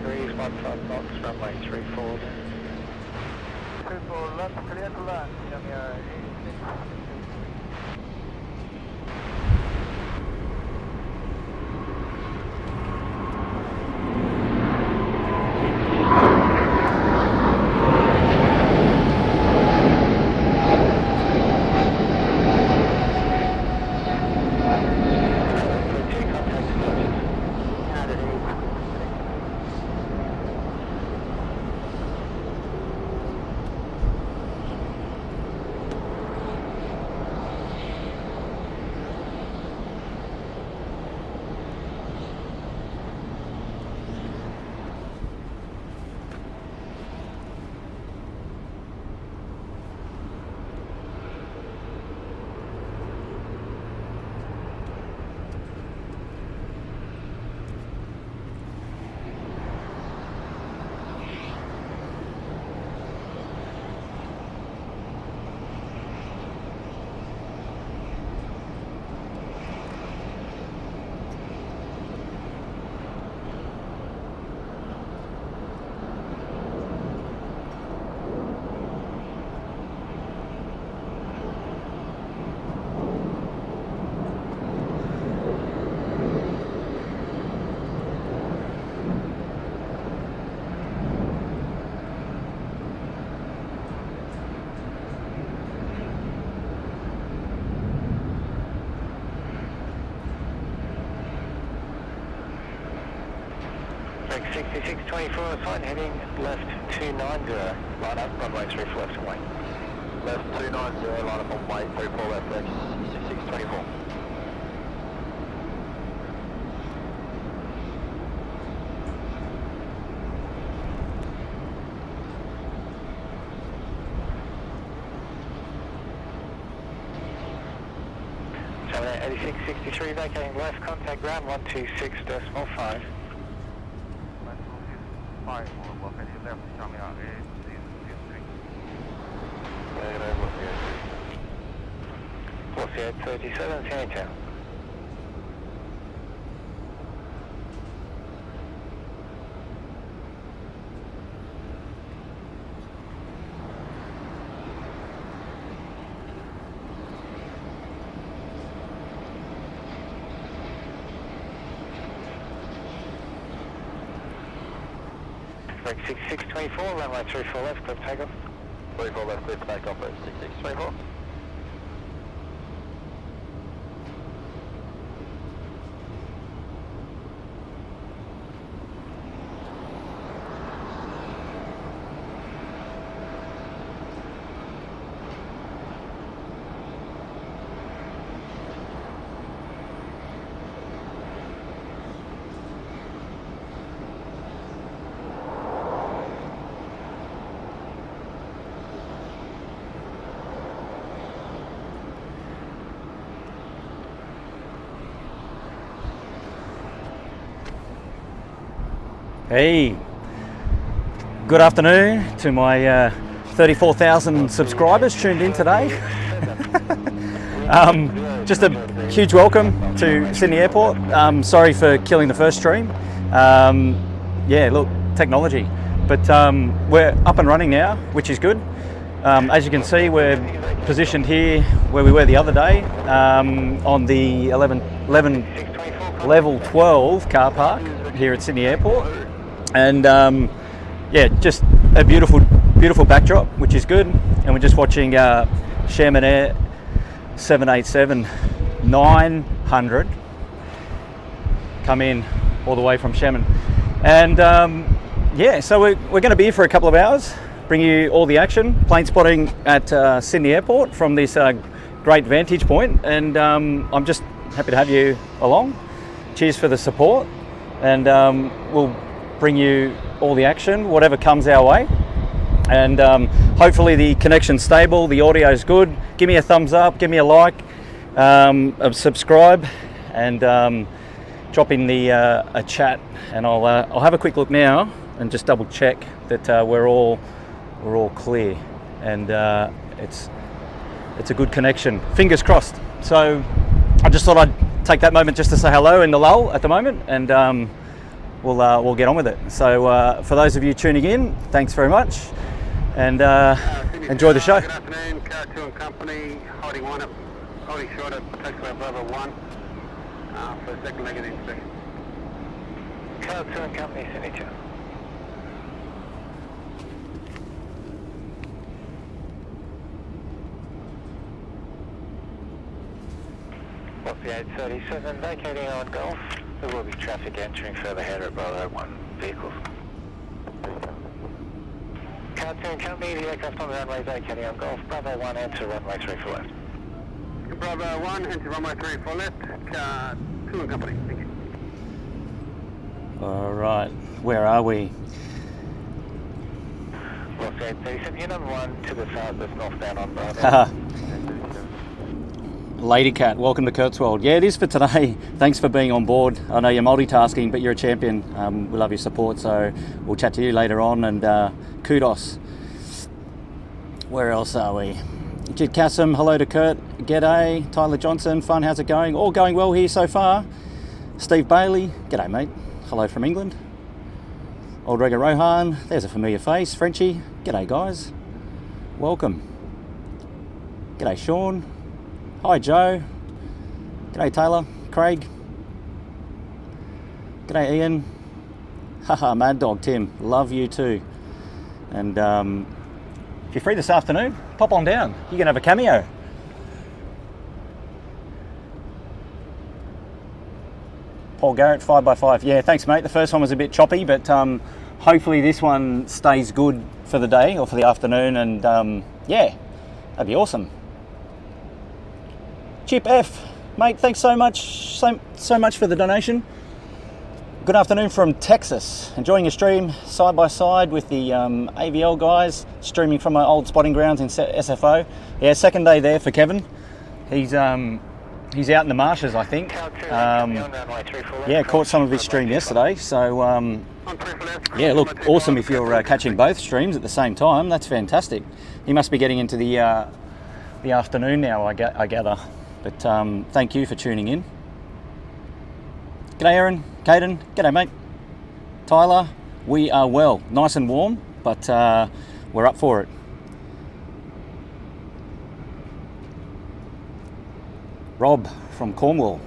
degrees, 15 knots, runway 34. 34 left, clear to land, Jamia 86. Break 6624, fine, heading left 290, line up, runway 34 left and wait. Left 290, line up on white, 34 left, 6624. Terminate 8663, vacating left, contact ground 126.5. 5 more left, heading left, Jamia 8663. What's the 37, Sierra Town? Break 6624, runway 34 left, clear for takeoff. 34 left, clear for takeoff at 6624. Hey, good afternoon to my 34,000 subscribers tuned in today. Just a huge welcome to Sydney Airport. Sorry for killing the first stream. Yeah, look, technology. But we're up and running now, which is good. As you can see, we're positioned here where we were the other day on the 11 level 12 car park here at Sydney Airport. And yeah, just a beautiful backdrop, which is good. And we're just watching Sherman Air 787-900 come in all the way from Sherman. And yeah, so we're going to be here for a couple of hours, bring you all the action, plane spotting at Sydney Airport from this great vantage point. And I'm just happy to have you along. Cheers for the support, and we'll bring you all the action, whatever comes our way. And hopefully the connection's stable, the audio's good. Give me a thumbs up, give me a like, subscribe, and drop in the a chat, and I'll have a quick look now and just double check that we're all clear, and it's a good connection. Fingers crossed. So I just thought I'd take that moment just to say hello in the lull at the moment, and we'll get on with it. So for those of you tuning in, thanks very much, and enjoy the show. Good afternoon, Car 2 and Company, holding short at taxiway Bravo 1 for the second leg of the inspection. Car 2 and Company, signature. What's the 837 vacating on Golf? There will be traffic entering further header at Bravo 1 vehicles. Car 2 and Company, the aircraft on the runway vacating on Golf. Bravo 1, enter runway 34 left. Bravo 1, enter runway 34 left, Car 2 and Company, thank you. All right, where are we? What's the 837, you're number 1 to the south, that's northbound on Bravo. Lady Cat, welcome to Kurt's World. Yeah, it is for today. Thanks for being on board. I know you're multitasking, but you're a champion. We love your support, so we'll chat to you later on, and kudos. Where else are we? Jid Kassim, hello to Kurt. G'day. Tyler Johnson, fun, how's it going? All going well here so far. Steve Bailey, g'day mate. Hello from England. Old Rega Rohan, there's a familiar face. Frenchie, g'day guys. Welcome. G'day Sean. Hi Joe. G'day Taylor. Craig. G'day Ian. Haha, Mad Dog Tim. Love you too. And if you're free this afternoon, pop on down. You can have a cameo. Paul Garrett, 5x5. Yeah, thanks mate. The first one was a bit choppy, but hopefully this one stays good for the day or for the afternoon, and yeah, that'd be awesome. Chip F, mate, thanks so much for the donation. Good afternoon from Texas. Enjoying your stream side by side with the AVL guys, streaming from my old spotting grounds in SFO. Yeah, second day there for Kevin. He's out in the marshes, I think. Yeah, caught some of his stream yesterday. So yeah, look, awesome if you're catching both streams at the same time. That's fantastic. He must be getting into the afternoon now, I gather. But thank you for tuning in. G'day Aaron, Caden, g'day mate. Tyler, we are well, nice and warm, but we're up for it. Rob from Cornwall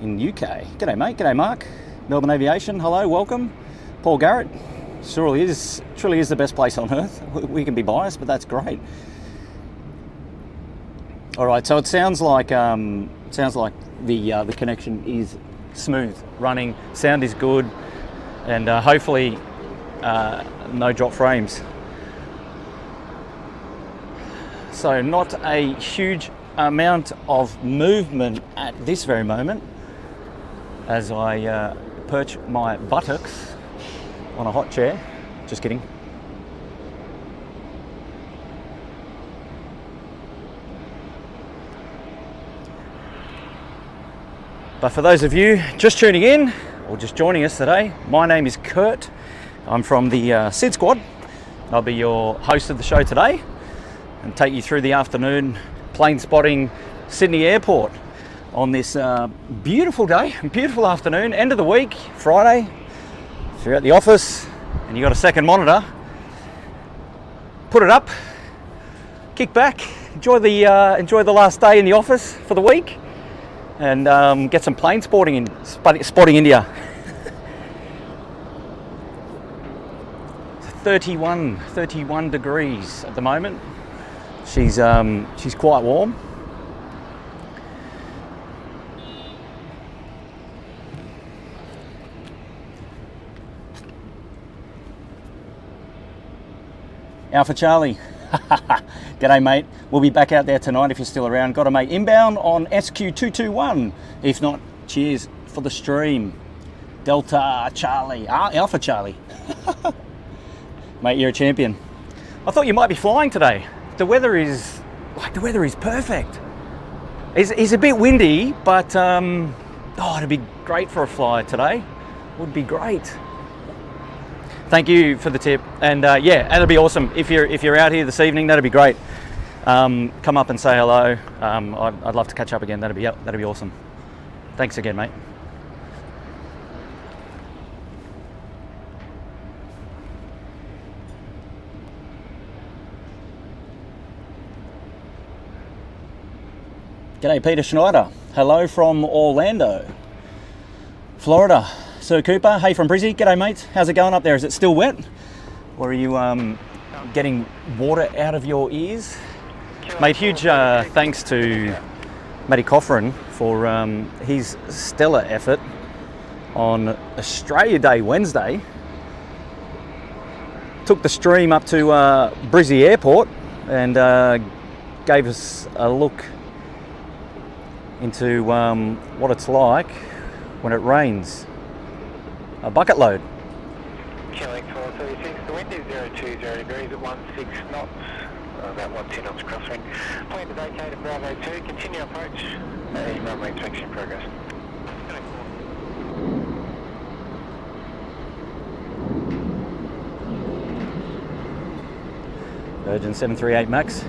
in UK. G'day mate, g'day Mark. Melbourne Aviation, hello, welcome. Paul Garrett, truly is the best place on earth. We can be biased, but that's great. All right, so it sounds like the connection is smooth, running, sound is good, and hopefully no drop frames. So not a huge amount of movement at this very moment as I perch my buttocks on a hot chair. Just kidding. But for those of you just tuning in or just joining us today, my name is Kurt. I'm from the SID Squad. I'll be your host of the show today and take you through the afternoon plane spotting Sydney Airport on this beautiful day, beautiful afternoon, end of the week, Friday. If you're at the office and you've got a second monitor, put it up, kick back, enjoy the last day in the office for the week, and get some plane spotting India. 31 degrees at the moment. She's quite warm. Alpha Charlie. G'day mate, we'll be back out there tonight if you're still around. Got a mate inbound on SQ221. If not, cheers for the stream. Delta Charlie, Alpha Charlie. Mate, you're a champion. I thought you might be flying today. The weather is perfect. It's a bit windy, but it'd be great for a fly today. Would be great. Thank you for the tip, and yeah, that'd be awesome. If you're out here this evening, that'd be great. Come up and say hello. I'd love to catch up again. That'd be awesome. Thanks again, mate. G'day, Peter Schneider. Hello from Orlando, Florida. Sir Cooper, hey from Brizzy. G'day, mate. How's it going up there? Is it still wet? Or are you getting water out of your ears? Mate, huge thanks to Matty Coffrin for his stellar effort on Australia Day Wednesday. Took the stream up to Brizzy Airport and gave us a look into what it's like when it rains. A bucket load. Kilo 436, the wind is 020 degrees at 16 knots, about 12 knots crosswind. Plan to vacate at Bravo 2, continue approach, runway inspection in progress. Virgin 738 Max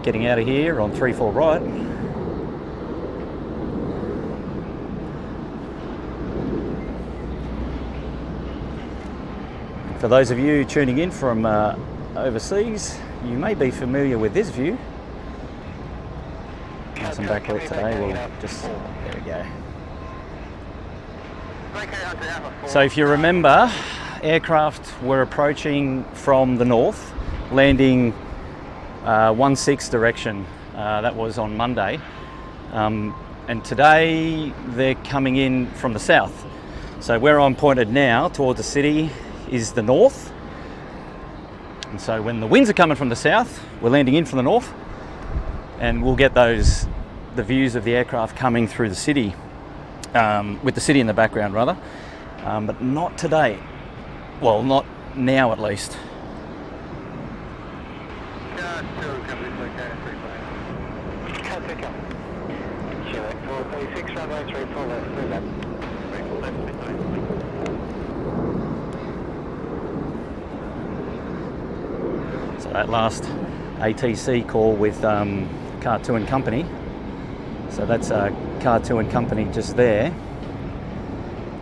getting out of here on 34 right. For those of you tuning in from overseas, you may be familiar with this view. Nice and backlit today, we'll just, there we go. So if you remember, aircraft were approaching from the north, landing 16 direction. That was on Monday. And today they're coming in from the south. So where I'm pointed now towards the city is the north. And so when the winds are coming from the south, we're landing in from the north, and we'll get the views of the aircraft coming through the city, with the city in the background rather, but not today. Well, not now at least. So that last ATC call with Car 2 and Company. So that's Car 2 and Company just there.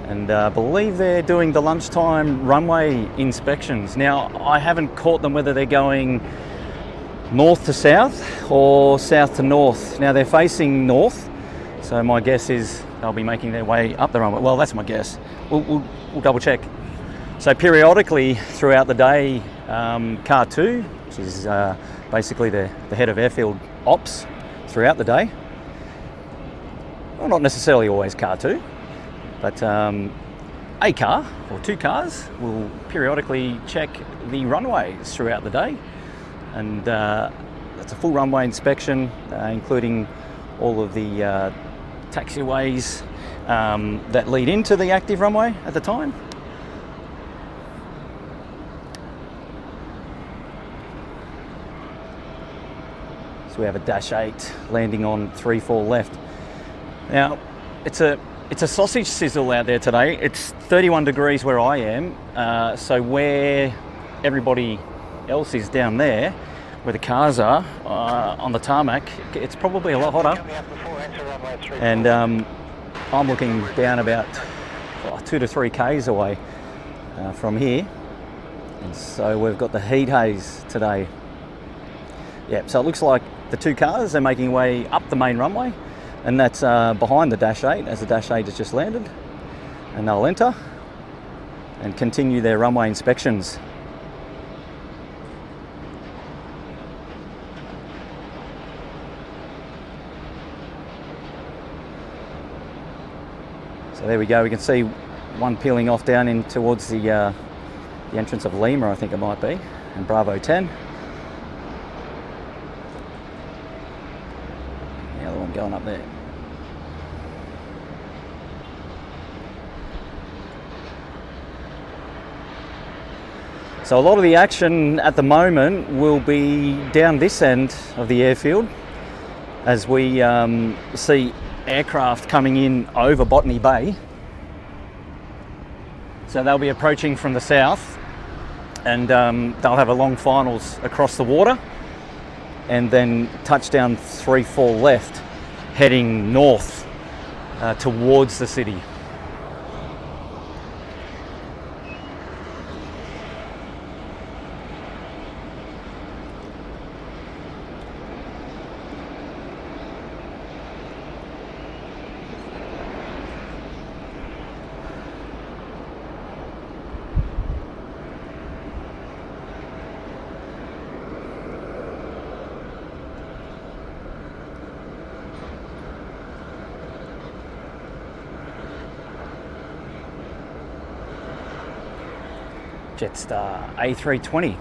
And I believe they're doing the lunchtime runway inspections. Now, I haven't caught them whether they're going north to south or south to north. Now, they're facing north, so my guess is they'll be making their way up the runway. Well, that's my guess. We'll double check. So periodically throughout the day, Car 2, which is basically the head of airfield ops throughout the day, well, not necessarily always Car 2, but a car or two cars will periodically check the runways throughout the day, and that's a full runway inspection, including all of the taxiways that lead into the active runway at the time. So we have a Dash 8 landing on 34 left. Now, it's a sausage sizzle out there today. It's 31 degrees where I am, so where everybody else is down there, where the cars are on the tarmac, it's probably a lot hotter. And I'm looking down about 2 to 3 k's away from here, and so we've got the heat haze today. Yeah, so it looks like the two cars are making way up the main runway, and that's behind the Dash 8 as the Dash 8 has just landed, and they'll enter and continue their runway inspections. So there we go, we can see one peeling off down in towards the entrance of Lima, I think it might be, and Bravo 10. The other one going up there. So a lot of the action at the moment will be down this end of the airfield as we see aircraft coming in over Botany Bay. So they'll be approaching from the south, and they'll have a long finals across the water, and then touchdown 34 left, heading north towards the city. Jetstar A320.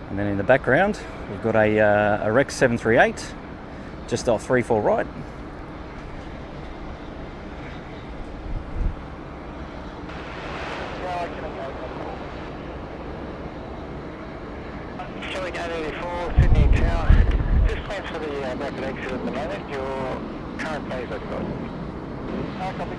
And then in the background, we've got a Rex 738, just off 34 right. Showing 884, Sydney Tower. Just plans for the rapid exit at the moment. Your current phase, I've got. Copy,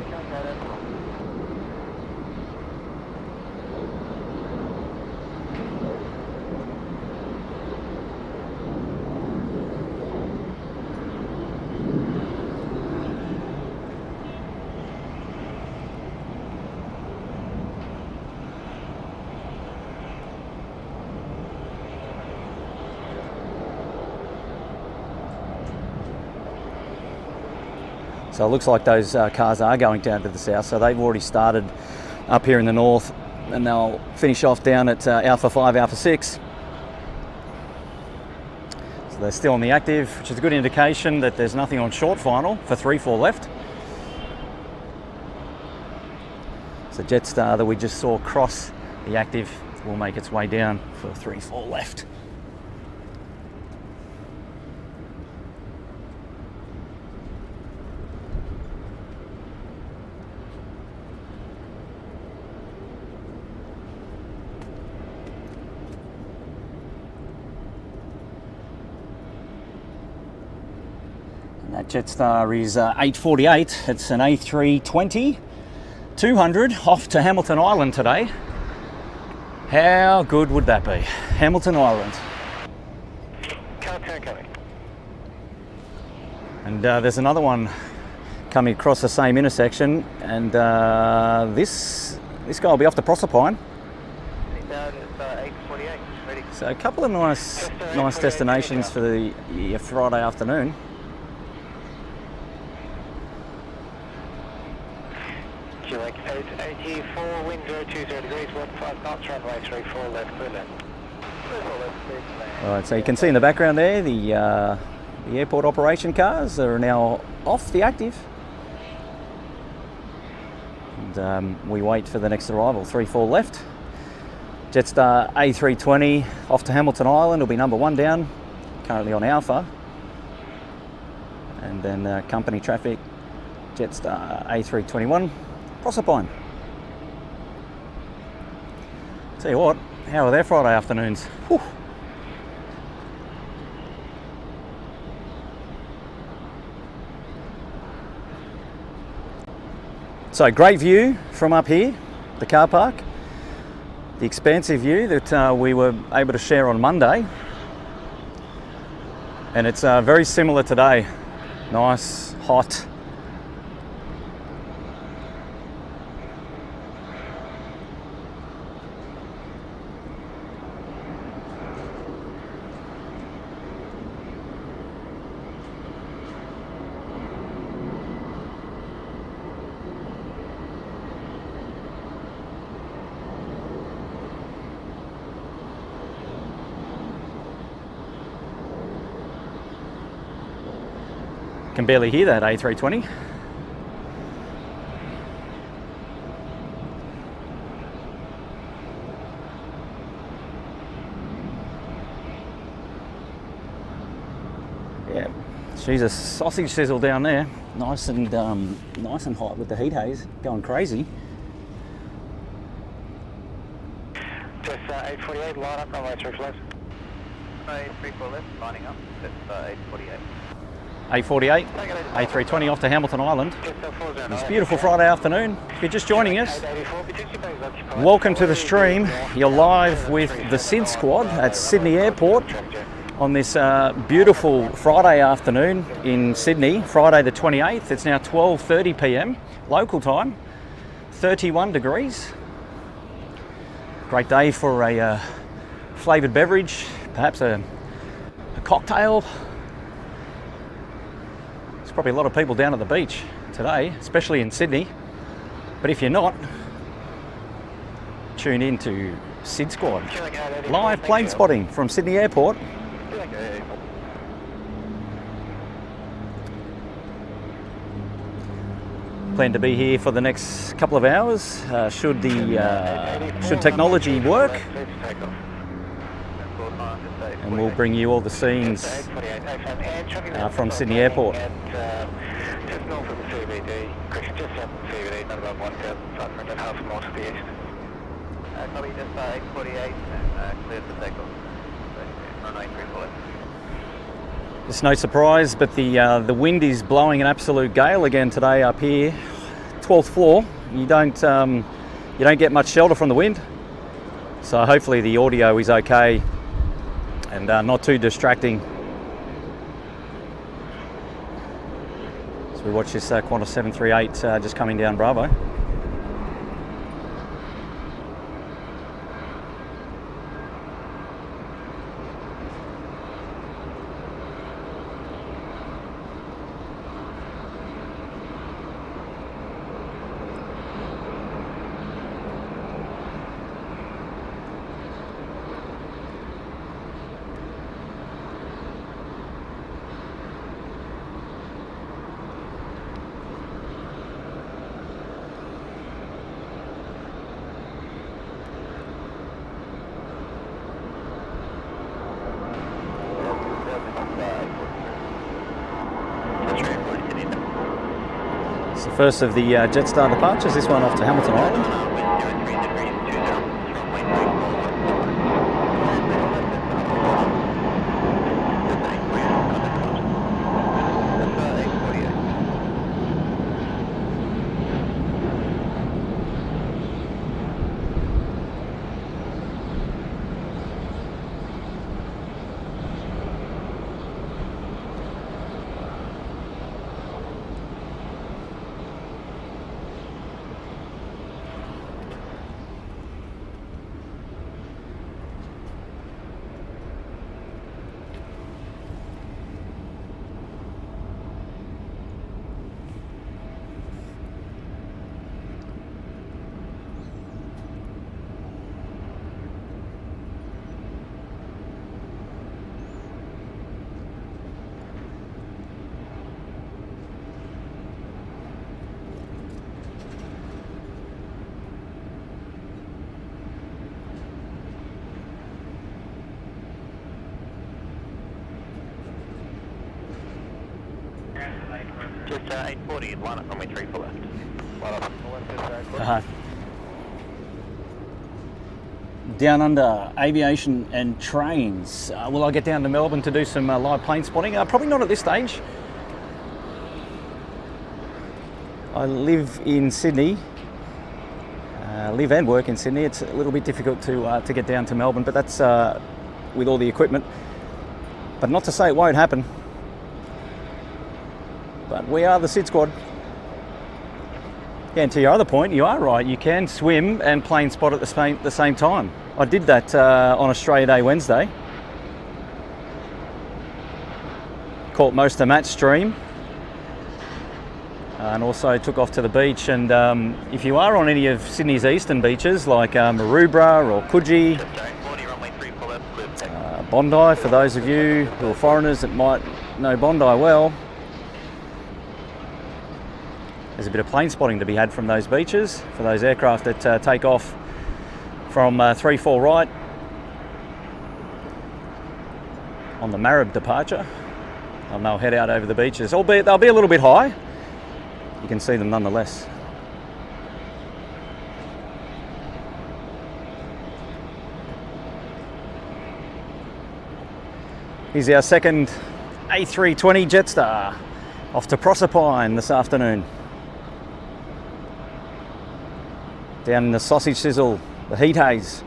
So it looks like those cars are going down to the south, so they've already started up here in the north, and they'll finish off down at Alpha 5, Alpha 6. So they're still on the active, which is a good indication that there's nothing on short final for 3-4 left. So Jetstar that we just saw cross the active will make its way down for 3-4 left. That Jetstar is 848. It's an A320 200 off to Hamilton Island today. How good would that be? Hamilton Island. Car turn coming. And there's another one coming across the same intersection, and this guy will be off to Proserpine. Down is 848, ready. So a couple of nice destinations for the Friday afternoon. Quebec 884, wind 020 degrees, 15 knots, runway 34 left, clear left. All right, so you can see in the background there the airport operation cars are now off the active. And we wait for the next arrival, 3-4 left. Jetstar A320 off to Hamilton Island will be number 1 down, currently on Alpha. And then company traffic, Jetstar A321, Proserpine. Tell you what, how are their Friday afternoons? Whew. So great view from up here, the car park. The expansive view that we were able to share on Monday. And it's very similar today. Nice, hot. Can barely hear that A320. Yeah, she's a sausage sizzle down there. Nice and hot with the heat haze, going crazy. Just 848, line up, runway 34 left. 34 left, lining up. That's 848. A48, A320 off to Hamilton Island. It's a beautiful Friday afternoon. If you're just joining us, welcome to the stream. You're live with the SID squad at Sydney Airport on this beautiful Friday afternoon in Sydney, Friday the 28th. It's now 12:30 p.m. local time, 31 degrees. Great day for a flavoured beverage, perhaps a cocktail. Probably a lot of people down at the beach today, especially in Sydney. But if you're not, tune in to SID Squad. Live plane spotting from Sydney Airport. Plan to be here for the next couple of hours. Should technology work, and we'll bring you all the scenes from Sydney Airport. Just north of the CBD, correction, just south of the CBD, not about 1,500, half a mile to the east. Copy, just A348 and cleared for takeoff. Runway 34. It's no surprise, but the wind is blowing an absolute gale again today up here, 12th floor. You don't get much shelter from the wind, so hopefully the audio is okay and not too distracting. So we watch this Qantas 738 just coming down Bravo. It's the first of the Jetstar departures, this one off to Hamilton Island. Just 840, line up runway 34 left. Line up. Down under aviation and trains. Will I get down to Melbourne to do some live plane spotting? Probably not at this stage. I live in Sydney, live and work in Sydney. It's a little bit difficult to get down to Melbourne, but that's with all the equipment. But not to say it won't happen. But we are the SID Squad. Yeah, and to your other point, you are right. You can swim and plane spot at the same time. I did that on Australia Day Wednesday. Caught most of the match stream. And also took off to the beach. And if you are on any of Sydney's eastern beaches, like Maroubra or Coogee, Bondi, for those of you who are foreigners that might know Bondi well, there's a bit of plane spotting to be had from those beaches for those aircraft that take off from 3-4 right on the Marib departure. And they'll head out over the beaches, albeit they'll be a little bit high. You can see them nonetheless. Here's our second A320 Jetstar off to Proserpine this afternoon. Down in the sausage sizzle, the heat haze.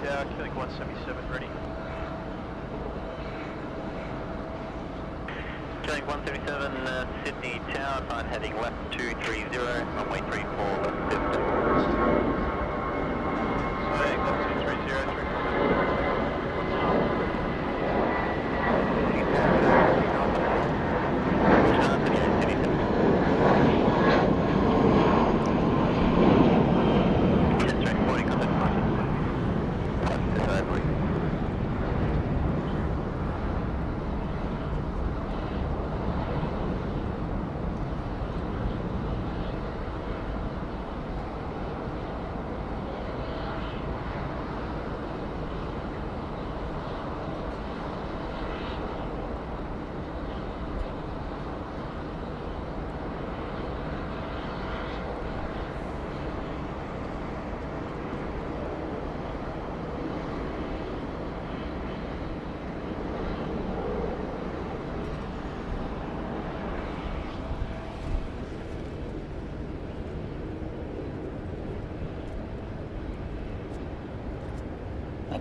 Tower, Killing 177 ready. Killing 177, Sydney Tower, fine heading left 230, runway 34, left 50. Swaying left 230, 34.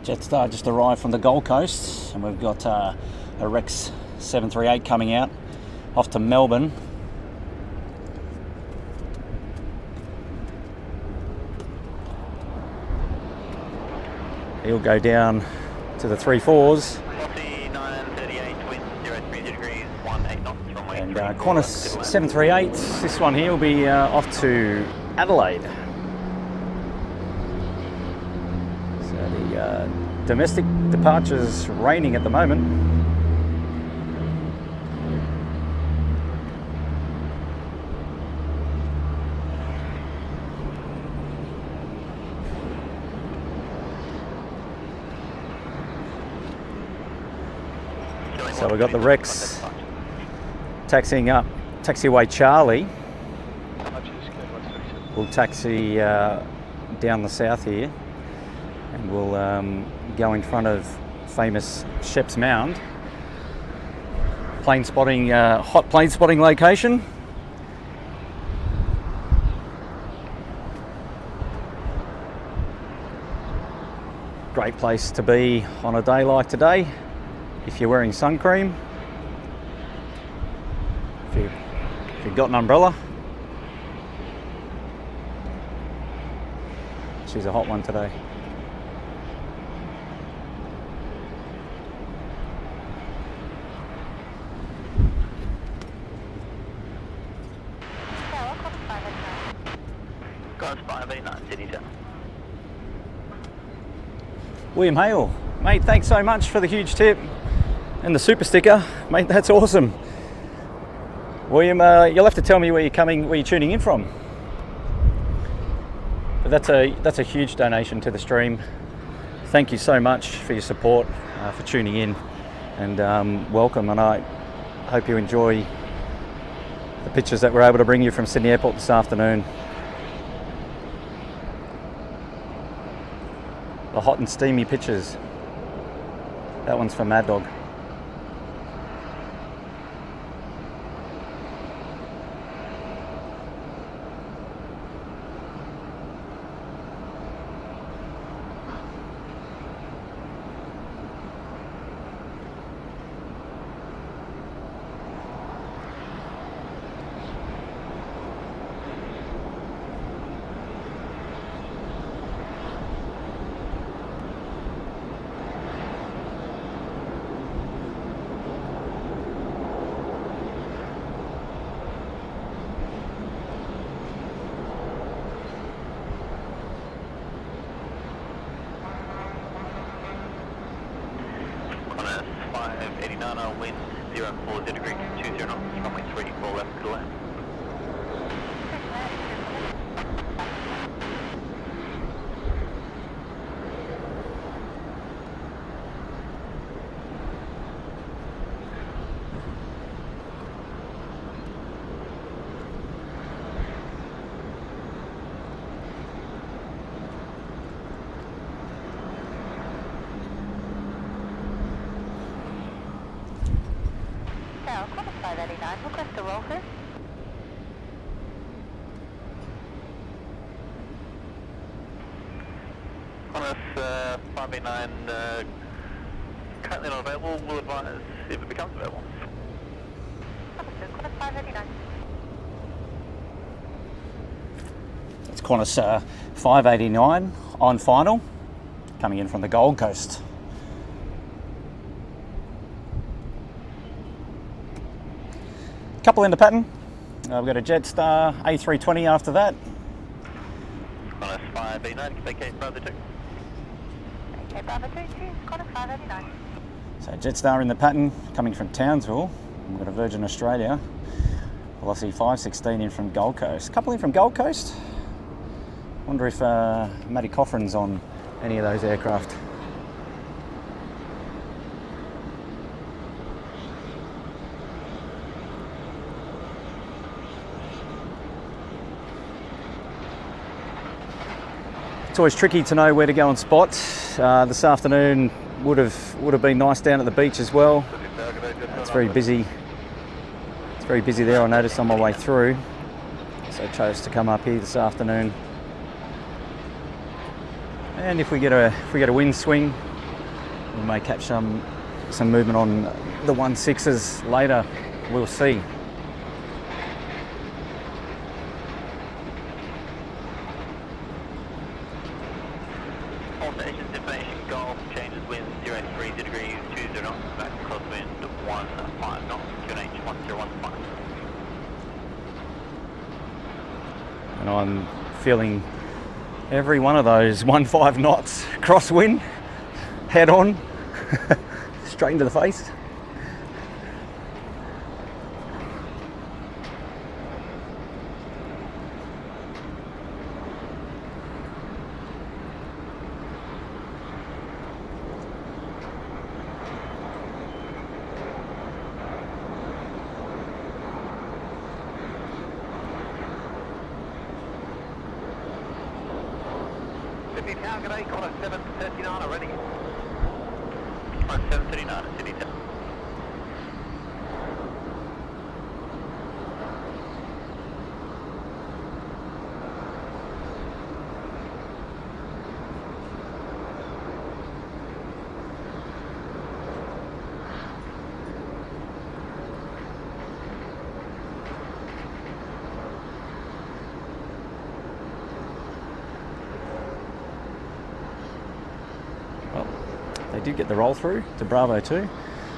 Jetstar just arrived from the Gold Coast, and we've got a Rex 738 coming out off to Melbourne. He'll go down to the 3-4s. And Qantas 738, this one here will be off to Adelaide. So the domestic departures raining at the moment. So we've got the Rex taxiing up, taxiway Charlie. We'll taxi down the south here, and we'll go in front of famous Sheps Mound. Plane spotting, hot plane spotting location. Great place to be on a day like today if you're wearing sun cream. If you've got an umbrella. She's a hot one today. Qantas 589, City Town. William Hale, mate, thanks so much for the huge tip and the super sticker, mate. That's awesome. William, you'll have to tell me where you're tuning in from. But that's a huge donation to the stream. Thank you so much for your support, for tuning in, and welcome. And I hope you enjoy the pictures that we're able to bring you from Sydney Airport this afternoon. The hot and steamy pictures. That one's for Mad Dog. Wind 040 degrees, 20 knots, runway 34 left to the left. Qantas 589, request to roll, sir. Qantas 589, currently not available, will advise if it becomes available. Qantas 589. It's Qantas 589 on final, coming in from the Gold Coast. Couple in the pattern. We've got a Jetstar A320 after that. Qantas 589, vacate Bravo 2. Okay, Bravo 2, Qantas 589. So Jetstar in the pattern, coming from Townsville. We've got a Virgin Australia. Velocity 516 in from Gold Coast. Couple in from Gold Coast. Wonder if Matty Coffrin's on any of those aircraft. It's always tricky to know where to go and spot. This afternoon would have been nice down at the beach as well. It's very busy. It's very busy there. I noticed on my way through, so I chose to come up here this afternoon. And if we get a wind swing, We may catch some movement on the 16s later. We'll see. All stations, information, Golf, changes wind 030 degrees, 20 knots, back crosswind 15 knots, QNH 1015. And I'm feeling every one of those 15 knots crosswind, head on, straight into the face. Target 8, corner 739 already. Corner 739 at City Town. They did get the roll through to Bravo 2.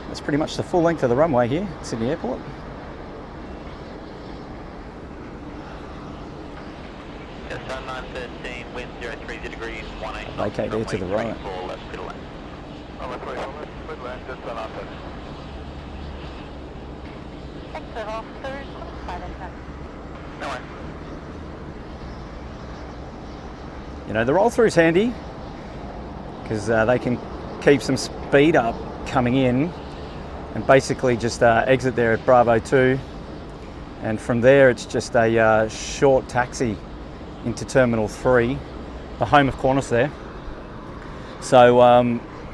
That's pretty much the full length of the runway here at Sydney Airport. Yes, 913, wind 030 degrees, 18 knots. Vacate there to the right. Left, middle lane. Left way, mid lane, just on after. Thanks for roll through, quarter 589. No way. You know, the roll through's handy because they can keep some speed up coming in and basically just exit there at Bravo 2, and from there it's just a short taxi into Terminal 3, the home of Qantas there. So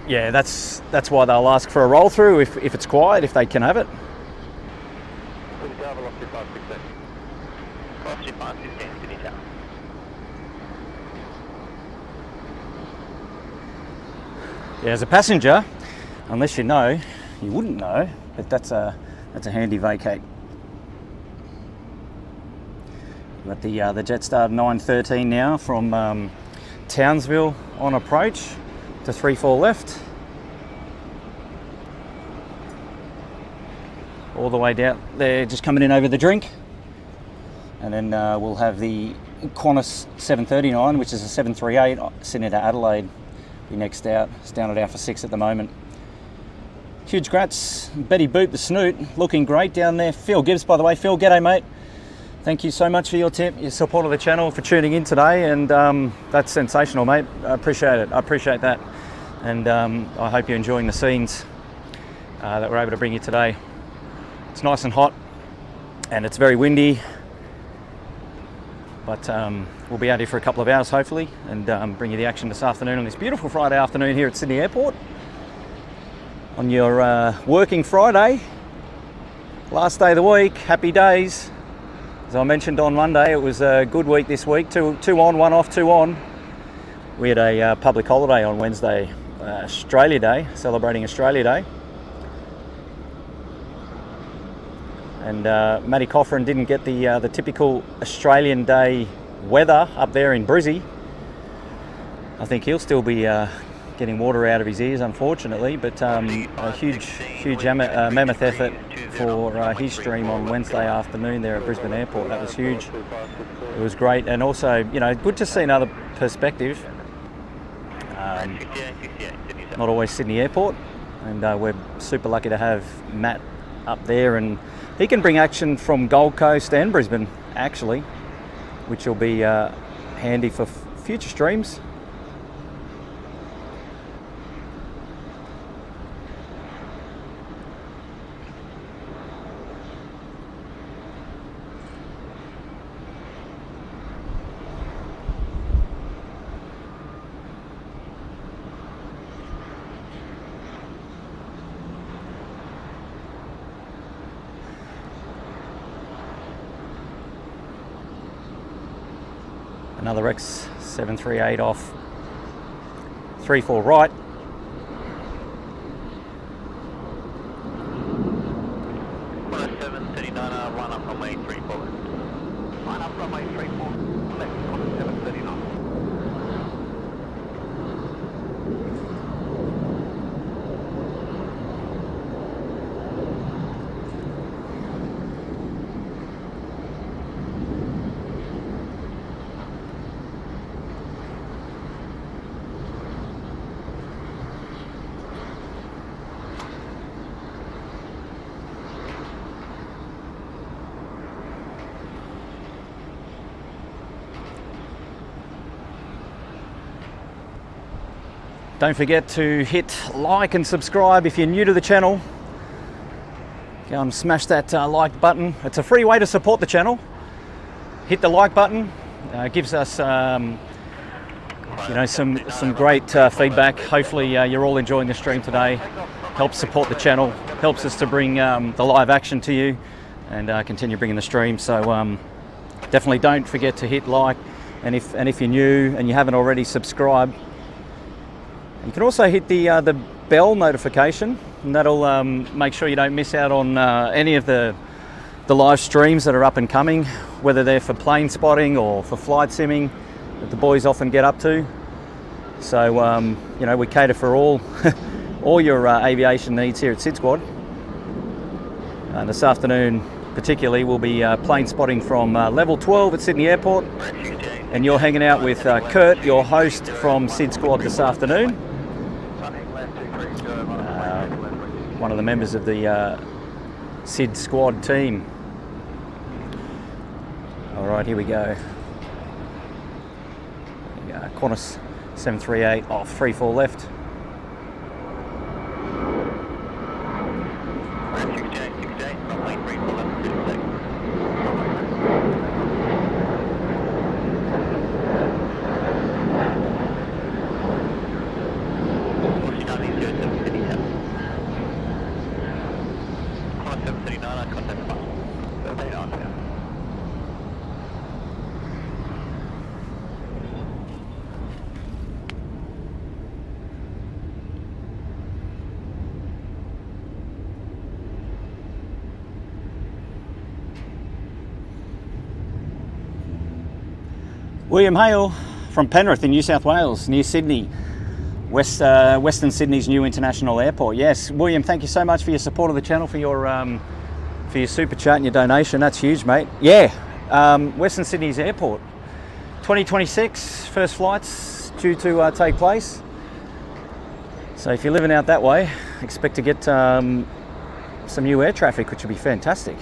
yeah, that's why they'll ask for a roll through if it's quiet, if they can have it. Velocity 516, City Town. Yeah, as a passenger, unless you know, you wouldn't know, but that's a handy vacate. We've got the Jetstar 913 now from Townsville on approach to 34 left. All the way down there, just coming in over the drink. And then we'll have the Qantas 739, which is a 738, Sydney to Adelaide. Be next out. It's down at Alpha 6 at the moment. Huge grats. Betty Boop the Snoot, looking great down there. Phil Gibbs, by the way. Phil, g'day mate. Thank you so much for your tip, your support of the channel, for tuning in today, and that's sensational, mate. I appreciate it. I appreciate that, and I hope you're enjoying the scenes that we're able to bring you today. It's nice and hot, and it's very windy, but we'll be out here for a couple of hours hopefully, and bring you the action this afternoon on this beautiful Friday afternoon here at Sydney Airport on your working Friday, last day of the week. Happy days. As I mentioned on Monday, it was a good week this week. Two on, one off, two on. We had a public holiday on Wednesday, Australia Day, celebrating Australia Day. And Matty Coffrin didn't get the typical Australian Day weather up there in Brizzy. I think he'll still be getting water out of his ears, unfortunately, but a huge mammoth effort for his stream on Wednesday afternoon there at Brisbane Airport. That was huge. It was great, and also, you know, good to see another perspective. Not always Sydney Airport, and we're super lucky to have Matt up there, and he can bring action from Gold Coast and Brisbane, actually, which will be handy for future streams. Another X738 off 34 right. runway 34, left on 739. Don't forget to hit like and subscribe if you're new to the channel. Go and smash that like button. It's a free way to support the channel. Hit the like button. Gives us you know, some great feedback. Hopefully you're all enjoying the stream today. Helps support the channel. Helps us to bring the live action to you and continue bringing the stream. So definitely don't forget to hit like. And if you're new and you haven't already subscribed, you can also hit the bell notification, and that'll make sure you don't miss out on any of the live streams that are up and coming, whether they're for plane spotting or for flight simming that the boys often get up to. So you know, we cater for all all your aviation needs here at Sid Squad. This afternoon particularly we'll be plane spotting from level 12 at Sydney Airport, and you're hanging out with Kurt, your host from Sid Squad this afternoon. One of the members of the Sid Squad team. All right, here we go. Qantas 738 off 34 left. William Hale from Penrith in New South Wales, near Sydney, Western Sydney's new international airport. Yes, William, thank you so much for your support of the channel, for your super chat and your donation. That's huge, mate. Yeah, Western Sydney's airport, 2026, first flights due to take place. So if you're living out that way, expect to get some new air traffic, which would be fantastic.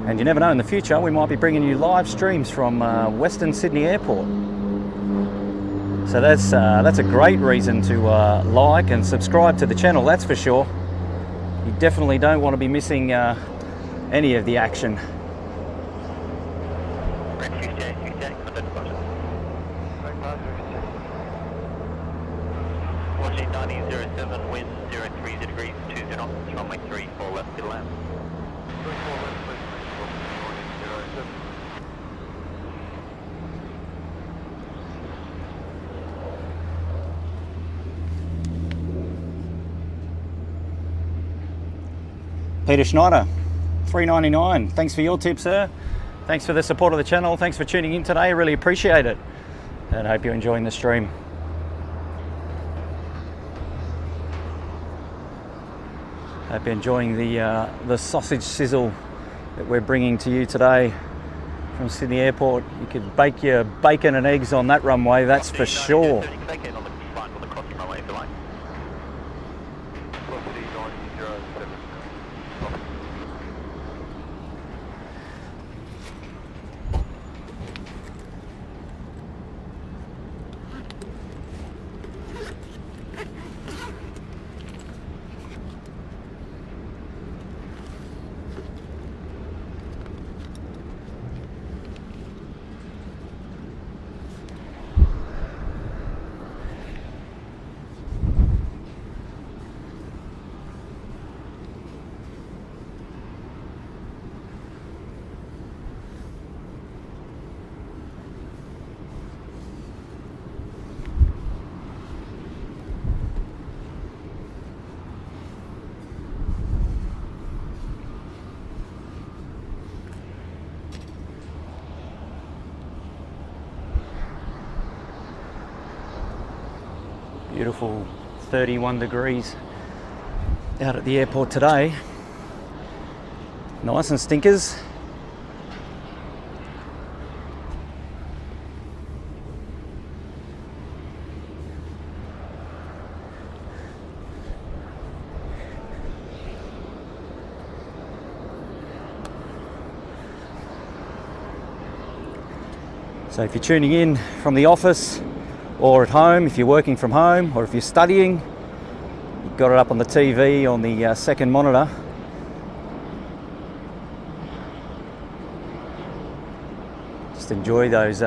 And you never know, in the future we might be bringing you live streams from Western Sydney Airport. So that's a great reason to like and subscribe to the channel, that's for sure. You definitely don't want to be missing any of the action. Watching 9007, wind 030 degrees, 20 knots, runway 34 left to land. Peter Schneider, $3.99. Thanks for your tip, sir. Thanks for the support of the channel. Thanks for tuning in today. Really appreciate it. And I hope you're enjoying the stream. Hope you're enjoying the sausage sizzle that we're bringing to you today from Sydney Airport. You could bake your bacon and eggs on that runway, that's for sure. Beautiful 31 degrees out at the airport today. Nice and stinkers. So if you're tuning in from the office or at home, if you're working from home or if you're studying, you've got it up on the TV on the second monitor. Just enjoy those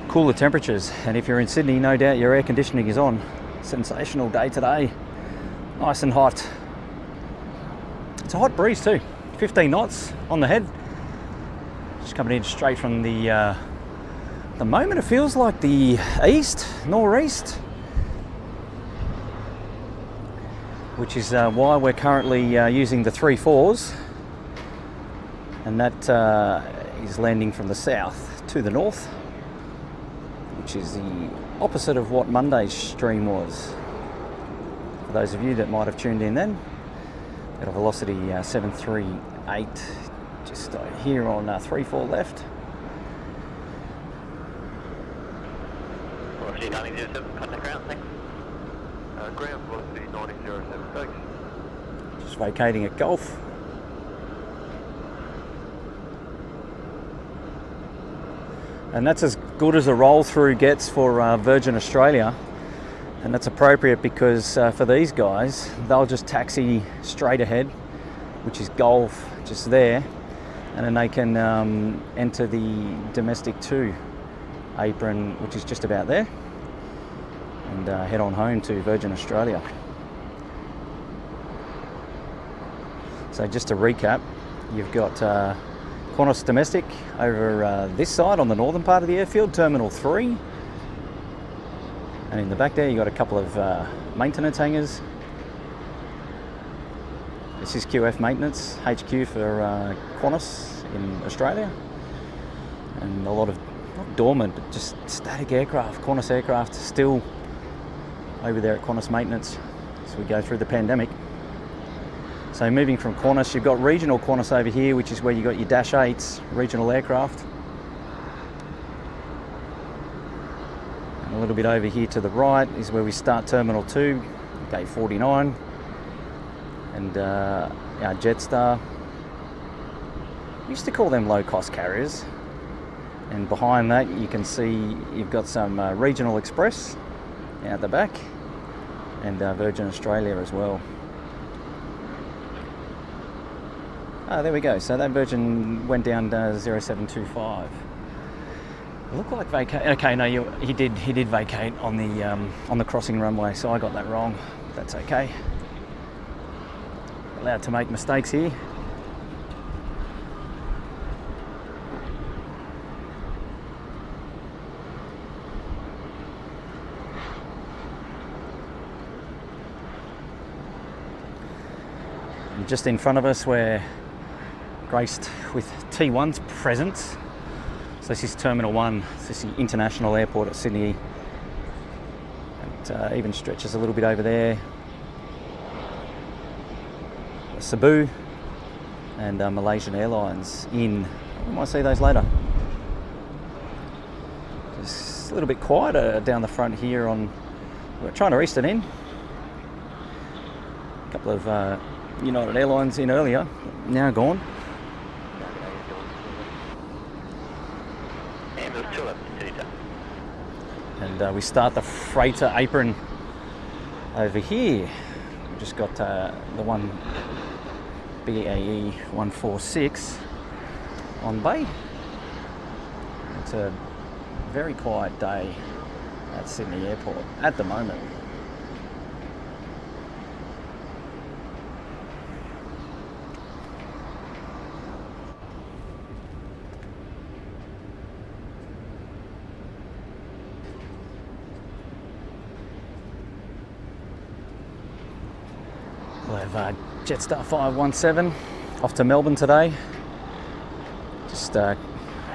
cooler temperatures. And if you're in Sydney, no doubt your air conditioning is on. Sensational day today, nice and hot. It's a hot breeze too, 15 knots on the head. Just coming in straight from the moment it feels like the east, northeast, which is why we're currently using the 340s, and that is landing from the south to the north, which is the opposite of what Monday's stream was. For those of you that might have tuned in then, at a velocity 738. Just here on 3-4 left. Velocity 907, contact ground, thanks. Ground velocity 907, thanks. Just vacating at Gulf. And that's as good as a roll through gets for Virgin Australia. And that's appropriate because for these guys, they'll just taxi straight ahead, which is Gulf just there. And then they can enter the domestic 2 apron, which is just about there, and head on home to Virgin Australia. So just to recap, you've got Qantas Domestic over this side on the northern part of the airfield, Terminal 3. And in the back there you've got a couple of maintenance hangars. This is QF Maintenance, HQ for Qantas in Australia. And a lot of, not dormant, but just static aircraft, Qantas aircraft still over there at Qantas Maintenance as we go through the pandemic. So moving from Qantas, you've got regional Qantas over here, which is where you've got your Dash 8s, regional aircraft. And a little bit over here to the right is where we start Terminal 2, Gate 49. And our Jetstar, we used to call them low-cost carriers, and behind that you can see you've got some Regional Express out the back, and Virgin Australia as well. There we go, so that Virgin went down to 0725. It looked like vacate. Okay, no, he did vacate on the crossing runway, so I got that wrong. That's okay. Allowed to make mistakes here. And just in front of us we're graced with T1's presence. So this is Terminal 1, this is the International Airport at Sydney. It even stretches a little bit over there. Cebu and Malaysian Airlines in. We might see those later. Just a little bit quieter down the front here on. We're trying to east it in. A couple of United Airlines in earlier, now gone. And we start the freighter apron over here. We've just got the one BAE 146 on bay. It's a very quiet day at Sydney Airport at the moment. We'll have Jetstar 517 off to Melbourne today. Just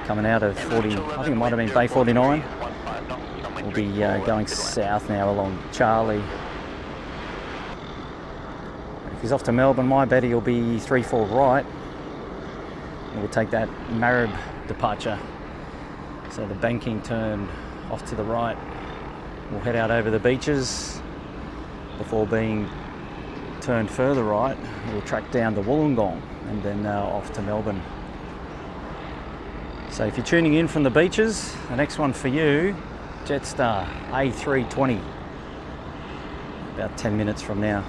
coming out of 40, I think it might have been Bay 49. We'll be going south now along Charlie. If he's off to Melbourne, my bet he'll be 3-4 right. We'll take that Marib departure. So the banking turn off to the right. We'll head out over the beaches before being turned further right. We'll track down to Wollongong and then off to Melbourne. So if you're tuning in from the beaches, the next one for you, Jetstar A320, about 10 minutes from now.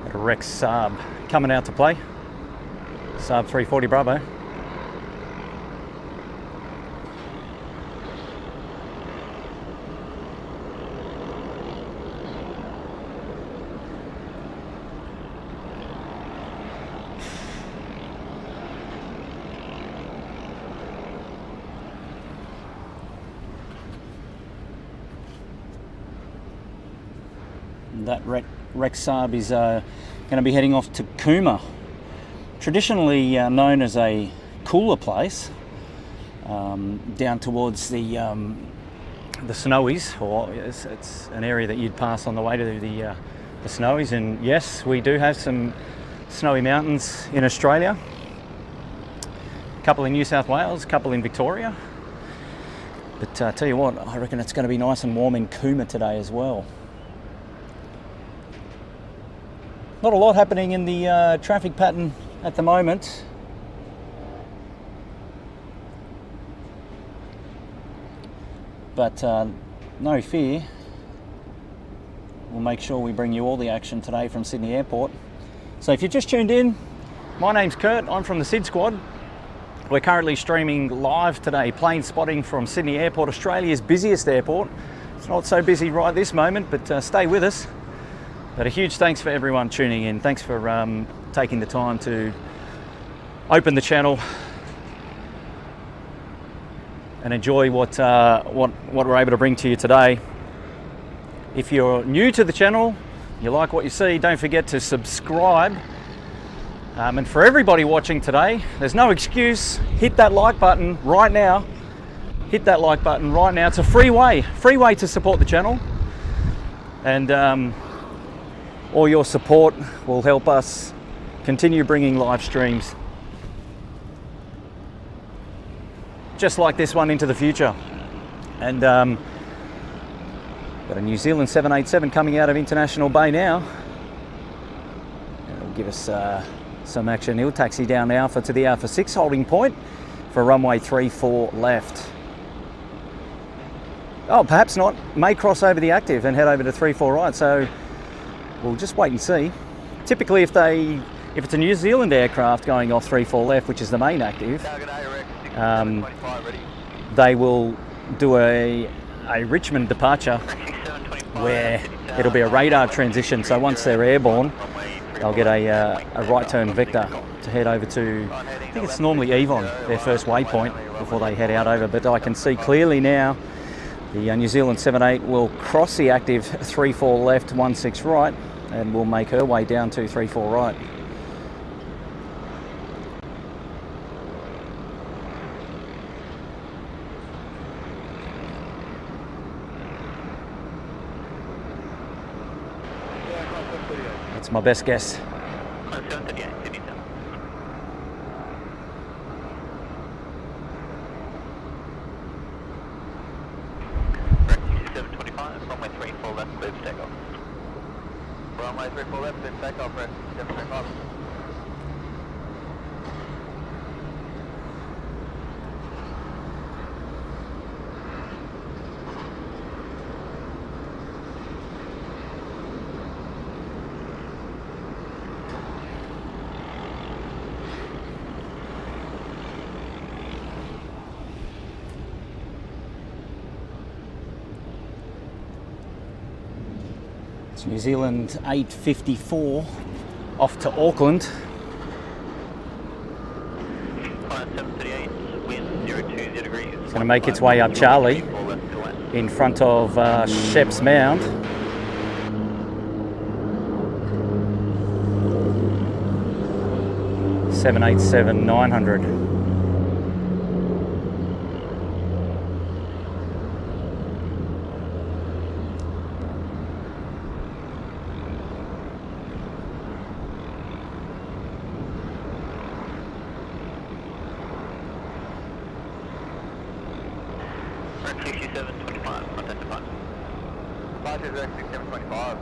Got a Rex Saab coming out to play. Saab 340 Bravo. That Rex Saab is going to be heading off to Cooma. Traditionally known as a cooler place, down towards the Snowies, or it's an area that you'd pass on the way to the Snowies. And yes, we do have some snowy mountains in Australia. A couple in New South Wales, a couple in Victoria. But tell you what, I reckon it's going to be nice and warm in Cooma today as well. Not a lot happening in the traffic pattern at the moment. But no fear, we'll make sure we bring you all the action today from Sydney Airport. So if you've just tuned in, my name's Kurt, I'm from the SID Squad. We're currently streaming live today, plane spotting from Sydney Airport, Australia's busiest airport. It's not so busy right this moment, but stay with us. But a huge thanks for everyone tuning in. Thanks for taking the time to open the channel and enjoy what we're able to bring to you today. If you're new to the channel, you like what you see, don't forget to subscribe. And for everybody watching today, there's no excuse. Hit that like button right now. Hit that like button right now. It's a free way to support the channel. And all your support will help us continue bringing live streams just like this one into the future. And got a New Zealand 787 coming out of International Bay now. It'll give us some action. He'll taxi down Alpha to the Alpha 6 holding point for runway 34 left. Oh, perhaps not. May cross over the active and head over to 34 right. So we'll just wait and see. Typically, if it's a New Zealand aircraft going off 34 left, which is the main active, they will do a Richmond departure where it'll be a radar transition. So once they're airborne, they'll get a right turn vector to head over to, I think it's normally Avon, their first waypoint before they head out over. But I can see clearly now the New Zealand 78 will cross the active 34 left, 16 right, and will make her way down to 34 right. That's my best guess. Runway 34 left, then takeoff, rest 725. New Zealand 854 off to Auckland. 738, wind 02 going to make its way up Charlie in front of Sheps Mound. (787-900). Rec 6725, contact departure. Departure direct 6725.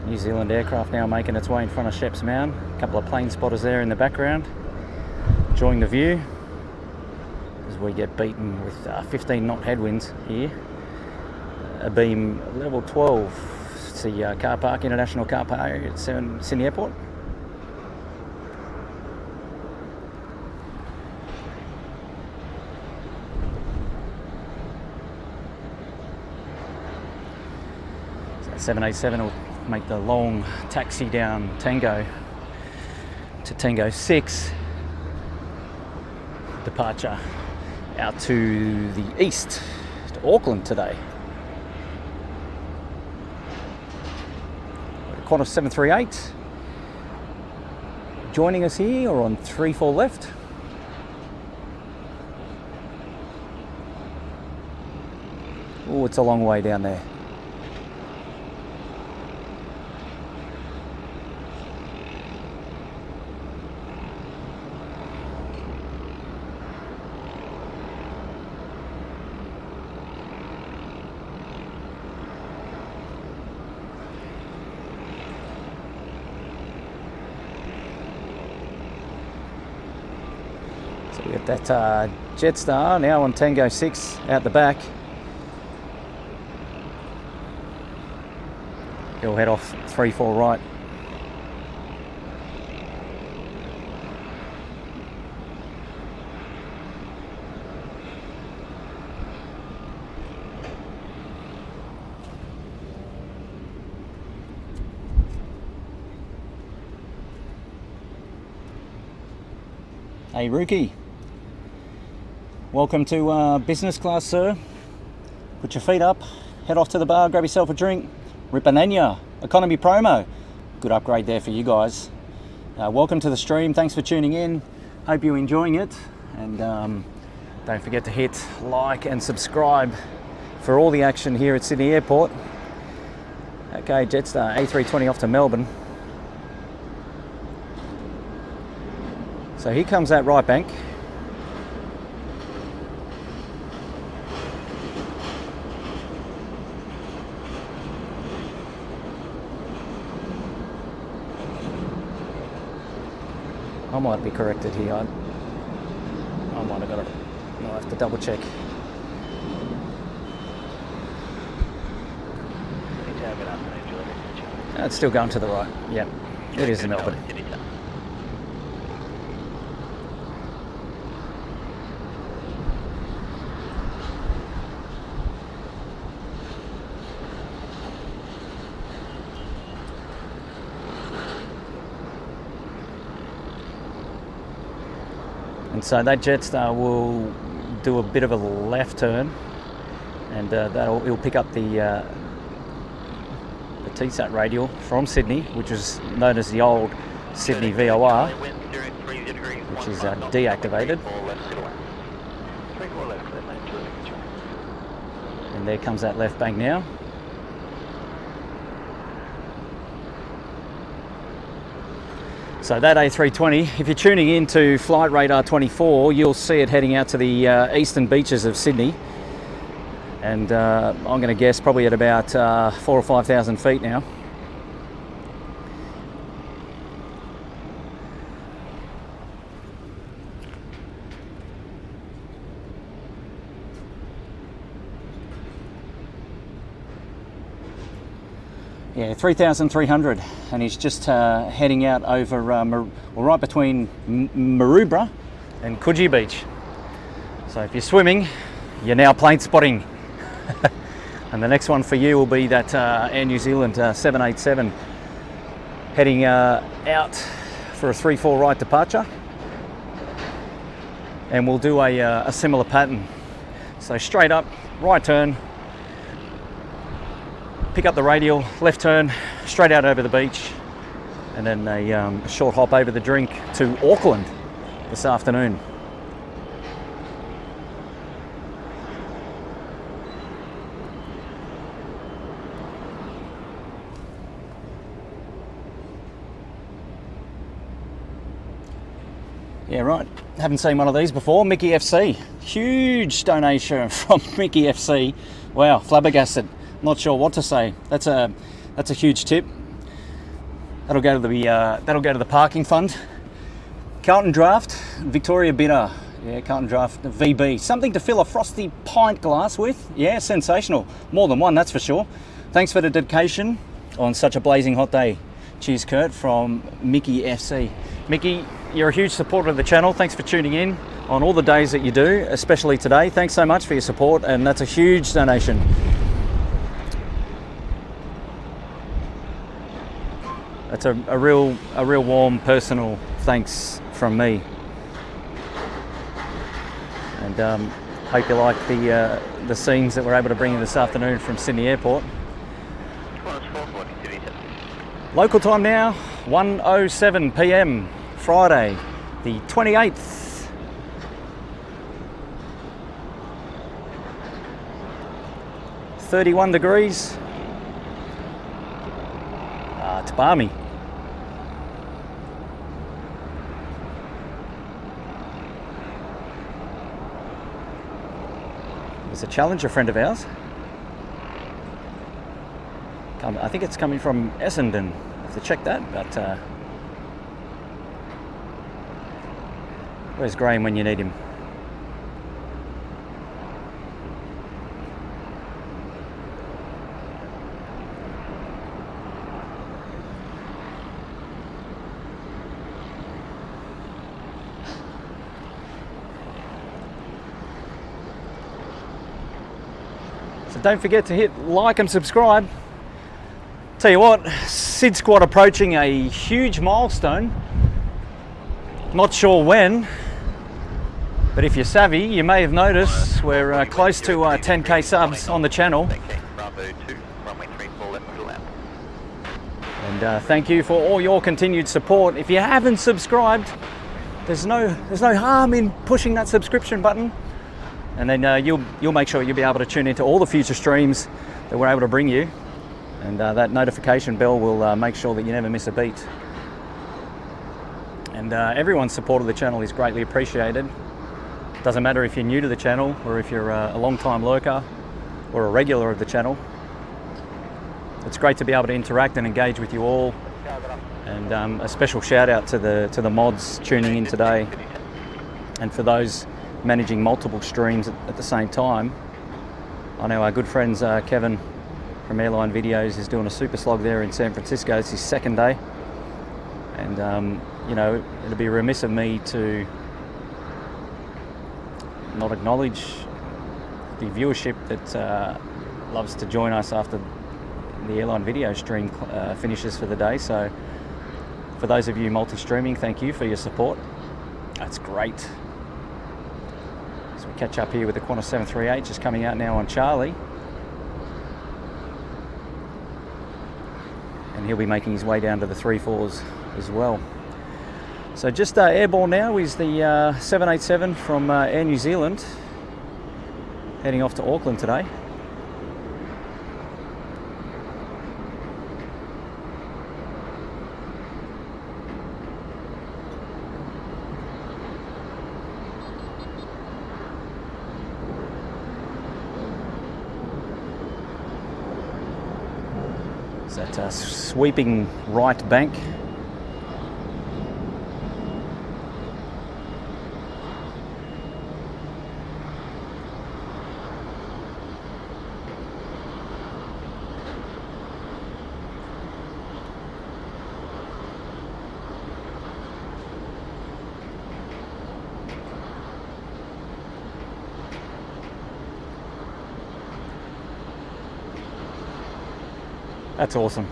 New Zealand aircraft now making its way in front of Sheps Mound. A couple of plane spotters there in the background, enjoying the view as we get beaten with 15 knot headwinds here. A beam level 12. It's the car park, international car park at Sydney Airport. So 787 will make the long taxi down Tango to Tango 6, departure out to the east to Auckland today. Qantas 738 joining us here, or on 34 left. Oh, it's a long way down there. So we got that Jetstar now on Tango 6 out the back. He'll head off 3-4 right. Hey Rookie, welcome to business class, sir. Put your feet up, head off to the bar, grab yourself a drink. Ripananya, economy promo. Good upgrade there for you guys. Welcome to the stream, thanks for tuning in. Hope you're enjoying it. And don't forget to hit like and subscribe for all the action here at Sydney Airport. Okay, Jetstar A320 off to Melbourne. So here comes that right bank. I might be corrected here. I might have got it. I'll have to double check. It's still going to the right. Yeah, it is in Melbourne. And so that Jetstar will do a bit of a left turn, and he'll pick up the TSAT radial from Sydney, which is known as the old Sydney VOR, which is deactivated. And there comes that left bank now. So that A320, if you're tuning in to Flight Radar 24, you'll see it heading out to the eastern beaches of Sydney. And I'm going to guess probably at about 4,000 or 5,000 feet now. Yeah, 3,300, and he's just heading out over, right between Maroubra and Coogee Beach. So if you're swimming, you're now plane spotting. And the next one for you will be that Air New Zealand 787 heading out for a 3-4 right departure. And we'll do a similar pattern. So straight up, right turn, pick up the radial, left turn, straight out over the beach, and then a short hop over the drink to Auckland this afternoon. Yeah, right. Haven't seen one of these before. Mickey FC. Huge donation from Mickey FC. Wow, flabbergasted. Not sure what to say. That's a huge tip. That'll go to the parking fund. Carlton Draft, Victoria Bitter. Yeah, Carlton Draft VB. Something to fill a frosty pint glass with. Yeah, sensational. More than one, that's for sure. Thanks for the dedication on such a blazing hot day. Cheers, Kurt, from Mickey FC. Mickey, you're a huge supporter of the channel. Thanks for tuning in on all the days that you do, especially today. Thanks so much for your support, and that's a huge donation. That's a real warm personal thanks from me. And hope you like the scenes that we're able to bring you this afternoon from Sydney Airport. Local time now, 1:07 p.m. Friday, the 28th. $31. It's balmy. There's a Challenger friend of ours. I think it's coming from Essendon. I have to check that, but where's Graham when you need him? So don't forget to hit like and subscribe. Tell you what, Sid Squad approaching a huge milestone. Not sure when, but if you're savvy, you may have noticed we're close to 10k subs on the channel. And thank you for all your continued support. If you haven't subscribed, there's no harm in pushing that subscription button, and then you'll make sure you'll be able to tune into all the future streams that we're able to bring you. And that notification bell will make sure that you never miss a beat. And everyone's support of the channel is greatly appreciated. Doesn't matter if you're new to the channel or if you're a long-time lurker or a regular of the channel. It's great to be able to interact and engage with you all. And a special shout out to the mods tuning in today. And for those managing multiple streams at the same time. I know our good friends Kevin from Airline Videos is doing a super slog there in San Francisco. It's his second day. And you know, it'd be remiss of me to not acknowledge the viewership that loves to join us after the Airline Video stream finishes for the day. So for those of you multi-streaming, thank you for your support. That's great. So we catch up here with the Qantas 738 just coming out now on Charlie. And he'll be making his way down to the 3-4s as well. So just airborne now is the 787 from Air New Zealand, heading off to Auckland today. Is that sweeping right bank? That's awesome.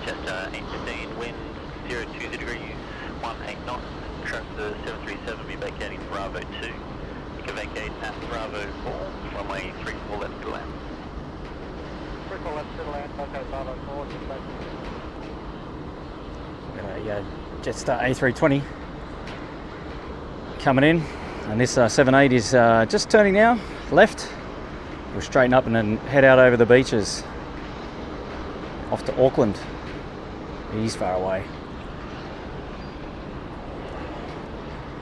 Chester 815, wind 020 degrees, 18 knots. Transfer 737 will be vacating Bravo 2. You can vacate at Bravo 4, runway 34 left to land. 34 left to land, okay, Bravo 4, just back. We've got a Jetstar A320 coming in, and this 780 is just turning now, left. We'll straighten up and then head out over the beaches, off to Auckland. He's far away.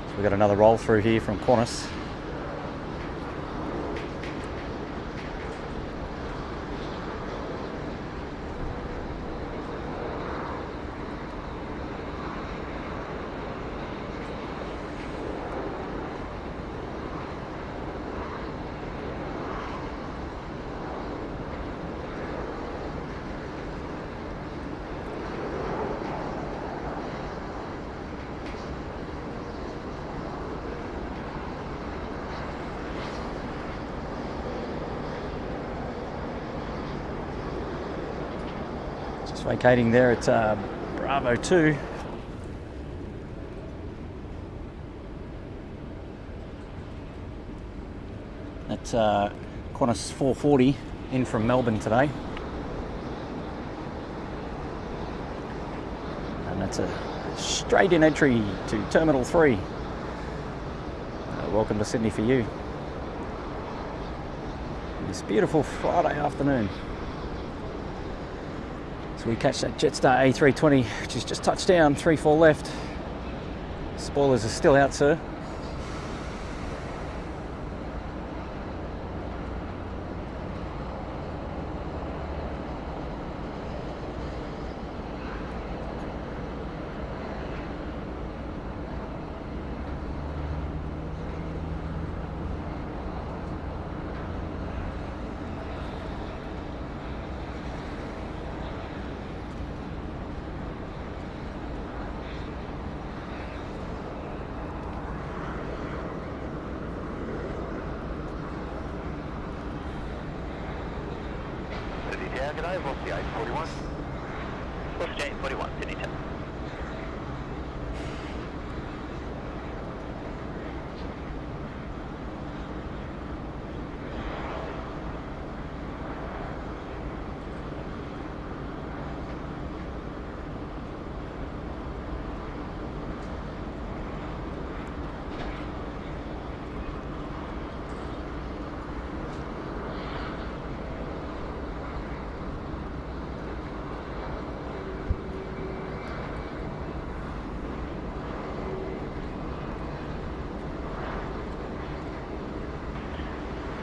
So we've got another roll through here from Qantas. Just vacating there at Bravo 2. That's Qantas 440 in from Melbourne today. And that's a straight in entry to Terminal 3. Welcome to Sydney for you. This beautiful Friday afternoon. So we catch that Jetstar A320, which has just touched down, 34 left. Spoilers are still out, sir. Yeah, good day, what's the 841? What's the 841, Sydney 10?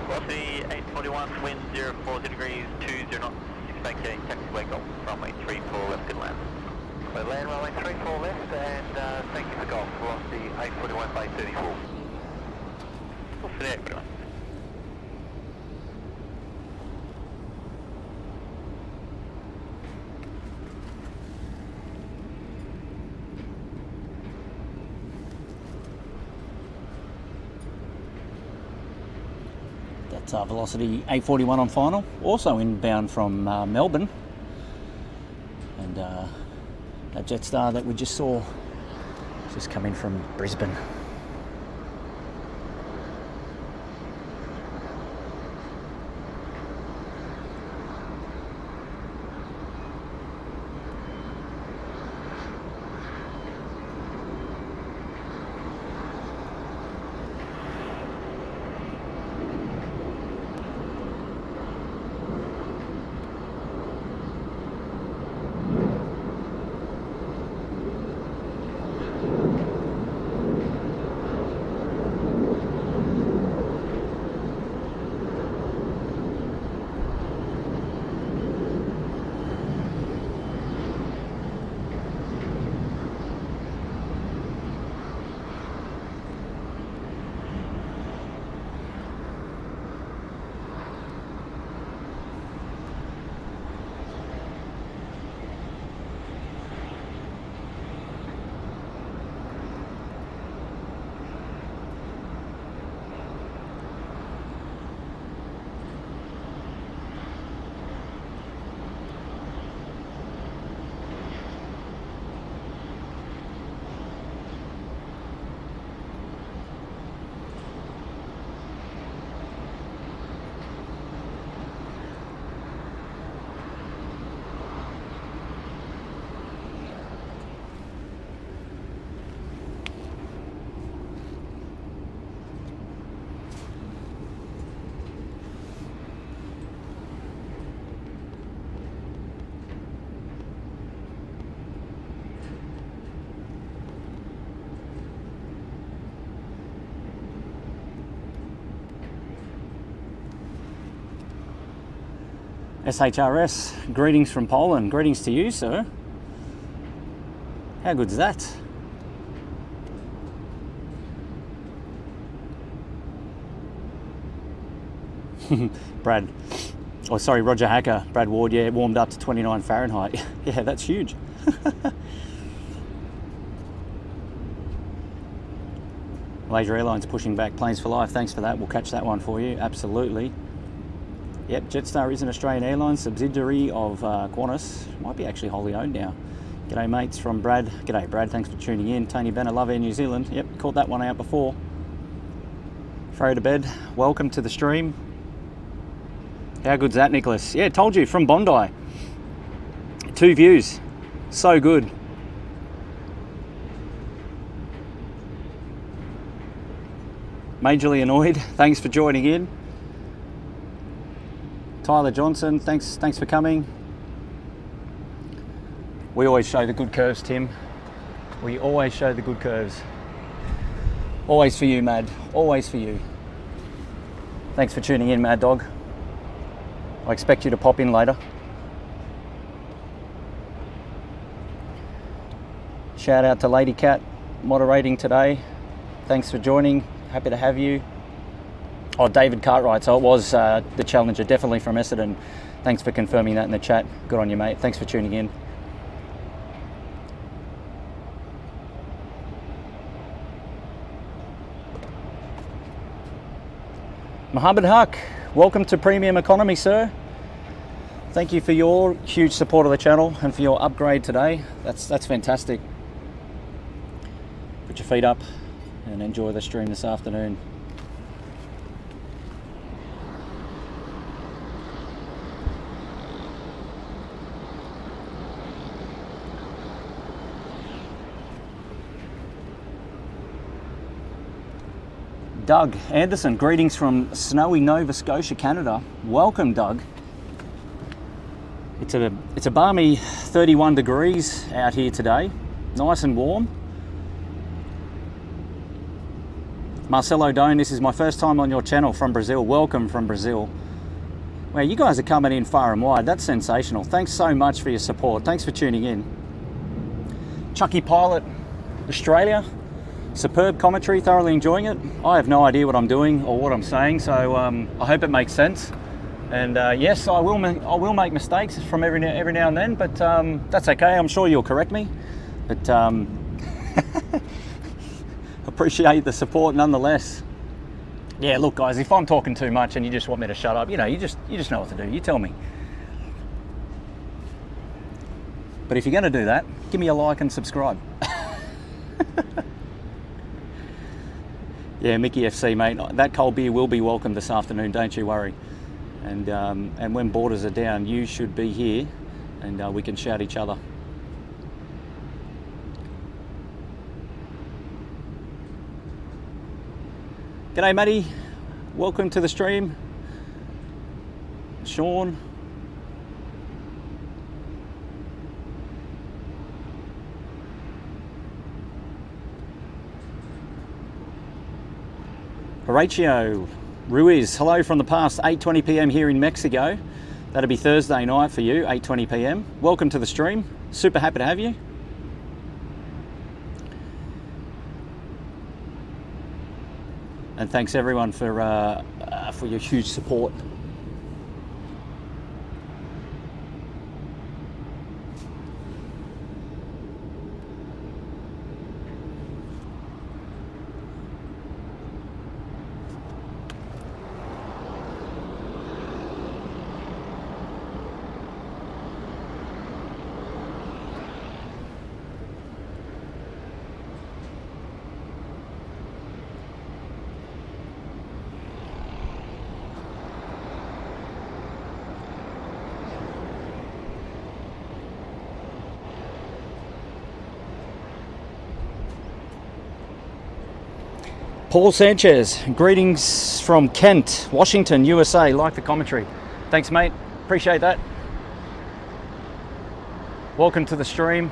What's the 841, wind 040 degrees, 20 knots, 6 vacating, taxiway Golf, runway 34 left and land. We land runway 34 left and thank you for golf. We're off the 841 bay 34. What's the 841? That's Velocity 841 on final, also inbound from Melbourne. And that Jetstar that we just saw just come in from Brisbane. SHRS, greetings from Poland. Greetings to you, sir. How good's that? Brad, oh sorry, Roger Hacker, Brad Ward, yeah, warmed up to 29 Fahrenheit. Yeah, that's huge. Malaysia Airlines pushing back planes for life. Thanks for that. We'll catch that one for you. Absolutely. Yep, Jetstar is an Australian airline subsidiary of Qantas. Might be actually wholly owned now. G'day mates from Brad. G'day Brad, thanks for tuning in. Tony Banner, love Air New Zealand. Yep, caught that one out before. Ferry to bed, welcome to the stream. How good's that, Nicholas? Yeah, told you, from Bondi. 2 views. So good. Majorly annoyed. Thanks for joining in. Tyler Johnson, thanks for coming. We always show the good curves, Tim. We always show the good curves. Always for you, Mad. Always for you. Thanks for tuning in, Mad Dog. I expect you to pop in later. Shout out to Lady Cat moderating today. Thanks for joining. Happy to have you. Oh, David Cartwright. So it was the Challenger, definitely from Essendon. Thanks for confirming that in the chat. Good on you, mate. Thanks for tuning in. Mohammed Haq, welcome to Premium Economy, sir. Thank you for your huge support of the channel and for your upgrade today. That's fantastic. Put your feet up and enjoy the stream this afternoon. Doug Anderson, greetings from snowy Nova Scotia, Canada. Welcome, Doug. It's a balmy 31 degrees out here today, nice and warm. Marcelo Doan, this is my first time on your channel from Brazil. Welcome from Brazil. Wow, you guys are coming in far and wide. That's sensational. Thanks so much for your support. Thanks for tuning in. Chucky Pilot, Australia. Superb commentary, thoroughly enjoying it. I have no idea what I'm doing or what I'm saying, so I hope it makes sense. And yes, I will make mistakes from every now and then, but that's okay. I'm sure you'll correct me. But appreciate the support nonetheless. Yeah, look, guys, if I'm talking too much and you just want me to shut up, you know, you just know what to do. You tell me. But if you're going to do that, give me a like and subscribe. Yeah, Mickey FC, mate. That cold beer will be welcome this afternoon, don't you worry. And when borders are down, you should be here and we can shout each other. G'day, Matty. Welcome to the stream. Sean. Horatio Ruiz, hello from the past, 8:20 p.m. here in Mexico. That'll be Thursday night for you, 8:20 p.m. Welcome to the stream. Super happy to have you. And thanks everyone for your huge support. Paul Sanchez, greetings from Kent, Washington, USA. Like the commentary. Thanks, mate. Appreciate that. Welcome to the stream.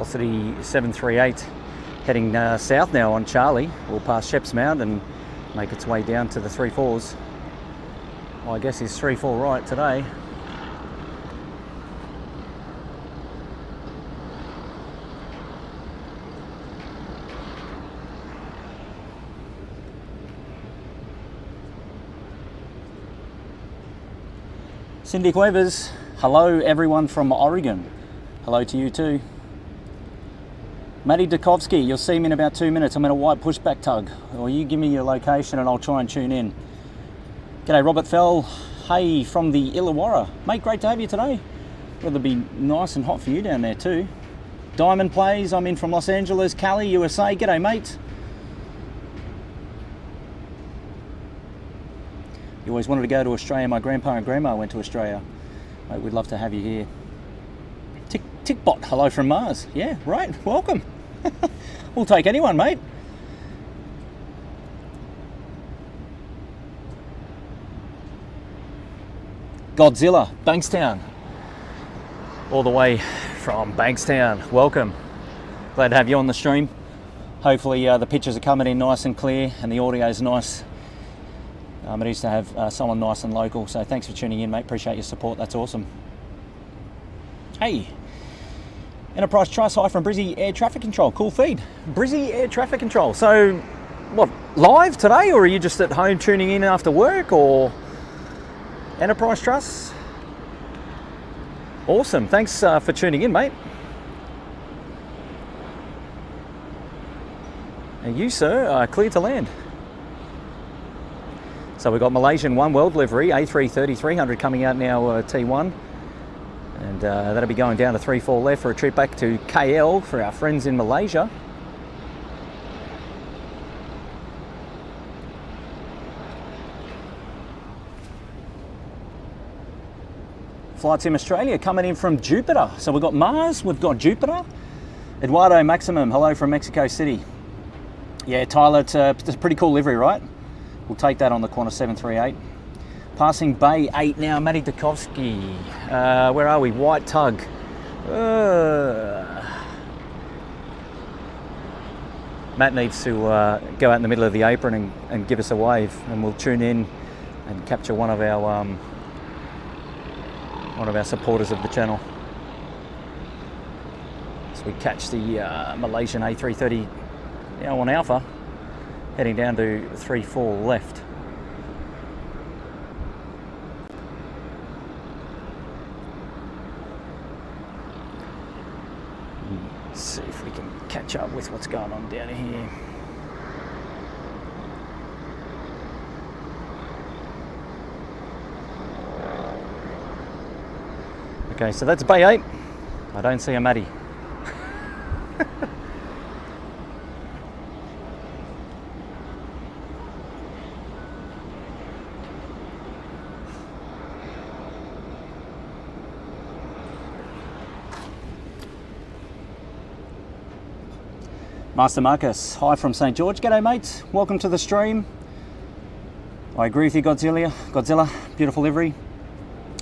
velocity 738 heading south now on Charlie. We'll pass Sheps Mount and make its way down to the 3-4s. Well, I guess he's 3-4 right today. Cindy Cuevas, hello everyone from Oregon. Hello to you too. Matty Dukovsky, you'll see me in about 2 minutes. I'm in a white pushback tug. Or you give me your location and I'll try and tune in. G'day Robert Fell, hey from the Illawarra. Mate, great to have you today. It'll be nice and hot for you down there too. Diamond Plays, I'm in from Los Angeles. Cali, USA, g'day mate. You always wanted to go to Australia. My grandpa and grandma went to Australia. Mate, we'd love to have you here. Tickbot, hello from Mars. Yeah, right, welcome. We'll take anyone, mate. Godzilla, Bankstown. All the way from Bankstown. Welcome. Glad to have you on the stream. Hopefully the pictures are coming in nice and clear and the audio is nice. It is to have someone nice and local, so thanks for tuning in, mate. Appreciate your support. That's awesome. Hey, Enterprise Trust, hi from Brizzy Air Traffic Control. Cool feed. Brizzy Air Traffic Control. So, what, live today, or are you just at home tuning in after work, or Enterprise Trust? Awesome. Thanks for tuning in, mate. And you, sir, are clear to land. So we've got Malaysian One World livery, A330-300 coming out now, T1. And that'll be going down to 3-4 left for a trip back to KL for our friends in Malaysia. Flight Sim Australia coming in from Jupiter. So we've got Mars, we've got Jupiter. Eduardo Maximum, hello from Mexico City. Yeah, Tyler, it's a pretty cool livery, right? We'll take that on the Qantas 738. Passing Bay 8 now, Matty Dukovsky. Where are we? White tug. Matt needs to go out in the middle of the apron and give us a wave, and we'll tune in and capture one of our supporters of the channel. So we catch the Malaysian A330 now on Alpha, heading down to 3-4 left. Let's see if we can catch up with what's going on down here. Okay, so that's Bay 8. I don't see a Matty. Master Marcus, hi from St. George. G'day mates, welcome to the stream. I agree with you, Godzilla, beautiful livery.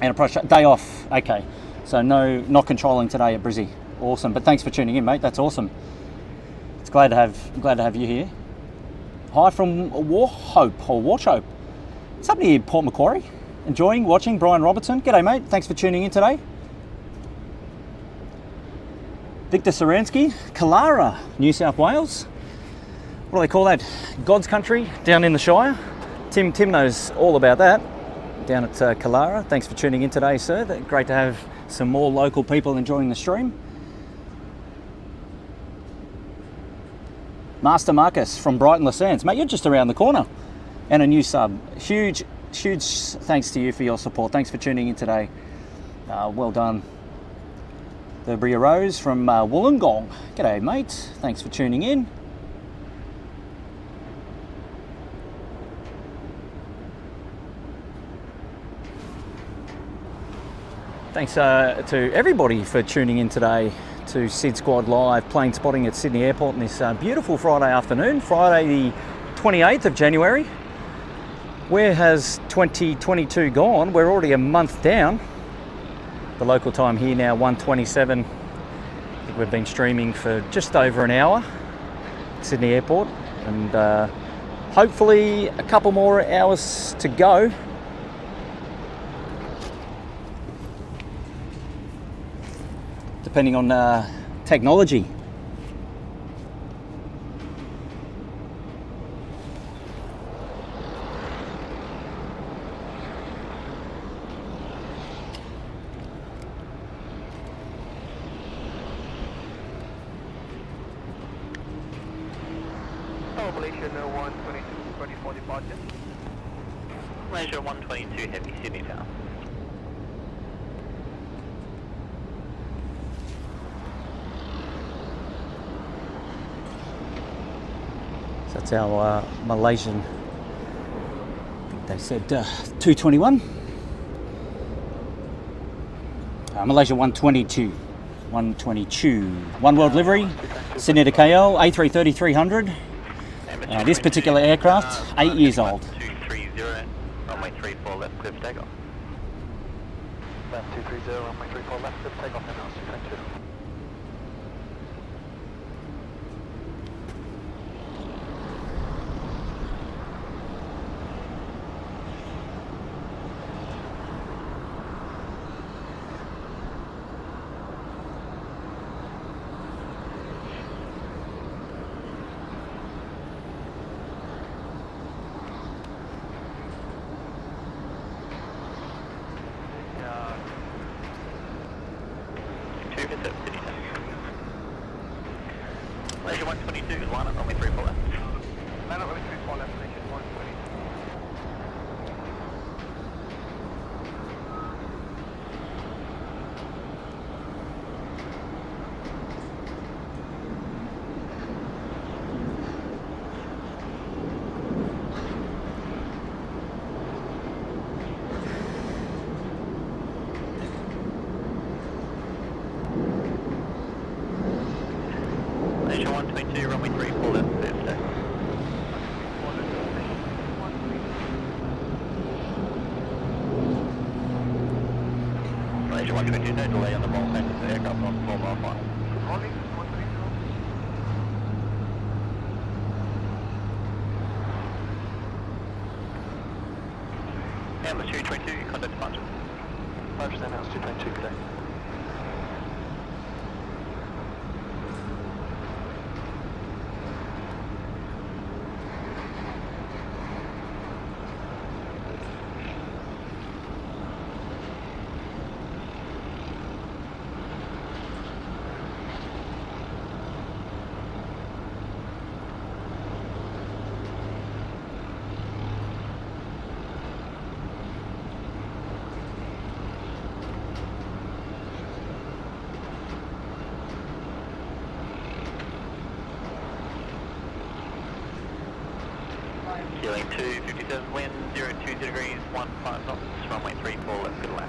Enterprise day off, okay. So no, not controlling today at Brizzy. Awesome, but thanks for tuning in, mate. That's awesome. It's glad to have you here. Hi from Warchope. What's happening here, Port Macquarie? Enjoying watching Brian Robertson. G'day mate, thanks for tuning in today. Victor Saransky, Kalara, New South Wales. What do they call that? God's country down in the Shire. Tim knows all about that down at Kalara. Thanks for tuning in today, sir. Great to have some more local people enjoying the stream. Master Marcus from Brighton Les Sands. Mate, you're just around the corner. And a new sub. Huge thanks to you for your support. Thanks for tuning in today. Well done. The Bria Rose from Wollongong. G'day mate, thanks for tuning in. Thanks to everybody for tuning in today to Sid Squad Live, plane spotting at Sydney Airport on this beautiful Friday afternoon, Friday the 28th of January. Where has 2022 gone? We're already a month down. The local time here now 1:27 I think we've been streaming for just over an hour, Sydney Airport, and hopefully a couple more hours to go. Depending on technology. Malaysia 122, ready for departure. Malaysia 122 Heavy, Sydney Tower. So that's our Malaysian, I think they said 221. Malaysia 122. 122. One world livery, Sydney to KL, A330 300. This particular aircraft, 8 years old. 230, runway 34 left, clear for takeoff. Left 230, runway 34 left, clear for takeoff, and now 222. Malaysia 122, line up runway 34 left. Line up runway 34 left, Malaysia 122. Malaysia 122, runway 34 left, clear for takeoff. Malaysia 122, no delay on the roll, thanks to the aircraft on 4 mile flight. Good morning, 122. Airbus 222, contact departure. 5% house 222, good day. Healing 257, wind 020 degrees, 15 knots, runway 34 left, good lap.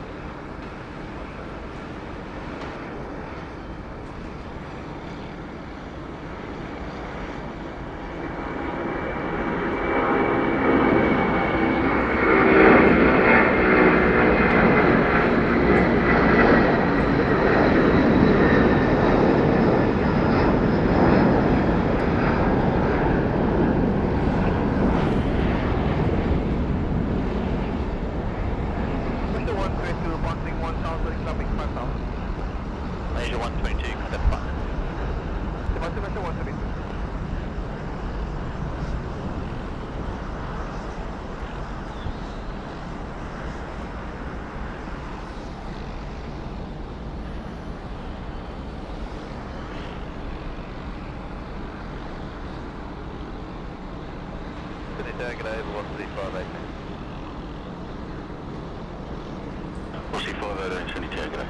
Malaysia 122, contact departure. Departure, Malaysia 122. Sydney Tower, good day, velocity 580. Velocity 580, Sydney Tower, good day.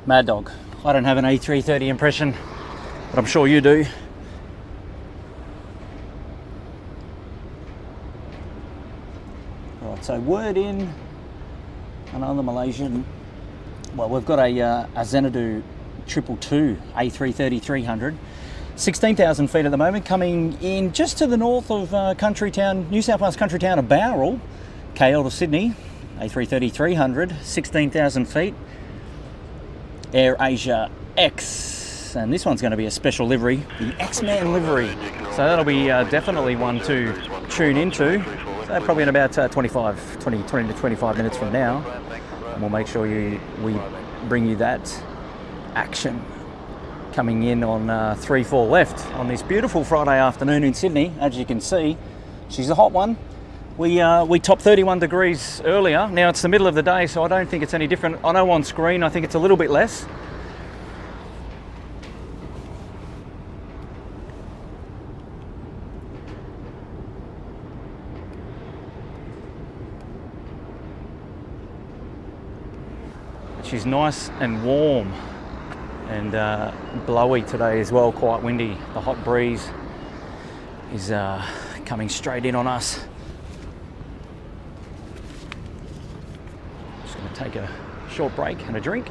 Mad Dog. I don't have an A330 impression, but I'm sure you do. Right, so word in another Malaysian. Well, we've got a Xanadu 222 A330-300. 16,000 feet at the moment, coming in just to the north of country town, New South Wales country town of Bowral, KL to Sydney. A330-300, 16,000 feet. Air Asia X, and this one's going to be a special livery, the X-Man livery. So that'll be definitely one to tune into. So probably in about 20 to 25 minutes from now, and we'll make sure we bring you that action coming in on 3-4 left on this beautiful Friday afternoon in Sydney. As you can see, she's a hot one. We topped 31 degrees earlier. Now it's the middle of the day, so I don't think it's any different. I know on screen I think it's a little bit less. She's nice and warm and blowy today as well, quite windy. The hot breeze is coming straight in on us. Just going to take a short break and a drink.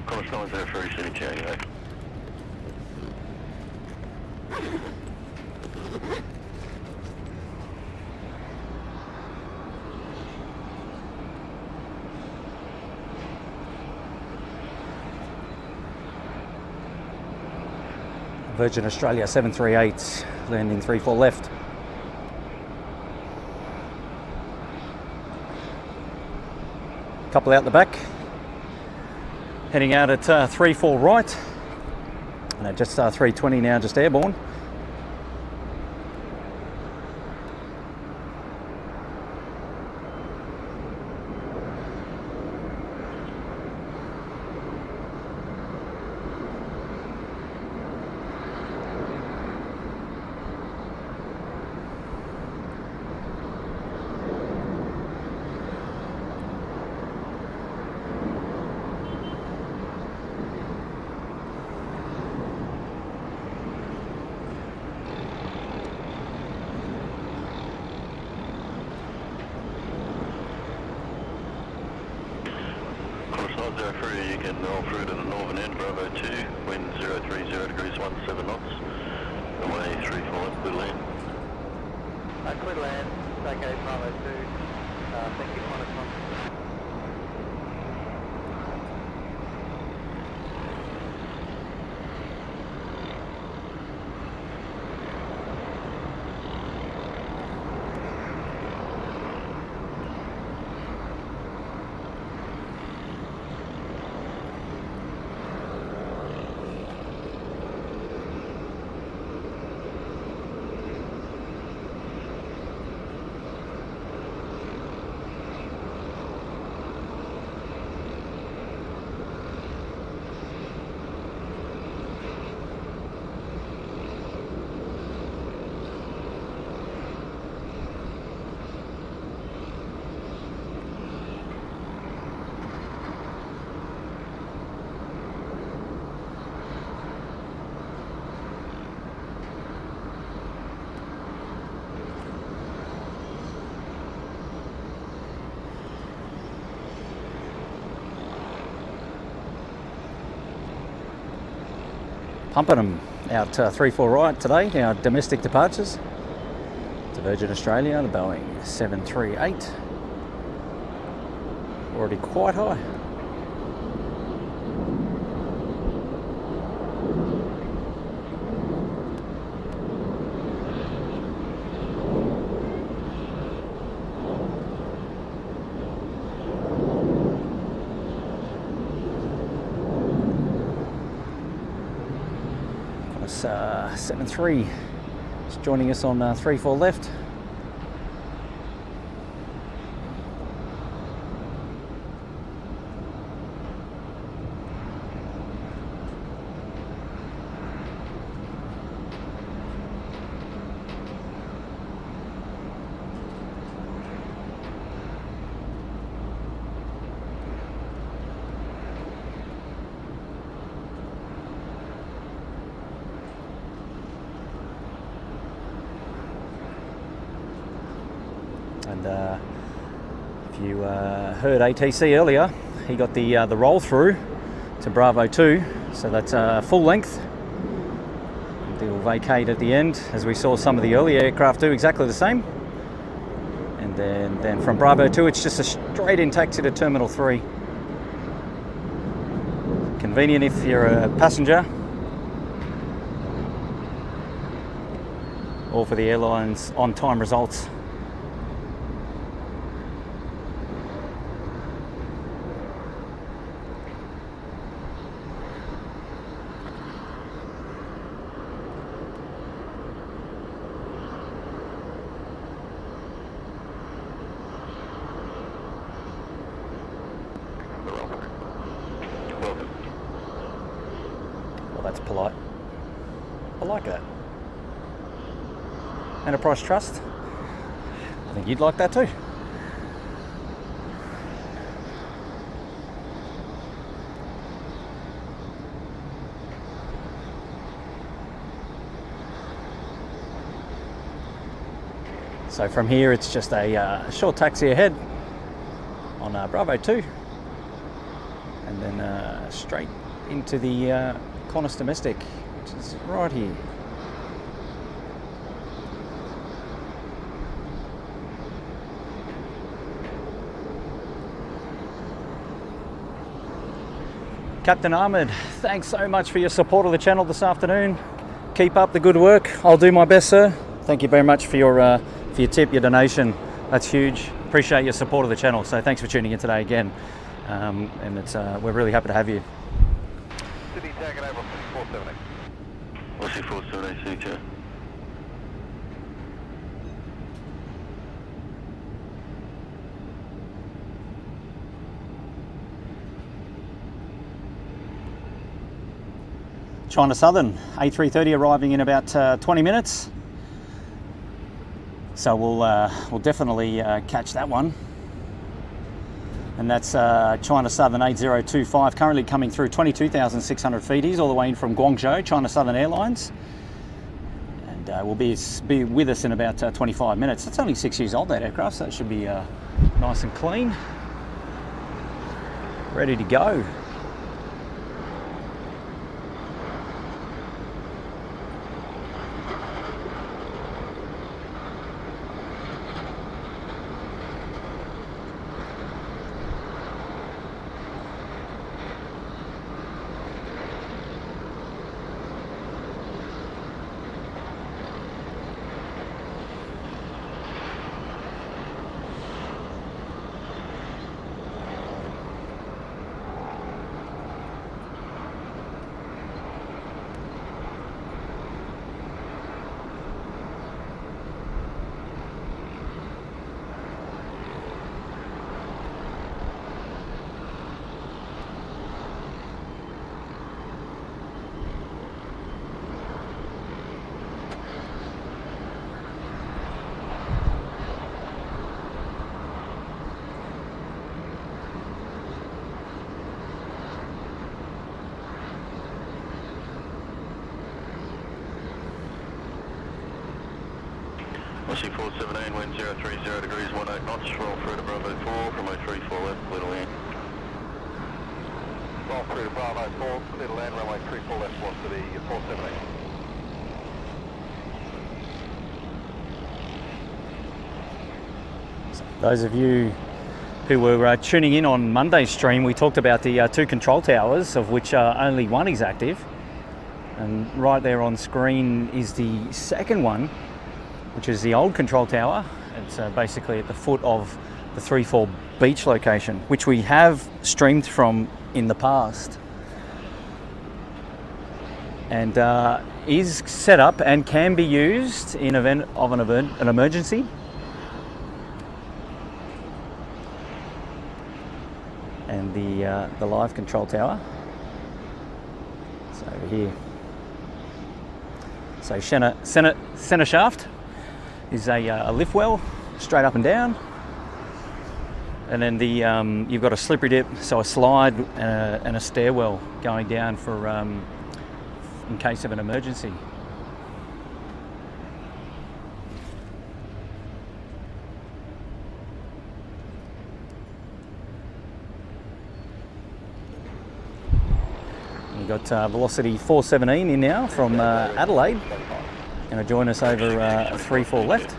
Correspondence 0372, anyway. Virgin Australia 738, landing 3-4 left. Couple out the back. Heading out at 3-4 right. And at just 320 now, just airborne. You can roll through to the northern end, Bravo 2, wind 030 degrees 17 knots, away 3-4, good land. Clear land, okay, Bravo 2, thank you, -1. Pumping them out 3-4 right today, our domestic departures to Virgin Australia, the Boeing 738. Already quite high. It's 7-3, just joining us on 3-4 left. And if you heard ATC earlier, he got the roll through to Bravo 2, so that's full length. They'll vacate at the end, as we saw some of the earlier aircraft do exactly the same. And then from Bravo 2, it's just a straight in taxi to Terminal 3. Convenient if you're a passenger, or for the airline's on-time results. Well, that's polite. I like that. Enterprise Trust. I think you'd like that too. So from here, it's just a short taxi ahead on Bravo 2, and then straight into the Qantas Domestic, which is right here. Captain Ahmed, thanks so much for your support of the channel this afternoon. Keep up the good work. I'll do my best, sir. Thank you very much for your tip, your donation. That's huge. Appreciate your support of the channel. So thanks for tuning in today again. And it's we're really happy to have you. Sydney tagging over 470. What's your 470 CJ? China Southern A330 arriving in about 20 minutes. So we'll definitely catch that one. And that's China Southern 8025, currently coming through 22,600 feet. He's all the way in from Guangzhou, China Southern Airlines. And will be with us in about 25 minutes. It's only 6 years old, that aircraft, so it should be nice and clean. Ready to go. Aussie 417, wind 030 degrees, 18 knots, roll through to Bravo 4 from 034 left, clear to land. Roll through to Bravo 4, clear to land, runway 34 left, what's to the 478. Those of you who were tuning in on Monday's stream, we talked about the two control towers, of which only one is active. And right there on screen is the second one, which is the old control tower. It's basically at the foot of the 3-4 beach location, which we have streamed from in the past. And is set up and can be used in event of an emergency. And the live control tower. It's over here. So center shaft is a lift well, straight up and down. And then you've got a slippery dip, so a slide and a stairwell going down for in case of an emergency. We've got velocity 417 in now from Adelaide. Going to join us over 3-4 left.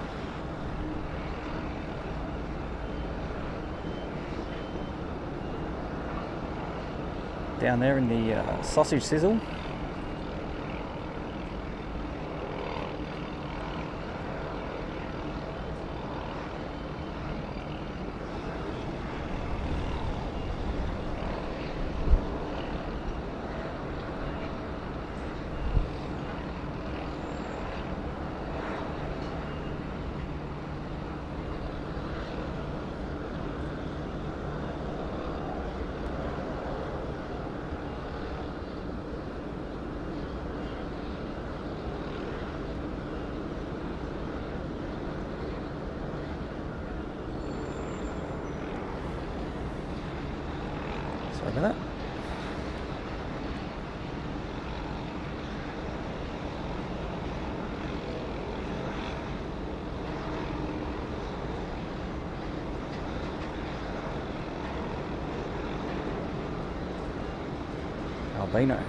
Down there in the sausage sizzle. Sorry about that. Albino.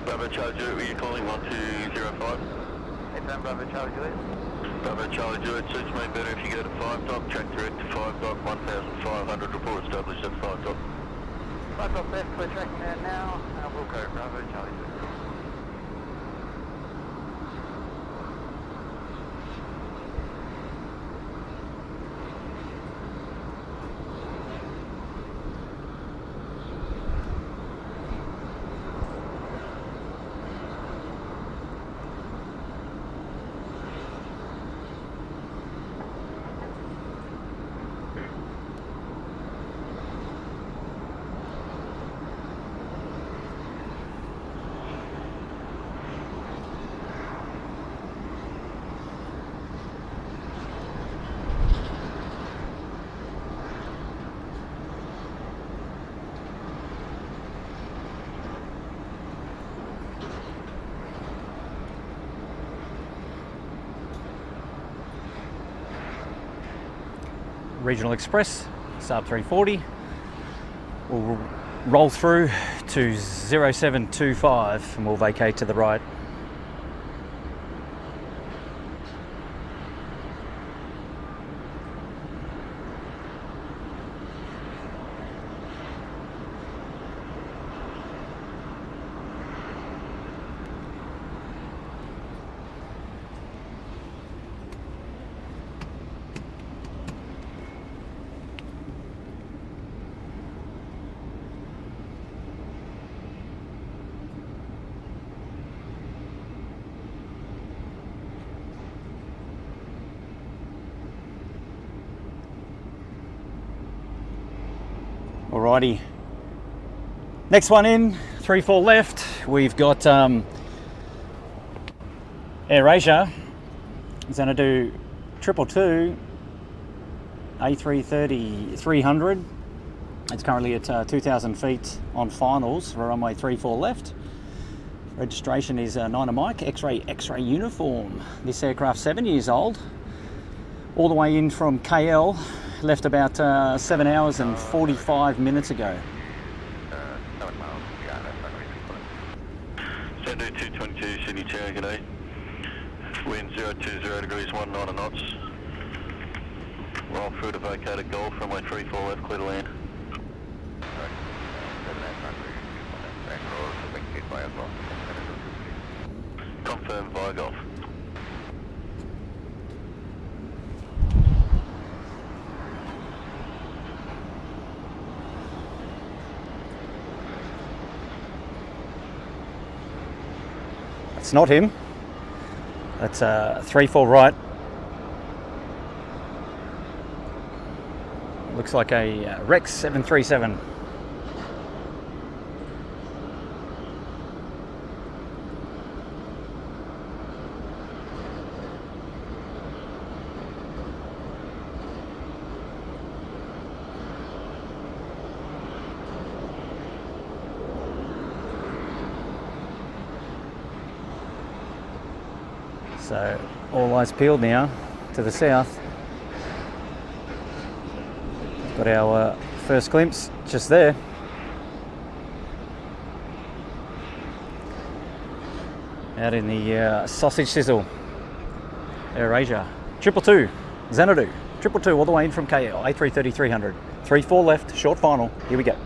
Bravo Charlie Juliet, were you calling 1205? It's Bravo Charlie Juliet. Bravo Charlie Juliet, suits me better if you go to 5 dot, track direct to 5 dot, 1500, report established at 5 dot. 5 dot left, we're tracking there now. We'll go Bravo Charlie Juliet. Regional Express, Saab 340. We'll roll through to 0725 and we'll vacate to the right. Alrighty, next one in, 3-4 left, we've got AirAsia. It's going to do 222 A330 300. It's currently at 2,000 feet on finals for runway 34 left. Registration is Niner Mike, X-ray uniform. This aircraft 7 years old, all the way in from KL. Left about 7 hours and 45 minutes ago. 7 miles, yeah, that's Sandu 222, Sydney Tower, g'day. Wind 020 degrees, 19 knots. Roll through to vacated Golf, runway 34 left, clear to land. confirm via Golf. It's not him. That's 3-4 right. Looks like a Rex 737. So all eyes peeled now to the south. Got our first glimpse just there. Out in the sausage sizzle. AirAsia. 222, Xanadu. 222 all the way in from KL. A330 300. 3-4 left, short final. Here we go.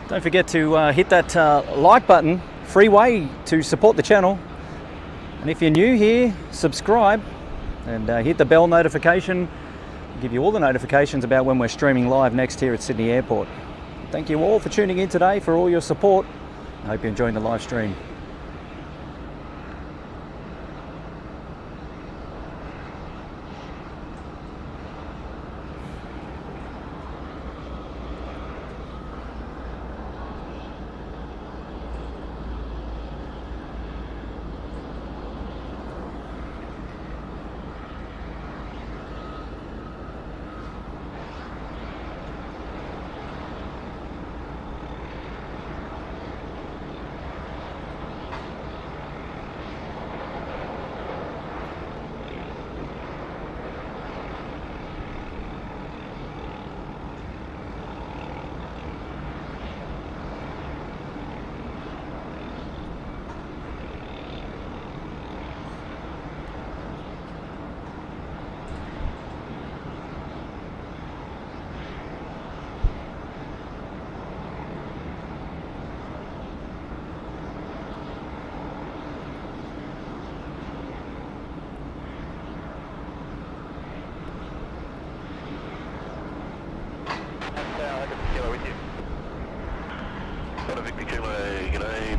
Don't forget to hit that like button. Free way to support the channel. And if you're new here, subscribe and hit the bell notification. I'll give you all the notifications about when we're streaming live next here at Sydney Airport. Thank you all for tuning in today, for all your support. I hope you're enjoying the live stream.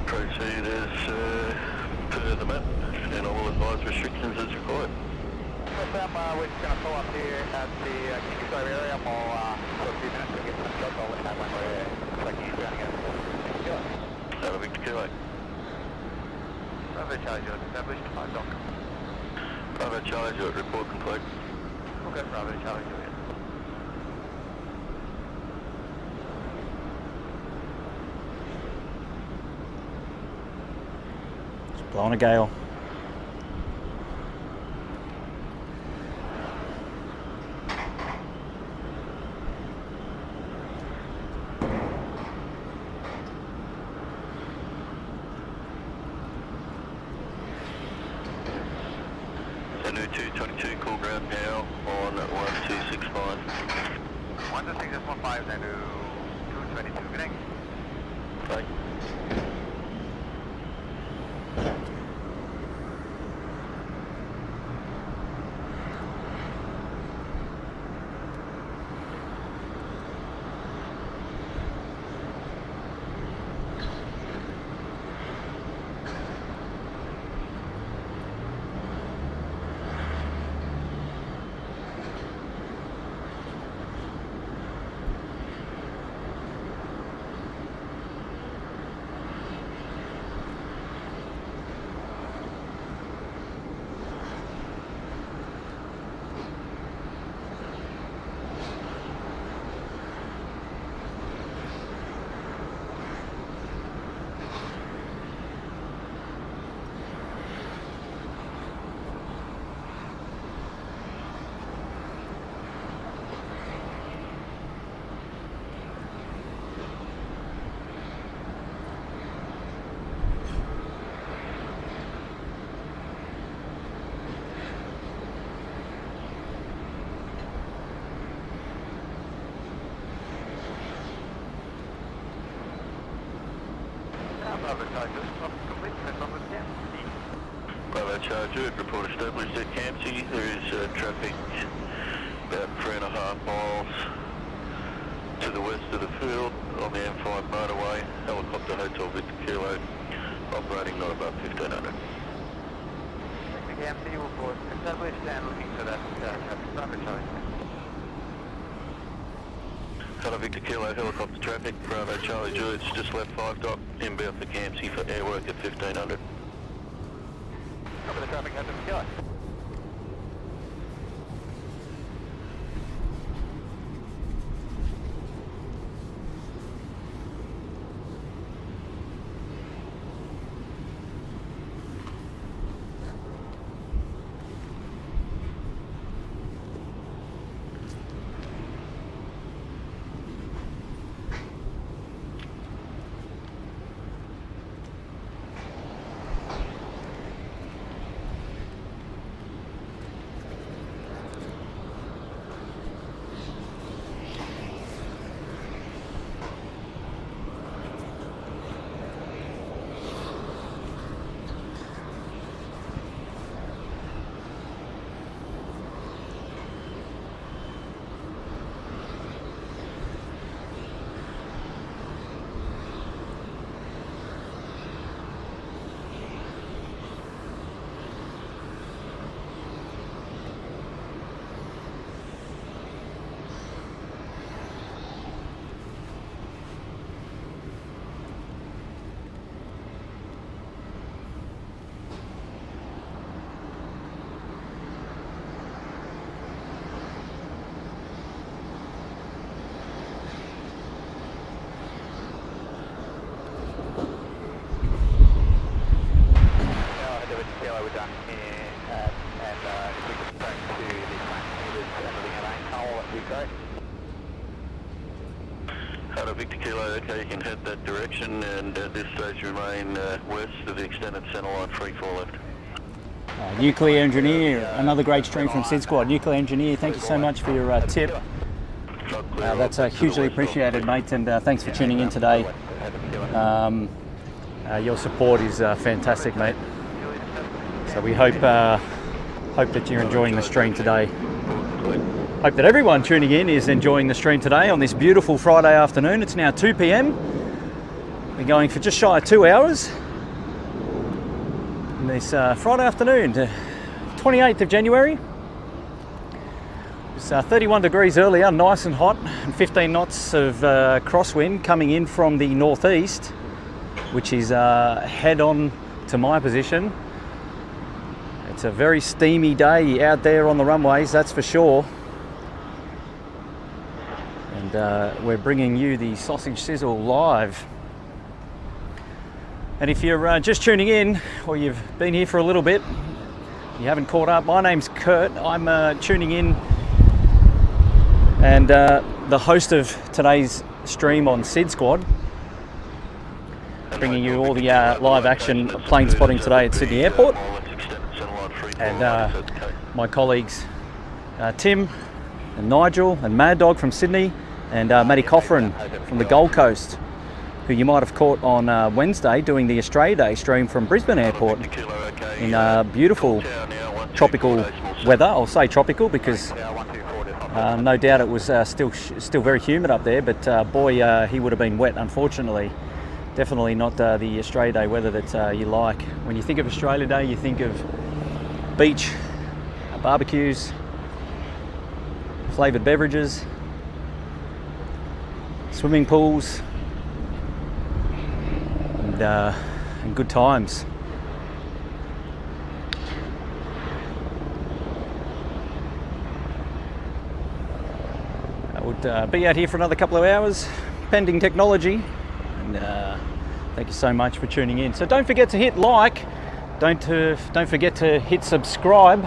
Proceed as per the map, and I will advise restrictions as required. We're going to pull up here at the King Drive area. We'll for a few minutes to get some shots. I'll let that when we're collecting ground again. That'll be Kilo. Bravo Charlie, you're established. Hi, Doc. Bravo Charlie, you're at report complete. Okay, Bravo Charlie, you're in. Blowing a gale. So new 222 call ground now on 1265. 1265, then to 222, connect. Bye. Bravo Charlie, just complete press on with 10. Charger, report established at Campsie. There is traffic about 3.5 miles to the west of the field on the M5 motorway. Helicopter Hotel Victor Kilo, operating not above 1500. Campsie, report established and looking for that traffic Bravo Charlie. Hello Victor Kilo, helicopter traffic, Bravo Charlie George, just left 5 dot, inbound for Campsie for airwork at 1500. Copy the traffic, Captain Kilo. We're done here, and if we could back to the flank meters and looking at aim tunnel, that'd be great. Hello Victor Kilo, okay, you can head that direction and at this stage remain west of the extended centre line, 3-4 left. Nuclear Engineer, another great stream from Sid Squad. Nuclear Engineer, thank you so much for your tip. That's hugely appreciated, mate, and thanks for tuning in today. Your support is fantastic, mate. So we hope that you're enjoying the stream today. Hope that everyone tuning in is enjoying the stream today on this beautiful Friday afternoon. It's now 2 p.m. We're going for just shy of 2 hours. On this Friday afternoon, 28th of January. It's 31 degrees earlier, nice and hot, and 15 knots of crosswind coming in from the northeast, which is head on to my position. It's a very steamy day out there on the runways, that's for sure. And we're bringing you the Sausage Sizzle live. And if you're just tuning in, or you've been here for a little bit, you haven't caught up, my name's Kurt. I'm tuning in and the host of today's stream on Sid Squad, bringing you all the live action plane spotting today at Sydney Airport. And my colleagues Tim and Nigel and Mad Dog from Sydney, and Matty Coffrin from the Gold Coast, who you might have caught on Wednesday doing the Australia Day stream from Brisbane Airport in beautiful tropical weather. I'll say tropical because no doubt it was still very humid up there, but boy, he would have been wet, unfortunately. Definitely not the Australia Day weather that you like. When you think of Australia Day, you think of beach, barbecues, flavoured beverages, swimming pools, and good times. I would be out here for another couple of hours, pending technology, and thank you so much for tuning in. So don't forget to hit like, don't forget to hit subscribe.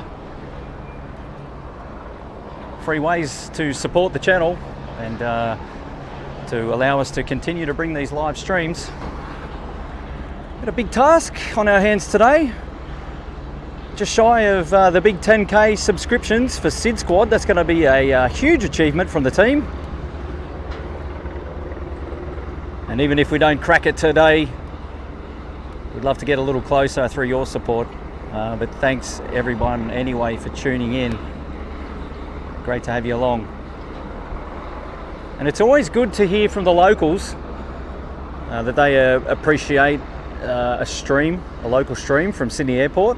Free ways to support the channel and to allow us to continue to bring these live streams. Got a big task on our hands today. Just shy of the big 10k subscriptions for Sid Squad. That's going to be a huge achievement from the team. And even if we don't crack it today, we'd love to get a little closer through your support. But thanks everyone anyway for tuning in. Great to have you along. And it's always good to hear from the locals that they appreciate a local stream from Sydney Airport.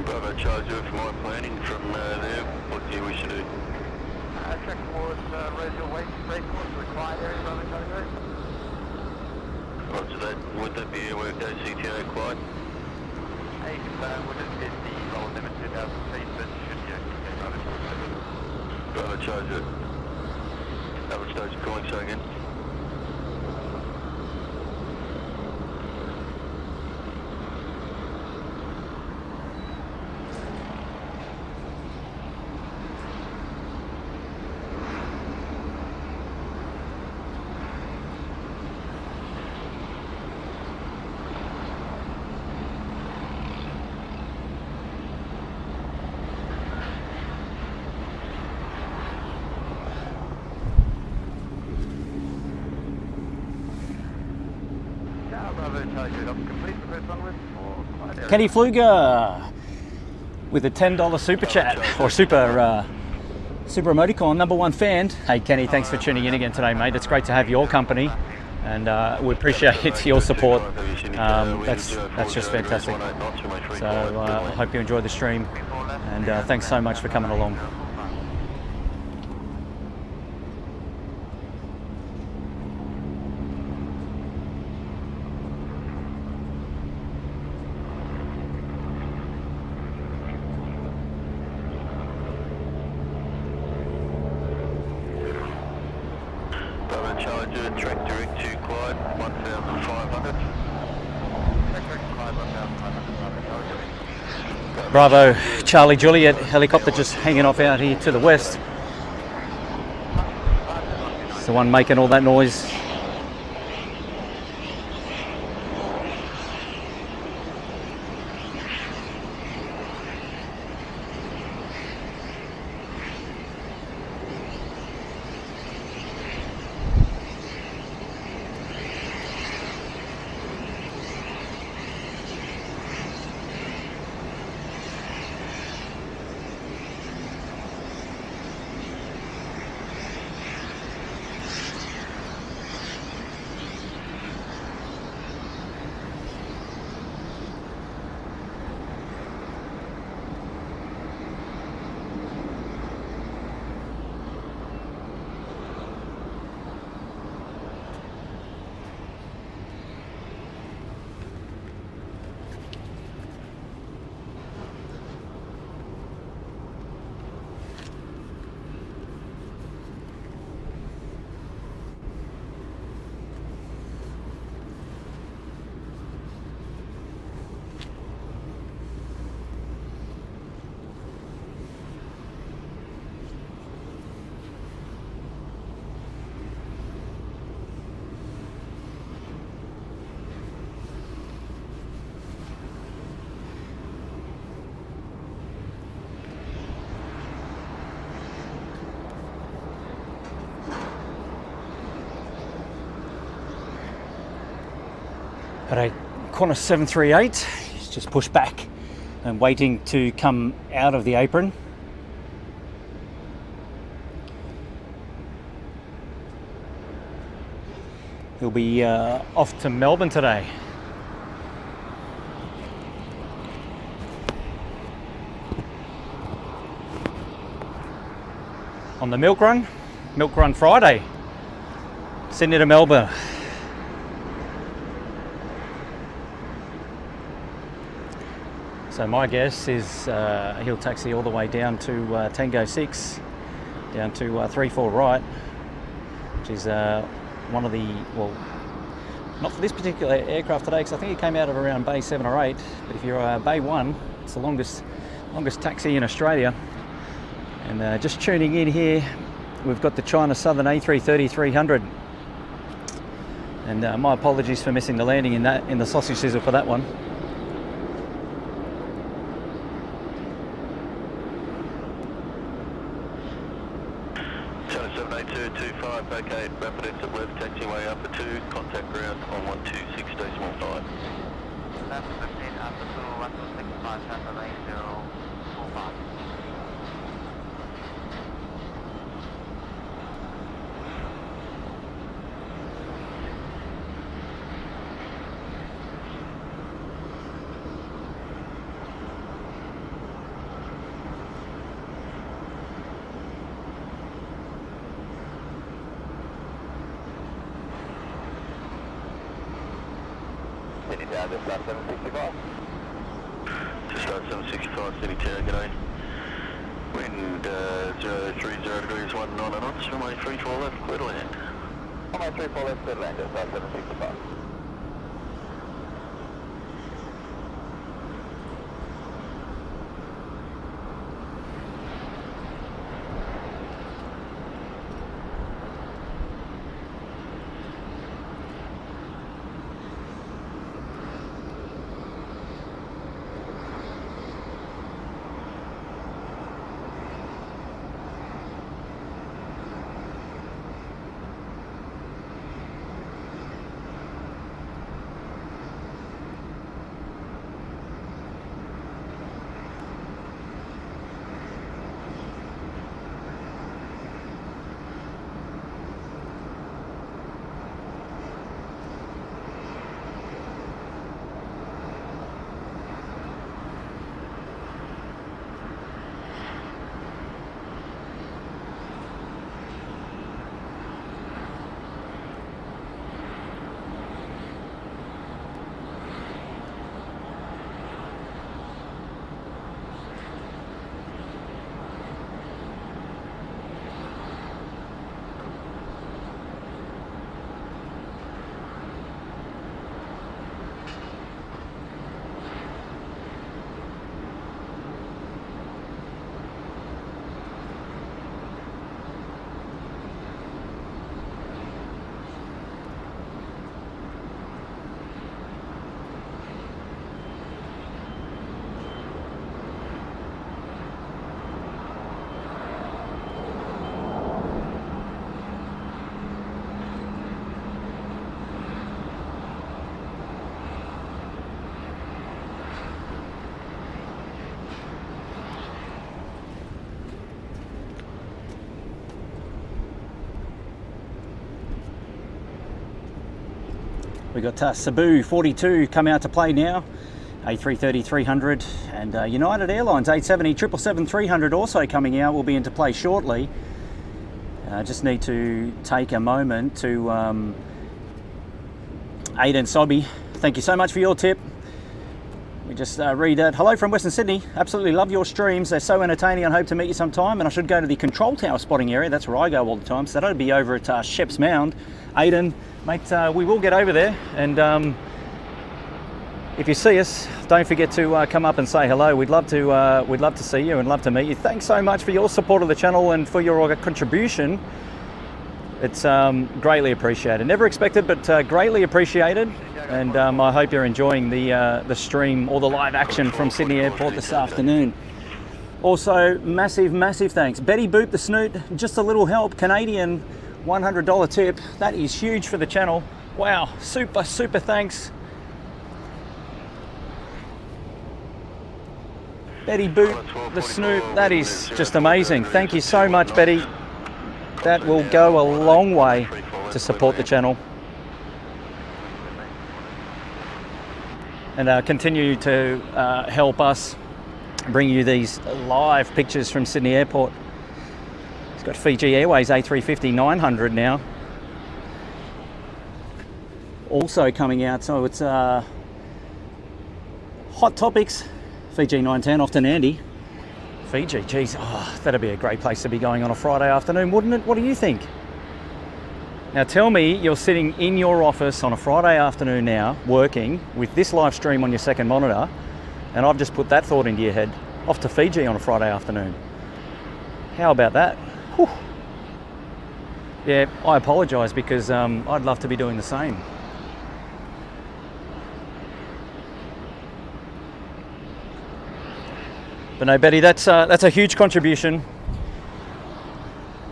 Bravo Charger for my planning from there. What do you wish to do? Track towards Roseville West, Racecourse, required area, Bravo Charger. Roger that. Would that be Airwork ACTA Clyde? Hey, confirm, would it fit the roll limit 2,000 feet, but should be okay, Bravo Charger. Bravo Charger. Average stage calling, say again. Kenny Fluger with a $10 super chat or super emoticon, number one fan. Hey Kenny, thanks for tuning in again today, mate. It's great to have your company, and we appreciate your support. That's just fantastic. So I hope you enjoyed the stream, and thanks so much for coming along. Bravo, Charlie Juliet, helicopter just hanging off out here to the west. It's the one making all that noise. At a Qantas 738, it's just pushed back and waiting to come out of the apron. He'll be off to Melbourne today. On the milk run Friday, Sydney to Melbourne. So my guess is he'll taxi all the way down to Tango 6, down to 3-4 right, which is one of the, well, not for this particular aircraft today, because I think it came out of around Bay 7 or 8, but if you're Bay 1, it's the longest taxi in Australia. And just tuning in here, we've got the China Southern A330-300. And my apologies for missing the landing in the sausage sizzle for that one. China 78225, okay, rapid exit left, taxiway Alpha 2, contact ground on 126.5. Left 15 Alpha 2. 165, Papa 8045. Sydney Tower, just start 765. Just start 765, Sydney Tower, g'day. Wind 030 degrees 19 knots from A34 left, clear to land. On my 34 left, clear to land, just start 765. We got Cebu 42 come out to play now, A330 300, and United Airlines 870 777 300 also coming out, will be into play shortly. Just need to take a moment to Aiden Sobby, thank you so much for your tip. We just read that. Hello from Western Sydney. Absolutely love your streams. They're so entertaining. I hope to meet you sometime. And I should go to the control tower spotting area. That's where I go all the time. So that'll be over at Sheps Mound. Aiden, mate, we will get over there. And if you see us, don't forget to come up and say hello. We'd love to see you and love to meet you. Thanks so much for your support of the channel and for your contribution. It's greatly appreciated. Never expected, but greatly appreciated. And I hope you're enjoying the stream or the live action from Sydney Airport this afternoon. Also, massive thanks. Betty Boop the Snoot, just a little help. Canadian $100 tip. That is huge for the channel. Wow, super thanks. Betty Boop the Snoot, that is just amazing. Thank you so much, Betty. That will go a long way to support the channel. And continue to help us bring you these live pictures from Sydney Airport. It's got Fiji Airways A350 900 now. Also coming out, so it's Hot Topics, Fiji 910 off to Nandi. Fiji, geez, that'd be a great place to be going on a Friday afternoon, wouldn't it? What do you think? Now tell me you're sitting in your office on a Friday afternoon now, working with this live stream on your second monitor, and I've just put that thought into your head, off to Fiji on a Friday afternoon. How about that? Whew. Yeah, I apologise because I'd love to be doing the same. But no, Betty, that's a huge contribution.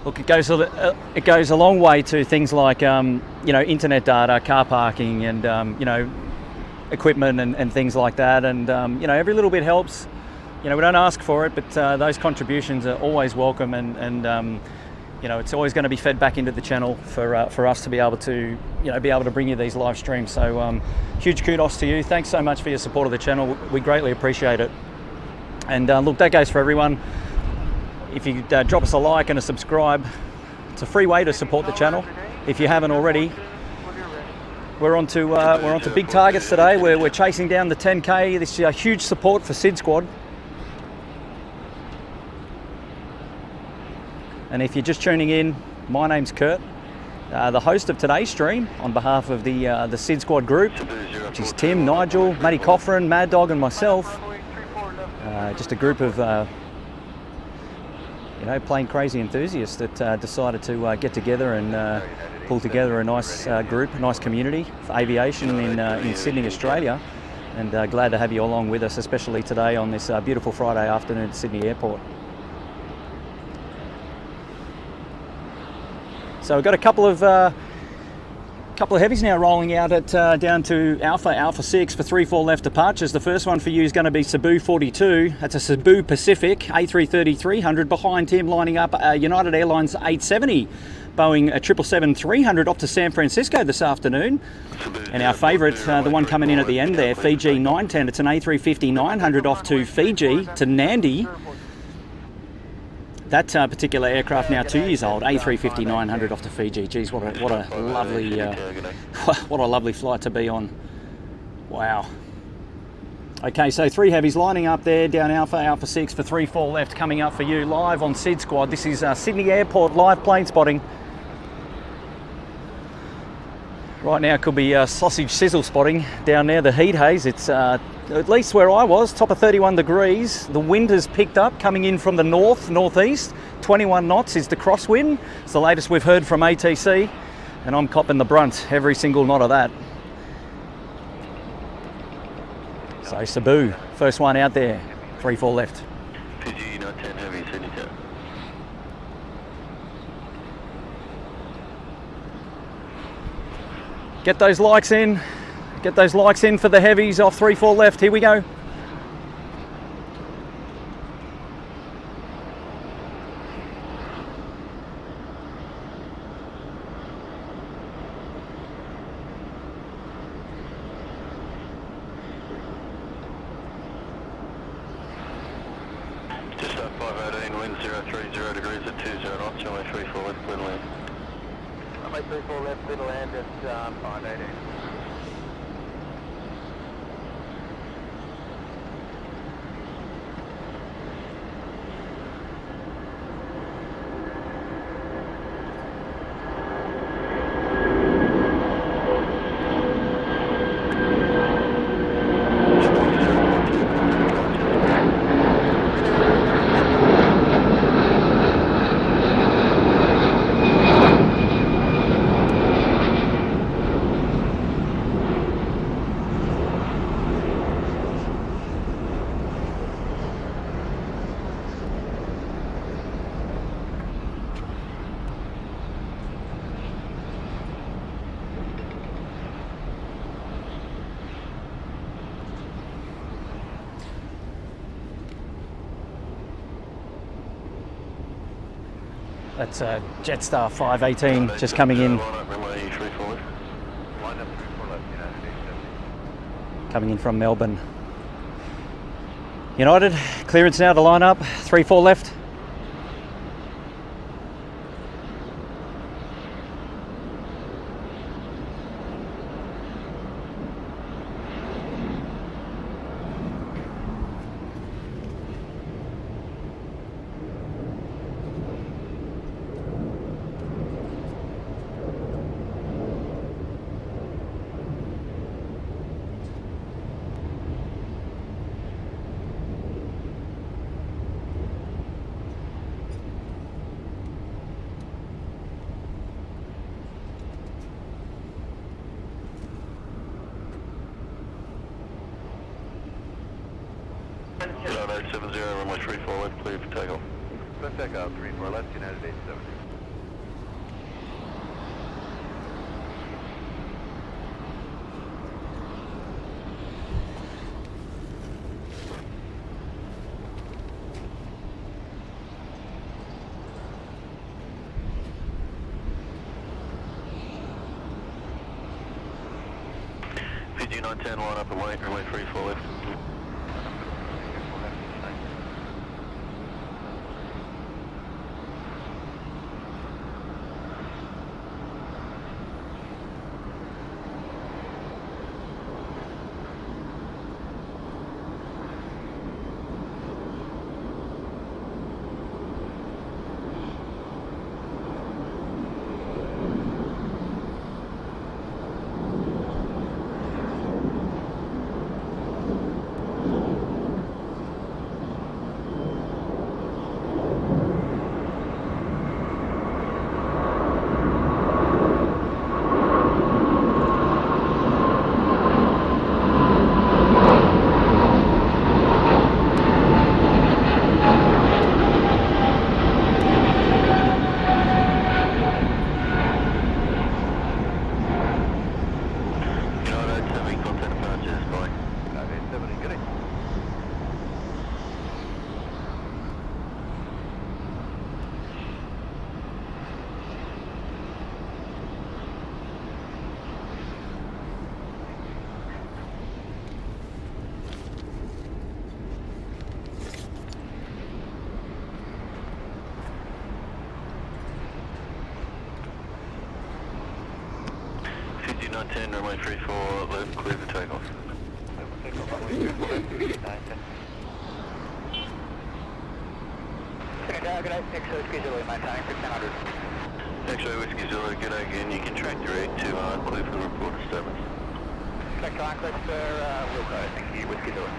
Look, it goes a long way to things like internet data, car parking, and equipment and things like that. And you know, every little bit helps. You know, we don't ask for it, but those contributions are always welcome, and you know, it's always going to be fed back into the channel for us to be able to, you know, be able to bring you these live streams. So huge kudos to you. Thanks so much for your support of the channel. We greatly appreciate it. And look, that goes for everyone. If you drop us a like and a subscribe, it's a free way to support the channel. If you haven't already, we're on to big targets today. We're chasing down the 10K. This is a huge support for SID Squad. And if you're just tuning in, my name's Kurt, the host of today's stream on behalf of the SID Squad group, which is Tim, Nigel, Matty Coffrin, Mad Dog and myself. Just a group of you know, plane crazy enthusiasts that decided to get together and pull together a nice group, a nice community for aviation in Sydney, Australia. And glad to have you along with us, especially today on this beautiful Friday afternoon at Sydney Airport. So we've got a couple of heavies now rolling out at down to Alpha 6 for 3-4 left departures. The first one for you is going to be Cebu 42. That's a Cebu Pacific A330-300. Behind him, lining up United Airlines A380, Boeing 777-300 off to San Francisco this afternoon. And our favourite, the one coming in at the end there, Fiji 910. It's an A350-900 off to Fiji to Nandi. That particular aircraft now 2 years old, A350-900 off to Fiji. Geez, what a lovely what a lovely flight to be on. Wow. Okay, so 3 heavies lining up there down Alpha 6 for 3-4 left, coming up for you live on SID Squad. This is Sydney Airport live plane spotting. Right now it could be sausage sizzle spotting down there, the heat haze. It's at least where I was, top of 31 degrees. The wind has picked up, coming in from the northeast. 21 knots is the crosswind. It's the latest we've heard from ATC, and I'm copping the brunt, every single knot of that. So Cebu, first one out there, 3-4 left. Fiji 910 heavy, Sydney Tower. Get those likes in. Get those likes in for the heavies off 3-4 left. Here we go. Just up 518, wind 030 degrees at 20 knots, runway 34 left, clear to land. Runway 34 left, clear to land at 518. That's Jetstar 518 just coming in. Coming in from Melbourne. United, clearance now to line up, 3-4 left. United 870, runway 34 left, clear for takeoff. First takeoff, 34 left, United 870. 5910, line up and wait, runway 34 left. Ten, runway 34 left, clear for takeoff. Good day, X-ray Whiskey Zulu, maintaining 1500. X-ray Whiskey Zulu, good day again. You can track direct to clear for the report established. Track line clear for Wilco, thank you, Whiskey Zulu.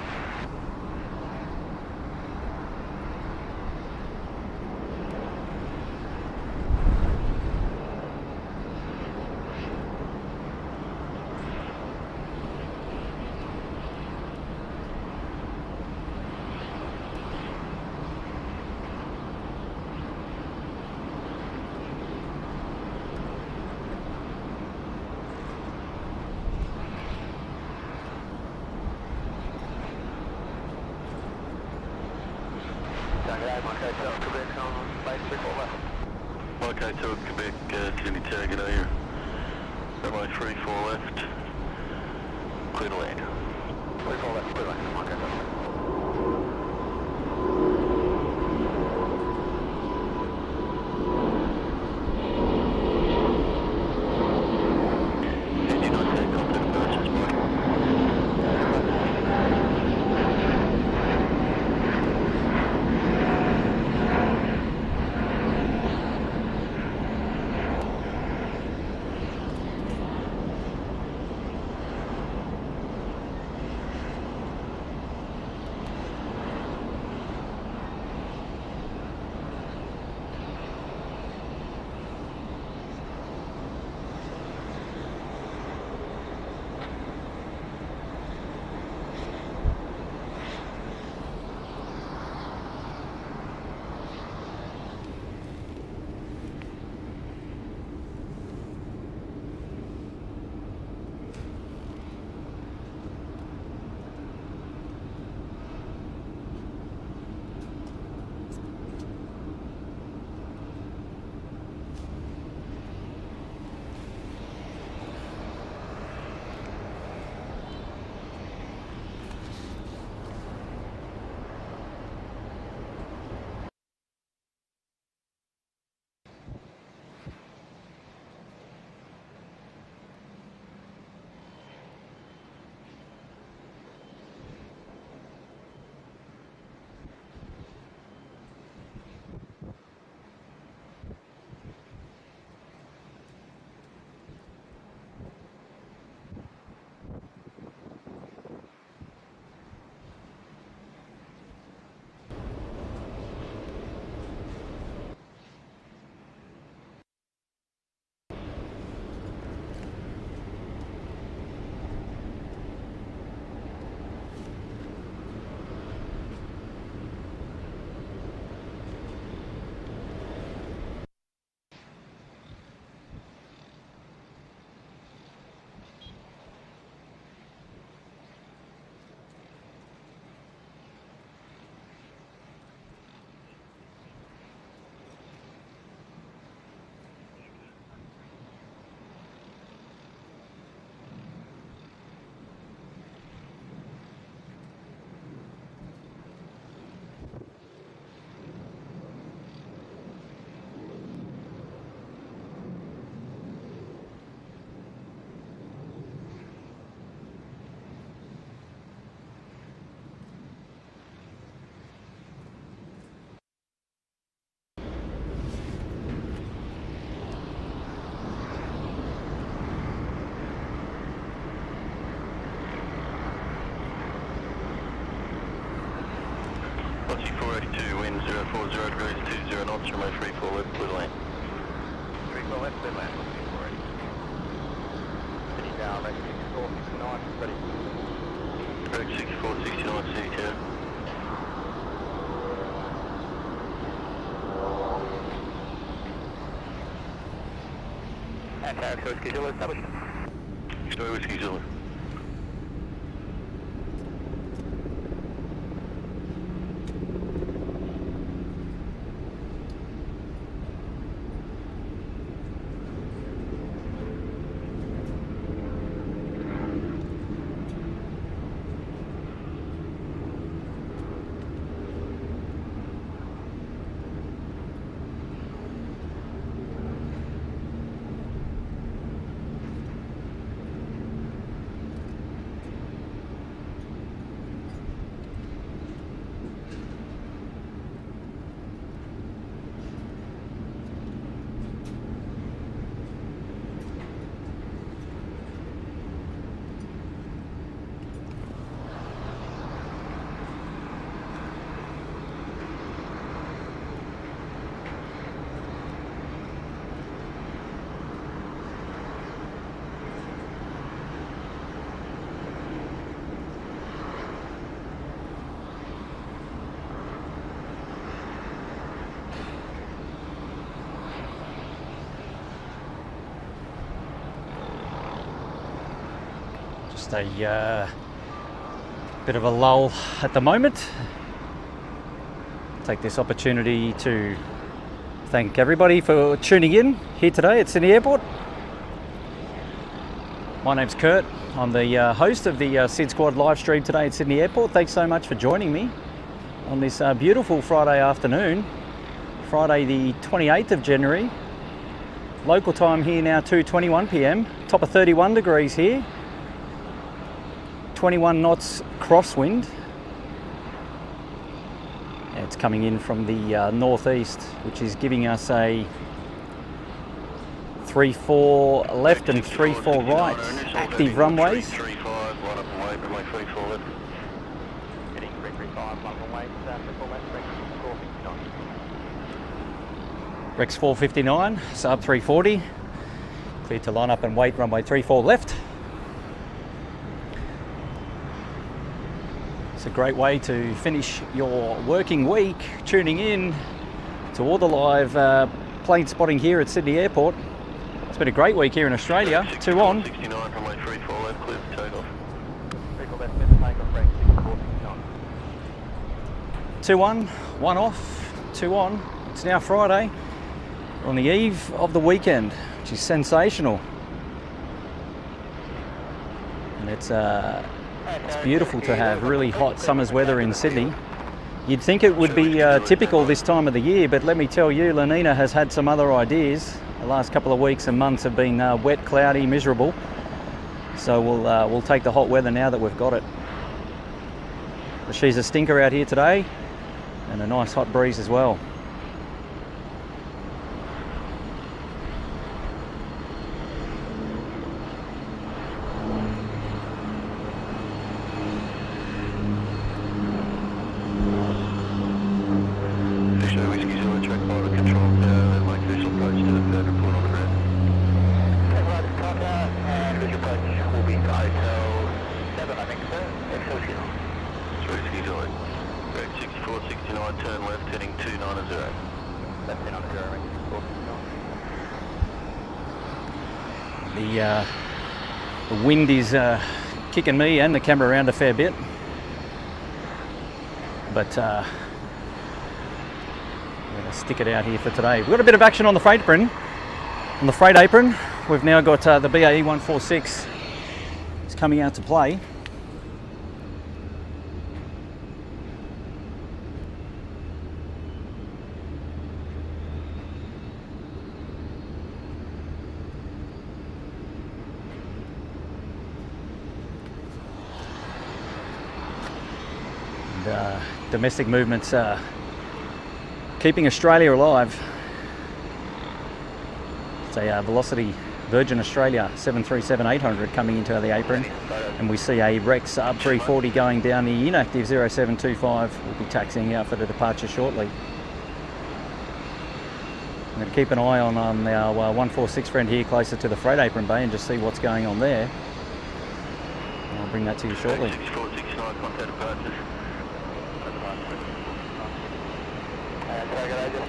Okay, to Quebec, Sydney Tower, good day here. Runway 34 left, clear to land. 34 left, clear land, okay. 040 degrees, 20 knots, runway 34 left, clear to land. 34 left, clear land. Already. City down, Rex 6469, ready. Rex 6469, city tower. And Character Whiskey Zulu established. Story Whiskey Zulu. Just a bit of a lull at the moment. Take this opportunity to thank everybody for tuning in here today at Sydney Airport. My name's Kurt. I'm the host of the Sid Squad live stream today at Sydney Airport. Thanks so much for joining me on this beautiful Friday afternoon, Friday the 28th of January. Local time here now 2:21 p.m. Top of 31 degrees here. 21 knots crosswind. It's coming in from the northeast, which is giving us a 3-4 left and 3-4 right active runways. 335, line up and wait, runway 34 left. Heading 335, line up and wait, 34 left, Rex 459. Rex 459, sub 340. Clear to line up and wait, runway 34 left. It's a great way to finish your working week, tuning in to all the live plane spotting here at Sydney Airport. It's been a great week here in Australia. 2 on. 69, runway 34 left, clear for takeoff. 34 left, clear for takeoff, Rex 6469. 2 on, 1 off, 2 on. It's now Friday. We're on the eve of the weekend, which is sensational. And it's beautiful to have really hot summer's weather in Sydney. You'd think it would be typical this time of the year, but let me tell you, La Nina has had some other ideas. The last couple of weeks and months have been wet, cloudy, miserable. So we'll take the hot weather now that we've got it. But she's a stinker out here today, and a nice hot breeze as well. The wind is kicking me and the camera around a fair bit, but we're going to stick it out here for today. We've got a bit of action on the freight apron. On the freight apron, we've now got the BAE 146 is coming out to play. Domestic movements keeping Australia alive. It's a Velocity Virgin Australia 737-800 coming into the apron, and we see a Rex A340 going down the inactive 0725. We'll be taxiing out for the departure shortly. I'm going to keep an eye on our 146 friend here closer to the freight apron bay and just see what's going on there. And I'll bring that to you shortly. 6469, contact departures.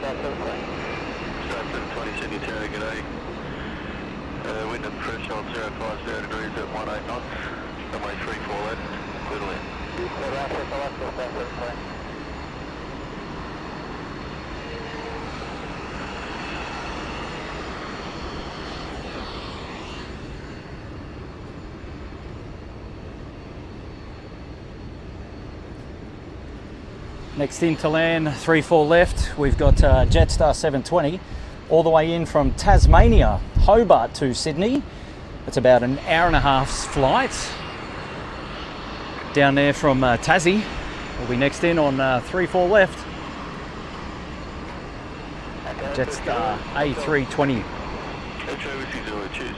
Start 720 Sydney Tower, g'day. Wind and threshold 050 degrees at 18 knots. Runway 34 left, clear to land. Next in to land, 34 left, we've got Jetstar 720 all the way in from Tasmania, Hobart to Sydney. It's about an hour and a half's flight. Down there from Tassie, we'll be next in on 34 left. Jetstar A320. Choose.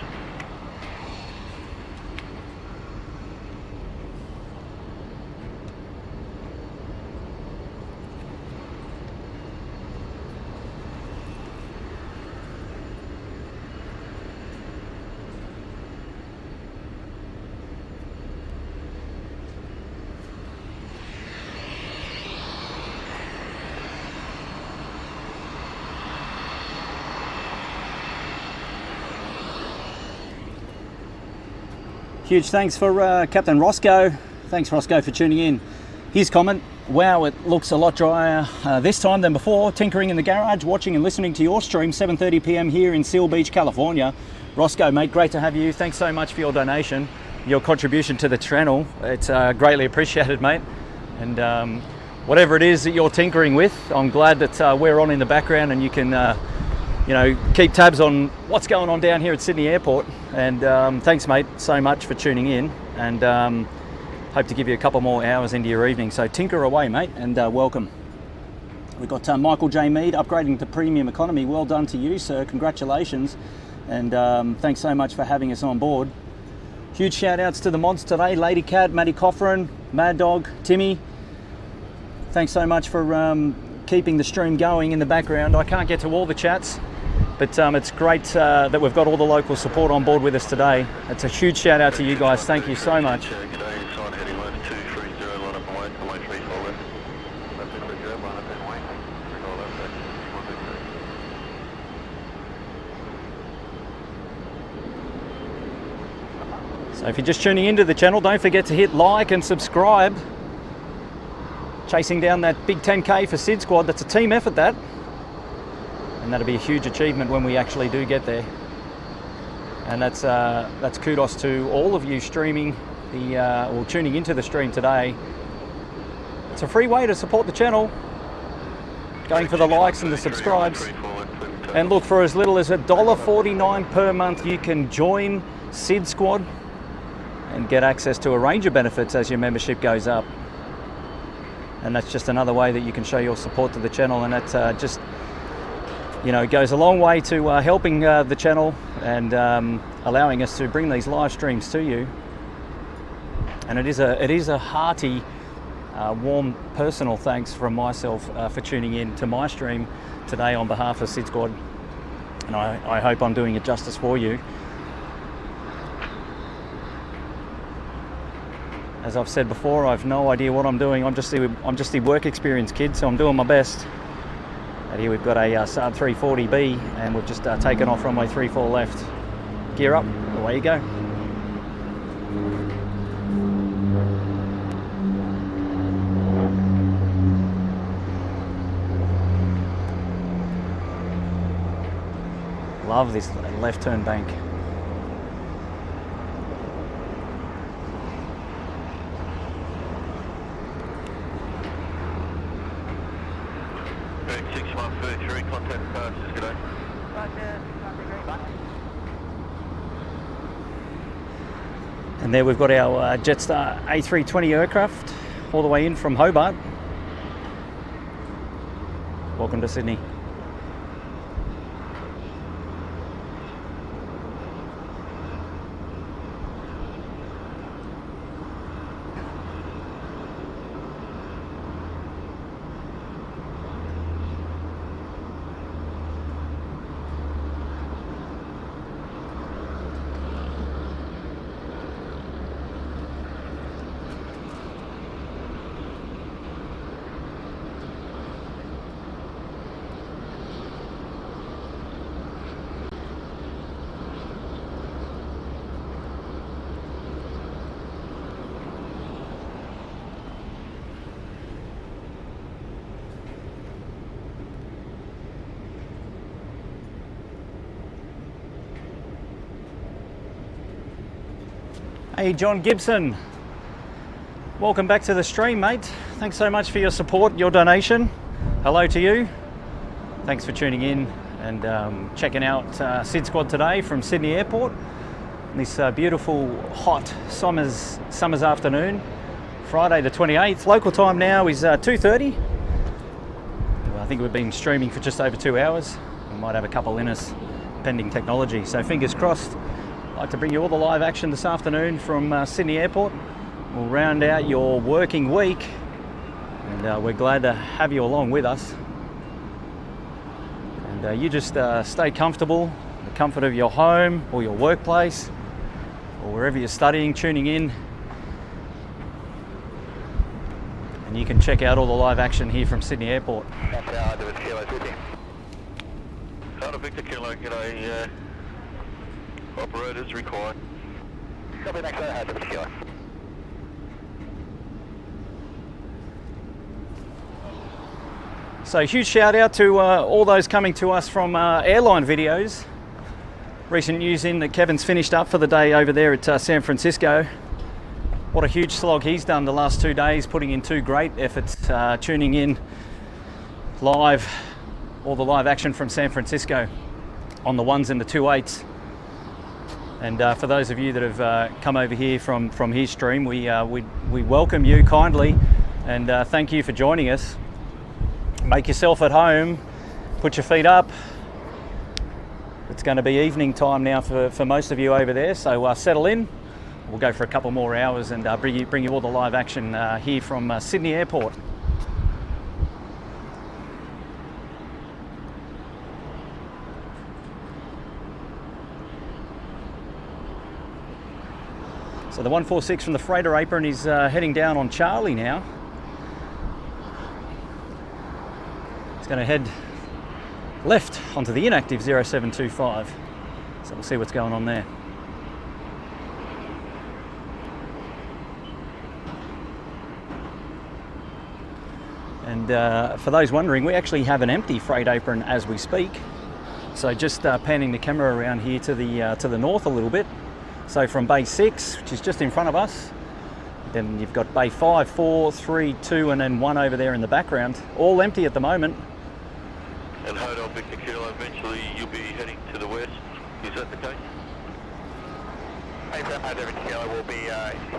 Huge thanks for Captain Roscoe. Thanks Roscoe for tuning in. His comment, wow, it looks a lot drier this time than before. Tinkering in the garage, watching and listening to your stream, 7:30 p.m. here in Seal Beach, California. Roscoe, mate, great to have you. Thanks so much for your donation, your contribution to the channel. It's greatly appreciated, mate. And whatever it is that you're tinkering with, I'm glad that we're on in the background and you can you know, keep tabs on what's going on down here at Sydney Airport. And thanks, mate, so much for tuning in. And hope to give you a couple more hours into your evening. So tinker away, mate, and welcome. We've got Michael J. Mead upgrading to premium economy. Well done to you, sir. Congratulations. And thanks so much for having us on board. Huge shout outs to the mods today. Lady Cat, Matty Coffrin, Mad Dog, Timmy. Thanks so much for keeping the stream going in the background. I can't get to all the chats, but it's great that we've got all the local support on board with us today. It's a huge shout out to you guys. Thank you so much. G'day, sign heading left 230, line up and wait, runway 34 left. Left and quick, line up and wait. 34 left, So if you're just tuning into the channel, don't forget to hit like and subscribe. Chasing down that big 10K for SID Squad. That's a team effort, that. And that'll be a huge achievement when we actually do get there. And that's kudos to all of you streaming or tuning into the stream today. It's a free way to support the channel. Going for the likes and the subscribes. And look, for as little as $1.49 per month, you can join SID Squad and get access to a range of benefits as your membership goes up. And that's just another way that you can show your support to the channel, and that just, you know, goes a long way to helping the channel and allowing us to bring these live streams to you. And it is a hearty, warm, personal thanks from myself for tuning in to my stream today on behalf of SID Squad, and I hope I'm doing it justice for you. As I've said before, I've no idea what I'm doing. I'm just the work experience kid, so I'm doing my best. And here we've got a Saab 340B, and we've just taken off runway 34 left. Gear up, away you go. Love this left turn bank. And there we've got our Jetstar A320 aircraft all the way in from Hobart. Welcome to Sydney. Hey, John Gibson. Welcome back to the stream, mate. Thanks so much for your support, your donation. Hello to you. Thanks for tuning in and checking out Sid Squad today from Sydney Airport. This beautiful, hot summer's afternoon, Friday the 28th. Local time now is 2:30. I think we've been streaming for just over 2 hours. We might have a couple in us, pending technology. So fingers crossed. I'd like to bring you all the live action this afternoon from Sydney Airport. We'll round out your working week, and we're glad to have you along with us. And you just stay comfortable, in the comfort of your home or your workplace, or wherever you're studying, tuning in. And you can check out all the live action here from Sydney Airport. Out of Victor Kilo, g'day, operators required. Copy, thanks, Hard to Kilo. So huge shout out to all those coming to us from Airline videos. Recent news in that Kevin's finished up for the day over there at San Francisco. What a huge slog he's done the last 2 days, putting in 2 great efforts, tuning in live, all the live action from San Francisco on the 1s and the 2.8s. And for those of you that have come over here from his stream, we welcome you kindly and thank you for joining us. Make yourself at home, put your feet up. It's going to be evening time now for most of you over there, so settle in. We'll go for a couple more hours and bring you all the live action here from Sydney Airport. So the 146 from the freighter apron is heading down on Charlie now. It's going to head left onto the inactive 0725. So we'll see what's going on there. And for those wondering, we actually have an empty freight apron as we speak. So just panning the camera around here to the north a little bit. So from bay 6, which is just in front of us, then you've got bay 5, 4, 3, 2, and then 1 over there in the background. All empty at the moment. And Hotel Victor Kilo, eventually you'll be heading to the west. Is that the case? Hey, Sam, Victor Kilo will be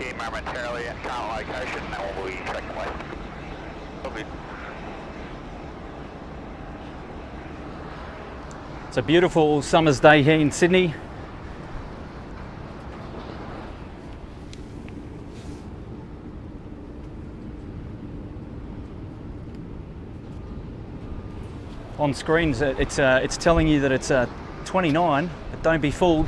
here momentarily at current location, and then we'll be tracking west. Copy. It's a beautiful summer's day here in Sydney. On screens, it's telling you that it's 29, but don't be fooled.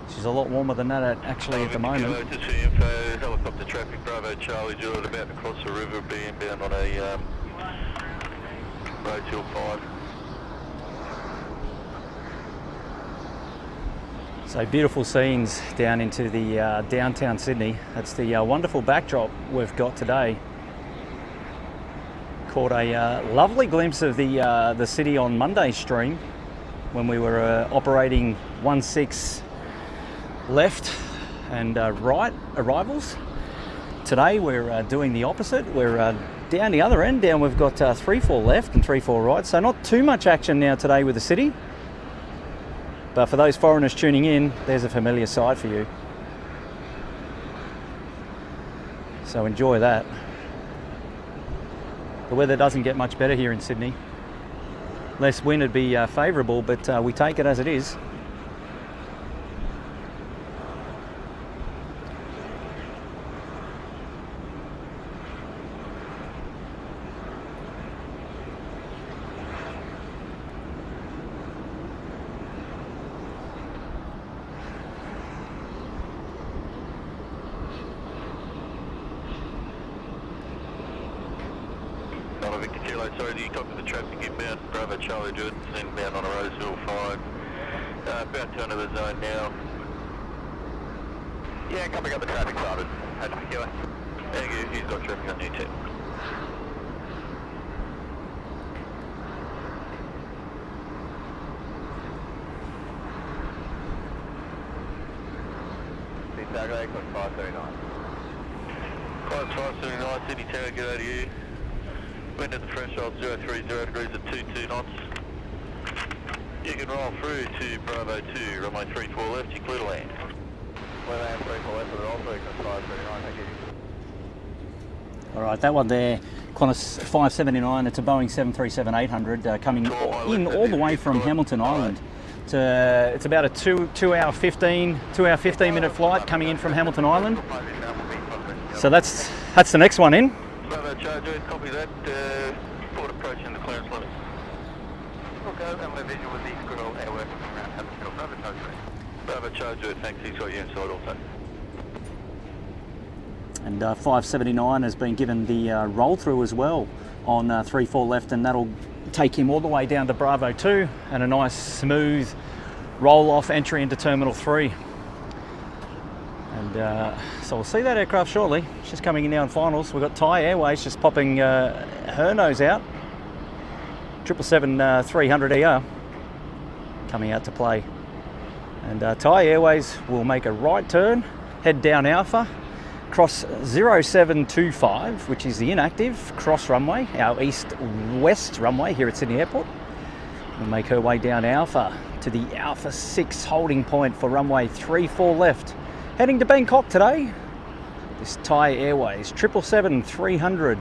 She's a lot warmer than that actually at the moment. Just for info, helicopter traffic, Bravo Charlie, Juliet about to cross the river, be inbound on a road till 5. So beautiful scenes down into the downtown Sydney. That's the wonderful backdrop we've got today. Caught a lovely glimpse of the city on Monday's stream when we were operating 16 left and right arrivals. Today we're doing the opposite. We're down the other end. Down we've got 34 left and 34 right. So not too much action now today with the city. But for those foreigners tuning in, there's a familiar sight for you. So enjoy that. The weather doesn't get much better here in Sydney. Less wind would be favourable, but we take it as it is. Victor Kilo, sorry, do you copy the traffic inbound? Bravo Charlie, do it, inbound on a Roseville 5. About to enter the zone now. Yeah, copy, got the traffic started. Hard to Kilo. Thank you, he's got traffic on you too. Saturday, code 539. Climb 579, Sydney Tower, good to you. Wind at the threshold 030 degrees at 22 knots. You can roll through to Bravo 2, runway 34 left, you clear to land. Clear land 34 left, but also code 539, thank you. All right, that one there, Qantas 579, it's a Boeing 737-800 coming in all the way from Hamilton Island. It's about a 2 hour 15 minute flight coming in from Hamilton Island. So that's the next one in. Bravo Charger, copy that, port approaching the clearance limit. We'll go and we're visual with the squirrel airworks around Hamilton. Bravo Charger. Bravo Charger, thanks, he's got you inside also. And 579 has been given the roll through as well on 34 left, and that'll take him all the way down to Bravo 2 and a nice smooth roll off entry into Terminal 3. And so we'll see that aircraft shortly. It's just coming in now in finals. We've got Thai Airways just popping her nose out. 777-300ER coming out to play. And Thai Airways will make a right turn, head down Alpha, cross 0725, which is the inactive cross runway, our east-west runway here at Sydney Airport. We'll make her way down Alpha to the Alpha 6 holding point for runway 34 left. Heading to Bangkok today, this Thai Airways 777-300.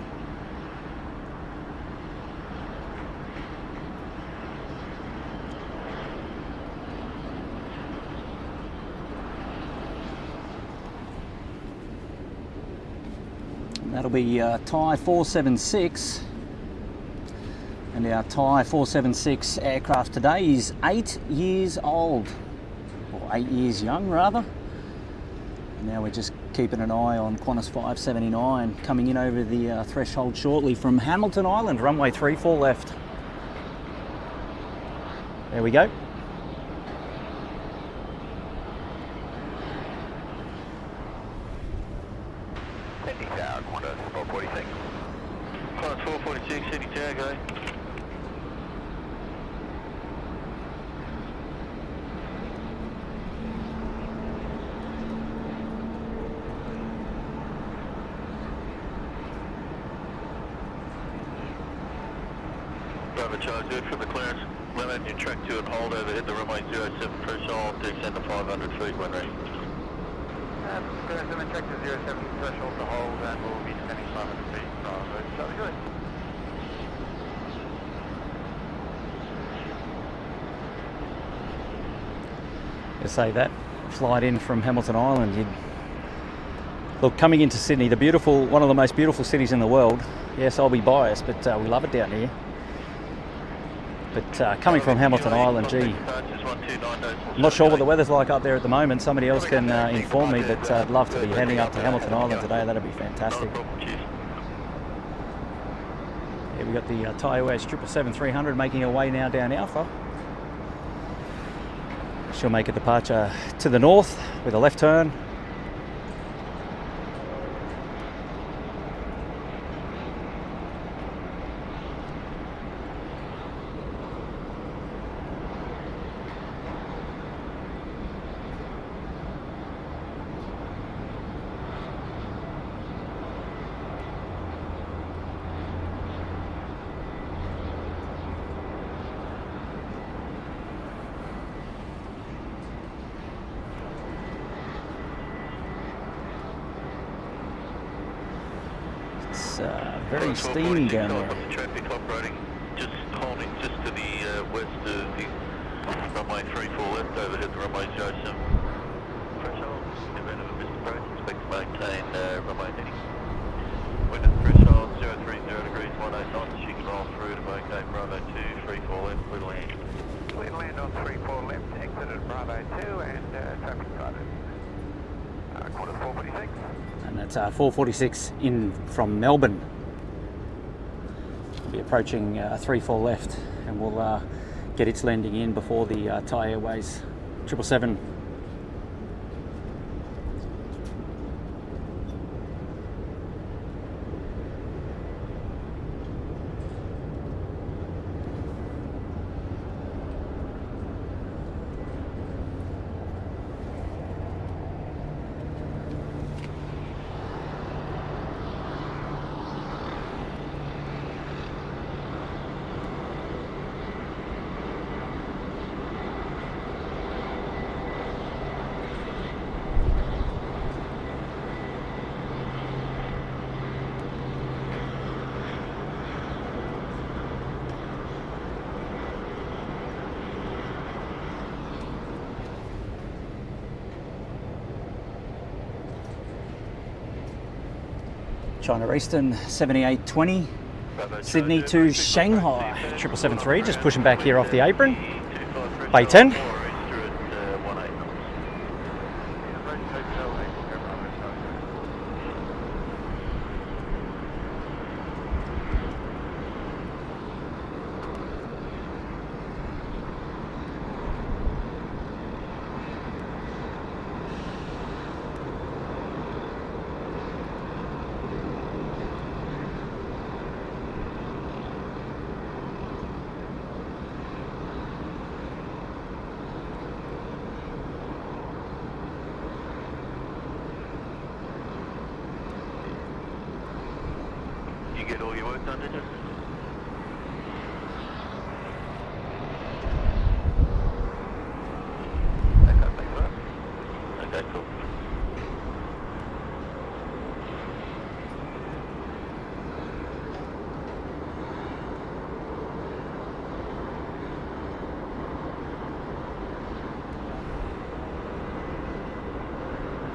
That'll be Thai 476, and our Thai 476 aircraft today is 8 years old, or 8 years young rather. And now we're just keeping an eye on Qantas 579 coming in over the threshold shortly from Hamilton Island, runway 34 left. There we go. Sydney Tower, Qantas 446. Qantas 446, Sydney Tower, go. Bravo Charge, good from the clearance limit, you track 2 and hold over, hit the runway 07 threshold to extend to 500 feet when ready. Clearance limit, track to 07 threshold to hold, and we'll be descending 500 feet. Bravo, Charlie, good. To say that flight in from Hamilton Island, look, coming into Sydney, one of the most beautiful cities in the world. Yes, I'll be biased, but we love it down here. But coming from Hamilton Island, gee, I'm not sure what the weather's like up there at the moment. Somebody else can inform me, but I'd love to be heading up to Hamilton Island today. That'd be fantastic. Here we got the Thai Airways 777-300 making her way now down Alpha. She'll make a departure to the north with a left turn. Very steamy down there. Traffic operating, just holding just to the west of the runway 34 left, overhead the runway 07. Threshold, event of a missed approach, expect to maintain runway heading. Wind at threshold 030 degrees 18 knots, you can roll through to Bokeh Bravo 2, 34 left, clear to land. Clear to land on 34 left, exit at Bravo 2, and traffic started. Qantas 446. And that's 446 in from Melbourne. We'll be approaching 34 left, and we'll get its landing in before the Thai Airways 777. China Eastern 7820, Sydney to Shanghai, 7773, just pushing back here off the apron, Bay 10. You get all your work done, did you? Okay, thanks for that. Okay, cool.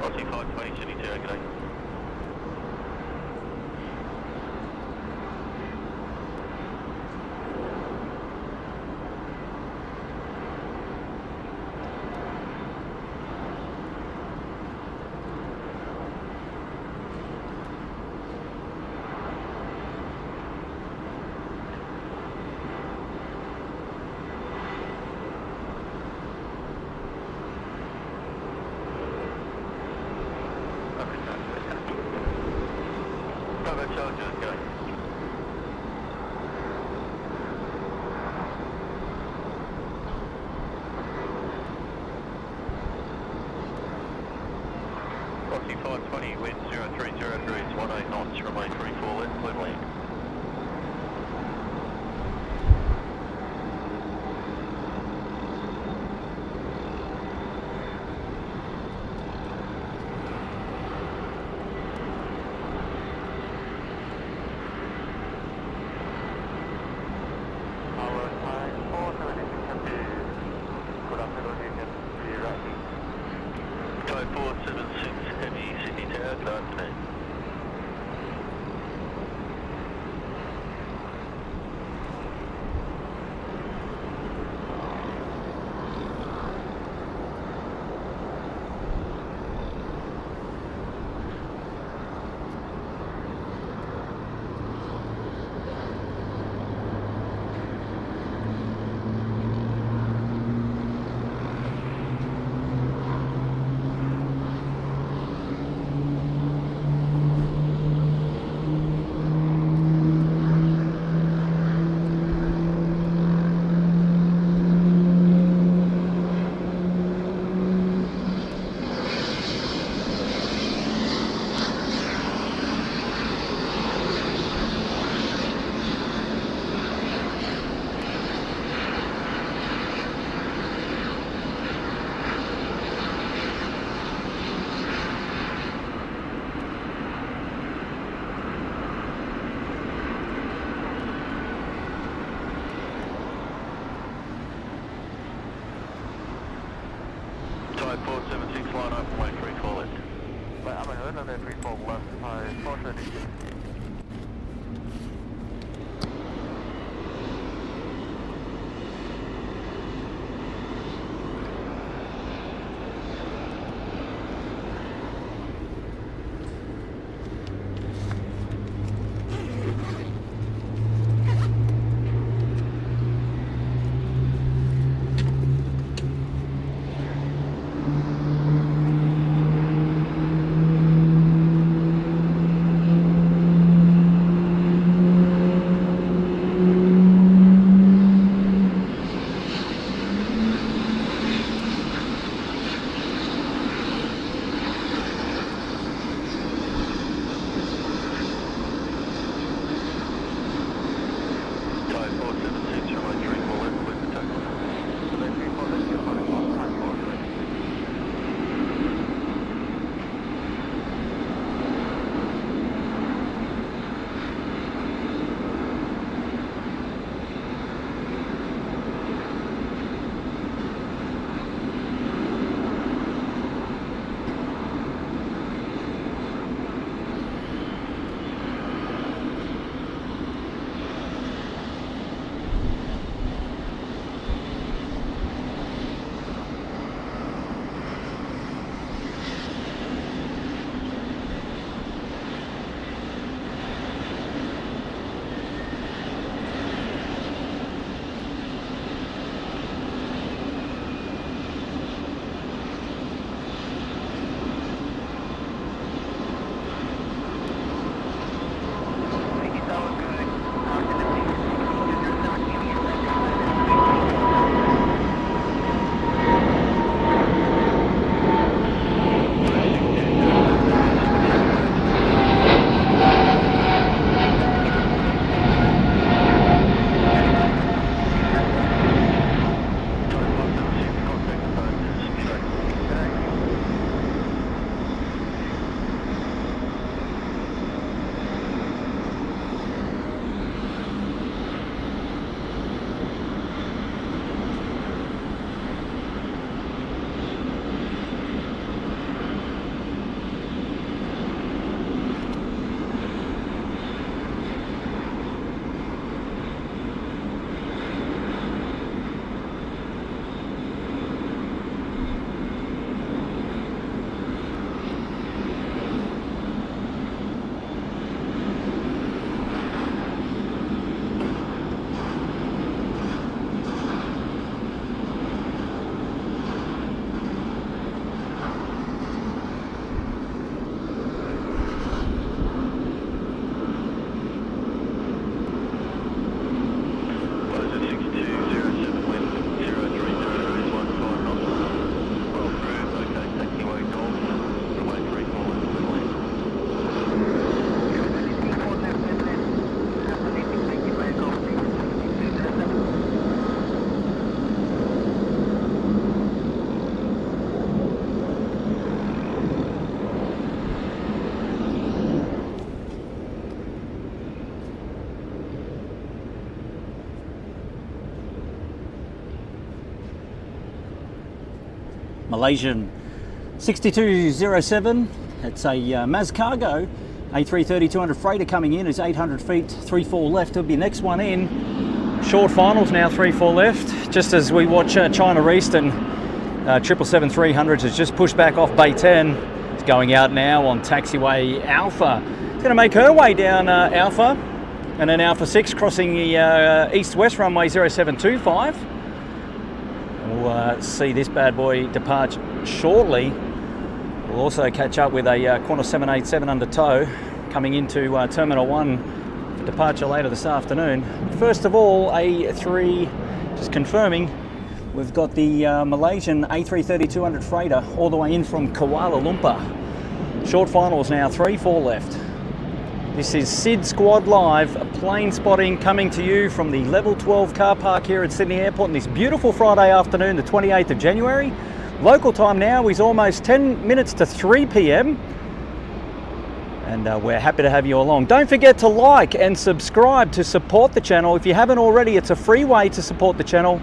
Aussie 520, Sydney 2, okay. Bravo Charger, go. Aussie 520, wind 030 degrees, 18 knots, remain 34 left, clear land. Code 476 Heavy, Sydney Tower, good afternoon. Type 476, line up, way 34 left. Wait, I'm ahead on that 34 left, 476. Malaysian 6207. It's a Maz Cargo A330 200 freighter coming in. It's 800 feet, 3-4 left. It'll be next one in. Short finals now, 3-4 left. Just as we watch China Eastern 777-300s has just pushed back off Bay 10. It's going out now on taxiway Alpha. It's going to make her way down Alpha, and then Alpha 6 crossing the east-west runway 0725. We'll see this bad boy depart shortly. We'll also catch up with a Qantas 787 under tow coming into Terminal 1 for departure later this afternoon. First of all, A3, just confirming, we've got the Malaysian A330 200 freighter all the way in from Kuala Lumpur. Short finals now, 3-4 left. This is SID Squad Live, plane spotting coming to you from the Level 12 car park here at Sydney Airport on this beautiful Friday afternoon, the 28th of January. Local time now is almost 10 minutes to 3 p.m. And we're happy to have you along. Don't forget to like and subscribe to support the channel. If you haven't already, it's a free way to support the channel.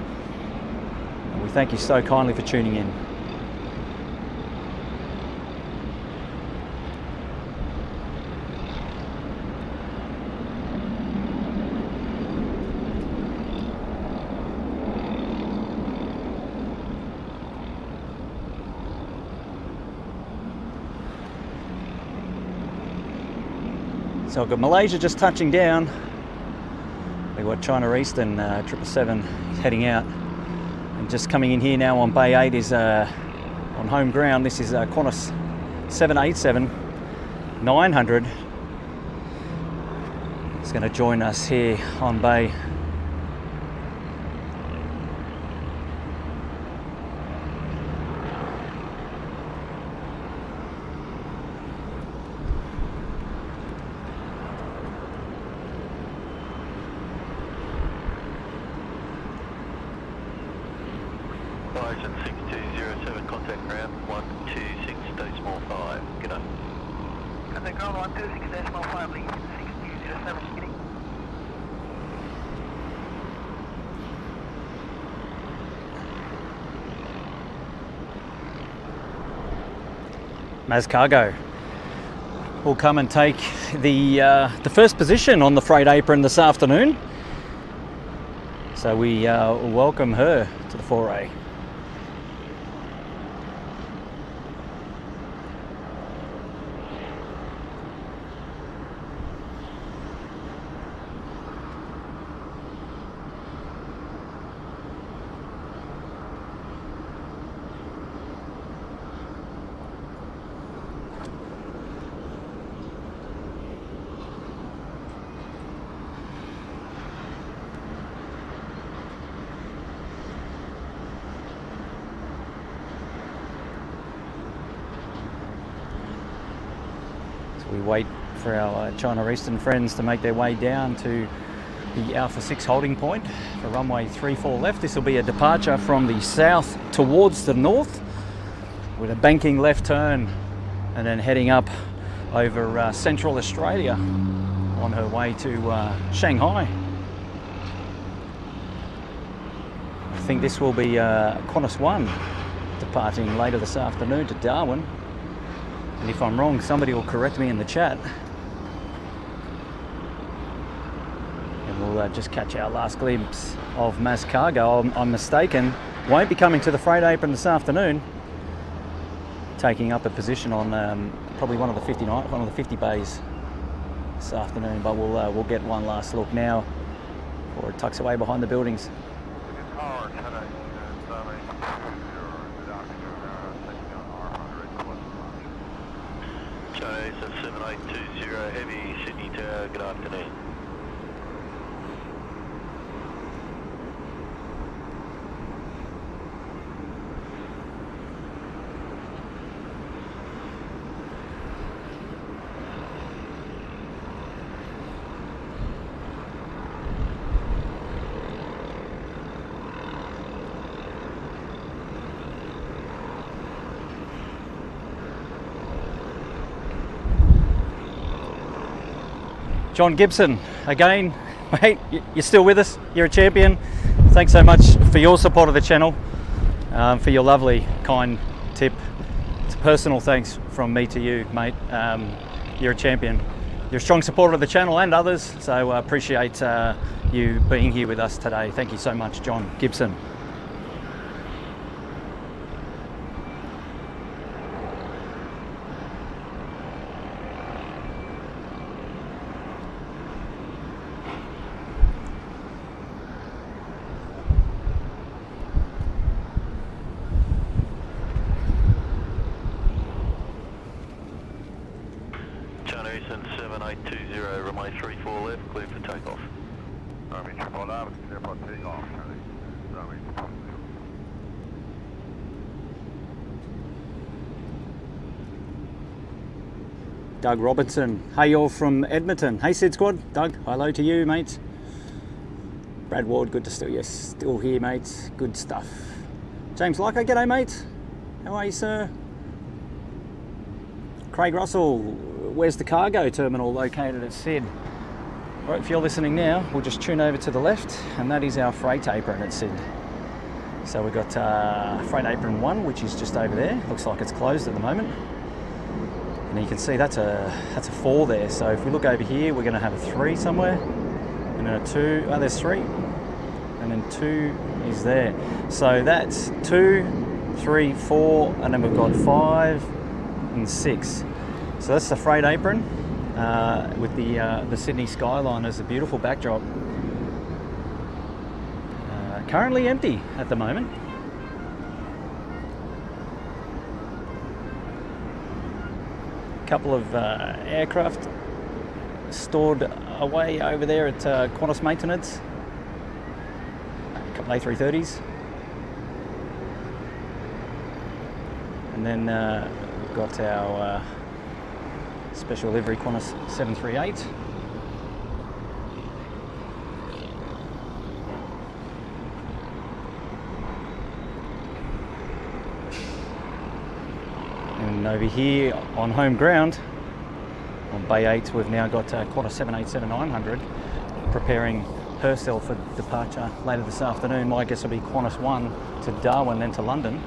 And we thank you so kindly for tuning in. So I've got Malaysia just touching down. We've got China Eastern 777 heading out. And just coming in here now on Bay 8 is on home ground. This is Qantas 787-900. It's going to join us here on Bay. Malaysian 6207, contact ground 126.5. G'day. Contact ground 126.5, link 6207, beginning. Maz Cargo will come and take the first position on the freight apron this afternoon. So we welcome her to the foray. We wait for our China Eastern friends to make their way down to the Alpha 6 holding point for runway 34 left. This will be a departure from the south towards the north with a banking left turn and then heading up over Central Australia on her way to Shanghai. I think this will be Qantas 1 departing later this afternoon to Darwin. And if I'm wrong, somebody will correct me in the chat. And we'll just catch our last glimpse of Maz Cargo. I'm mistaken, won't be coming to the freight apron this afternoon. Taking up a position on probably one of the 50 bays this afternoon. But we'll get one last look now before it tucks away behind the buildings. Chase 7820 Heavy, Sydney Tower, good afternoon. John Gibson, again, mate, you're still with us, you're a champion. Thanks so much for your support of the channel, for your lovely, kind tip. It's a personal thanks from me to you, mate. You're a champion. You're a strong supporter of the channel and others, so I appreciate you being here with us today. Thank you so much, John Gibson. China Eastern 7820, runway 34 left, clear for takeoff. Runway 34 left, clear for takeoff. Runway 34. Doug Robertson, hey all from Edmonton. Hey Sid Squad, Doug, hello to you, mate. Brad Ward, good to still here, mate. Good stuff. James Locker, g'day, mate. How are you, sir? Craig Russell, where's the cargo terminal located at Sid? Right, if you're listening now, we'll just tune over to the left, and that is our freight apron at Sid. So we've got freight apron 1, which is just over there. Looks like it's closed at the moment. And you can see that's a 4 there. So if we look over here, we're going to have a 3 somewhere, and then a 2. Oh, there's 3, and then 2 is there. So that's 2, 3, 4, and then we've got 5 and 6. So that's the freight apron with the Sydney skyline as a beautiful backdrop. Currently empty at the moment. Couple of aircraft stored away over there at Qantas Maintenance. A couple of A330s. And then we've got our special livery Qantas 738. And over here on home ground, on Bay 8, we've now got Qantas 787-900 preparing herself for departure later this afternoon. My guess will be Qantas 1 to Darwin, then to London.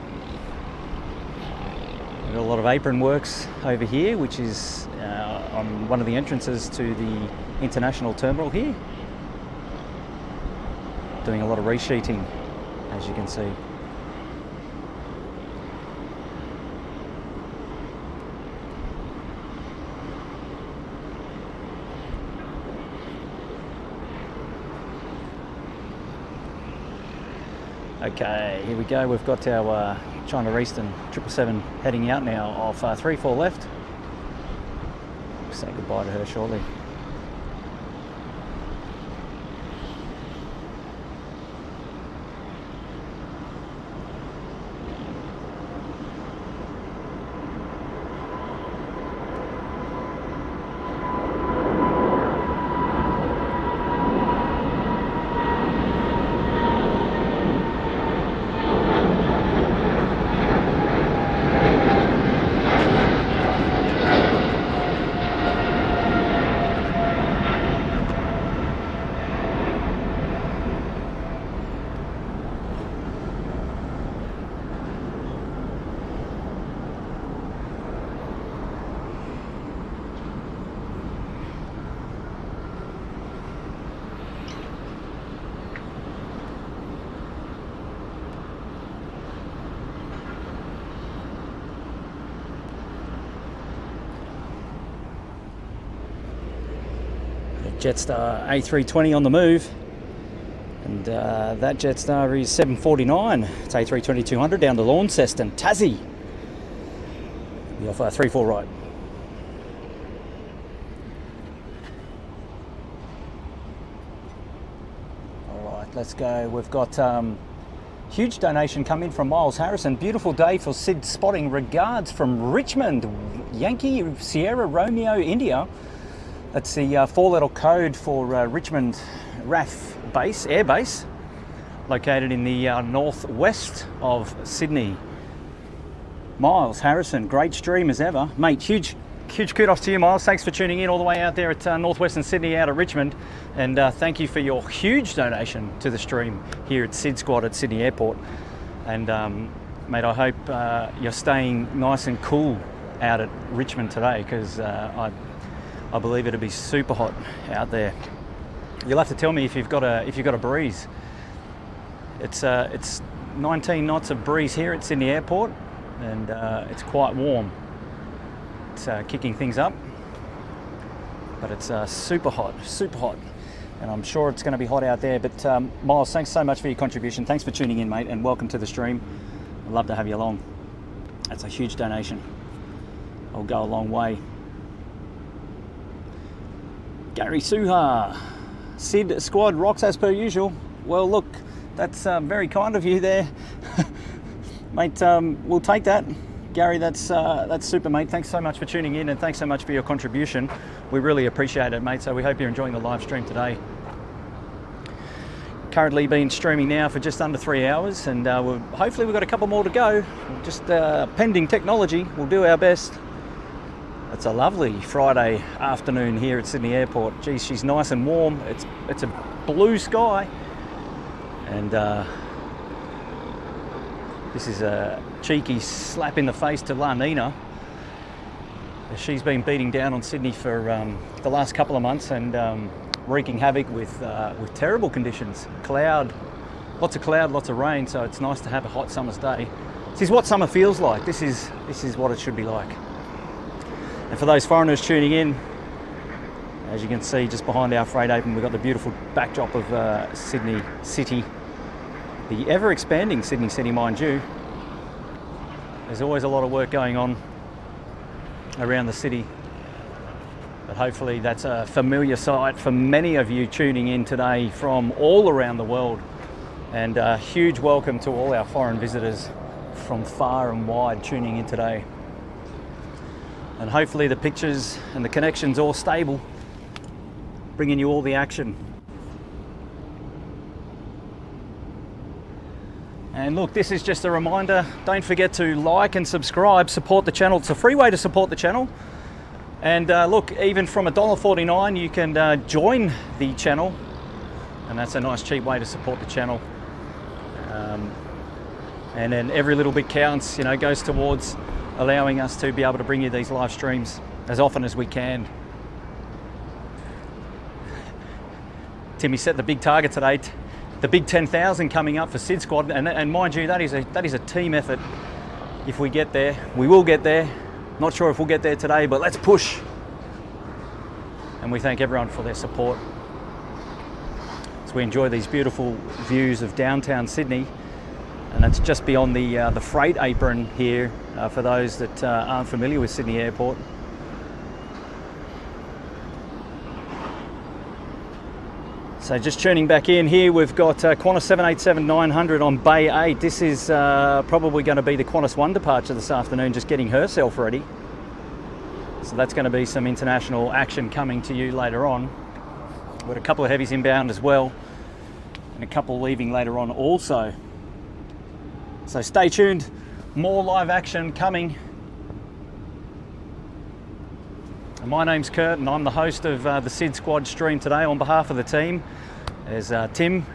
We've got a lot of apron works over here, which is on one of the entrances to the international terminal here. Doing a lot of resheeting, as you can see. Okay, here we go. We've got our China Eastern 777 heading out now off 34 left. Say goodbye to her shortly. Jetstar A320 on the move, and that Jetstar is 749. It's A320-200 down to Launceston, Tassie. We off 34 right. All right, let's go. We've got huge donation come in from Miles Harrison. Beautiful day for Sid spotting. Regards from Richmond, Yankee Sierra Romeo India. That's the 4-letter code for Richmond RAF base, air base, located in the northwest of Sydney. Miles Harrison, great stream as ever. Mate, huge kudos to you, Miles. Thanks for tuning in all the way out there at northwestern Sydney out of Richmond. And thank you for your huge donation to the stream here at Sid Squad at Sydney Airport. And mate, I hope you're staying nice and cool out at Richmond today, because I believe it'll be super hot out there. You'll have to tell me if you've got a breeze. It's 19 knots of breeze here at Sydney Airport, and it's quite warm. It's kicking things up, but it's super hot, and I'm sure it's going to be hot out there. But Miles, thanks so much for your contribution. Thanks for tuning in, mate, and welcome to the stream. I'd love to have you along. That's a huge donation. I'll go a long way. Gary Suha, Sid Squad rocks as per usual. Well, look, that's very kind of you there, mate. We'll take that, Gary. That's super, mate. Thanks so much for tuning in, and thanks so much for your contribution. We really appreciate it, mate. So we hope you're enjoying the live stream today. Currently been streaming now for just under 3 hours, and hopefully we've got a couple more to go. Just pending technology, we'll do our best. It's a lovely Friday afternoon here at Sydney Airport. Geez, she's nice and warm. It's a blue sky, and this is a cheeky slap in the face to La Nina. She's been beating down on Sydney for the last couple of months, and wreaking havoc with terrible conditions. Lots of cloud, lots of rain. So it's nice to have a hot summer's day. This is what summer feels like. This is what it should be like. And for those foreigners tuning in, as you can see just behind our freight apron, we've got the beautiful backdrop of Sydney City, the ever-expanding Sydney City, mind you. There's always a lot of work going on around the city, but hopefully that's a familiar sight for many of you tuning in today from all around the world. And a huge welcome to all our foreign visitors from far and wide tuning in today. And hopefully the pictures and the connection's all stable, bringing you all the action. And look, this is just a reminder, don't forget to like and subscribe, support the channel. It's a free way to support the channel. And look, even from $1.49 you can join the channel, and that's a nice cheap way to support the channel. And then every little bit counts, you know, goes towards allowing us to be able to bring you these live streams as often as we can. Timmy set the big target today, the big 10,000 coming up for Sid Squad, and mind you, that is a team effort. If we get there, we will get there. Not sure if we'll get there today, but let's push. And we thank everyone for their support. So we enjoy these beautiful views of downtown Sydney, and that's just beyond the freight apron here, for those that aren't familiar with Sydney Airport. So just tuning back in here, we've got Qantas 787-900 on Bay 8. This is probably going to be the Qantas 1 departure this afternoon, just getting herself ready. So that's going to be some international action coming to you later on. We've got a couple of heavies inbound as well, and a couple leaving later on also. So stay tuned, more live action coming. And my name's Kurt, and I'm the host of the Sid Squad stream today on behalf of the team. There's Tim,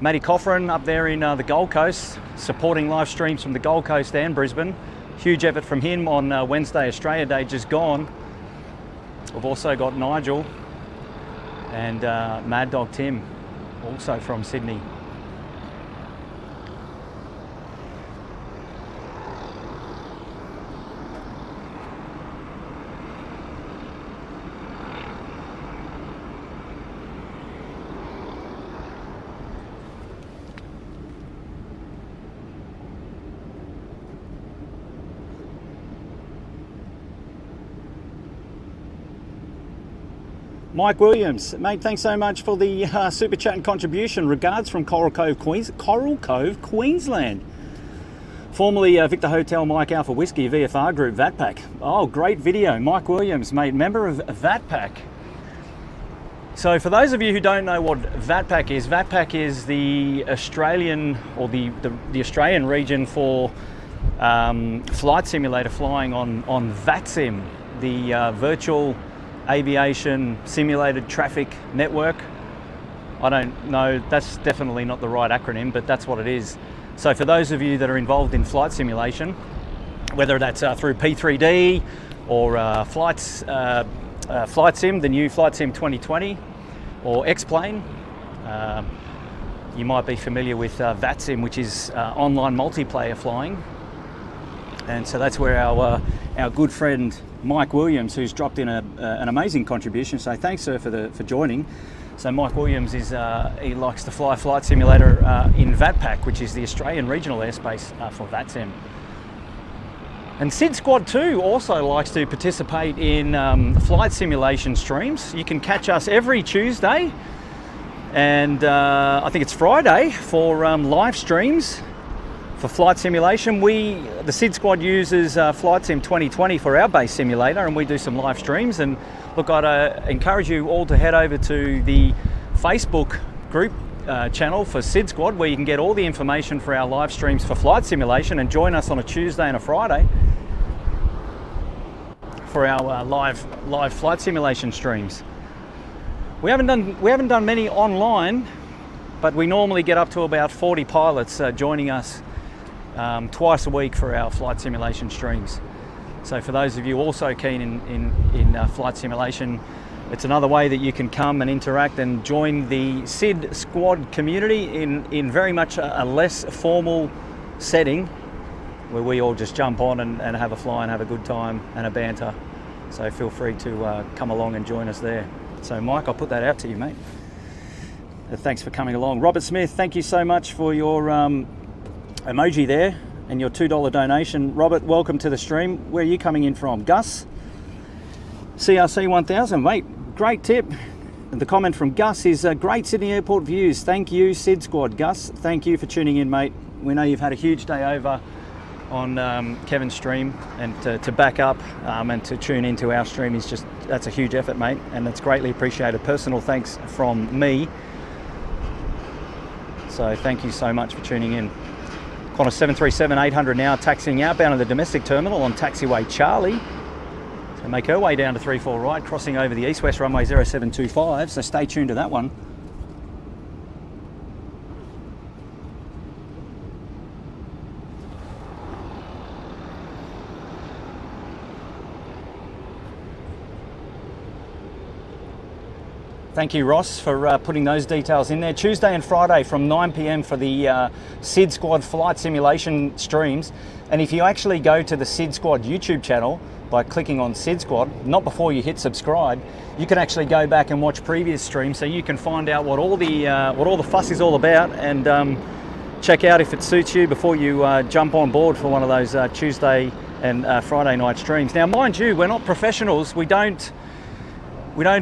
Matty Coffrin up there in the Gold Coast, supporting live streams from the Gold Coast and Brisbane. Huge effort from him on Wednesday, Australia Day, just gone. We've also got Nigel and Mad Dog Tim, also from Sydney. Mike Williams, mate, thanks so much for the super chat and contribution. Regards from Coral Cove, Queensland. Formerly Victor Hotel Mike Alpha Whiskey, VFR Group, VATPAC. Oh, great video. Mike Williams, mate, member of VATPAC. So for those of you who don't know what VATPAC is the Australian, or the Australian region for flight simulator flying on VATSIM, the virtual aviation simulated traffic network. I don't know, that's definitely not the right acronym, but that's what it is. So for those of you that are involved in flight simulation, whether that's through P3D or Flight Sim, the new Flight Sim 2020, or X-Plane, you might be familiar with VATSIM, which is online multiplayer flying. And so that's where our good friend Mike Williams, who's dropped in an amazing contribution. So thanks, sir, for joining. So Mike Williams he likes to fly flight simulator in VATPAC, which is the Australian regional airspace for VATSIM. And Sid Squad 2 also likes to participate in flight simulation streams. You can catch us every Tuesday, and I think it's Friday, for live streams for flight simulation. The Sid Squad uses Flight Sim 2020 for our base simulator, and we do some live streams. And look, I'd encourage you all to head over to the Facebook group channel for Sid Squad, where you can get all the information for our live streams for flight simulation, and join us on a Tuesday and a Friday for our live flight simulation streams. We haven't done many online, but we normally get up to about 40 pilots joining us twice a week for our flight simulation streams. So for those of you also keen in flight simulation, it's another way that you can come and interact and join the Sid Squad community in very much a less formal setting, where we all just jump on and have a fly and have a good time and a banter. So feel free to come along and join us there. So Mike, I'll put that out to you, mate. Thanks for coming along. Robert Smith, thank you so much for your emoji there and your $2 donation. Robert, welcome to the stream. Where are you coming in from? Gus? CRC 1000, mate, great tip. And the comment from Gus is great Sydney Airport views. Thank you, Sid Squad. Gus, thank you for tuning in, mate. We know you've had a huge day over on Kevin's stream, and to back up and to tune into our stream is that's a huge effort, mate, and it's greatly appreciated. Personal thanks from me. So thank you so much for tuning in. Qantas 737-800 now taxiing outbound of the domestic terminal on taxiway Charlie. So make her way down to 34 right, crossing over the east-west runway 0725, so stay tuned to that one. Thank you, Ross, for putting those details in there. Tuesday and Friday from 9 PM for the Sid Squad flight simulation streams. And if you actually go to the Sid Squad YouTube channel by clicking on Sid Squad, not before you hit subscribe, you can actually go back and watch previous streams, so you can find out what all the fuss is all about, and check out if it suits you before you jump on board for one of those Tuesday and Friday night streams. Now, mind you, we're not professionals. We don't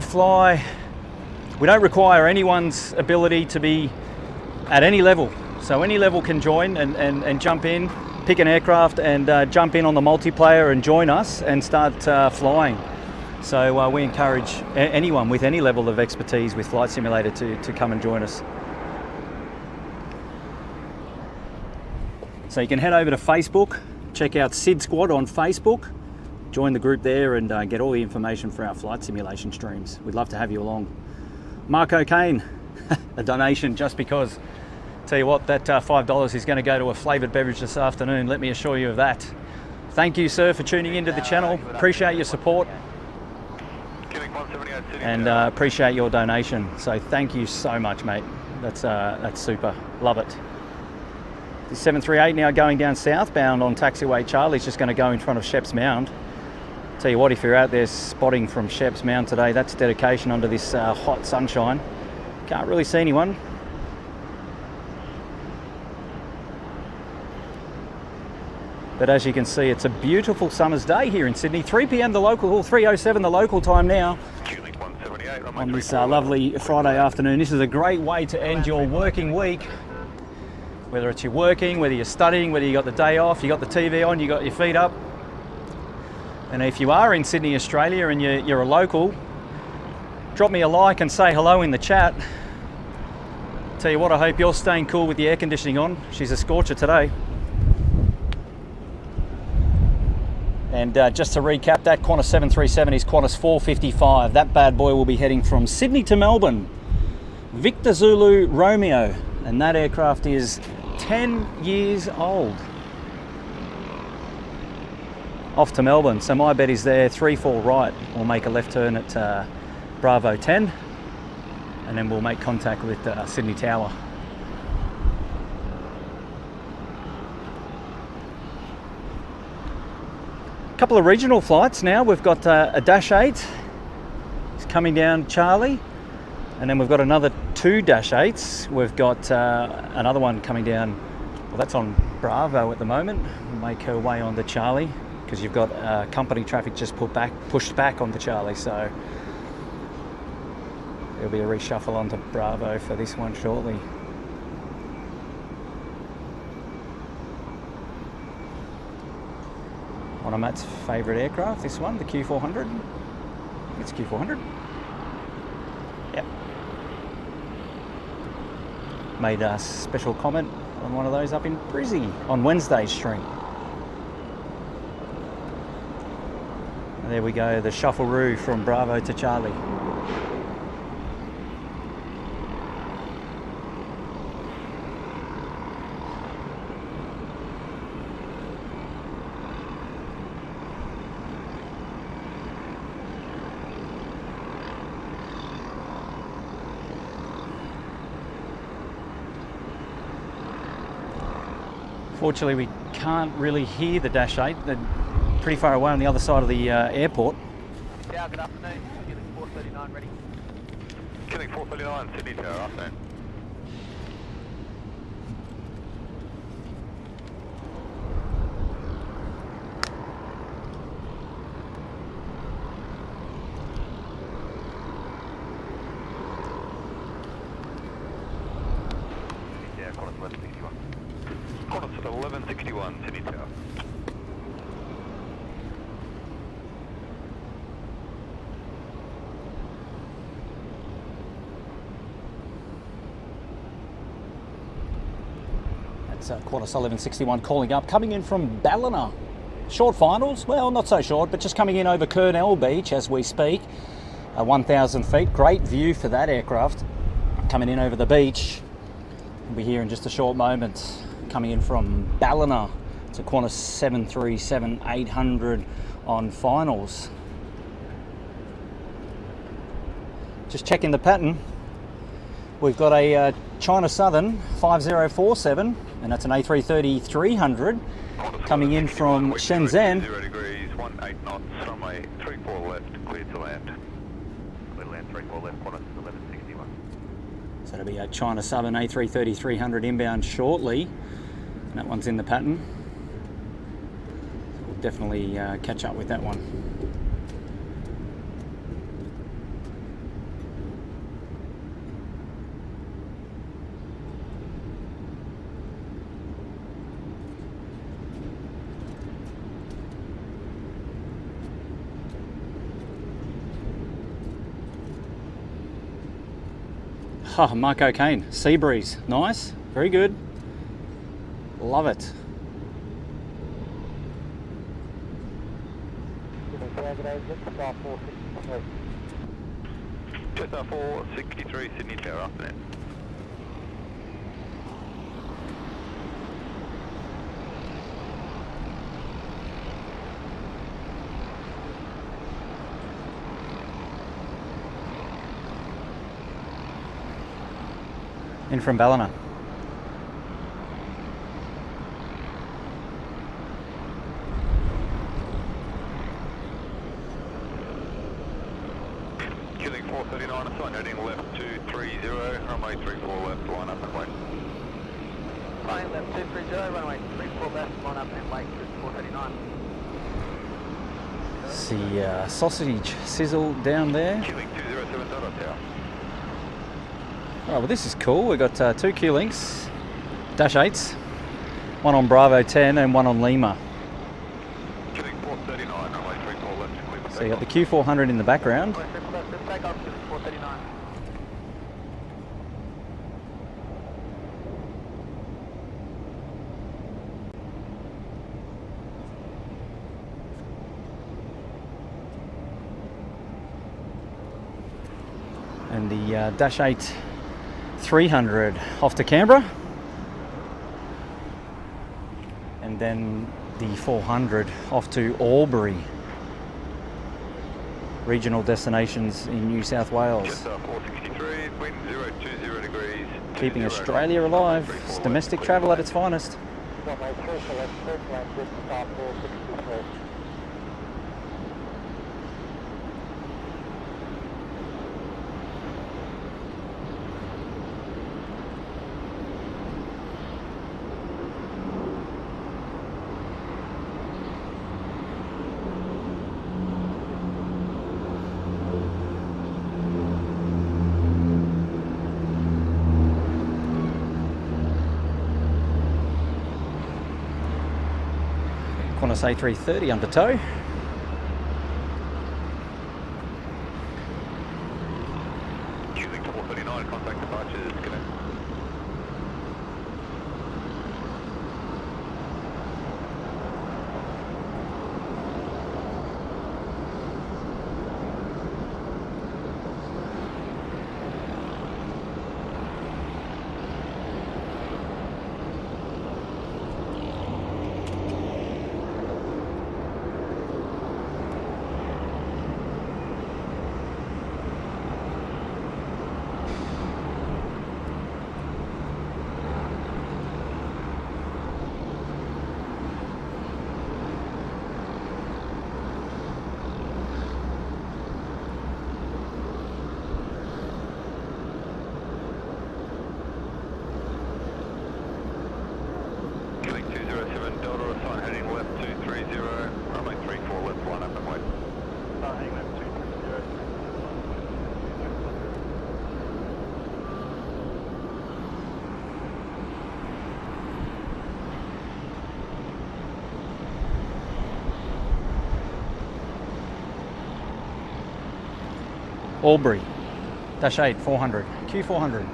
fly. We don't require anyone's ability to be at any level. So any level can join and jump in, pick an aircraft and jump in on the multiplayer and join us and start flying. So we encourage anyone with any level of expertise with Flight Simulator to come and join us. So you can head over to Facebook, check out Sid Squad on Facebook, join the group there and get all the information for our flight simulation streams. We'd love to have you along. Mark O'Kane, a donation just because. Tell you what, that $5 is going to go to a flavoured beverage this afternoon, let me assure you of that. Thank you, sir, for tuning into the channel. Appreciate your support and appreciate your donation. So thank you so much, mate. That's super. Love it. The 738 now going down southbound on taxiway Charlie is just going to go in front of Sheps Mound. Tell you what, if you're out there spotting from Sheps Mound today, that's dedication under this hot sunshine. Can't really see anyone. But as you can see, it's a beautiful summer's day here in Sydney. 3 PM the local, 3:07 the local time now. On this lovely Friday afternoon. This is a great way to end your working week. Whether it's you're working, whether you're studying, whether you got the day off, you got the TV on, you got your feet up. And if you are in Sydney, Australia, and you're a local, drop me a like and say hello in the chat. Tell you what, I hope you're staying cool with the air conditioning on. She's a scorcher today. And just to recap, that Qantas 737 is Qantas 455. That bad boy will be heading from Sydney to Melbourne. Victor Zulu Romeo. And that aircraft is 10 years old. Off to Melbourne, so my bet is there, 3-4 right. We'll make a left turn at Bravo 10, and then we'll make contact with Sydney Tower. A couple of regional flights now. We've got a Dash 8, it's coming down Charlie, and then we've got another 2 Dash 8s. We've got another one coming down, well, that's on Bravo at the moment. We'll make her way on to Charlie, because you've got company traffic just pushed back onto Charlie, so there'll be a reshuffle onto Bravo for this one shortly. One of Matt's favourite aircraft, this one, the Q400. It's Q400. Yep. Made a special comment on one of those up in Brizzy on Wednesday's stream. There we go, the shuffle-roo from Bravo to Charlie. Fortunately, we can't really hear the Dash 8. They're pretty far away on the other side of the airport. Yeah, good afternoon. Killing 439 ready. Killing 439, Sydney Tower, afternoon. Yeah, Qantas 1161. Qantas at 1161, Sydney Tower. That's Qantas 1161 calling up, coming in from Ballina. Short finals, well, not so short, but just coming in over Kurnell Beach as we speak. 1,000 feet, great view for that aircraft. Coming in over the beach. We'll be here in just a short moment. Coming in from Ballina. It's a Qantas 737-800 on finals. Just checking the pattern. We've got a China Southern 5047, and that's an A330-300 coming in from Shenzhen. 0 degrees, 18 knots, runway 34 left, cleared to land. Clear to land, 34 left, Qantas 1161. So it'll be a China Southern A330-300 inbound shortly. And that one's in the pattern. So we'll definitely catch up with that one. Oh, Marco Kane, sea breeze, nice, very good, love it. Jetstar 463, Sydney Tower, afternoon. In from Ballina. Killing 439, assign heading left 230, runway 34 left, line up and wait. Flying left 230, runway 34 left, line up and wait for 439. See sausage sizzle down there. Killing 207, Dada Tower. Oh, well, this is cool. We've got 2 Q-Links, Dash 8s, one on Bravo 10 and one on Lima. Killing 439, runway 34 left, clear for So you got the Q400 in the background. Takeoff, killing 439. And the Dash 8 300 off to Canberra. then the 400 off to Albury. Regional destinations in New South Wales. Just 463, wind 020 degrees. Keeping Australia alive. It's domestic travel at its finest. Runway 3 for left, circulate with start 463. Qantas A330 under tow. Cubic 439, contact departures, connect. Cubic 207, Delta, assign heading left 230, runway 34 left, line up and wait. Heading left 230. Albury. Dash 8, 400. Q400.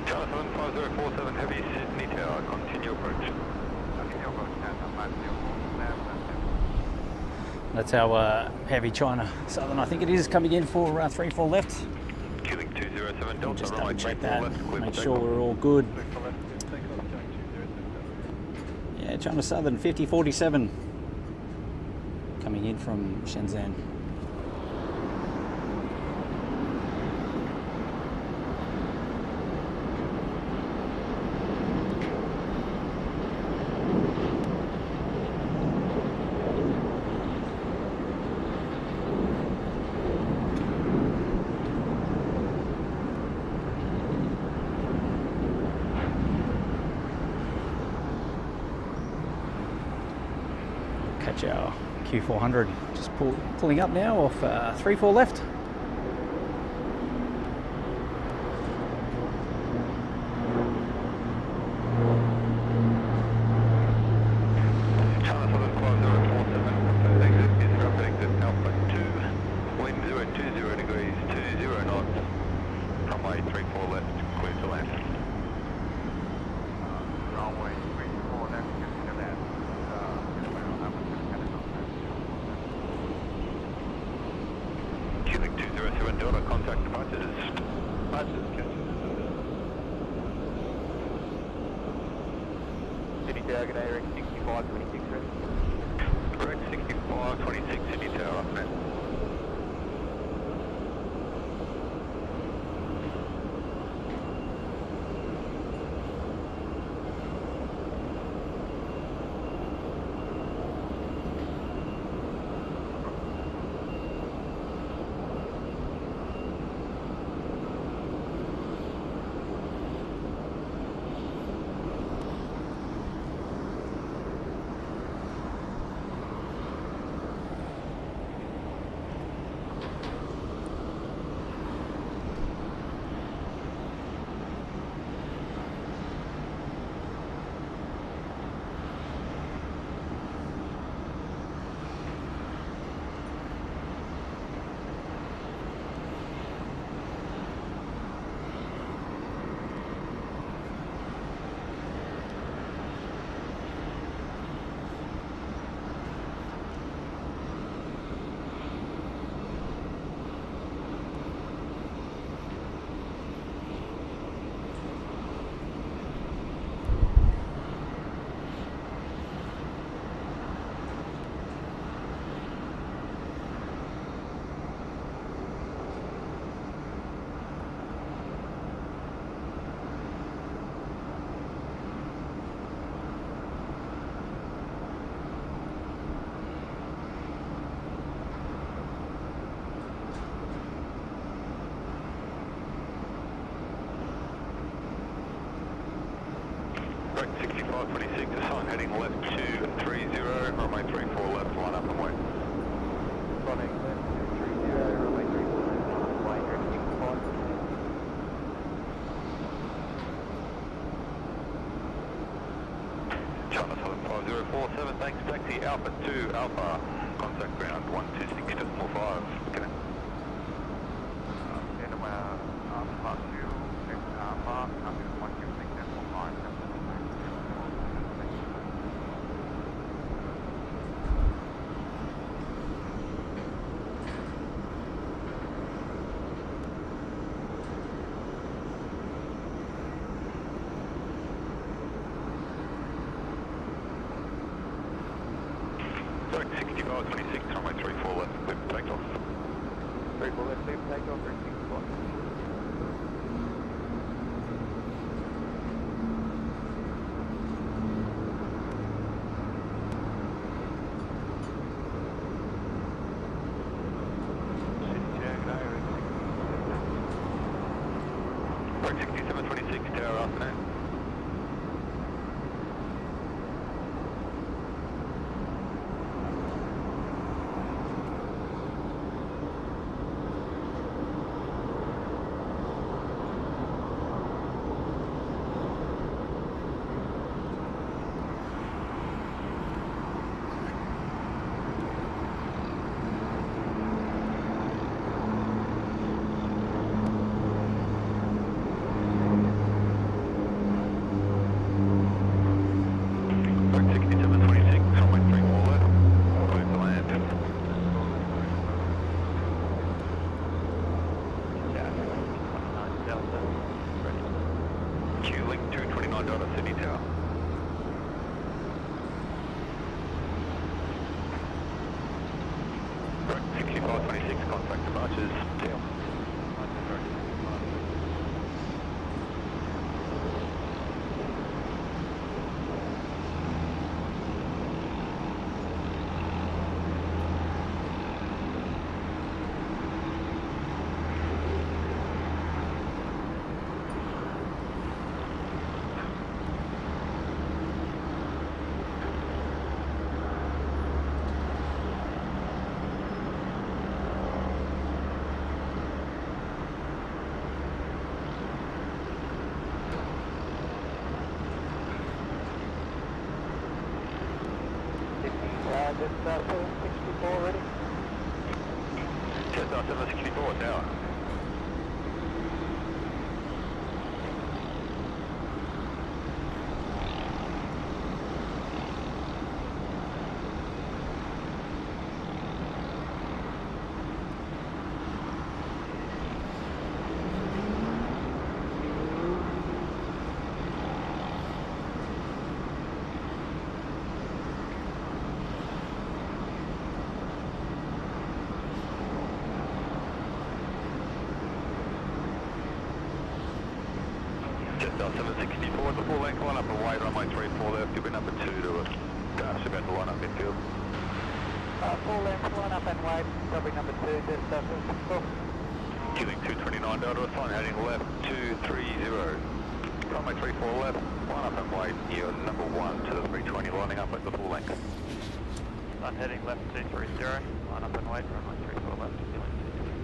Jonathan 5047 Heavy Sydney Tower, continue approach. That's our Heavy China Southern, I think it is, coming in for 3-4 left. Cubic 207 We'll Delta, just runway double check 34 that, left, clear for make sure takeoff. we're all good. Yeah, China Southern 5047 coming in from Shenzhen. Catch our Q400 just pulling up now off 3-4 left. China Southern 5047, proposed exit is rapid exit Alpha 2, wind 020 degrees, 20 knots, runway 34 left, clear to land. Runway 34 left, clear to land. Cubic 207 Delta, contact departures. Sydney Tower, g'day, Rick 6526 ready. Correct, 6526 Sydney Tower, up net. heading left 230, runway 34 left, line up and wait. Running left 230, runway 34 left, wait, drifting 5. China 75047, thanks, taxi Alpha 2 Alpha, contact ground 126.5, okay. Sorry, 6526, runway 34 left, clear for takeoff. 34 left, clear for takeoff, drifting 5. Sorry, 6726, tower afternoon. Q-Link 229 Delta Sydney Tower. Right, 6526, contact departures, tail. Just 764 ready. Just 764 tower. Just 764, the full length line up and wide, runway 34 left, you'll be number 2 to dash about the line up infield. Full length, line up and wait, probably number 2, just 764. Q-Link 229 Delta, fine, heading left 230. Runway 34 left, line up and wait, you're number 1 to the 320, lining up at the full length. I'm heading left 230, line up and wait, runway 34 left, Q-Link 229.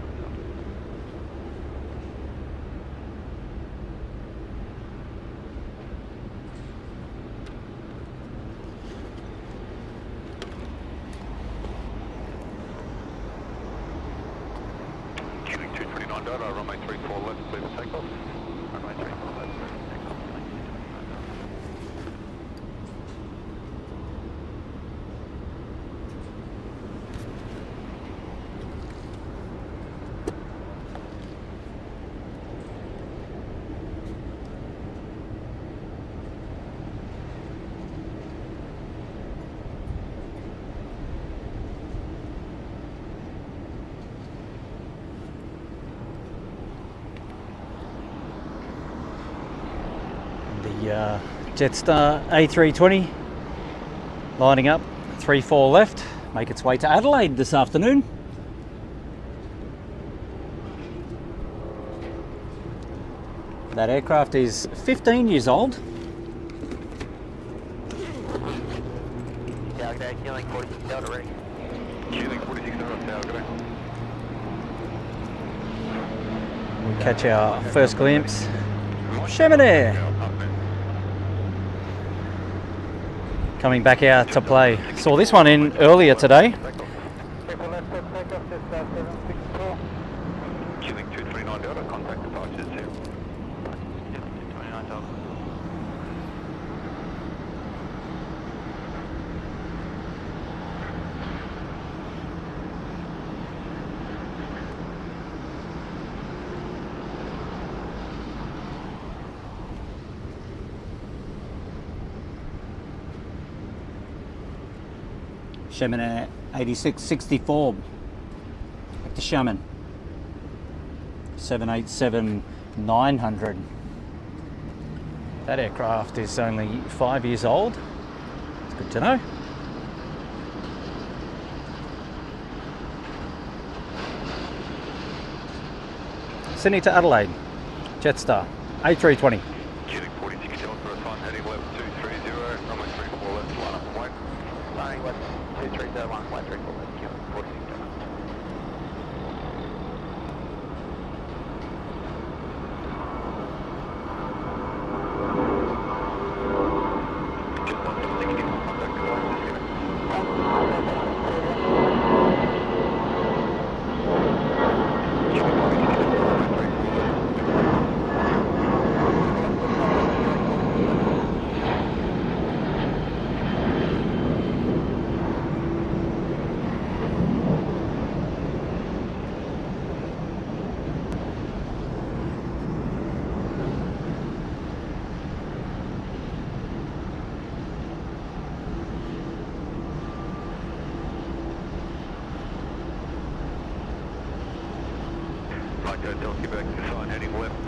Q-Link 229 Delta, runway 34 left, clear for takeoff. Runway 34 left, clear for takeoff, Q-Link 229. The Jetstar A320 lining up 34 left, make its way to Adelaide this afternoon. That aircraft is 15 years old. Kylink 46 Delta ready. Kylink 46 Delta Tower, good day. We catch our first glimpse. Chamonix coming back out to play. Saw this one in earlier today. Kylink 229 Delta, contact departures here. 229 Delta. Chamonix 8664 back to Shaman 787-900. That aircraft is only 5 years old. It's good to know. Sydney to Adelaide, Jetstar A320. Kylink 46 Delta, assign heading left 230, runway 34 left, line up and wait. Landing left 230, line 134 left, Kylink 46 Delta. Just 161, contact departures here.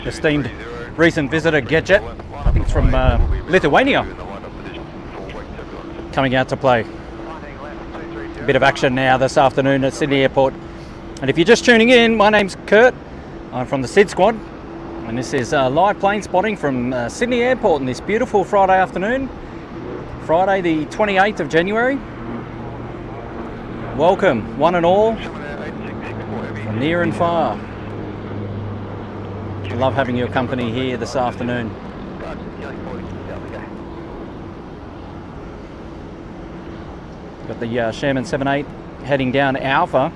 Esteemed recent visitor Getjet, I think it's from Lithuania, coming out to play. A bit of action now this afternoon at Sydney Airport. And if you're just tuning in, my name's Kurt. I'm from the SID Squad, and this is live plane spotting from Sydney Airport on this beautiful Friday afternoon, Friday the 28th of January. Welcome, one and all, from near and far. I love having your company here this afternoon. Got the Sherman 78 heading down Alpha.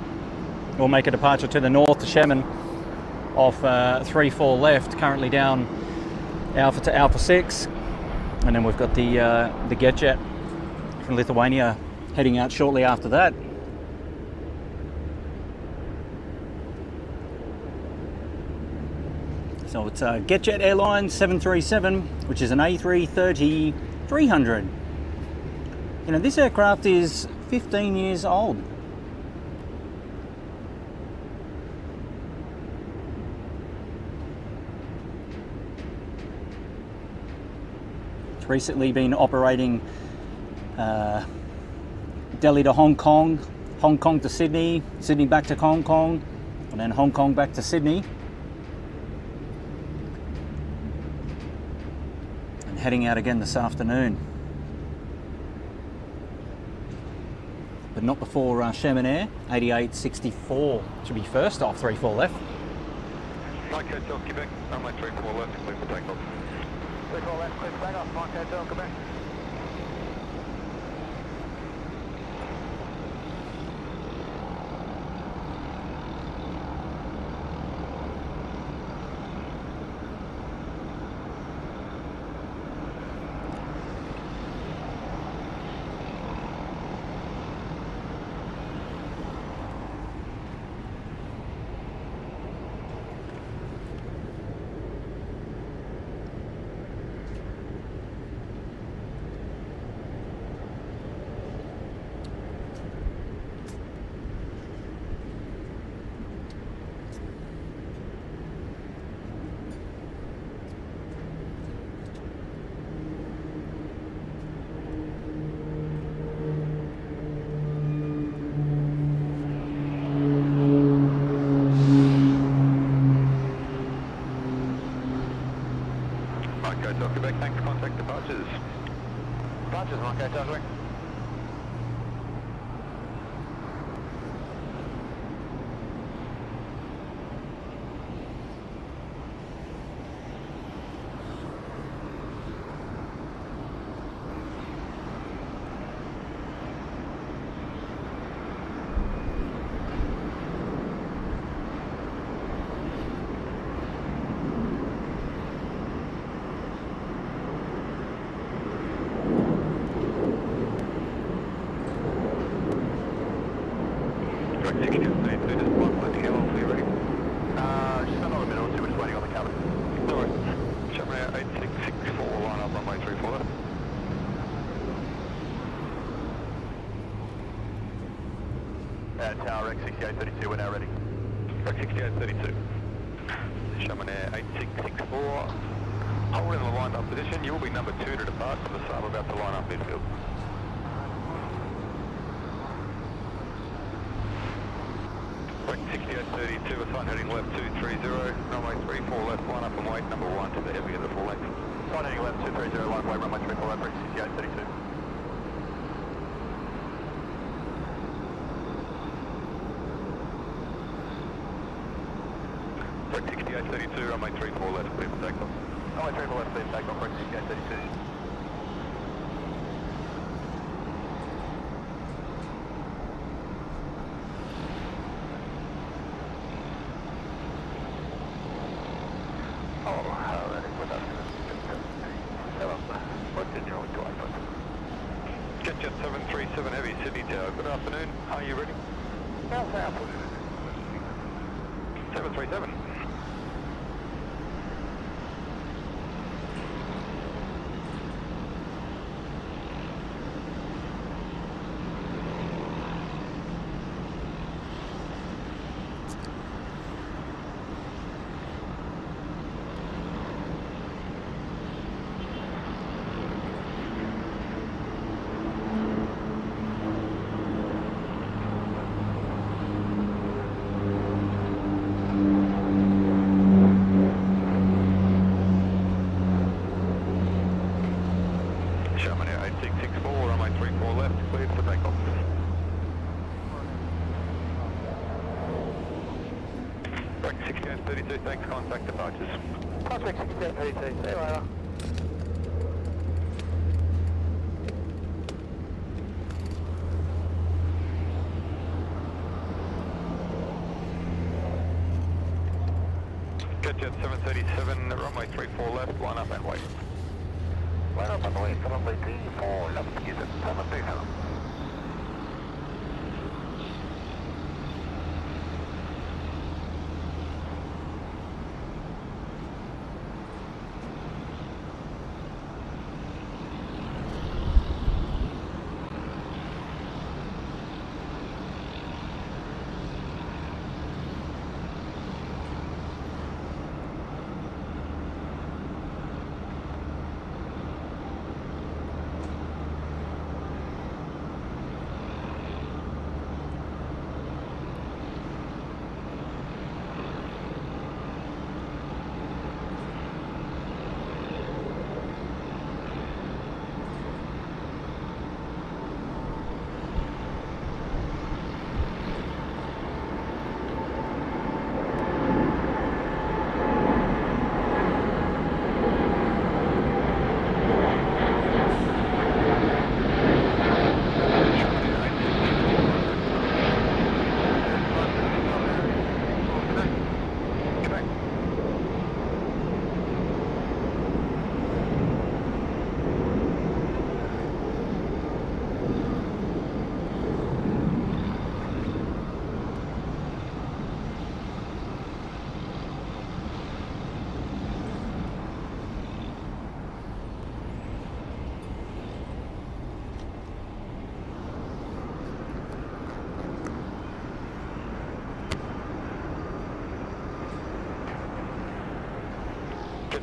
We'll make a departure to the north to Sherman off 34 left, currently down Alpha to Alpha 6. And then we've got the Getjet from Lithuania heading out shortly after that. So it's a Getjet Airline 737, which is an A330 300. You know, this aircraft is 15 years old. It's recently been operating Delhi to Hong Kong, Hong Kong to Sydney, Sydney back to Hong Kong, and then Hong Kong back to Sydney. Heading out again this afternoon, but not before Chamonix 8864 should be first off 34 left. Mike Hotel Quebec, runway 34 left, clear for takeoff. 34 left, clear for takeoff, Mike Hotel Quebec. Hotel Quebec, thanks, contact departures. Departures, Mike Hotel Quebec. 32, just one landing. How long are you ready? Just another minute or two, we're just waiting on the cabin. No worries. Sherman Air 8664, line up runway 34 left. Tower Rex 6832, we're now ready. Rex 6832. Sherman Air 8664. Hold in the lined up position. You will be number 2 to depart from the sub, about to line up midfield. Rex 6832, assign heading left 230, runway 34 left, line up and wait, number 1 to the heavy of the full length. Flight heading left 230, line way, runway 34 left, Rex 6832. Rex 6832, runway 34 left, clear for takeoff. Runway 34 left, clear for takeoff, Rex 6832. Jet 737 Heavy, Sydney Tower. Good afternoon. Are you ready? 737. Sherman Air 8664, runway 34 left, cleared for takeoff. Rex 6832, thanks, contact departures. Rex 6832, see you later. Jet 737, runway 34 left, line up and wait. Line up and wait, runway 34 left, is it 737?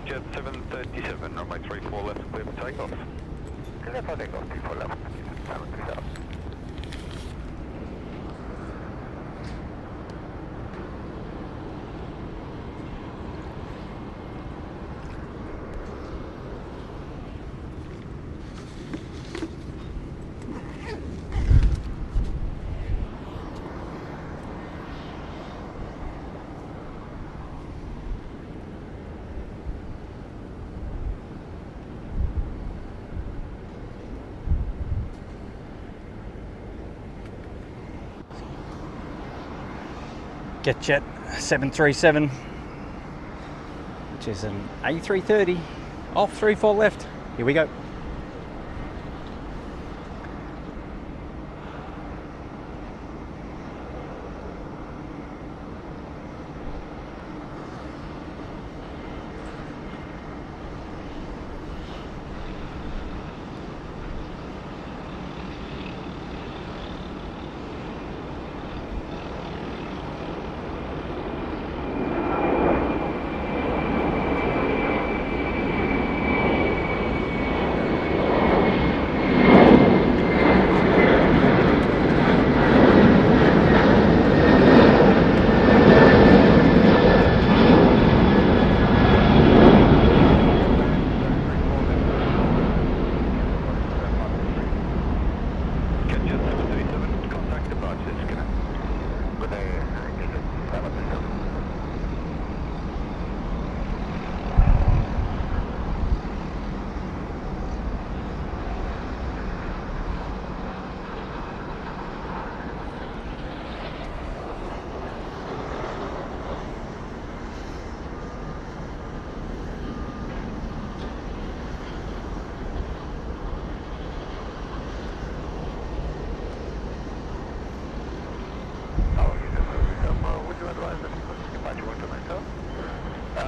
Jet 737, runway 34 left, clear for takeoff. Clear for takeoff, 34 left, 737. Get Jet 737, which is an A330, off 34 left. Here we go.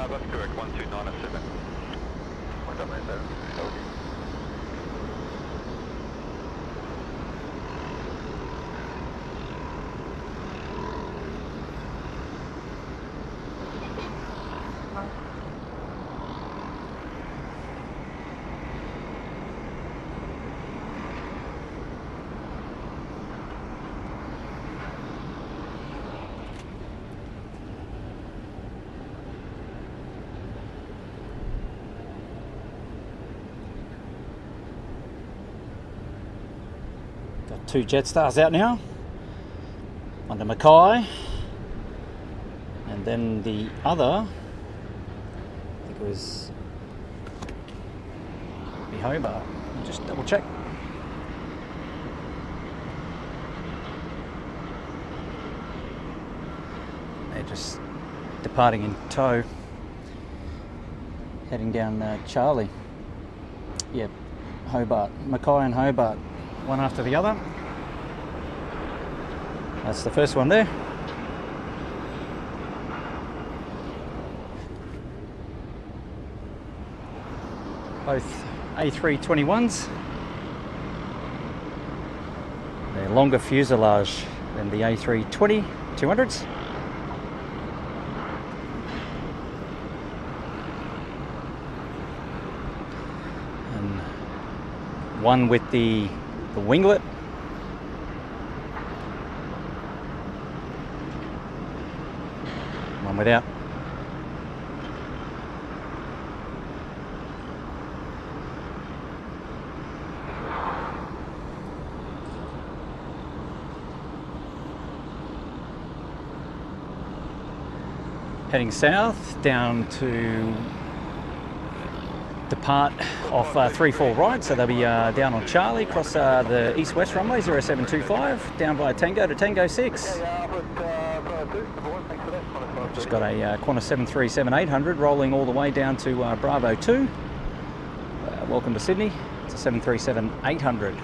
That's correct, 12907. Got 2 Jetsstars out now. One to Mackay, and then the other, I think it was the Hobart. I'll just double check. They're just departing in tow, heading down Charlie. Yep, Hobart, Mackay and Hobart, one after the other. That's the first one there. Both A321s. They're longer fuselage than the A320 200s. And one with the winglet. One without. Heading south down to depart off 3-4 right, so they'll be down on Charlie, across the east-west runway 0725, down by Tango to Tango 6. Just got a Qantas 737-800 rolling all the way down to Bravo 2. Welcome to Sydney. It's a 737-800.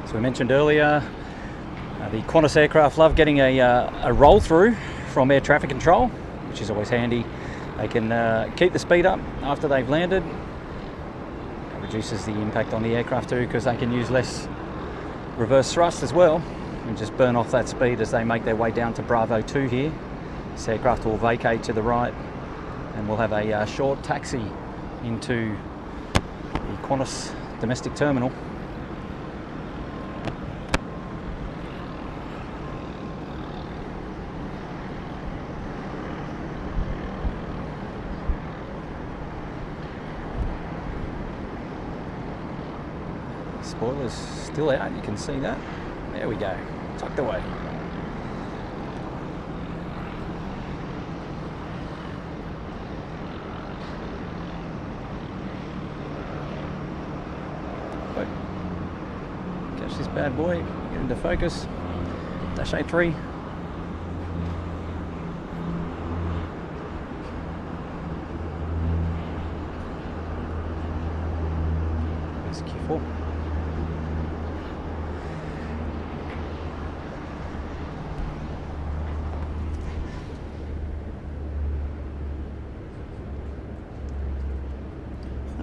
So we mentioned earlier, the Qantas aircraft love getting a roll through from air traffic control, which is always handy. They can keep the speed up after they've landed. It reduces the impact on the aircraft too, because they can use less reverse thrust as well, and just burn off that speed as they make their way down to Bravo 2 here. This aircraft will vacate to the right, and we'll have a short taxi into the Qantas domestic terminal. Spoilers still out, you can see that. There we go, tucked away. But catch this bad boy, get into focus. Dash A3. There's Q4.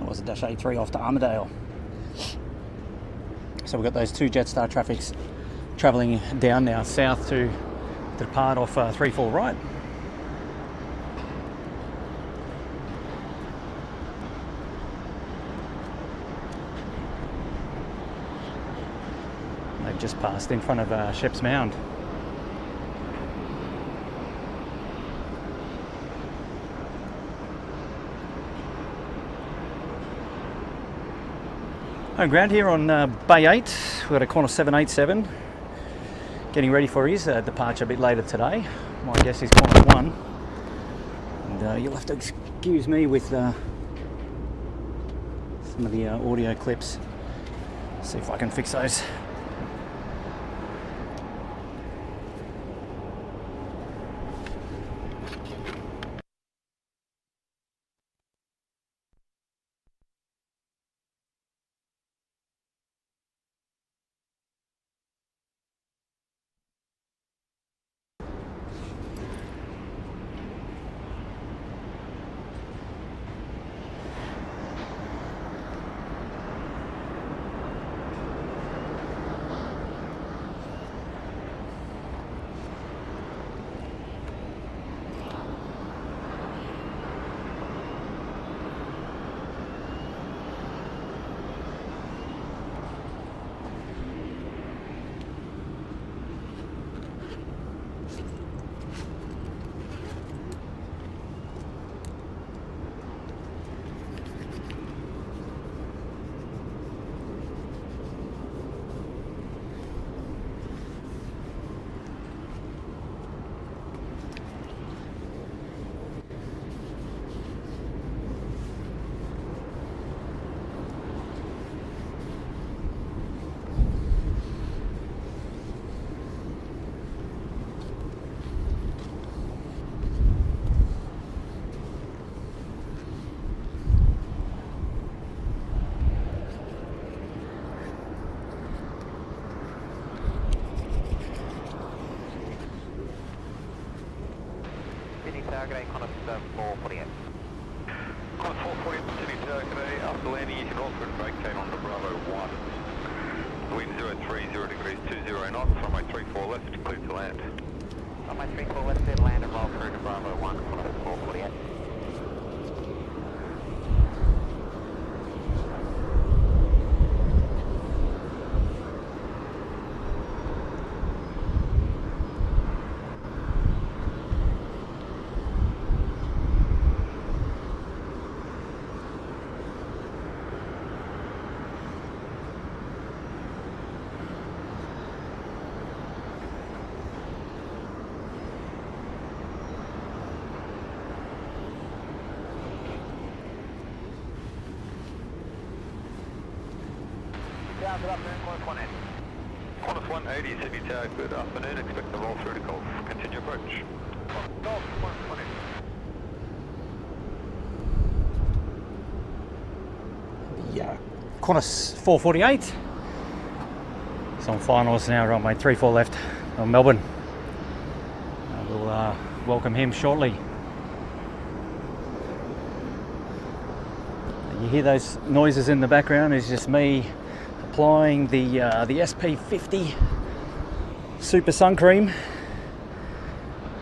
Was a Dash A3 off to Armidale. So we've got those 2 Jetstar traffics travelling down now south to depart off 3-4 right. They've just passed in front of Sheps Mound. Home ground here on Bay 8. We've got a Qantas 787 getting ready for his departure a bit later today. My guess is Qantas 1. And you'll have to excuse me with some of the audio clips. See if I can fix those. Target Qantas 448. Qantas 440, Sydney Tower, g'day. After landing, you can also brake chain on the Bravo 1. Wind 030 degrees 20 knots, runway 34 left, clear to land. Runway 34 left, then land and roll through to Bravo 1, Qantas 448. Good afternoon, Qantas 180. Qantas 180, Sydney Tower, good afternoon. Expect the roll through to Gulf. Continue approach. Gulf, Qantas 180. Yeah, Qantas 448. It's on finals now, runway 34 left on Melbourne. We'll welcome him shortly. You hear those noises in the background? It's just me applying the SP50 Super Sun Cream,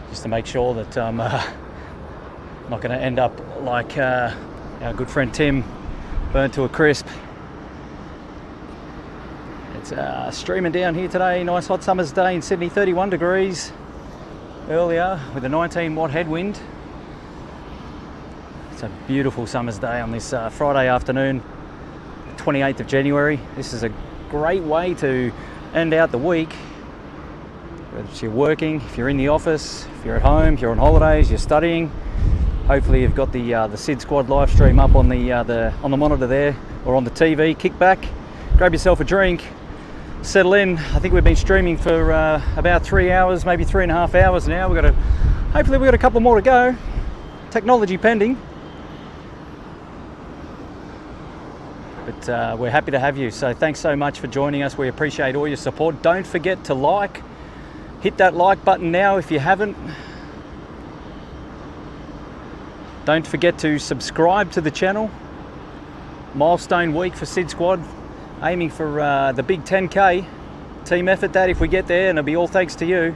just to make sure that I'm not going to end up like our good friend Tim, burnt to a crisp. It's streaming down here today, nice hot summer's day in Sydney, 31 degrees earlier with a 19 watt headwind. It's a beautiful summer's day on this Friday afternoon, 28th of January. This is a great way to end out the week. Whether you're working, if you're in the office, if you're at home, if you're on holidays, you're studying. Hopefully you've got the SID Squad live stream up on the monitor there, or on the TV. Kick back, grab yourself a drink, settle in. I think we've been streaming for about 3 hours, maybe 3.5 hours now. Hopefully we've got a couple more to go. Technology pending. But we're happy to have you, so thanks so much for joining us. We appreciate all your support. Don't forget to hit that like button now if you haven't. Don't forget to subscribe to the channel. Milestone week for SID Squad, aiming for the big 10K. Team effort that if we get there, and it'll be all thanks to you.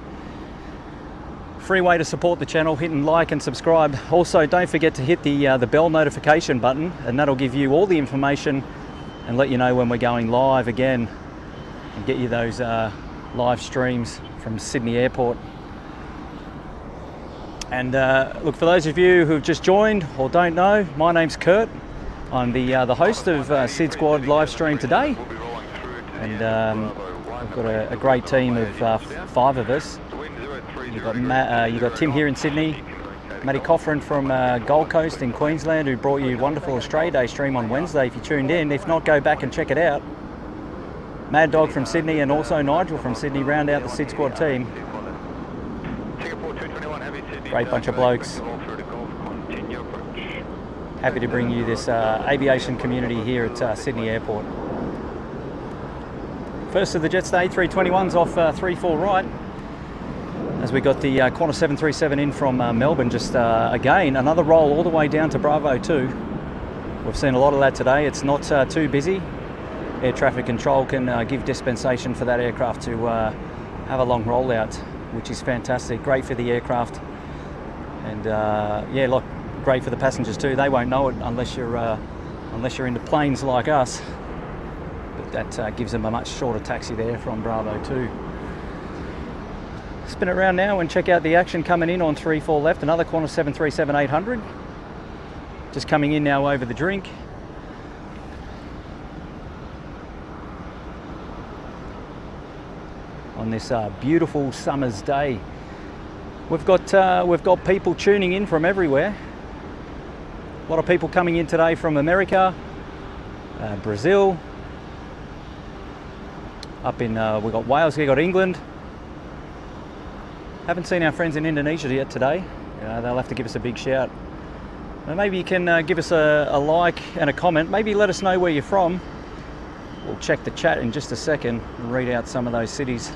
Free way to support the channel, hitting like and subscribe. Also, don't forget to hit the bell notification button, and that'll give you all the information and let you know when we're going live again, and get you those live streams from Sydney Airport. And look, for those of you who've just joined or don't know, my name's Kurt. I'm the host of Sid Squad live stream today, and I've got a great team of 5 of us. You've got Tim here in Sydney, Matty Coffrin from Gold Coast in Queensland, who brought you a wonderful Australia Day stream on Wednesday if you tuned in. If not, go back and check it out. Mad Dog from Sydney and also Nigel from Sydney round out the Sid Squad team. Great bunch of blokes. Happy to bring you this aviation community here at Sydney Airport. First of the Jetstar A321s off 3-4 right, as we got the Qantas 737 in from Melbourne. Just again, another roll all the way down to Bravo 2. We've seen a lot of that today. It's not too busy. Air traffic control can give dispensation for that aircraft to have a long rollout, which is fantastic. Great for the aircraft, and yeah, look, great for the passengers too. They won't know it unless you're into planes like us. But that gives them a much shorter taxi there from Bravo 2. Spin it around now and check out the action coming in on 3-4 left. Another Qantas 737-800 just coming in now over the drink. On this beautiful summer's day, we've got people tuning in from everywhere. A lot of people coming in today from America, Brazil. Up in we've got Wales, we've got England. Haven't seen our friends in Indonesia yet today. They'll have to give us a big shout. Maybe you can give us a like and a comment. Maybe let us know where you're from. We'll check the chat in just a second and read out some of those cities.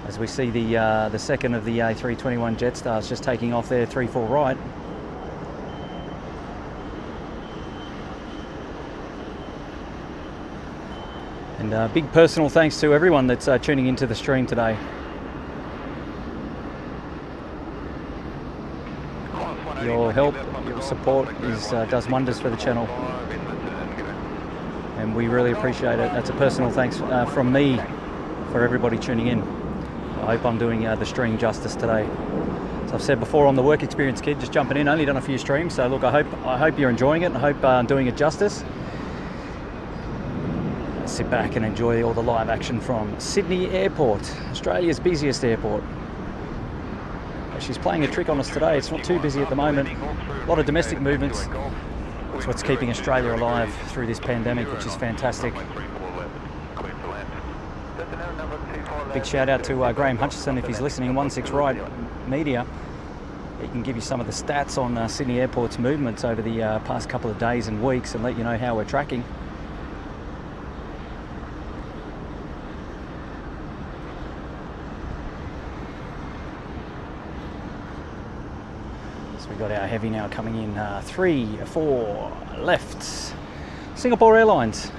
As we see the second of the A321 Jetstars just taking off there 3-4 right. And big personal thanks to everyone that's tuning into the stream today. Your help, your support does wonders for the channel, and we really appreciate it. That's a personal thanks from me for everybody tuning in. I hope I'm doing the stream justice today. As I've said before, I'm the work experience kid, just jumping in. Only done a few streams, so look, I hope you're enjoying it, and I hope I'm doing it justice. Sit back and enjoy all the live action from Sydney Airport, Australia's busiest airport. She's playing a trick on us today. It's not too busy at the moment. A lot of domestic movements. That's what's keeping Australia alive through this pandemic, which is fantastic. Big shout out to Graham Hutchison if he's listening, 16 Right Media. He can give you some of the stats on Sydney Airport's movements over the past couple of days and weeks and let you know how we're tracking. We've got our heavy now coming in 3-4 left. Singapore Airlines.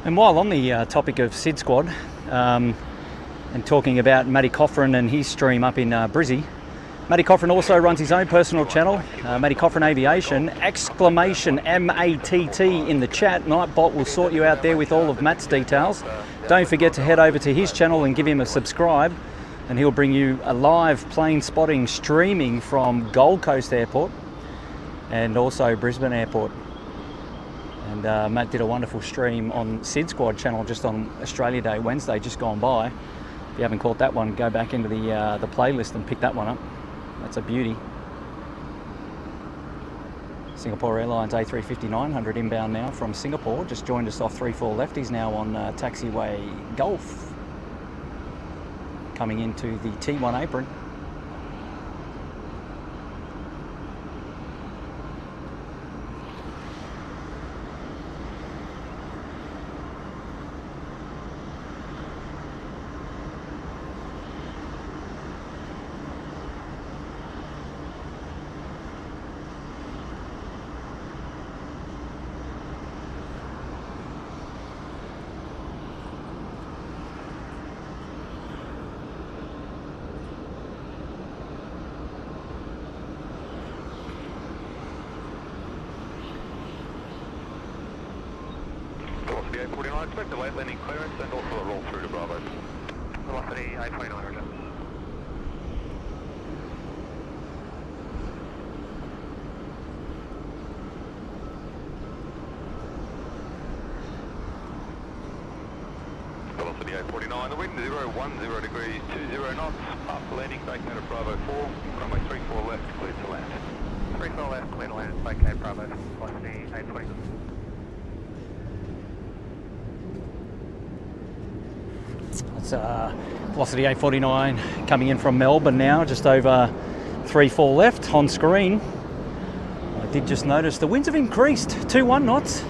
And while on the topic of Sid Squad and talking about Matty Coffrin and his stream up in Brizzy, Matty Coffrin also runs his own personal channel, Matty Coffrin Aviation, exclamation MATT in the chat. Nightbot will sort you out there with all of Matt's details. Don't forget to head over to his channel and give him a subscribe, and he'll bring you a live plane spotting streaming from Gold Coast Airport and also Brisbane Airport. And Matt did a wonderful stream on Sid Squad channel just on Australia Day Wednesday, just gone by. If you haven't caught that one, go back into the playlist and pick that one up. That's a beauty. Singapore Airlines A350-900 inbound now from Singapore. Just joined us off 3-4 left. He's now on taxiway Gulf. coming into the T1 apron. Velocity A49, expect a late landing clearance and also a roll through to Bravo. Velocity A29, roger. Velocity A49, the wind 010 degrees, 20 knots, after landing, vacate at Bravo 4, runway 34 left, cleared to land. 34 left, clear to land, vacate Bravo, velocity A29. It's Velocity A49 coming in from Melbourne now, just over 34 left on screen. I did just notice the winds have increased, 21 knots.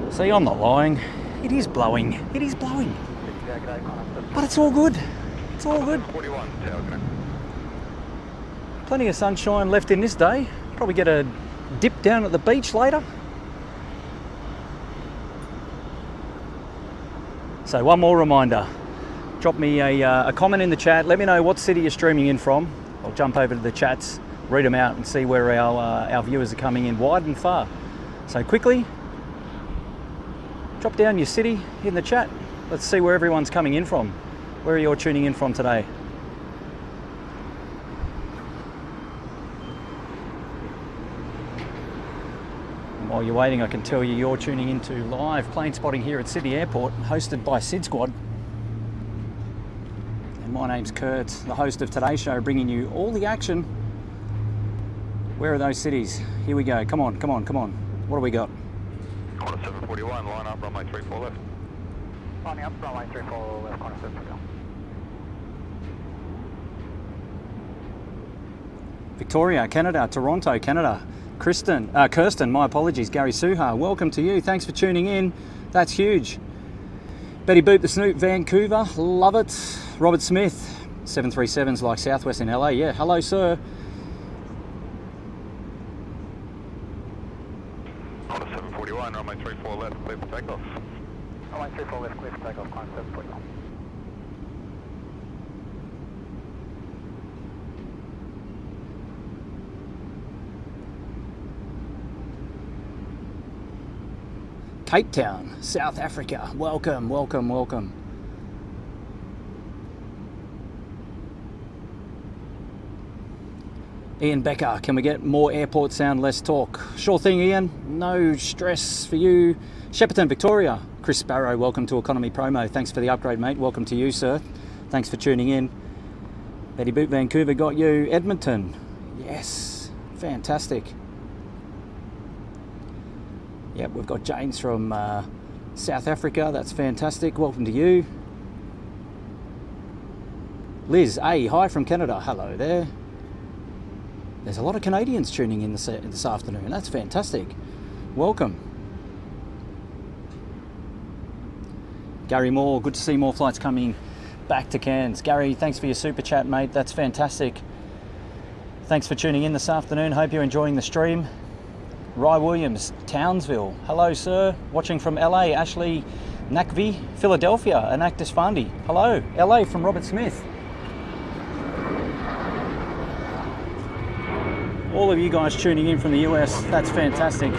See, I'm not lying. It is blowing. It is blowing. But it's all good. It's all good. 41, tower connect. Plenty of sunshine left in this day. Probably get a dip down at the beach later. So one more reminder. Drop me a comment in the chat. Let me know what city you're streaming in from. I'll jump over to the chats, read them out and see where our viewers are coming in wide and far. So quickly, drop down your city in the chat. Let's see where everyone's coming in from. Where are you all tuning in from today? And while you're waiting, I can tell you you're tuning into live plane spotting here at Sydney Airport, hosted by Sid Squad. And my name's Kurt, the host of today's show, bringing you all the action. Where are those cities? Here we go. Come on, come on, come on. What do we got? Corner 741, line up, runway 34 left. Lining up, runway 34 left, corner 741. Victoria, Canada, Toronto, Canada. Kirsten, my apologies, Gary Suha, welcome to you. Thanks for tuning in. That's huge. Betty Boot the Snoot, Vancouver, love it. Robert Smith, 737s like Southwest in LA. Yeah, hello, sir. Corner 741, runway 34 left, clear for takeoff. Runway 34 left, clear for takeoff, corner 741. Cape Town, South Africa. Welcome, welcome, welcome. Ian Becker, can we get more airport sound, less talk? Sure thing, Ian. No stress for you. Shepparton, Victoria. Chris Sparrow, welcome to Economy Promo. Thanks for the upgrade, mate. Welcome to you, sir. Thanks for tuning in. Betty Boot, Vancouver, got you. Edmonton. Yes, fantastic. Yep, we've got James from South Africa. That's fantastic. Welcome to you. Liz, hi from Canada. Hello there. There's a lot of Canadians tuning in this afternoon. That's fantastic. Welcome. Gary Moore, good to see more flights coming back to Cairns. Gary, thanks for your super chat, mate. That's fantastic. Thanks for tuning in this afternoon. Hope you're enjoying the stream. Rye Williams, Townsville. Hello, sir. Watching from LA, Ashley Nakvi, Philadelphia, Anak Desfandi. Hello, LA from Robert Smith. All of you guys tuning in from the US, that's fantastic.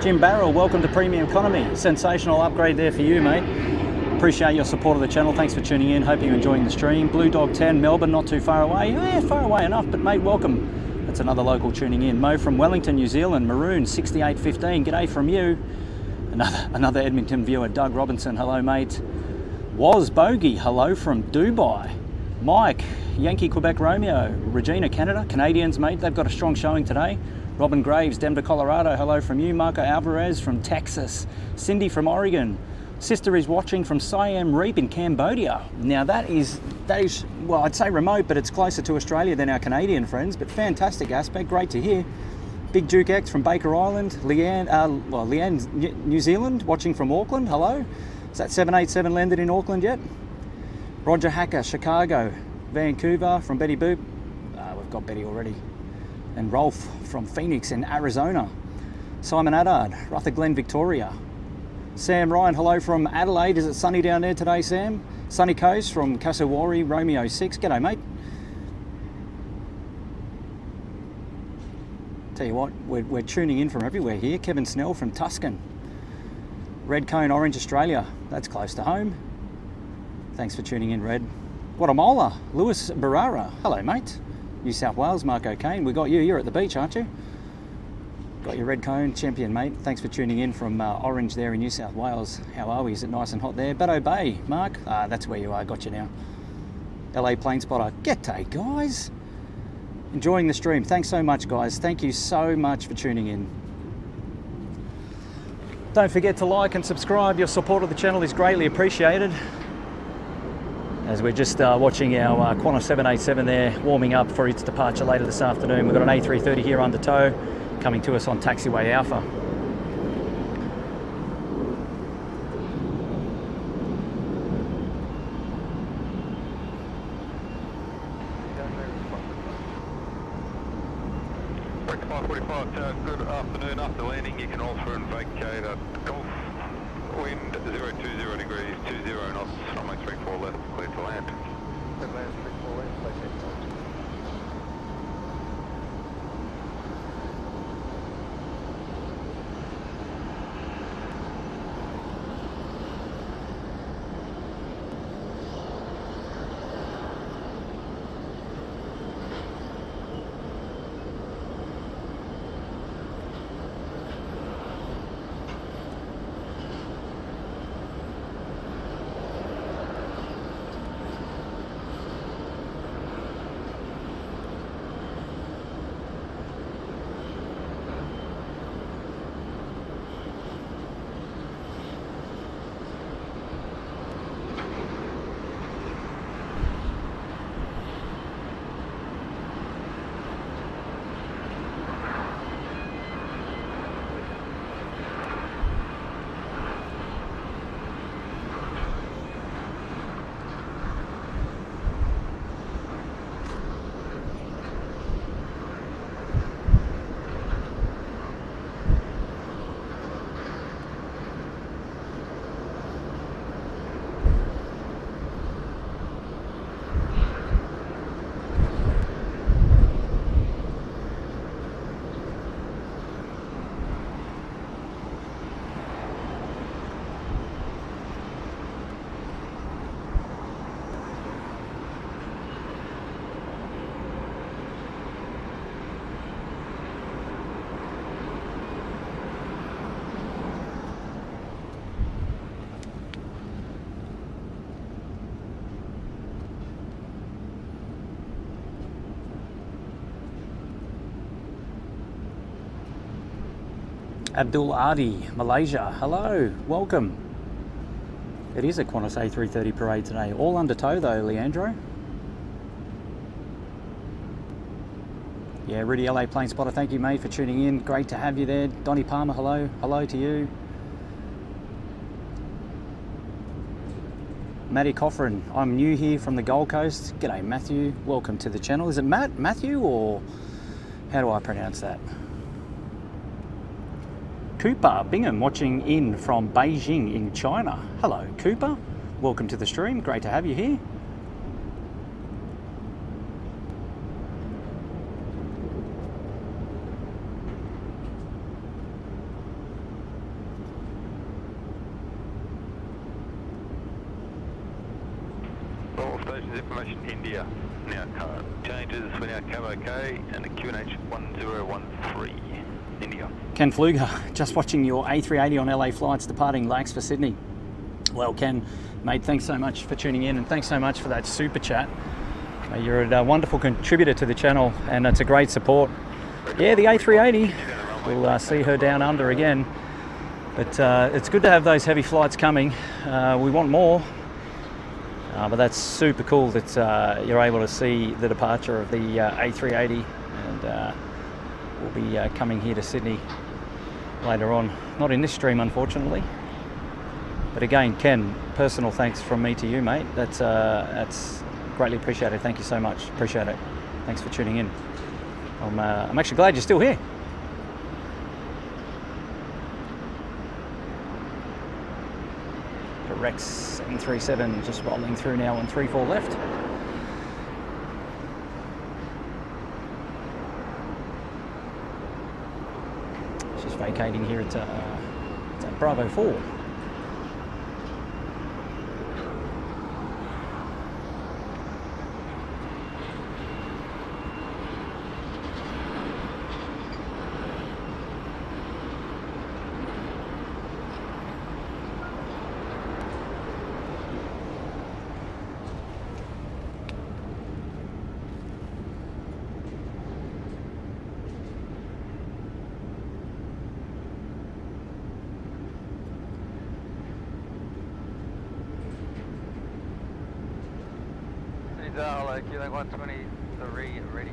Jim Barrell, welcome to Premium Economy. Sensational upgrade there for you, mate. Appreciate your support of the channel. Thanks for tuning in. Hope you're enjoying the stream. Blue Dog 10, Melbourne, not too far away. Yeah, far away enough, but mate, welcome. That's another local tuning in. Mo from Wellington, New Zealand. Maroon 6815. G'day from you. Another Edmonton viewer, Doug Robinson. Hello, mate. Was Bogey. Hello from Dubai. Mike, Yankee Quebec Romeo. Regina, Canada. Canadians, mate. They've got a strong showing today. Robin Graves, Denver, Colorado, hello from you. Marco Alvarez from Texas. Cindy from Oregon. Sister is watching from Siam Reap in Cambodia. Now that is, well, I'd say remote, but it's closer to Australia than our Canadian friends, but fantastic aspect, great to hear. Big Duke X from Baker Island. Leanne, New Zealand, watching from Auckland, hello. Is that 787 landed in Auckland yet? Roger Hacker, Chicago. Vancouver from Betty Boop. We've got Betty already. And Rolf from Phoenix in Arizona. Simon Addard, Rutherglen, Victoria. Sam Ryan, hello from Adelaide. Is it sunny down there today, Sam? Sunny Coast from Kasawari, Romeo 6. G'day, mate. Tell you what, we're tuning in from everywhere here. Kevin Snell from Tuscan. Red Cone, Orange, Australia. That's close to home. Thanks for tuning in, Red. Guatemala, Lewis Barrara. Hello, mate. New South Wales, Marco Kane. We got you. You're at the beach, aren't you? Got your Red Cone champion, mate. Thanks for tuning in from Orange there in New South Wales. How are we? Is it nice and hot there? Baddo Bay, Mark. That's where you are. Got you now. LA Plane Spotter. G'day, guys. Enjoying the stream. Thanks so much, guys. Thank you so much for tuning in. Don't forget to like and subscribe. Your support of the channel is greatly appreciated. As we're just watching our Qantas 787 there, warming up for its departure later this afternoon. We've got an A330 here under tow, coming to us on taxiway Alpha. Good afternoon. After landing, you can alter and vacate at Gulf. Wind 020 degrees, 20 knots, runway 34 left, clear to land. Advance 34 left, vacate. Abdul Adi, Malaysia. Hello, welcome. It is a Qantas A330 parade today. All under tow though, Leandro. Yeah, Rudy LA Plane Spotter, thank you mate for tuning in. Great to have you there. Donnie Palmer, hello. Hello to you. Matty Coffrin, I'm new here from the Gold Coast. G'day Matthew, welcome to the channel. Is it Matthew, or how do I pronounce that? Cooper Bingham watching in from Beijing in China. Hello Cooper, welcome to the stream, great to have you here. All stations information India. Now changes, we're now cab OK and the QNH 1013. India. Ken Fluger, just watching your A380 on LA flights departing Lax for Sydney. Well, Ken, mate, thanks so much for tuning in and thanks so much for that super chat. You're a wonderful contributor to the channel and it's a great support. Yeah, the A380. We'll see her down under again. But it's good to have those heavy flights coming. We want more. But that's super cool that you're able to see the departure of the A380, and we'll be coming here to Sydney later on. Not in this stream, unfortunately. But again, Ken, personal thanks from me to you, mate. That's greatly appreciated. Thank you so much. Appreciate it. Thanks for tuning in. I'm actually glad you're still here. The Rex 737 just rolling through now on 34 left. Just vacating here at Bravo 4. Hello, Killing 123 ready.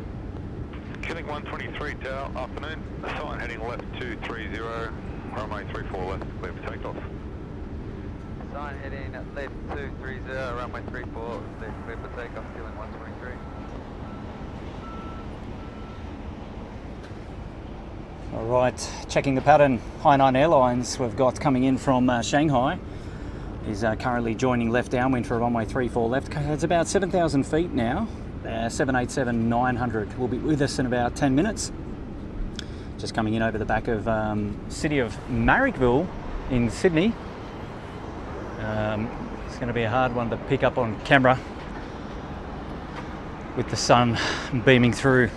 Killing 123 Tower, afternoon. Sign heading left 230, runway 34 left, clear for takeoff. Sign heading left 230, runway 34 left, clear for takeoff, Killing 123. All right, checking the pattern. Hainan Airlines we've got coming in from Shanghai. Is currently joining left downwind for runway 34 left. It's about 7,000 feet now. 787-900 will be with us in about 10 minutes. Just coming in over the back of city of Marrickville in Sydney. It's going to be a hard one to pick up on camera with the sun beaming through.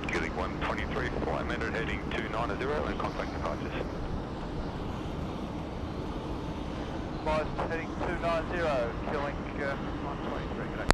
Killing 123, flight amended heading 290 and contact departures. Flight heading 290, killing 123, good day.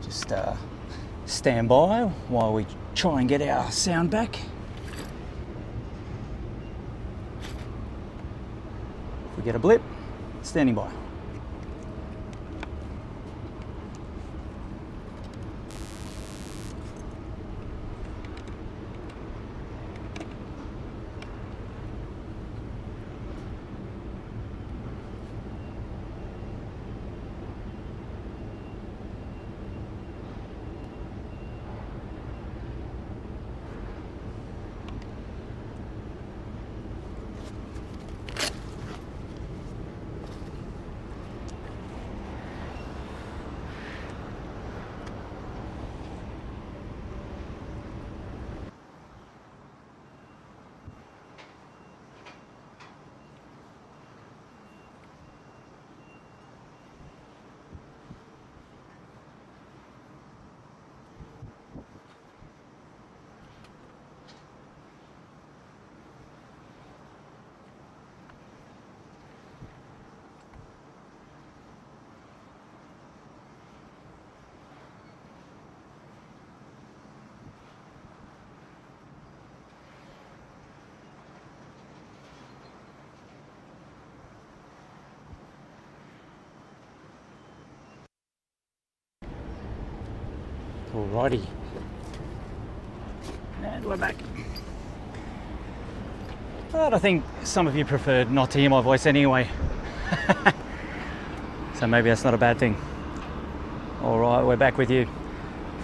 Just stand by while we try and get our sound back. If we get a blip, standing by. Alrighty. And we're back. But I think some of you preferred not to hear my voice anyway. So maybe that's not a bad thing. Alright, we're back with you.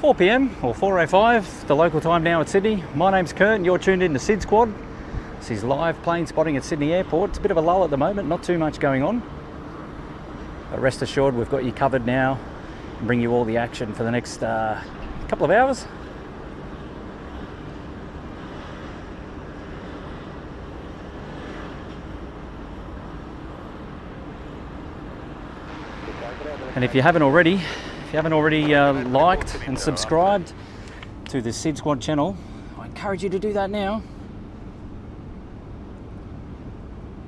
4 PM or 4:05, the local time now at Sydney. My name's Kurt and you're tuned in to Sid Squad. This is live plane spotting at Sydney Airport. It's a bit of a lull at the moment, not too much going on. But rest assured, we've got you covered now and bring you all the action for the next couple of hours. And if you haven't already, liked and subscribed to the Sid Squad channel, I encourage you to do that now.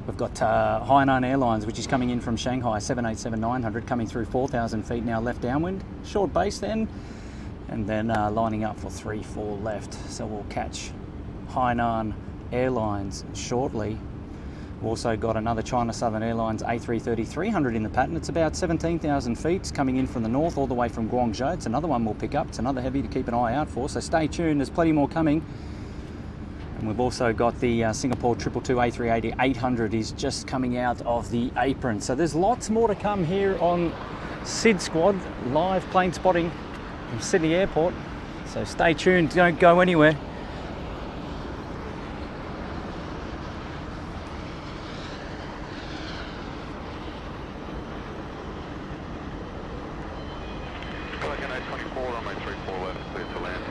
We've got Hainan Airlines, which is coming in from Shanghai, 787-900, coming through 4,000 feet now left downwind, short base then, and then lining up for 3-4 left. So we'll catch Hainan Airlines shortly. We've also got another China Southern Airlines A330-300 in the pattern. It's about 17,000 feet. It's coming in from the north all the way from Guangzhou. It's another one we'll pick up. It's another heavy to keep an eye out for, so stay tuned. There's plenty more coming. And we've also got the Singapore 222 A380-800 is just coming out of the apron. So there's lots more to come here on Sid Squad, live plane spotting from Sydney Airport. So stay tuned, don't go anywhere. Pelican A24, runway 34 left, clear to land.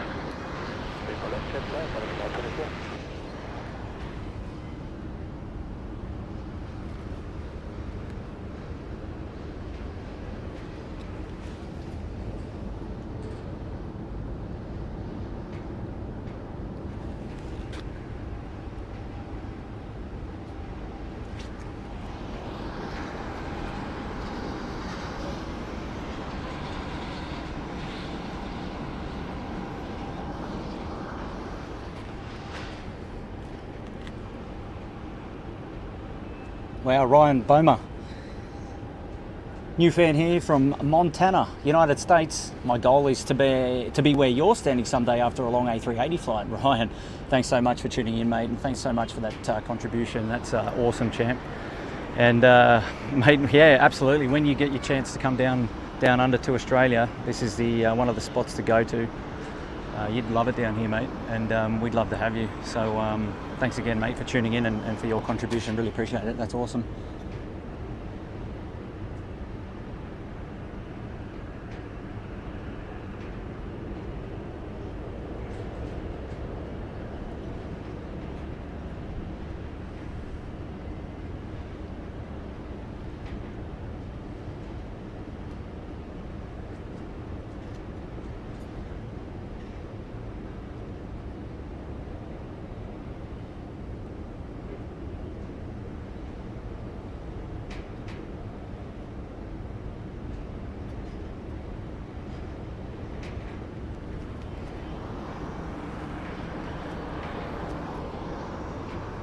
34 left, check that, Pelican A24. Wow, Ryan Bomer. New fan here from Montana, United States. My goal is to be where you're standing someday after a long A380 flight. Ryan, thanks so much for tuning in, mate, and thanks so much for that contribution. That's awesome, champ. And mate, yeah, absolutely. When you get your chance to come down under to Australia, this is the one of the spots to go to. You'd love it down here, mate, and we'd love to have you. So thanks again, mate, for tuning in and for your contribution. Really appreciate it. That's awesome.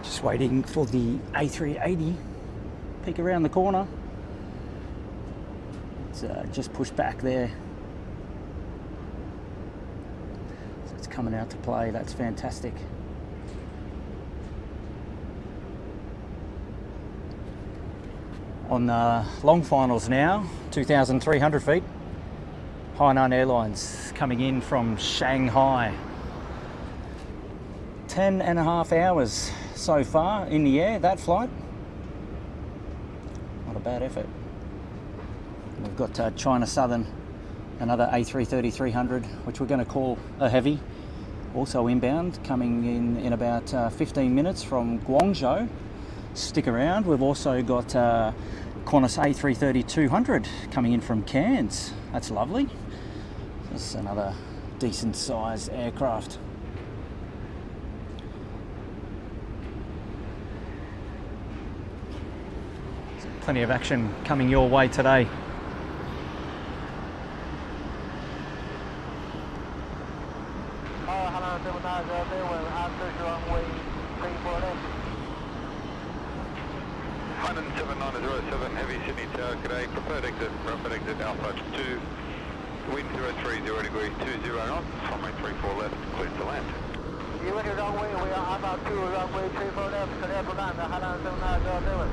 Just waiting for the A380 peek around the corner. It's just pushed back there. So it's coming out to play. That's fantastic. On long finals now, 2,300 feet. Hainan Airlines coming in from Shanghai. 10.5 hours so far in the air, that flight. Not a bad effort. We've got China Southern, another A330-300, which we're going to call a heavy, also inbound, coming in about 15 minutes from Guangzhou. Stick around. We've also got Qantas A330-200 coming in from Cairns. That's lovely. That's another decent sized aircraft. Plenty of action coming your way today. Hello, 790, we're after runway 34 left. Hainan 7907, heavy Sydney Tower, g'day, preferred exit Alpha 2, Wind 030 degrees, 20 knots, runway 34 left, cleared to land. You went to runway, we are about 2, runway 34 left, clear to land, Highland 7907.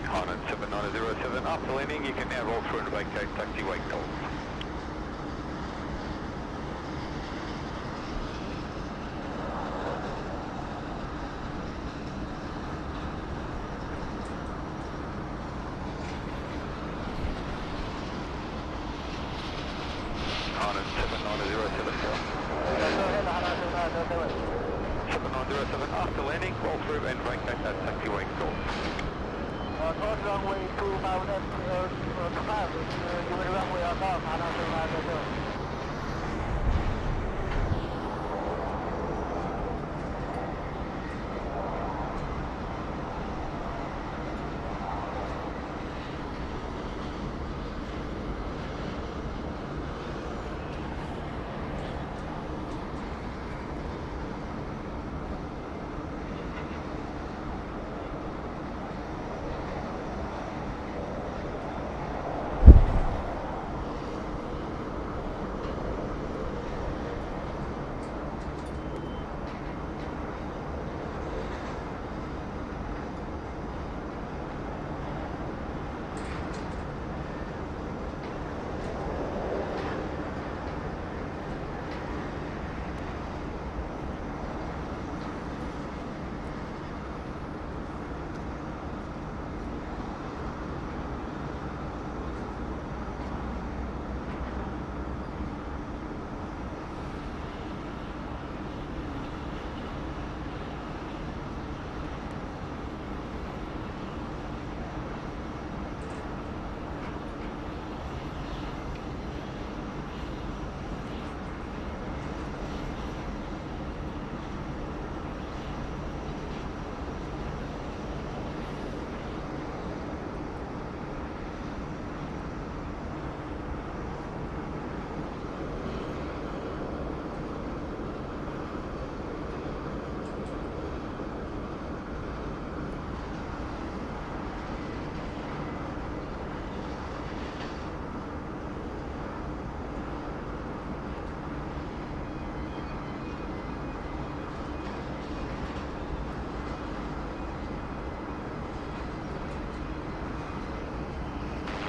Highland 7907, after landing you can now roll through and vacate taxiway Golf. Highland 7907, 7907, after landing roll through and vacate that taxiway Golf. North runway 25 left, to 5, you went to runway on Golf, Highland 7907.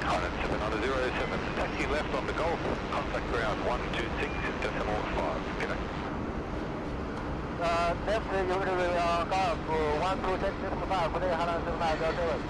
Highland 7907, taxi left on the Golf, contact ground 126.5, good day. Left, you went to Golf, 126.5, clear Highland 7907.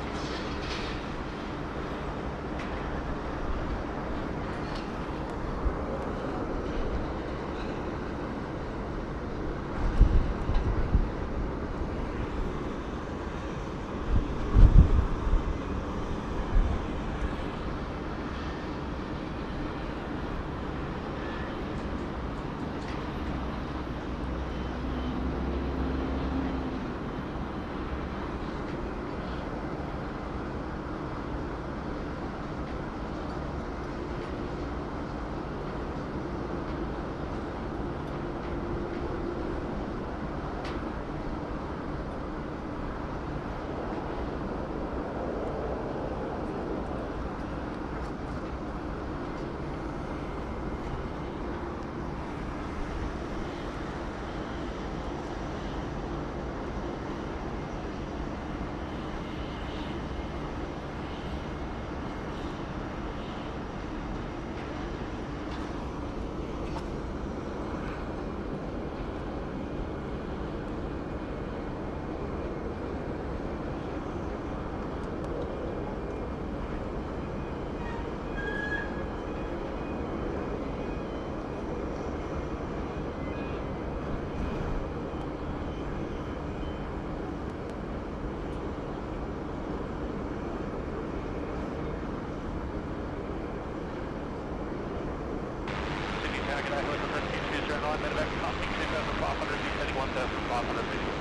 500 visual.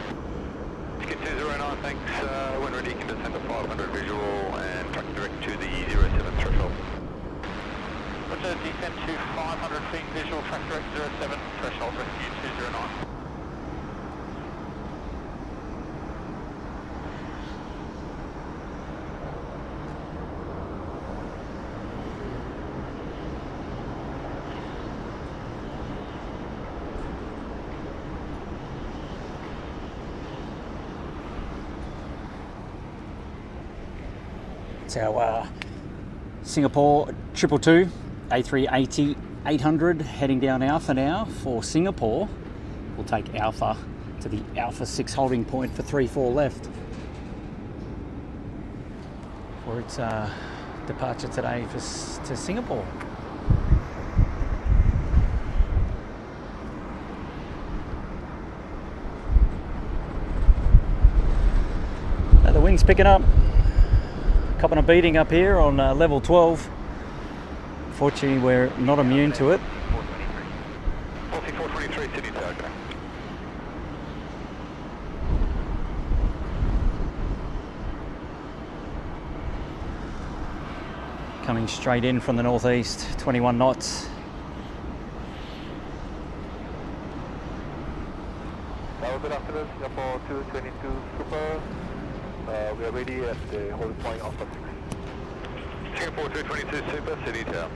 Skid 209, thanks. When ready, you can descend to 500 visual and track direct to the 07 threshold. Roger, descend to 500 feet visual, track direct 07 threshold, rescue 209. It's our Singapore 222 A380 800 heading down Alpha now for Singapore. We'll take Alpha to the Alpha 6 holding point for 34 left for its departure today to Singapore. The wind's picking up. Copping a beating up here on level 12. Fortunately, we're not immune to it. 423 Sydney Tower, okay. Coming straight in from the northeast, 21 knots. Good afternoon, Singapore 222 Super. We are ready at the holding point Alpha 6. Singapore 222 Super, Sydney Tower.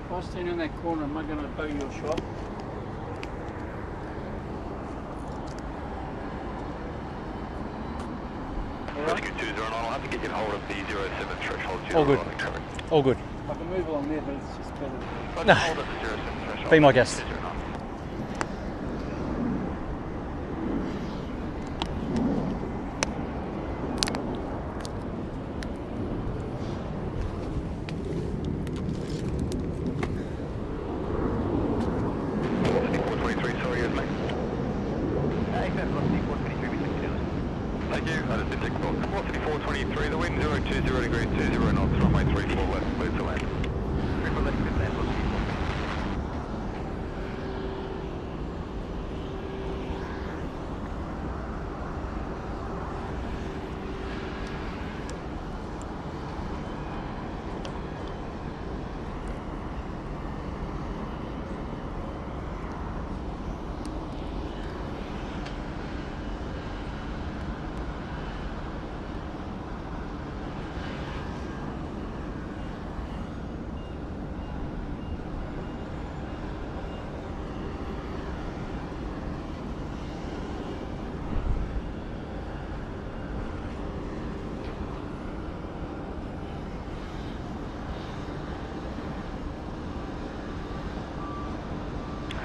If I stand in that corner, am I going to bow your shot? Rescue 209, I'll have to get you hold of the 07 threshold. All good. All good. I can move along there, but it's just better. No. Hold of the 07 threshold. Be my guest. 209. Thank you, that has been ticked off. 434.23, the wind 020 degrees, 20 knots, runway 34 left, clear to land. 34 left, clear to land,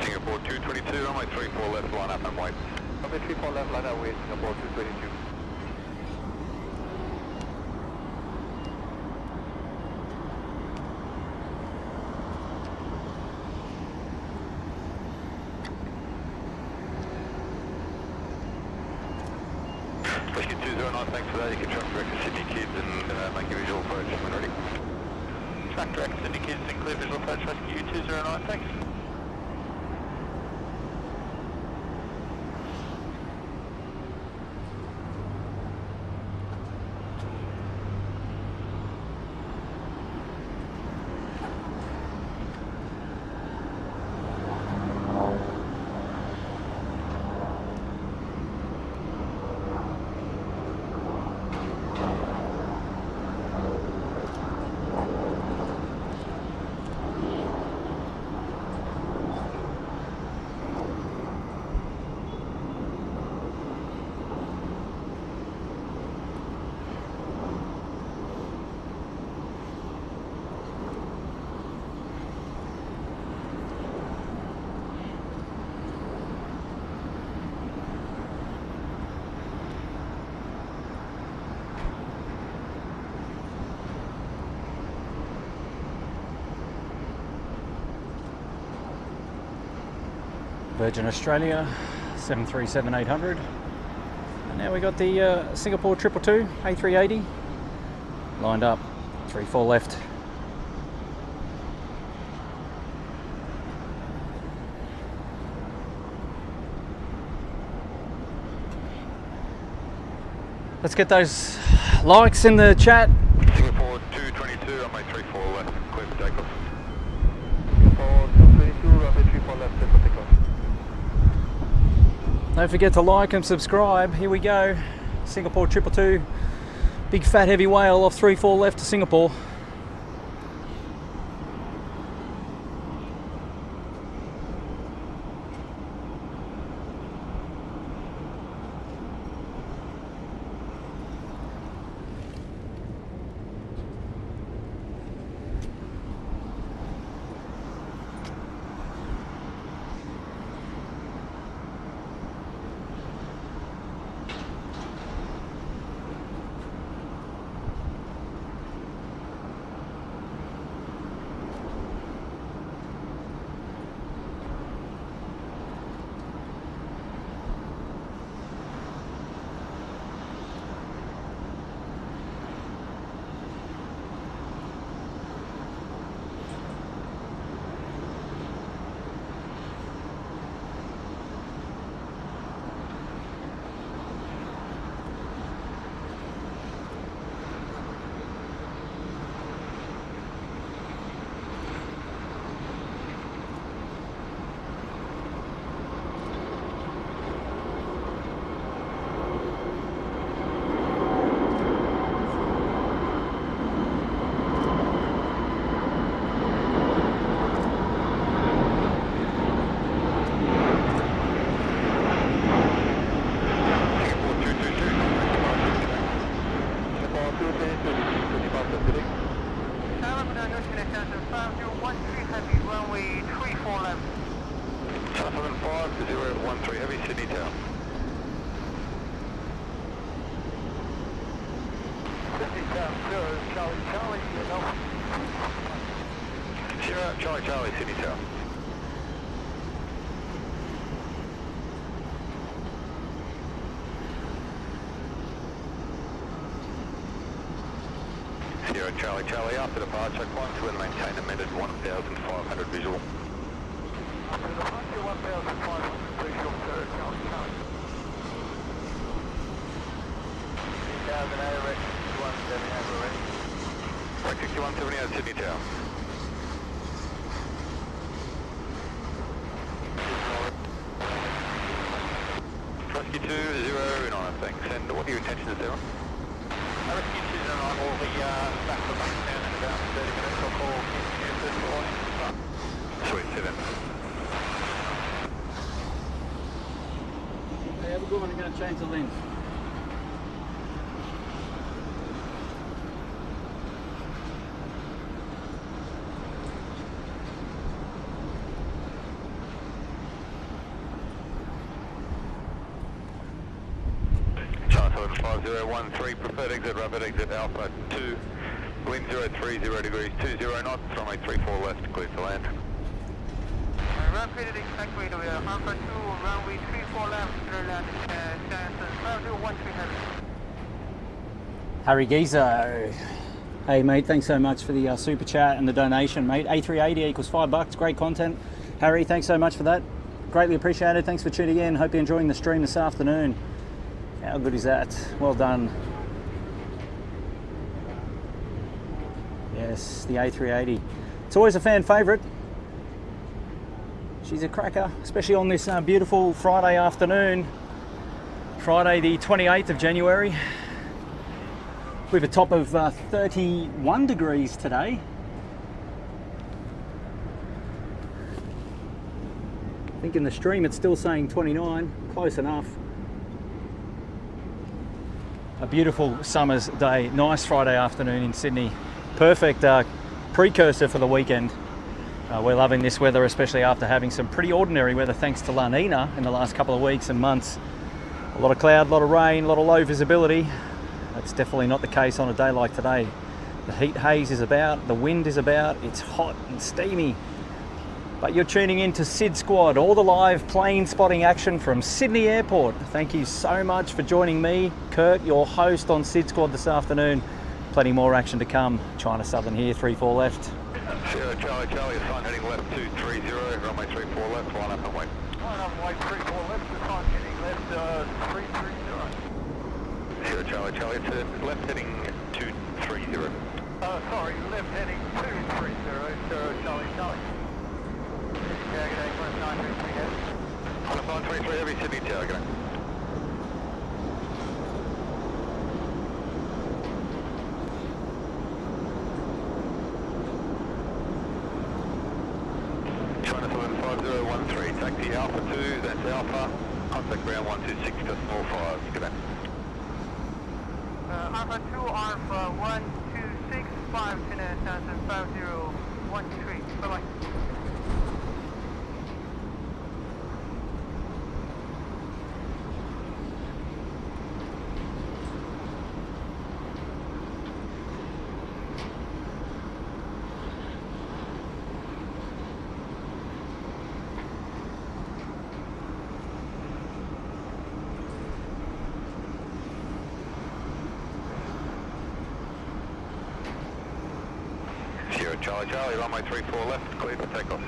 Singapore 222, runway 34 left, line up and wait. Runway 34 left, line up, wait, Singapore 222. Rescue 209, thanks for that. You can track direct to Sydney Kids and make a visual approach when ready. Track direct to Sydney Kids and clear visual approach, Rescue 209, thanks. Virgin Australia 737-800. And now we got the Singapore 222 A380 lined up, 3-4 left. Let's get those likes in the chat. Singapore 222, runway 34 left, clear for takeoff. Singapore 222, runway 34 left, clear for takeoff. Don't forget to like and subscribe. Here we go. Singapore 222, big fat heavy whale off 3-4 left to Singapore. Charlie, Charlie, Sydney Tower. Sierra, Charlie, Charlie, after departure, climb to and maintain a minute 1,500 visual. After departure, 1,500 visual, sir, Charlie, Charlie. 3,000 ARS, 6178 already. 6178 Sydney Tower. Rescue 2, 0 in on, thanks. And what are your intentions there? Rescue 2 is on, we'll be back for Bankstown in about 30 minutes or 4 this morning. Sweet, sit in. Hey, have a good one. I'm going to change the lens. Charlie 5013, preferred exit, rapid exit Alpha 2, wind 030 degrees, 20 knots, runway 34 left, clear to land. Rapid expect way to Alpha 2, runway 34 left, clear land, Shannon, 501 Harry Giza. Hey mate, thanks so much for the super chat and the donation, mate. A380 equals $5. Great content. Harry, thanks so much for that. Greatly appreciated. Thanks for tuning in. Hope you're enjoying the stream this afternoon. How good is that? Well done. Yes, the A380. It's always a fan favourite. She's a cracker, especially on this beautiful Friday afternoon. Friday the 28th of January. We have a top of 31 degrees today. I think in the stream it's still saying 29, close enough. A beautiful summer's day, nice Friday afternoon in Sydney. Perfect precursor for the weekend. We're loving this weather, especially after having some pretty ordinary weather thanks to La Nina in the last couple of weeks and months. A lot of cloud, a lot of rain, a lot of low visibility. That's definitely not the case on a day like today. The heat haze is about, the wind is about, it's hot and steamy. But you're tuning in to SID Squad, all the live plane spotting action from Sydney Airport. Thank you so much for joining me, Kurt, your host on SID Squad this afternoon. Plenty more action to come. China Southern here, 34 left. Sierra Charlie, Charlie, sign heading left 230, runway 34 left, line up and wait. Line up and wait, 34 left, sign heading left 330. Sierra Charlie, Charlie, it's left heading 230. Sorry, left heading 230, Sierra Charlie, Charlie. On a 923 Heavy Sydney Tower, go. China 75013, taxi Alpha 2, that's Alpha, contact ground 126.45, go. Alpha 2, Alpha 1265, 5013, bye-bye. Sierra Charlie, Charlie, runway 34 left, clear for takeoff.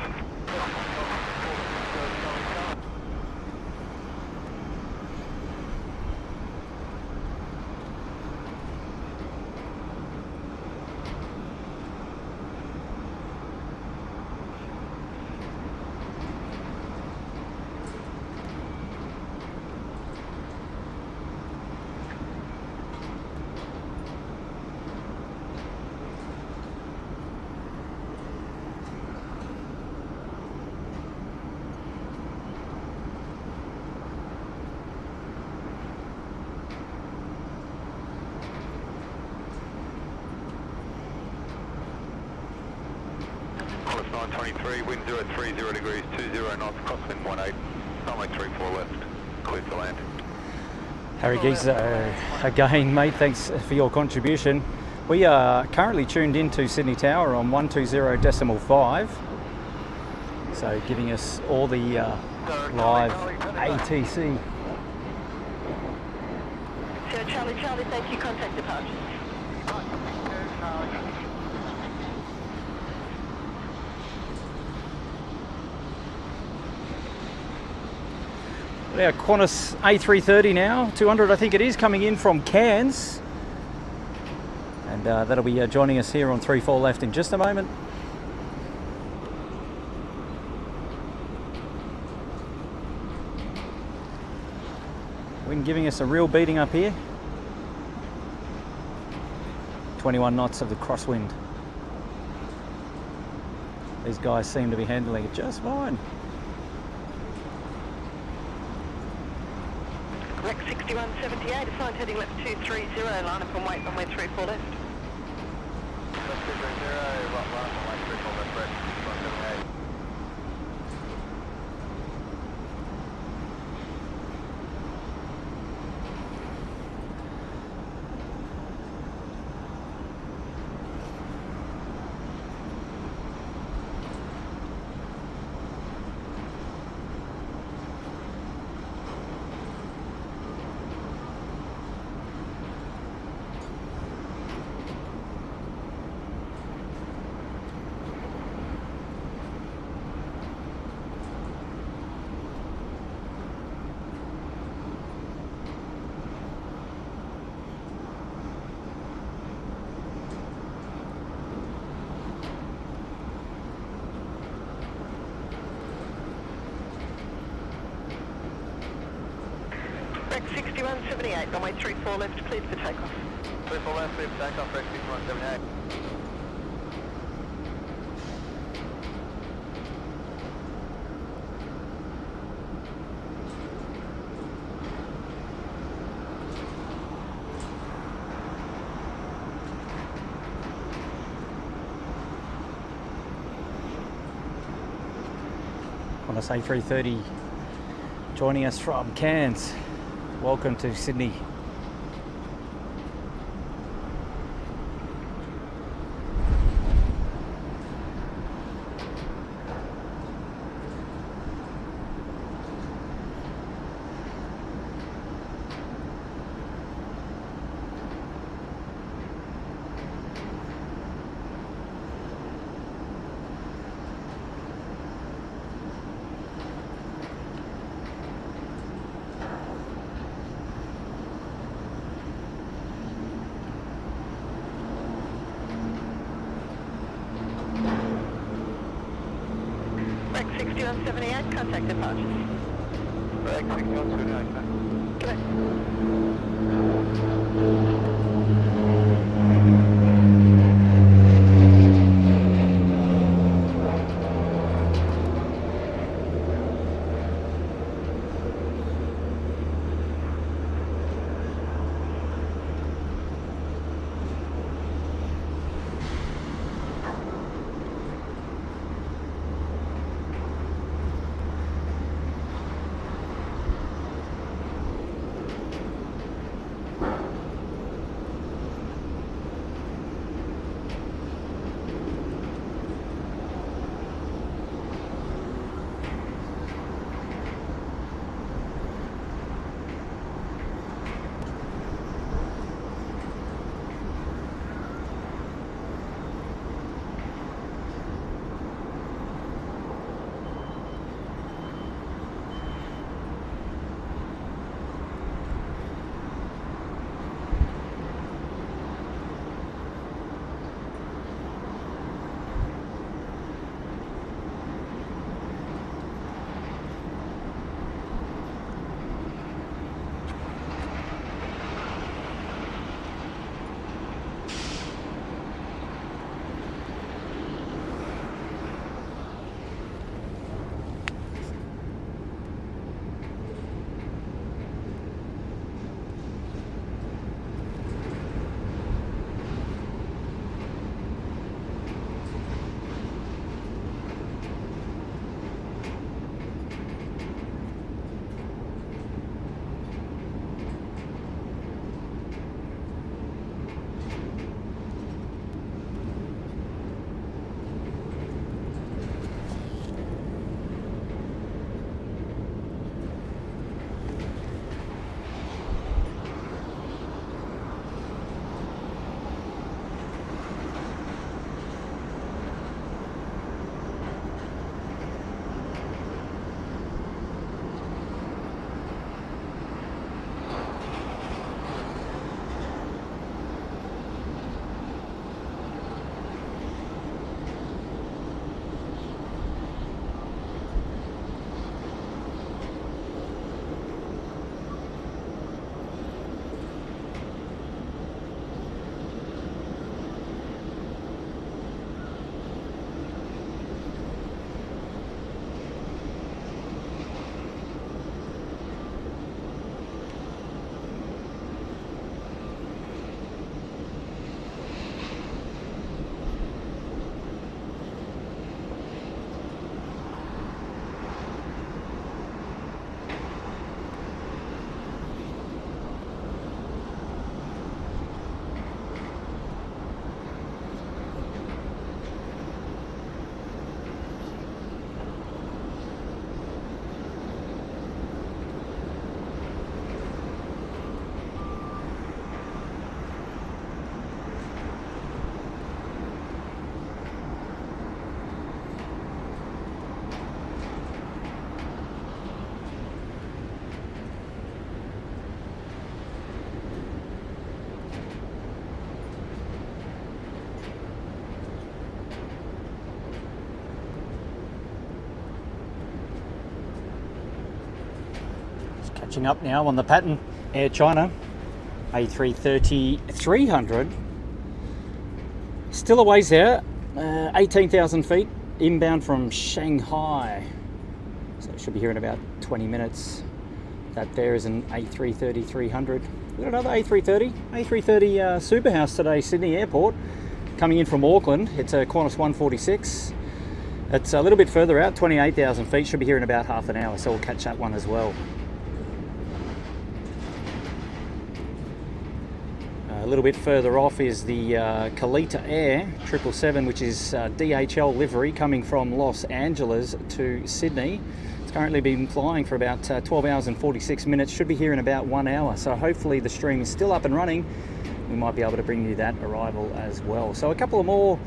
Course 923, wind 030 degrees, 20 knots, crosswind 18, runway 34 left, clear to land. Harry Giggs, again, mate, thanks for your contribution. We are currently tuned into Sydney Tower on 120.5, so giving us all the live ATC. Sierra Charlie, Charlie, thank you. Contact departure. Our Qantas A330 now, 200 I think it is, coming in from Cairns. And that'll be joining us here on 34 left in just a moment. Wind giving us a real beating up here. 21 knots of the crosswind. These guys seem to be handling it just fine. Rec 6178, assigned heading left 230, line up and wait, runway 34 left. Left 230, runway 34 left, Rec 6178. Rec 6178, runway 34 left, cleared for takeoff. 34 left, clear for takeoff, Rec 6178. Qantas A330 joining us from Cairns. Welcome to Sydney. 60 on 78, contact departures. Break 60 on 78, mate. Catching up now on the pattern. Air China A330-300. Still a ways there, 18,000 feet inbound from Shanghai. So it should be here in about 20 minutes. That there is an A330-300. We've got another A330 Superhouse today, Sydney Airport, coming in from Auckland. It's a Qantas 146. It's a little bit further out, 28,000 feet, should be here in about half an hour, so we'll catch that one as well. A little bit further off is the Kalita Air 777, which is DHL livery, coming from Los Angeles to Sydney. It's currently been flying for about 12 hours and 46 minutes, should be here in about 1 hour, so hopefully the stream is still up and running. We might be able to bring you that arrival as well. So a couple of more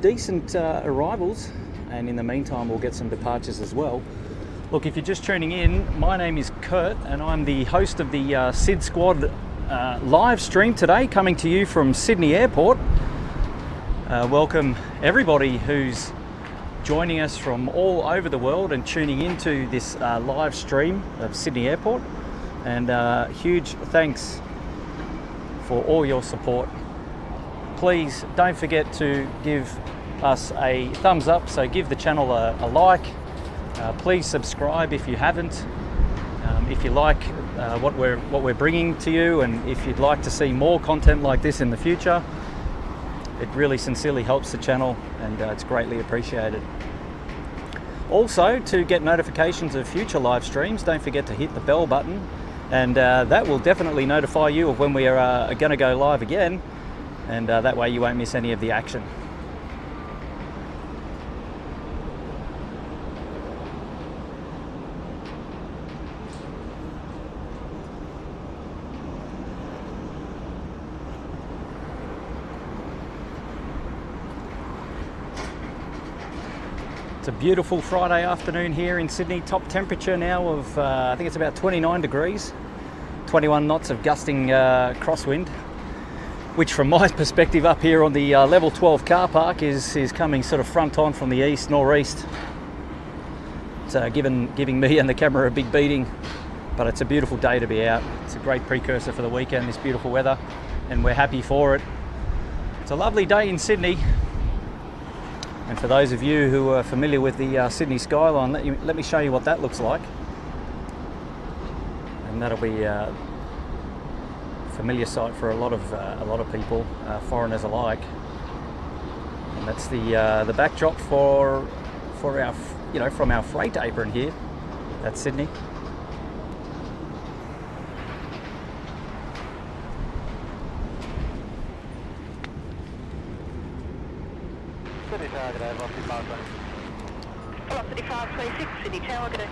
decent arrivals, and in the meantime we'll get some departures as well. Look, if you're just tuning in, my name is Kurt and I'm the host of the SID Squad live stream today, coming to you from Sydney Airport. Welcome everybody who's joining us from all over the world and tuning into this live stream of Sydney Airport. And huge thanks for all your support. Please don't forget to give us a thumbs up, so give the channel a like. Please subscribe if you haven't. If you like what we're bringing to you, and if you'd like to see more content like this in the future, it really sincerely helps the channel, and it's greatly appreciated. Also, to get notifications of future live streams, don't forget to hit the bell button, and that will definitely notify you of when we are going to go live again, and that way you won't miss any of the action. It's a beautiful Friday afternoon here in Sydney. Top temperature now of, I think it's about 29 degrees, 21 knots of gusting crosswind, which from my perspective up here on the level 12 car park is coming sort of front on from the east, northeast. It's giving me and the camera a big beating, but it's a beautiful day to be out. It's a great precursor for the weekend, this beautiful weather, and we're happy for it. It's a lovely day in Sydney. And for those of you who are familiar with the Sydney skyline, let me show you what that looks like. And that'll be a familiar sight for a lot of people, foreigners alike. And that's the backdrop for our, from our freight apron here. That's Sydney. Velocity 526, Sydney Tower, good day.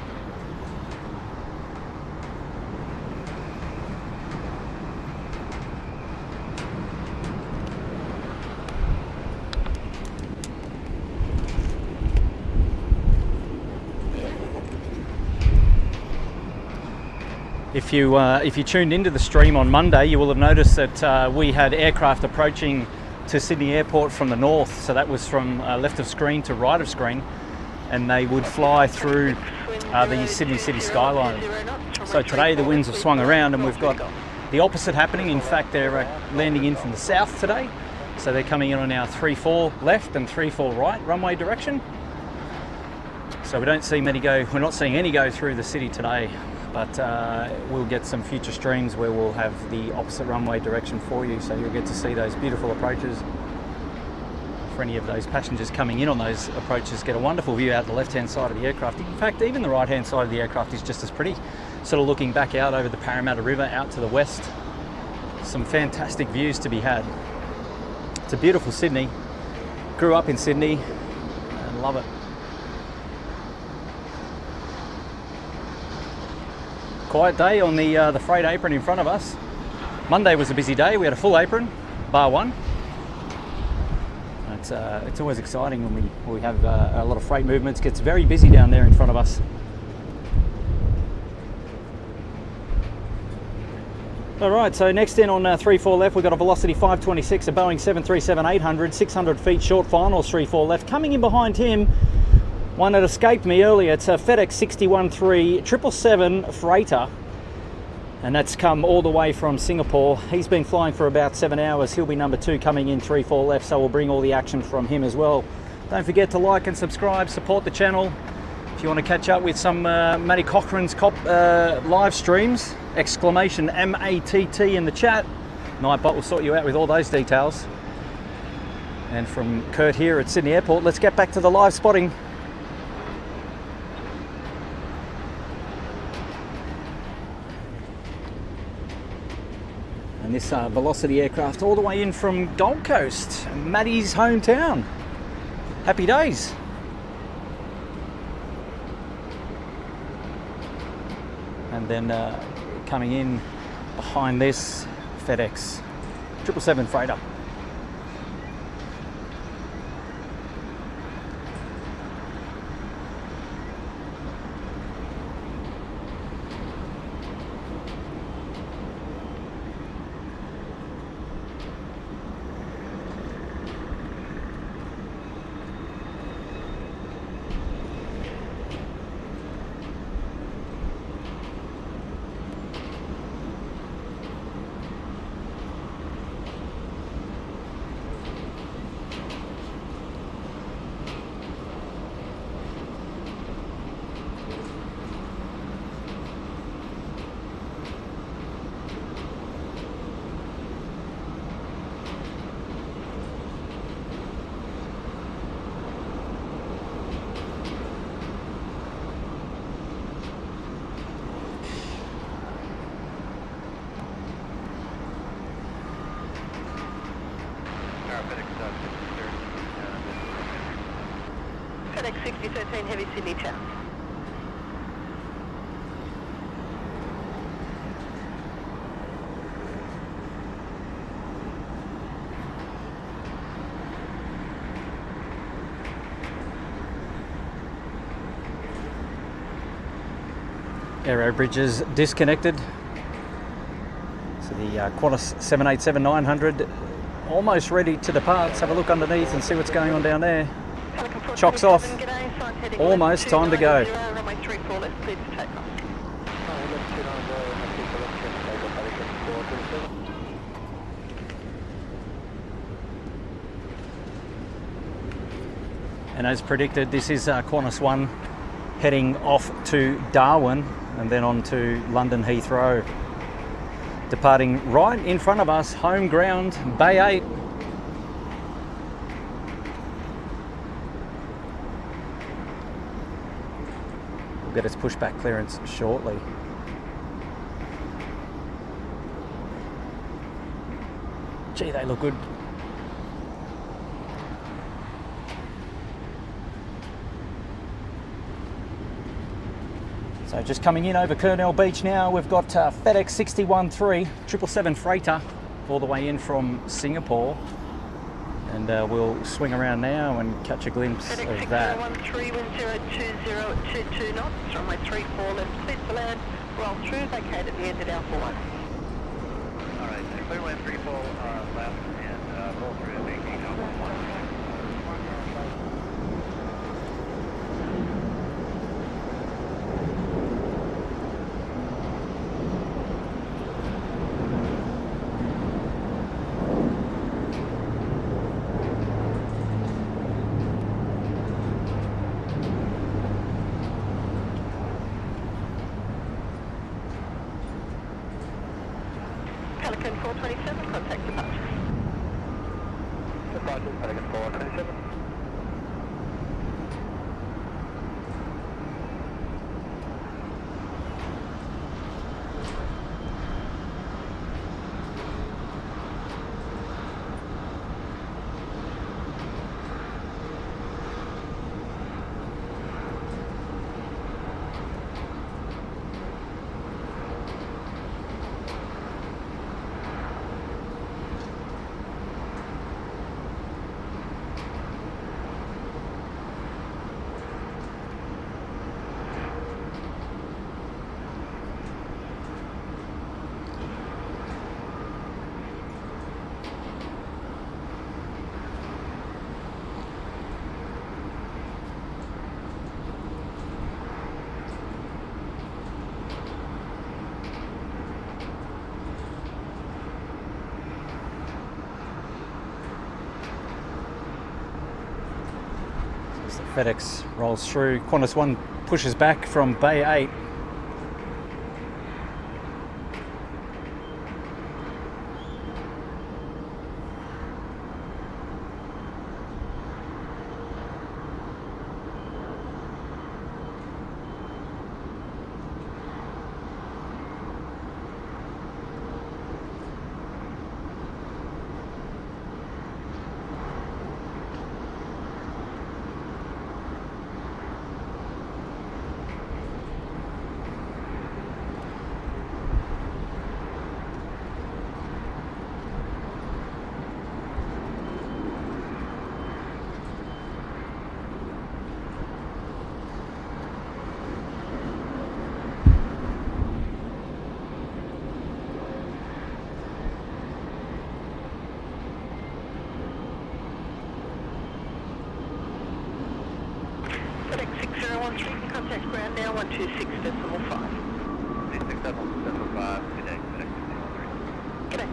If you tuned into the stream on Monday, you will have noticed that we had aircraft approaching to Sydney Airport from the north, so that was from left of screen to right of screen, and they would fly through the Sydney city skyline. So today the winds have swung around and we've got the opposite happening. In fact, they're landing in from the south today, so they're coming in on our 34 left and 34 right runway direction. So we don't see many go, we're not seeing any go through the city today, but we'll get some future streams where we'll have the opposite runway direction for you, so you'll get to see those beautiful approaches. For any of those passengers coming in on those approaches, get a wonderful view out the left-hand side of the aircraft. In fact, even the right-hand side of the aircraft is just as pretty, sort of looking back out over the Parramatta River out to the west. Some fantastic views to be had. It's a beautiful Sydney. Grew up in Sydney and love it. Quiet day on the freight apron in front of us. Monday was a busy day. We had a full apron, bar one. It's always exciting when we have a lot of freight movements. It gets very busy down there in front of us. All right, so next in on 34 left, we've got a Velocity 526, a Boeing 737-800, 600 feet short finals, 34 left. Coming in behind him, one that escaped me earlier, it's a FedEx 613 777 freighter, and that's come all the way from Singapore. He's been flying for about 7 hours. He'll be number 2 coming in 34 left, so we'll bring all the action from him as well. Don't forget to like and subscribe, support the channel. If you want to catch up with some Matty Cochrane's live streams, exclamation MATT in the chat. Nightbot will sort you out with all those details. And from Kurt here at Sydney Airport, let's get back to the live spotting. And this Velocity aircraft all the way in from Gold Coast, Matty's hometown. Happy days. And then coming in behind this, FedEx 777 freighter. FedEx 6013 Heavy Sydney Tower. Aero bridges disconnected. So the Qantas 787-900 almost ready to depart. Let's have a look underneath and see what's going on down there. Chocks off. Almost time to go. Runway 34 left, cleared for takeoff. And as predicted, this is Qantas 1 heading off to Darwin and then on to London Heathrow. Departing right in front of us, home ground, Bay 8. We'll get its pushback clearance shortly. Gee, they look good. So just coming in over Kurnell Beach now, we've got FedEx 613 777 freighter all the way in from Singapore. And we'll swing around now and catch a glimpse FedEx of that. 6013, wind 020 at 22 knots, runway 34 left, cleared for land, roll through, vacate at the end at Alpha 1. Alright, clear land 34 left and roll through and vacate Alpha 1. Pelican 427, contact departure. Departure, Pelican 427. As the FedEx rolls through, Qantas 1 pushes back from Bay 8. FedEx 6013, can contact ground now, 126.5. 267.5, good day, FedEx 613. Good day.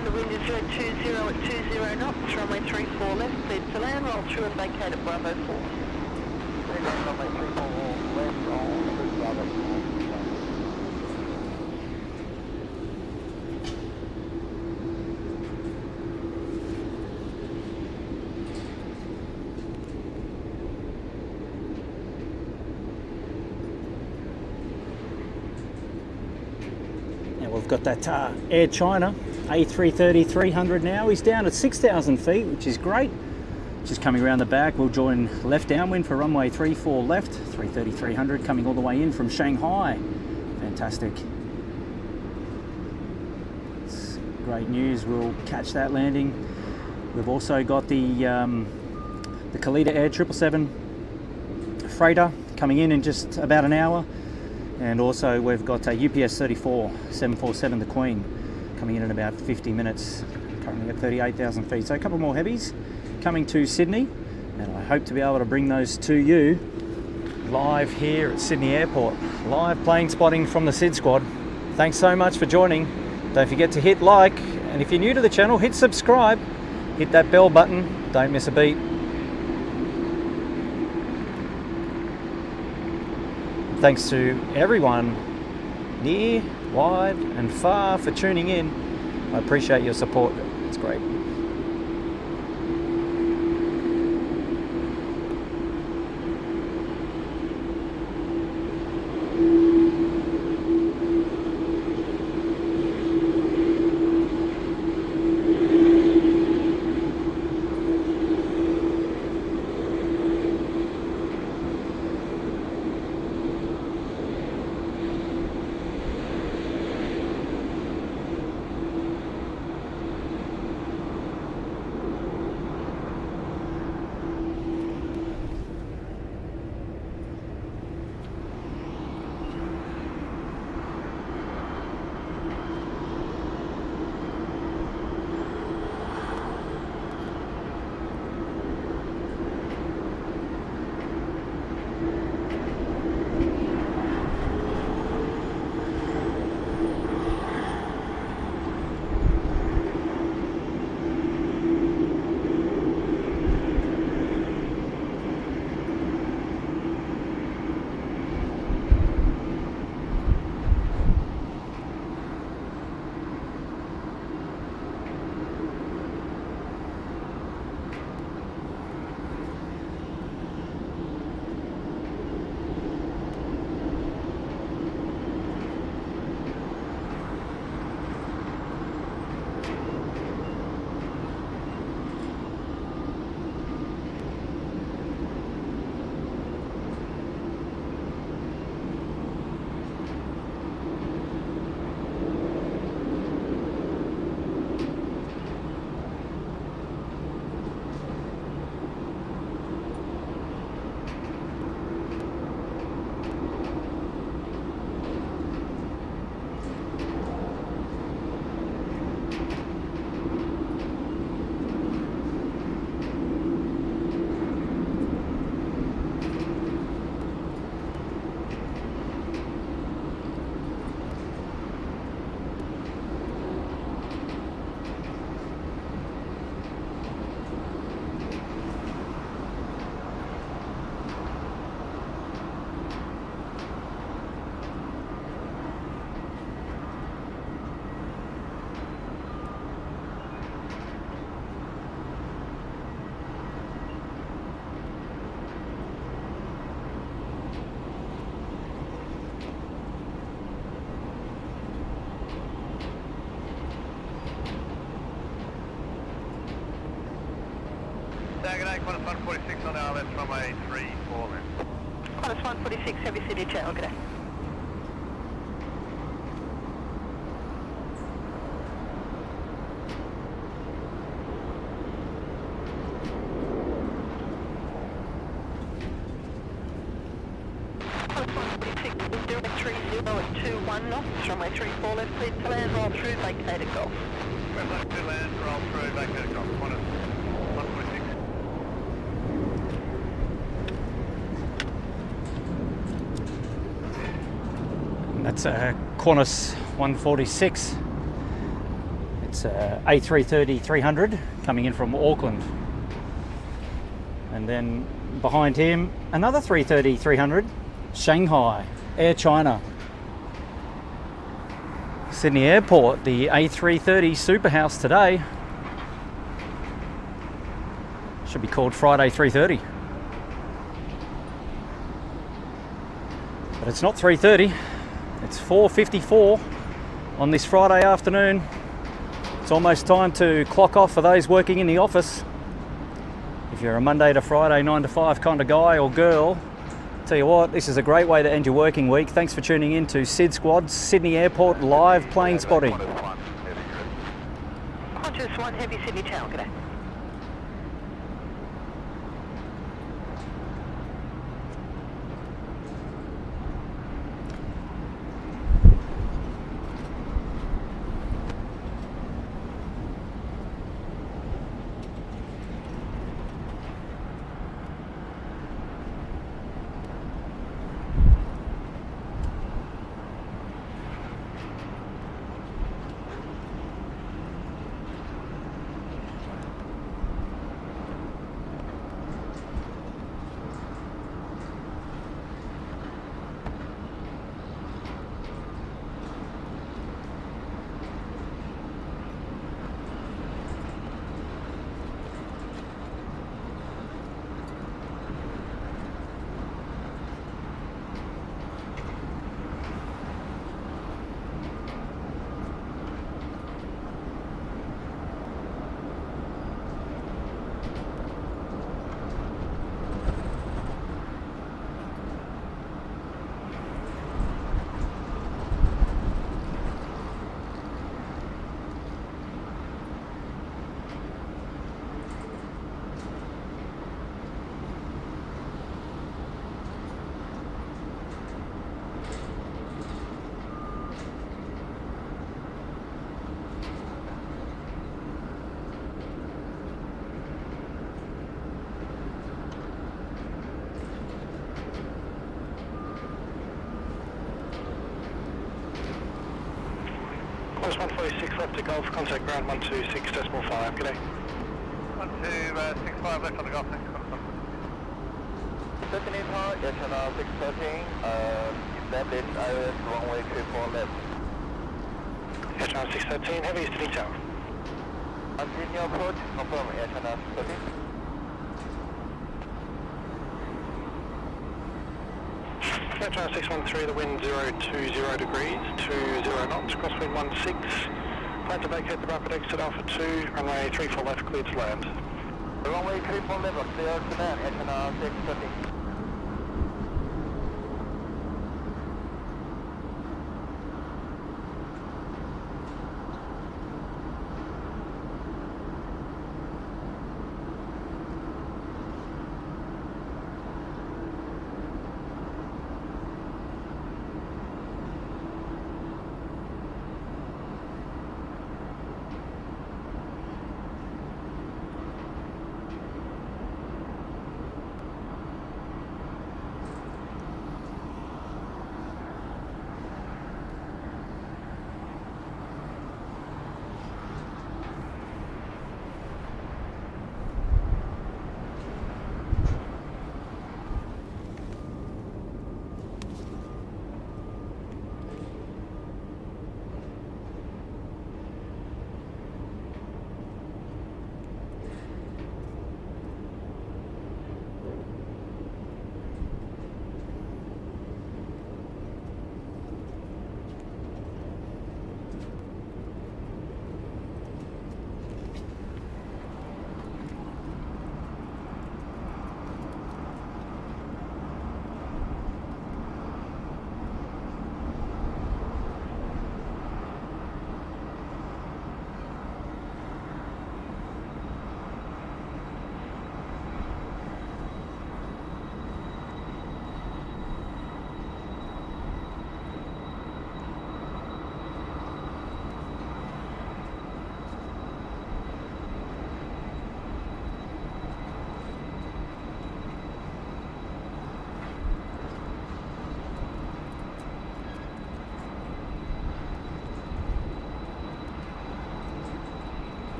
1, the wind is 020 at 20 knots, runway 34 left, cleared to land, roll through and vacate at Bravo 4. Cleared land, runway 34 left, roll through Bravo 4. We've got that Air China A330 300 now. He's down at 6,000 feet, which is great. Just coming around the back, we'll join left downwind for runway 34 left, 330 300 coming all the way in from Shanghai. Fantastic. It's great news. We'll catch that landing. We've also got the Kalita Air 777 freighter coming in just about an hour. And also we've got a UPS 34 747, the Queen, coming in about 50 minutes, currently at 38,000 feet. So a couple more heavies coming to Sydney, and I hope to be able to bring those to you live here at Sydney Airport. Live plane spotting from the SID Squad. Thanks so much for joining. Don't forget to hit like, and if you're new to the channel, hit subscribe, hit that bell button, don't miss a beat. Thanks to everyone near, wide and far for tuning in. I appreciate your support. It's great. G'day, Qantas 146 on our left, runway 34 left. Qantas 146, Heavy City Channel, g'day. Qantas 146, wind direct 30 at 21 knots, runway 34 left, cleared to land, roll through, vacated Golf. We're left to land, roll through, vacated Golf. Qantas 146. That's Qantas 146. It's Airbus A330 300 coming in from Auckland. And then behind him, another 330 300, Shanghai, Air China. Sydney Airport, the A330 Superhouse today. Should be called Friday 330. But it's not 3:30, it's 4:54 on this Friday afternoon. It's almost time to clock off for those working in the office. If you're a Monday to Friday 9 to 5 kind of guy or girl, tell you what, this is a great way to end your working week. Thanks for tuning in to Sid Squad's Sydney Airport live plane spotting. Qantas 1 Heavy Sydney Tower, g'day. Qantas 146 left to Golf, contact ground 126.5, g'day. 126.5 left on the Golf, thanks. 13 in hard, Air China 613, established IOS runway 34 left. Air China 613, heavy Sydney Tower. Continue approach, confirm Air China 613. Air China 613, the wind 020 degrees, 20 knots, crosswind 16. Plan to vacate the rapid exit Alpha 2, runway 34 left, cleared to land. Runway 34 left, clear to land, Air China 613.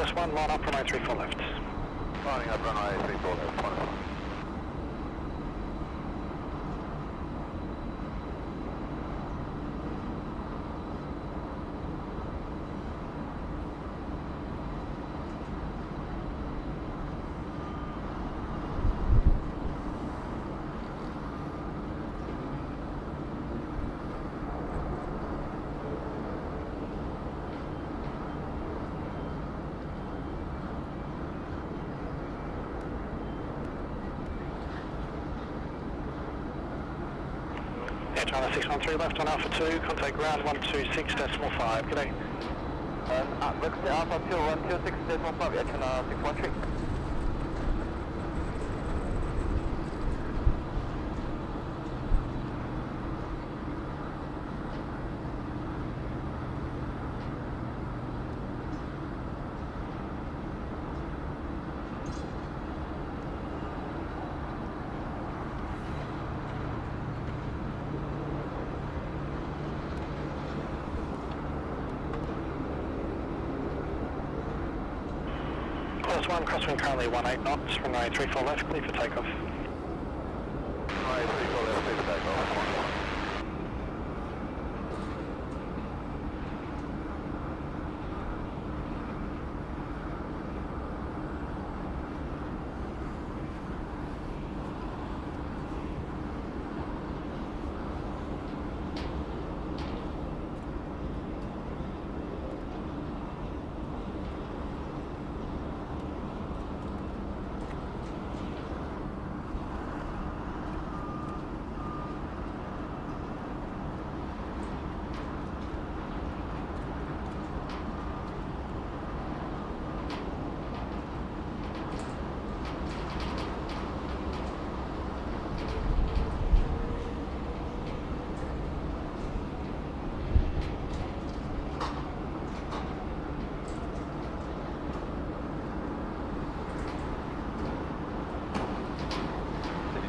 Qantas 1, line up, runway 34 left. Lining up runway 34 left, wonderful. China 613 left on Alpha 2, contact ground 126.5, good day. Looks to Alpha 2, 126.5, yeah, China 613. Qantas 1, crosswind currently 18 knots, runway 34 left, clear for takeoff. Runway 34 left, clear for takeoff.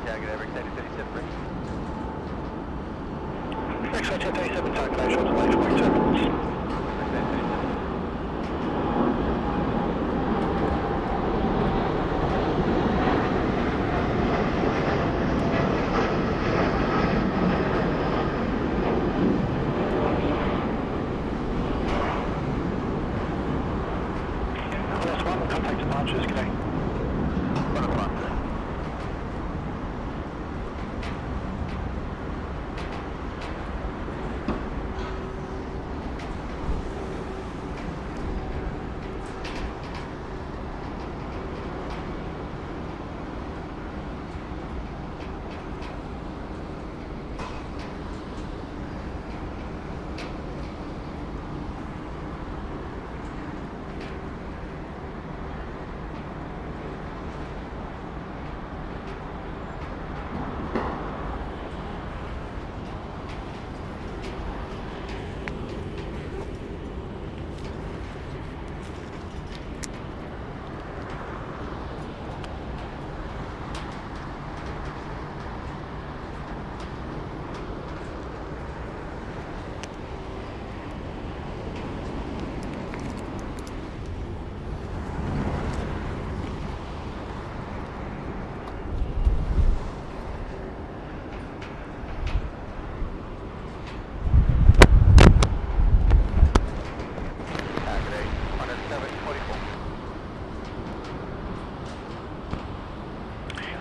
Target average 37. Next 37, target A short delay for 2 minutes. Qantas 1, contact departures, good day.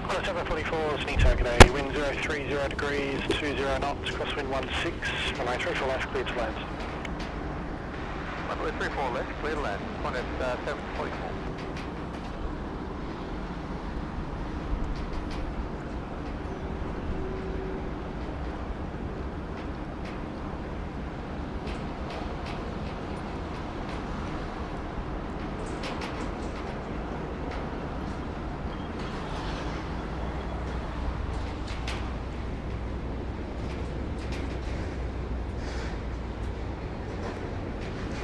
Qantas 744, Sydney target A, wind 030 degrees, 20 knots, crosswind 16, runway 34 left, clear to land. Runway 34 left, clear to land. Qantas 744.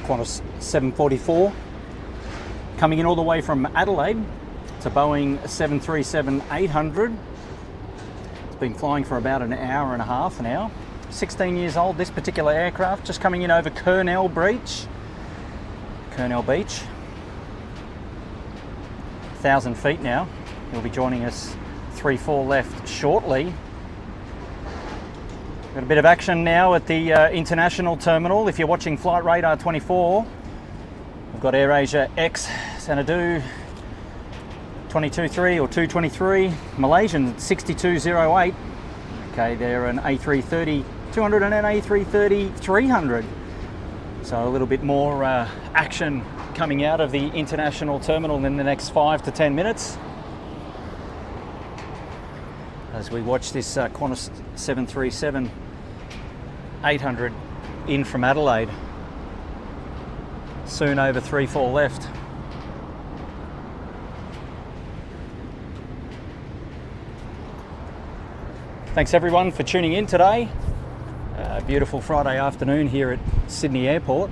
Qantas 744 coming in all the way from Adelaide. It's a Boeing 737-800. It's been flying for about an hour and a half now. 16 years old, this particular aircraft, just coming in over Kurnell Beach. 1,000 feet now. He'll be joining us 3-4 left shortly. Got a bit of action now at the international terminal. If you're watching Flight Radar 24, we've got AirAsia X Xanadu 22.3 or 223, Malaysian 6208. Okay, they're an A330 200 and an A330 300. So a little bit more action coming out of the international terminal in the next 5 to 10 minutes. As we watch this Qantas 737 800 in from Adelaide. Soon over 3-4 left. Thanks everyone for tuning in today. Beautiful Friday afternoon here at Sydney Airport.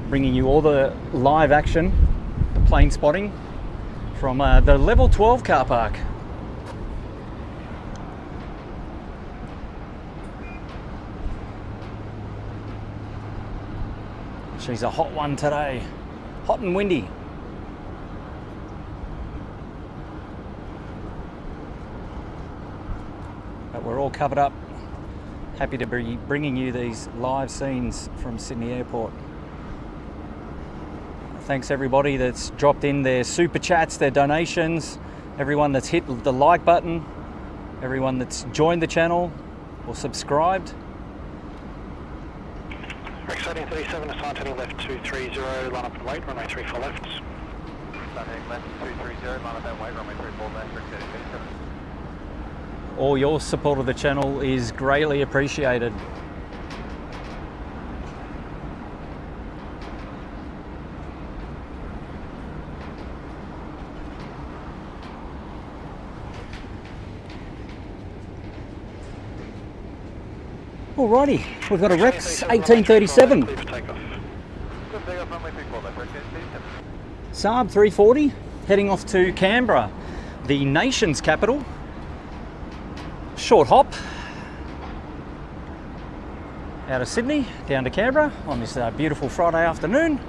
Bringing you all the live action, the plane spotting from the level 12 car park. She's a hot one today, hot and windy. But we're all covered up. Happy to be bringing you these live scenes from Sydney Airport. Thanks everybody that's dropped in their super chats, their donations, everyone that's hit the like button, everyone that's joined the channel or subscribed. Rex 1837, assign turning left 230, line up and wait, runway 34 left. Heading left 230, line up and wait, runway 34 left, Rex 1837. All your support of the channel is greatly appreciated. Alrighty, we've got a Rex 1837. Saab 340 heading off to Canberra, the nation's capital. Short hop out of Sydney down to Canberra on this beautiful Friday afternoon.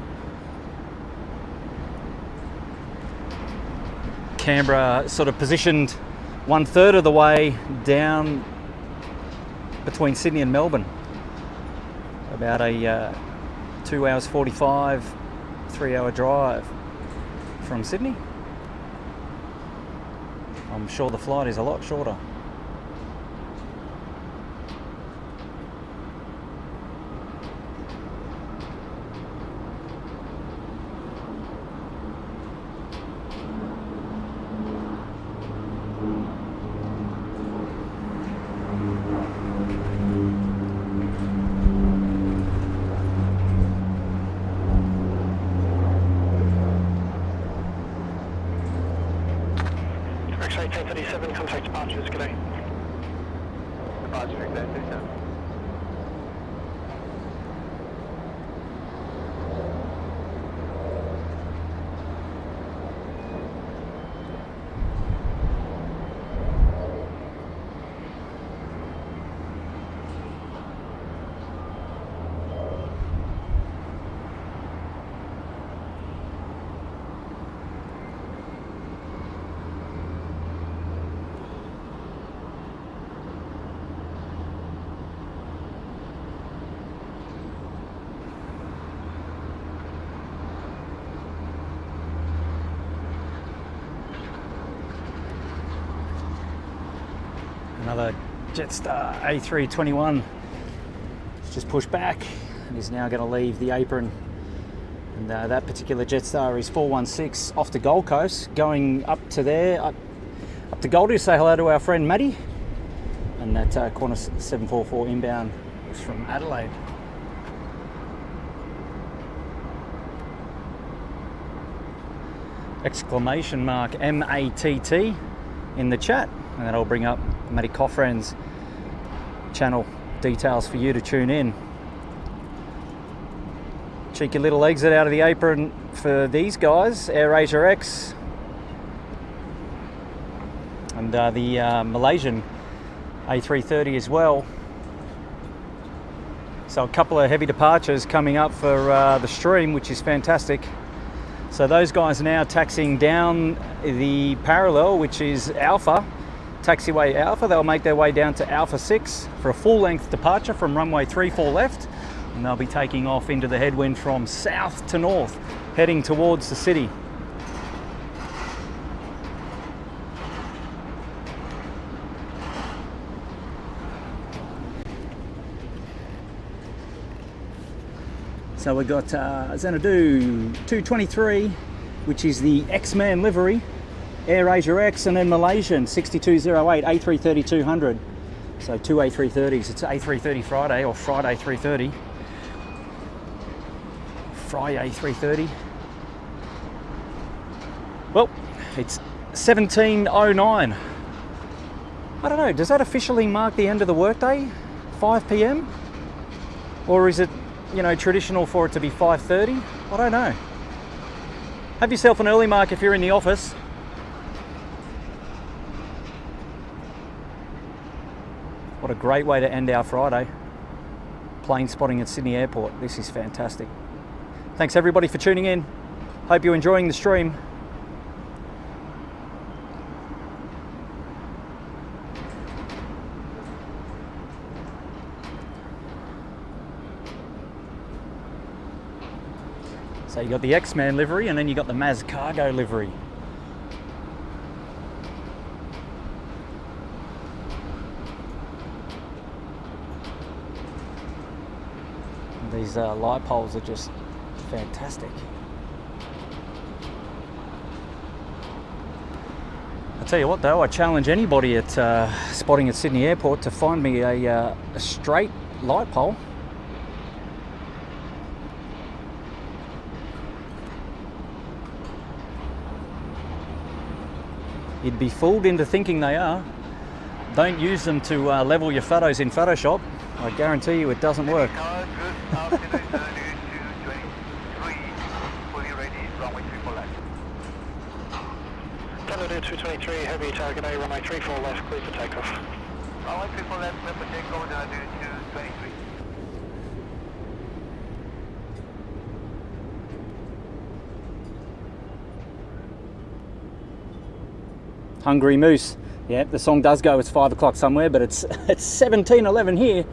Canberra sort of positioned 1/3 of the way down between Sydney and Melbourne. About a 2 hours 45, 3-hour drive from Sydney. I'm sure the flight is a lot shorter. Rex 1837, contact departures, good day. Departure Rex 1837. Another Jetstar A321 just pushed back and is now going to leave the apron. And that particular Jetstar is 416 off the Gold Coast, going up to there, up to Goldie to say hello to our friend Maddie. And that Qantas 744 inbound is from Adelaide. Exclamation mark MATT in the chat, and that'll bring up Matty Coffran's channel details for you to tune in. Cheeky little exit out of the apron for these guys, AirAsia X and the Malaysian A330 as well. So a couple of heavy departures coming up for the stream, which is fantastic. So those guys are now taxiing down the parallel, which is Alpha, taxiway Alpha. They'll make their way down to Alpha 6 for a full length departure from runway 34 left, and they'll be taking off into the headwind from south to north, heading towards the city. So we've got Xanadu 223, which is the X-Man livery, Air Asia X, and then Malaysian 6208 A330-200. So two A330s. It's A330 Friday, or Friday 330. Friday 330. Well, it's 17:09. I don't know, does that officially mark the end of the workday? 5 p.m? Or is it, you know, traditional for it to be 5:30? I don't know. Have yourself an early mark if you're in the office. What a great way to end our Friday. Plane spotting at Sydney Airport. This is fantastic. Thanks everybody for tuning in. Hope you're enjoying the stream. So you got the X-Man livery, and then you got the Maz Cargo livery. These light poles are just fantastic. I'll tell you what though, I challenge anybody at spotting at Sydney Airport to find me a straight light pole. You'd be fooled into thinking they are. Don't use them to level your photos in Photoshop. I guarantee you it doesn't work. Good afternoon, Xanadu 223, fully ready, runway 34 left. Xanadu 223, heavy target A, runway 34 left, clear for takeoff. Runway 34 left, clear for takeoff, Xanadu 223. Hungry Moose. Yeah, the song does go, it's 5 o'clock somewhere, but it's 17:11 here,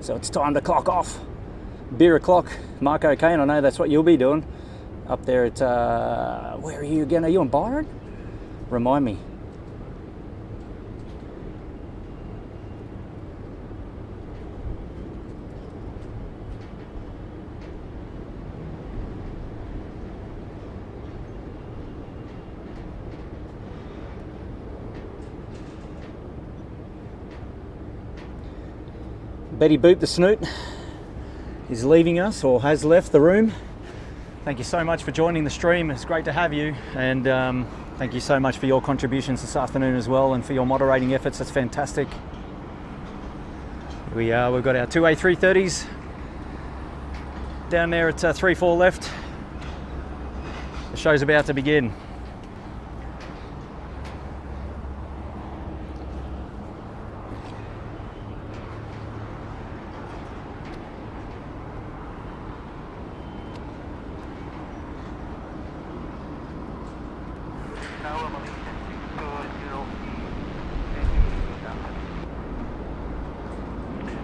so it's time to clock off. Beer o'clock, Marco Kane, I know that's what you'll be doing. Up there at, where are you again? Are you in Byron? Remind me. Betty Boop the Snoot is leaving us, or has left the room. Thank you so much for joining the stream. It's great to have you, and thank you so much for your contributions this afternoon as well, and for your moderating efforts. That's fantastic. We've got our two A330s down there at 34 left. The show's about to begin.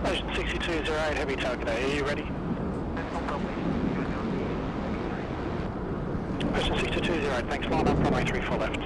Ocean 6208, heavy target A, are you ready? Ocean 6208, thanks, line up, runway 34 left.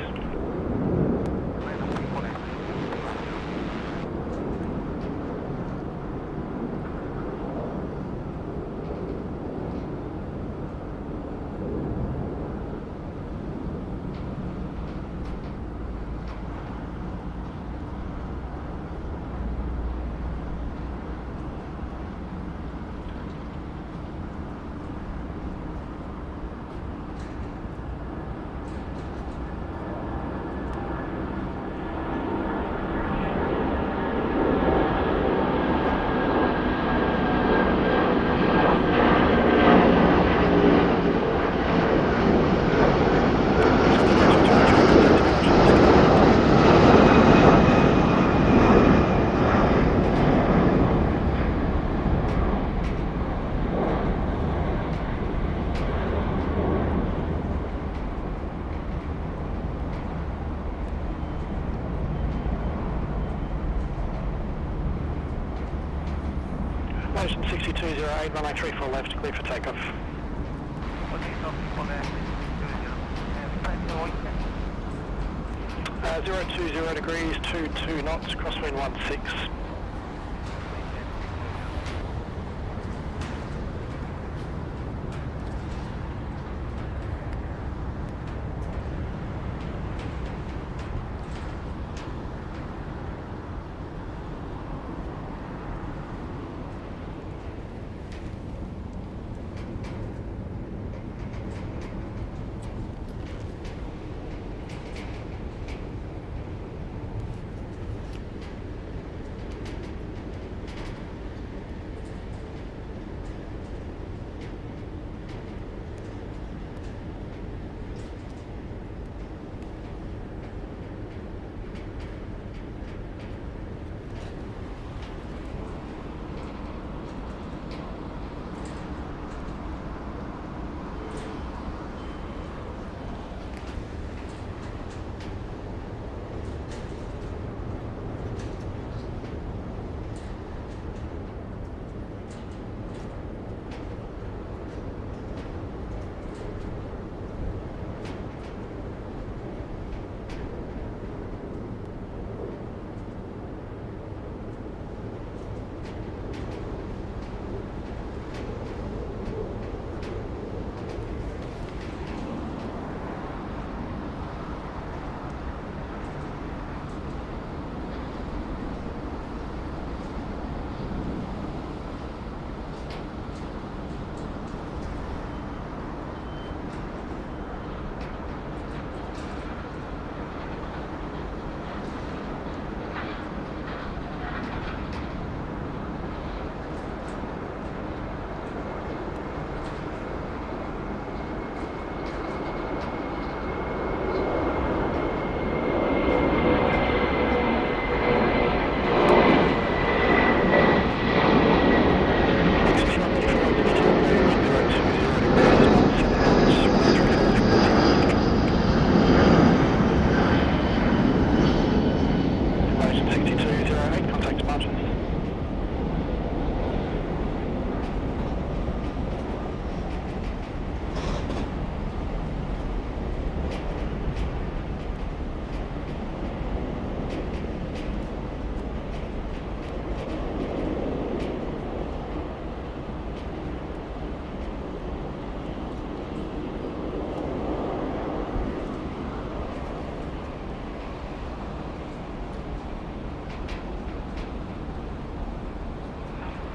0208, runway 34 left, clear for takeoff. Okay, so on the 020 degrees, 22 knots, crosswind 16.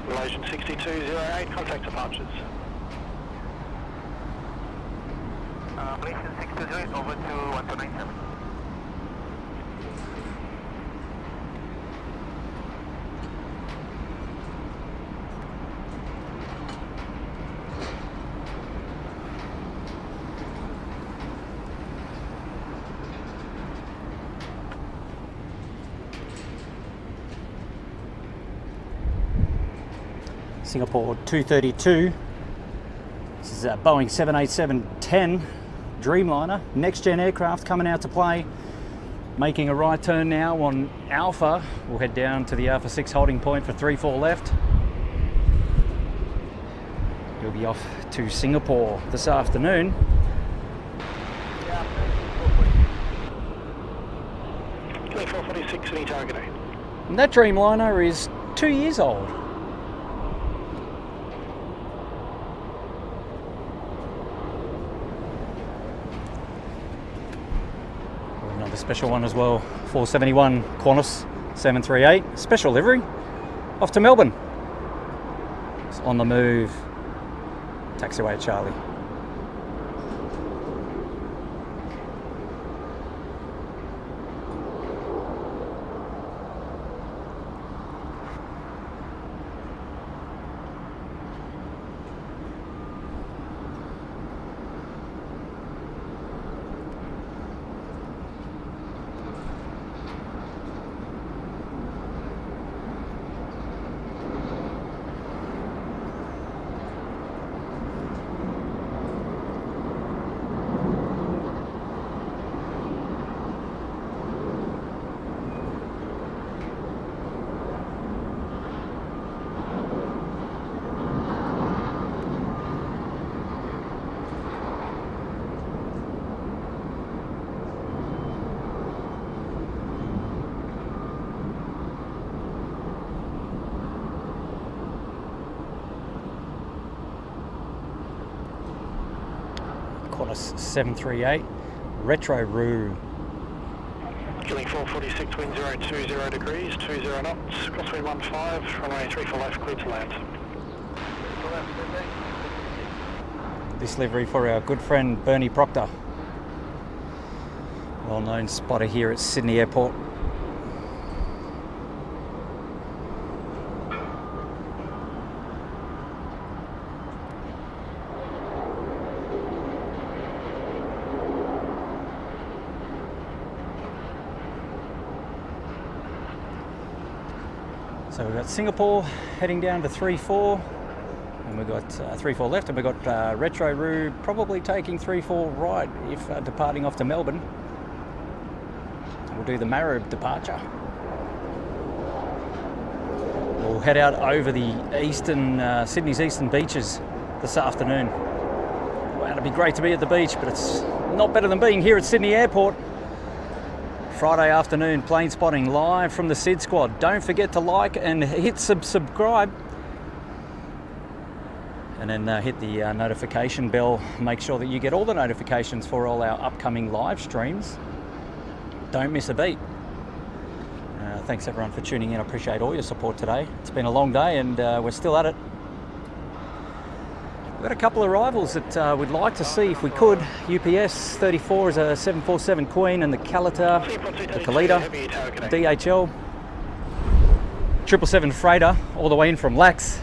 Malaysian 6208, contact departures. Malaysian 620 over to 1297. Singapore 232. This is a Boeing 787-10 Dreamliner, next gen aircraft coming out to play. Making a right turn now on Alpha. We'll head down to the Alpha 6 holding point for 34 left. He'll be off to Singapore this afternoon. Clear 446, any target aid. And that Dreamliner is 2 years old. Another special one as well, 471 Qantas 738, special livery, off to Melbourne. It's on the move, taxiway at Charlie. Qantas 738, retro roo. Killing 446, wind 020 degrees, 20 knots, crosswind 15, runway 34 left, clear to land. This livery for our good friend Bernie Proctor, well-known spotter here at Sydney Airport. So we've got Singapore heading down to 3-4, and we've got 3-4 left, and we've got retro roo probably taking 3-4 right if departing off to Melbourne. We'll do the Marib departure. We'll head out over the eastern, Sydney's eastern beaches this afternoon. Wow, it'd be great to be at the beach, but it's not better than being here at Sydney Airport. Friday afternoon, plane spotting live from the SID squad. Don't forget to like and hit subscribe. And then hit the notification bell. Make sure that you get all the notifications for all our upcoming live streams. Don't miss a beat. Thanks everyone for tuning in. I appreciate all your support today. It's been a long day and we're still at it. We've got a couple of rivals that we'd like to see if we could. UPS 34 is a 747 Queen, and the Kalita, the Kalita, DHL 777 Freighter, all the way in from Lax.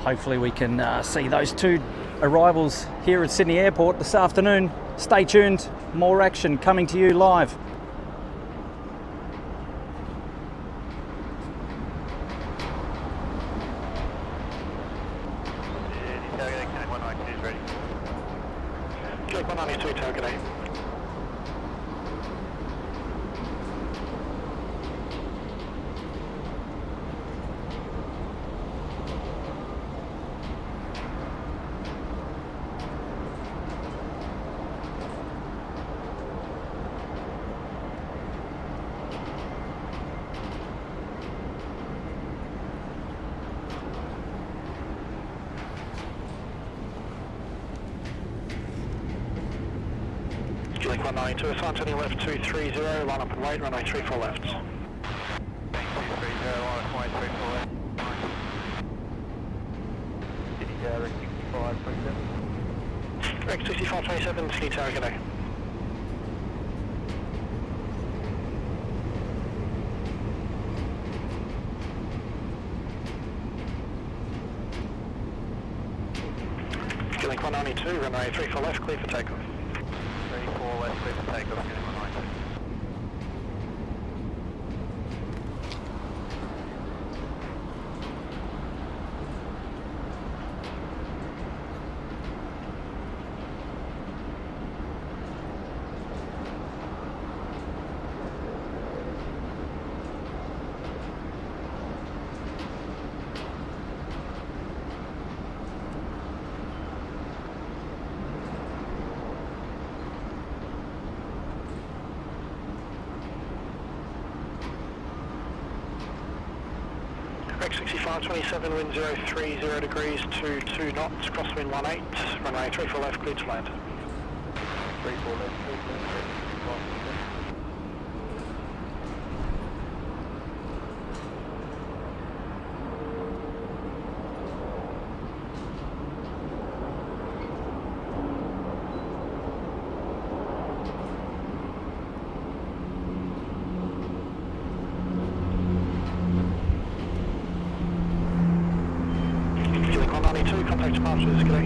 Hopefully we can see those two arrivals here at Sydney Airport this afternoon. Stay tuned, more action coming to you live. Check 192, target 8. Link 192, assign turning left 230, line up and wait, runway 34 left. 230, line up, runway 34 left. Rex 6527, Sydney Tower, good day. Link 192, runway 34 left, clear for takeoff. 34 left, clear for takeoff, unit 192. Rex 6527, wind 030 degrees, 22 knots, crosswind 18, runway 34 left, clear to land. 34 left, clear to land. Link 192, contact departures, good day.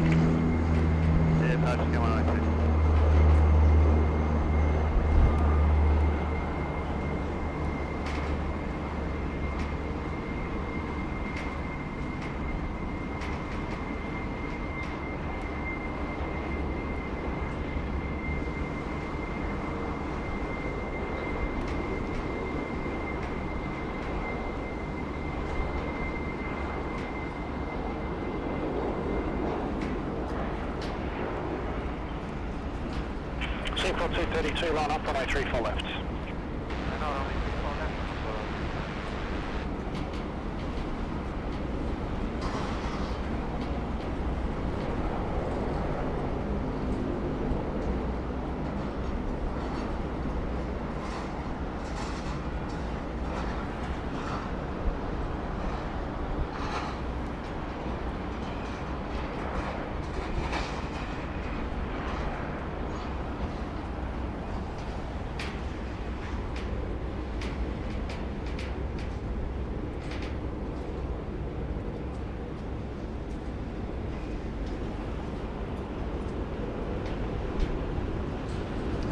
Yeah, departure 192. Singapore 232, line up, runway 34 left.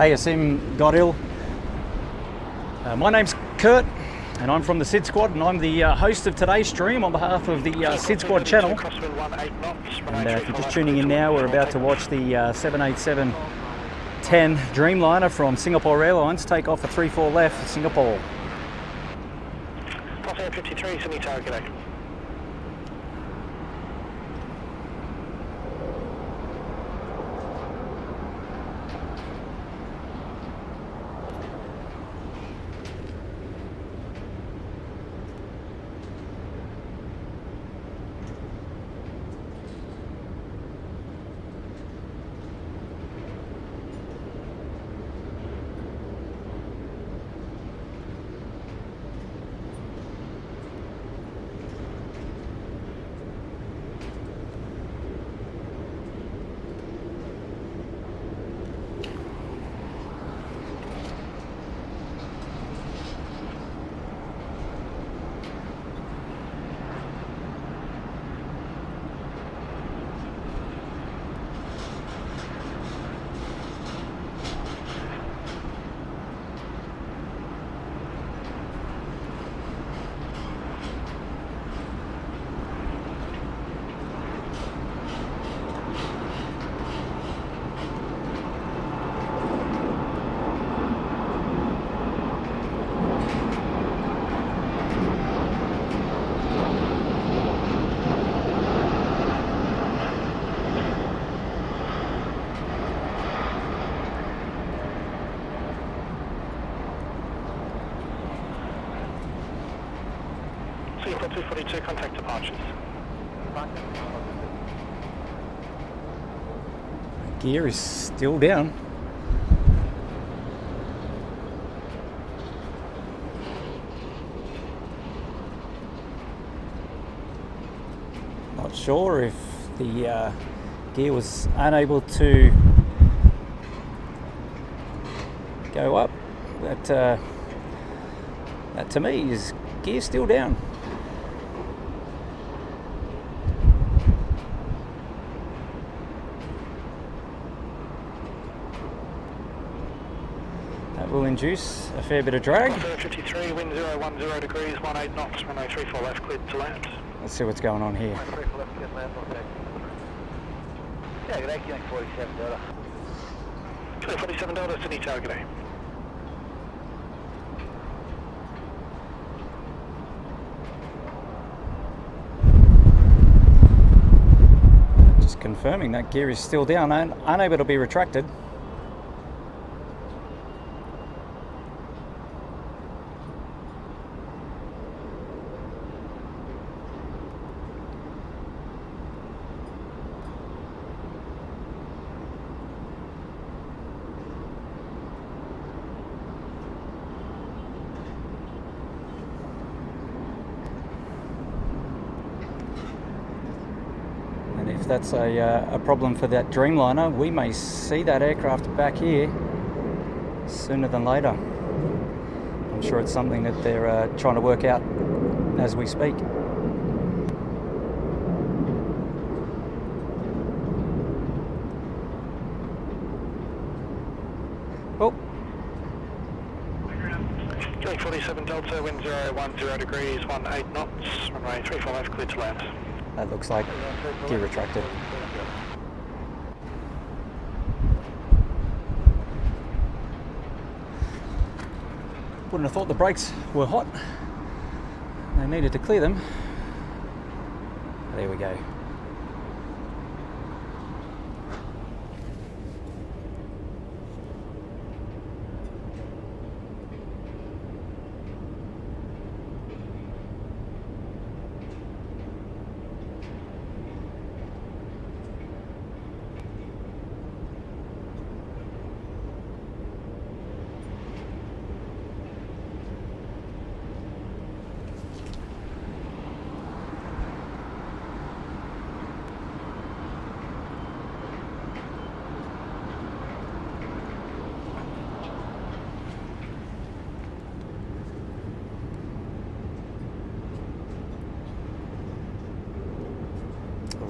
Hey, Asim got ill. My name's Kurt, and I'm from the SID Squad, and I'm the host of today's stream on behalf of the SID Squad channel. And if you're just tuning in now, we're about to watch the 787-10 Dreamliner from Singapore Airlines take off at 34 left, Singapore. Passenger 53, Sydney Tower, g'day. Singapore 242, contact departures. Gear is still down. Not sure if the gear was unable to go up, but that to me is gear still down. Will induce a fair bit of drag. 53, wind 010 degrees, 18 knots, runway 34 left, cleared to land. Let's see what's going on here. Yeah, good day, killing 47 Delta. Killing 47 Delta, Sydney Tower, g'day. Just confirming that gear is still down and unable to be retracted. If that's a problem for that Dreamliner, we may see that aircraft back here sooner than later. I'm sure it's something that they're trying to work out as we speak. Oh. Killing 47 Delta, wind 010 degrees, 18 knots, runway 34 left, cleared to land. That looks like gear retracted. Wouldn't have thought the brakes were hot. They needed to clear them. There we go.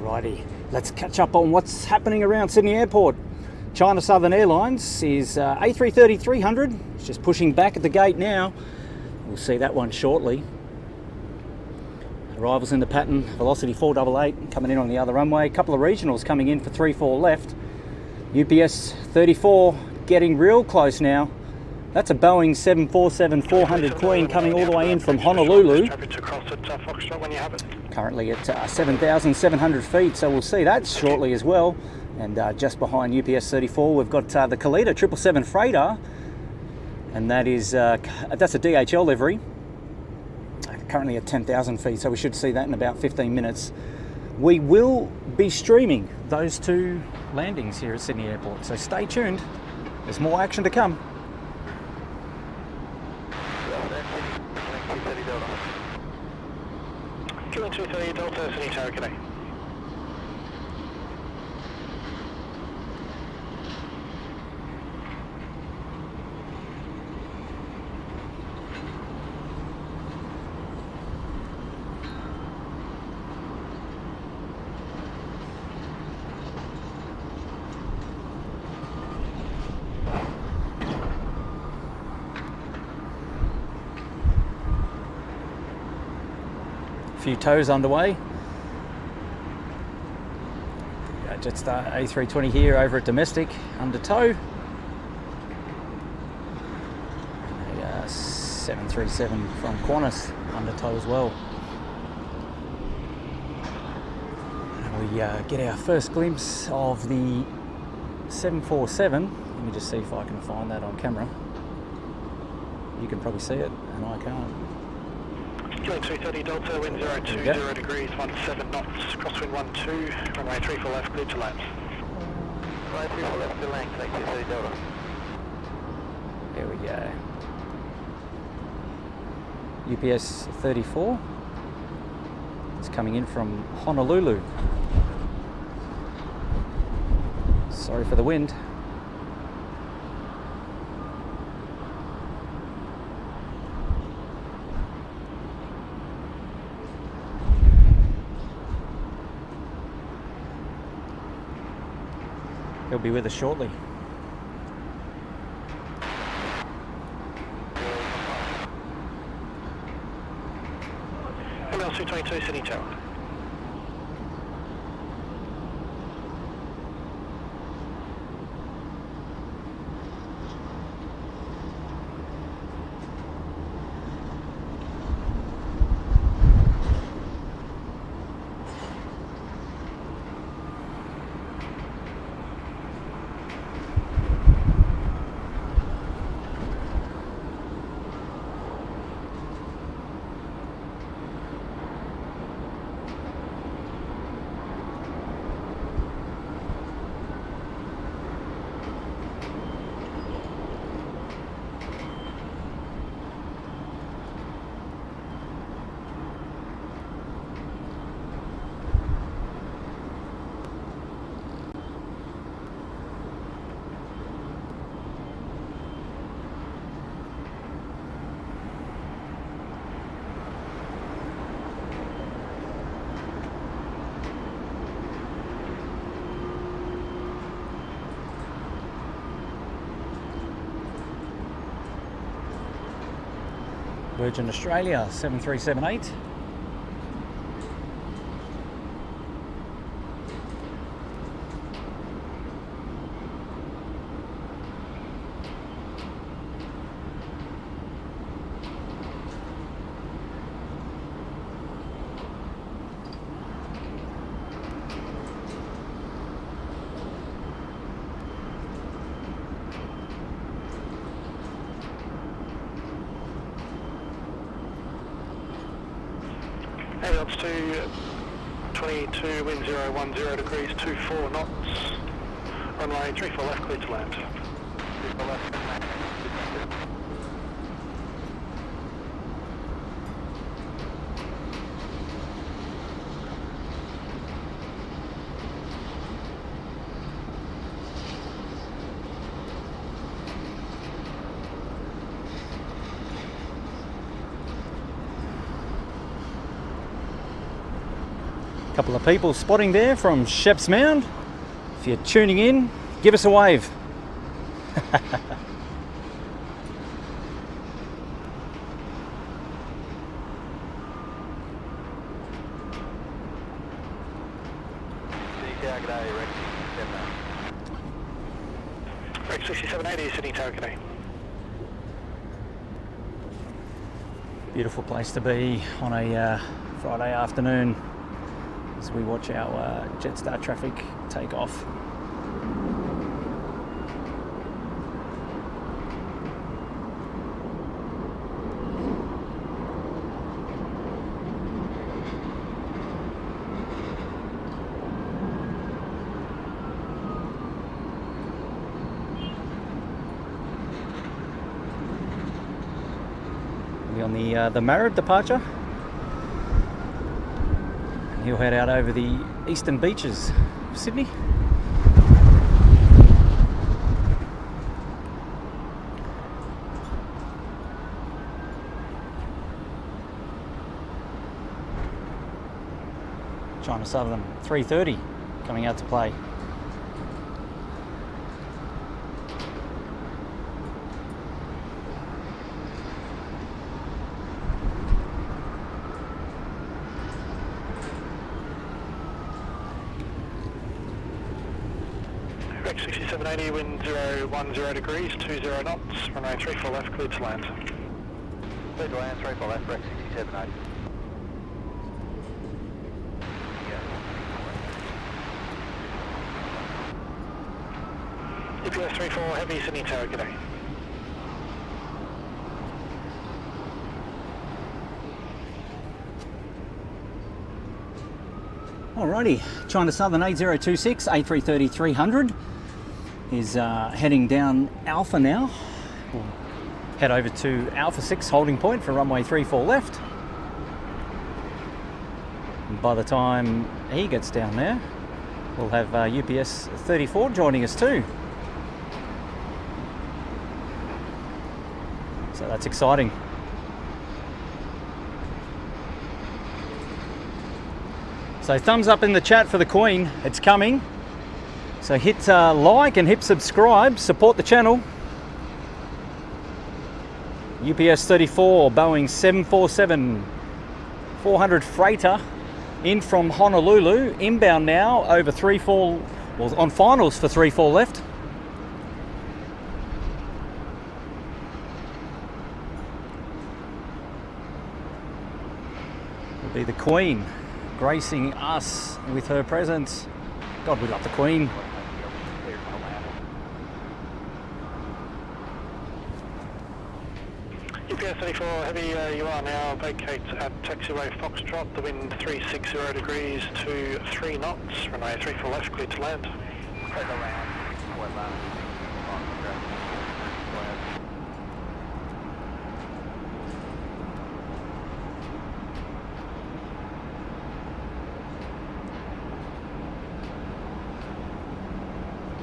Alrighty, let's catch up on what's happening around Sydney Airport. China Southern Airlines is A330-300. It's just pushing back at the gate now. We'll see that one shortly. Arrivals in the pattern, Velocity 488 coming in on the other runway. A couple of regionals coming in for 3-4 left. UPS 34 getting real close now. That's a Boeing 747-400 Queen coming all the way in from Honolulu. Currently at 7,700 feet, so we'll see that shortly as well. And just behind UPS 34, we've got the Kalita 777 freighter, and that is that's a DHL livery. Currently at 10,000 feet, so we should see that in about 15 minutes. We will be streaming those two landings here at Sydney Airport, so stay tuned. There's more action to come. Killing 230 Delta, Sydney Tower, g'day. Few tows underway. Jetstar A320 here over at domestic under tow. And a 737 from Qantas under tow as well. And we get our first glimpse of the 747. Let me just see if I can find that on camera. You can probably see it and I can't. Killing 230 Delta, wind 020 degrees, 17 knots, crosswind 12, runway 34 left, clear to land. Runway 34 left to land, take 230 Delta. There we go. UPS 34. It's coming in from Honolulu. Sorry for the wind. He'll be with us shortly. ML 222 Sydney Tower. Virgin Australia 7378. AOPS 222, wind 010 degrees, 24 knots, runway 34 left, clear to land. 34 left, land. Couple of people spotting there from Sheps Mound. If you're tuning in Give us a wave. Rex 6780, Sydney Tower, g'day. Beautiful place to be on a Friday afternoon as we watch our Jetstar traffic take off. On the Marib departure, he'll head out over the eastern beaches of Sydney. China Southern 330 coming out to play. Rex 6780, wind 010 degrees, 20 knots, runway 34 left, cleared to land. Cleared to land, 34 left, Rex 6780. UPS 34, heavy, Sydney Tower, g'day. Alrighty, China Southern 8026, A330-300 is heading down Alpha now. We'll head over to Alpha 6 holding point for runway 34 left. And by the time he gets down there, we'll have UPS 34 joining us too. So that's exciting. So thumbs up in the chat for the Queen, it's coming. So hit like and hit subscribe, support the channel. UPS 34, Boeing 747-400 freighter in from Honolulu, inbound now over 34, well on finals for 34 left. Will be the Queen gracing us with her presence. God, we love the Queen. UPS 34 heavy, you are now vacate at taxiway Foxtrot, the wind 360 degrees to 3 knots, runway 34 left, cleared to land. Clear to land.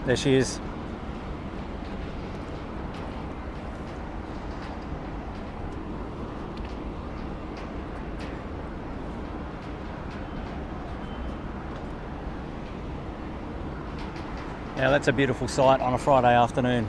There she is. Now that's a beautiful sight on a Friday afternoon.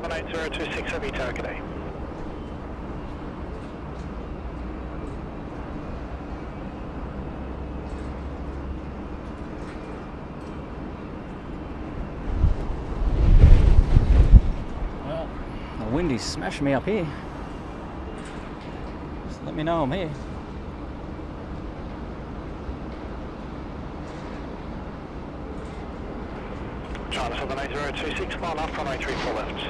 78026 heavy tower, good day. Well, the wind is smashing me up here. Just let me know I'm here. China 78026, line up, runway 34 left.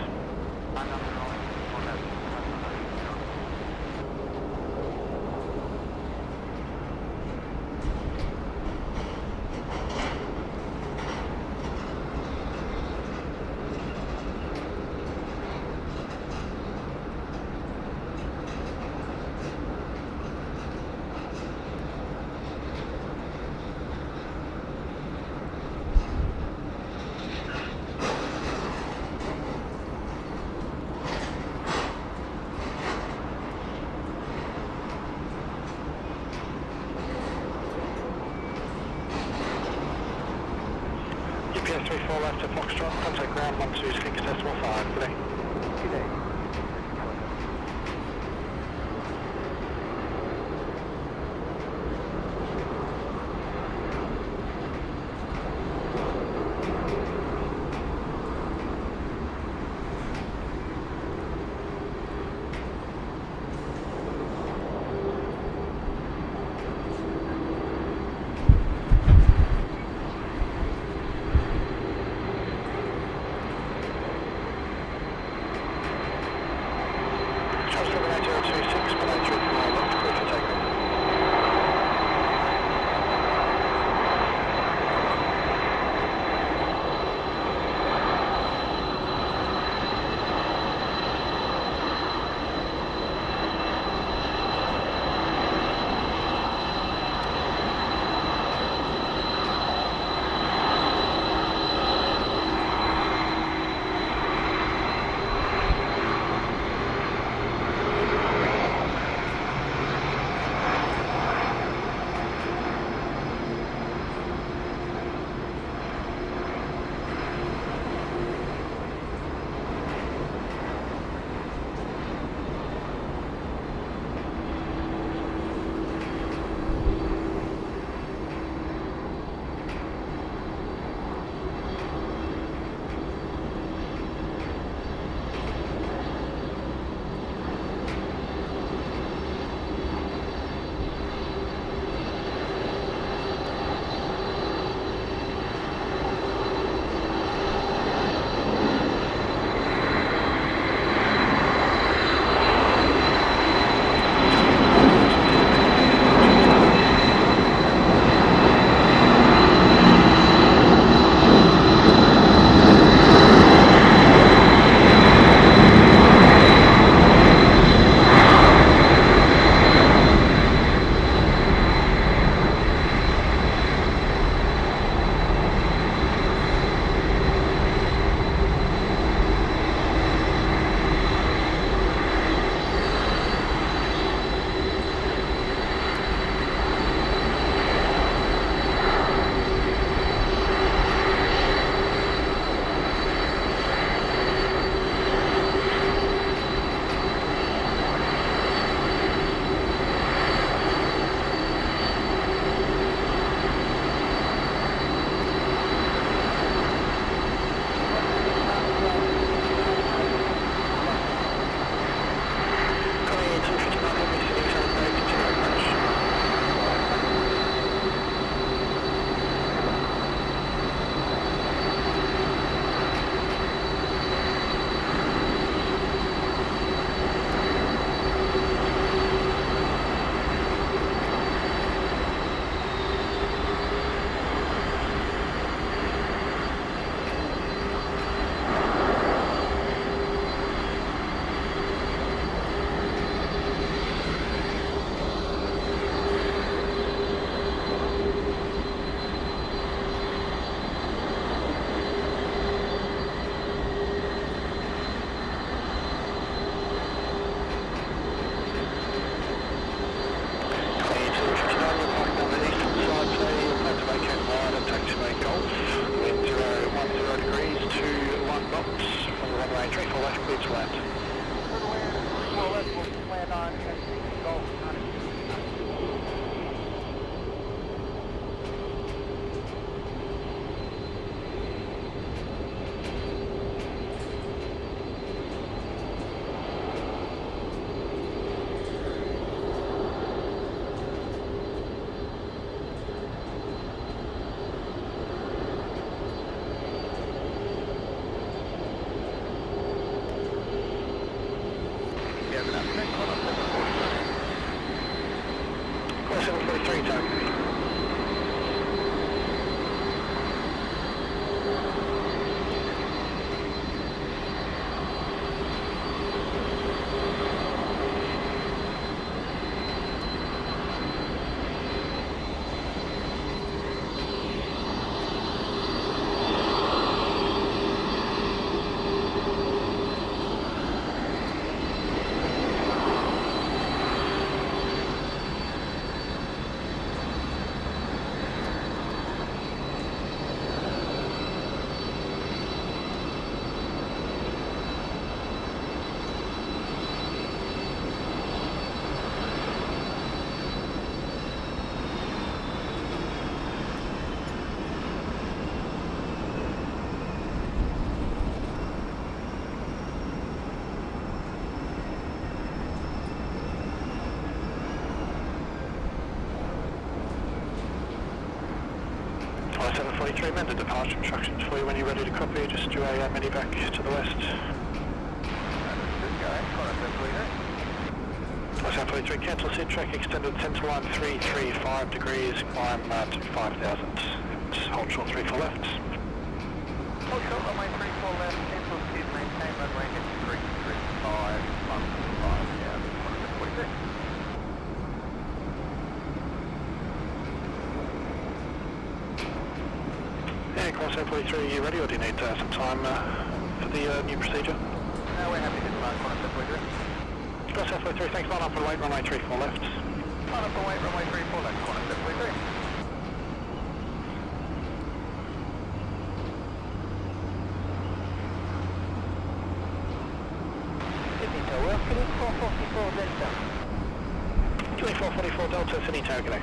GPS 34 left to Foxtrot, contact ground 126.5, good day. Good day. 9, Golf, Call 743 target. Flight 743, amended departure instructions for you when you're ready to copy. Just do a mini-back to the west. Flight 743, cancel seat track extended centre line 335 degrees, climb to 5,000. Hold short 34 left. Hold short, runway 34 left, cancel seat, maintain runway at 335, 155, yeah, 146. Yeah, Call 743, are you ready or do you need some time for the new procedure? No, we're happy to start, Call 743. Call 743, thanks, line up and wait, runway 34 left. Line up and wait, runway 34 left, Call 743. Sydney Tower, killing 444 Delta. Killing 444 Delta, Sydney Tower, g'day.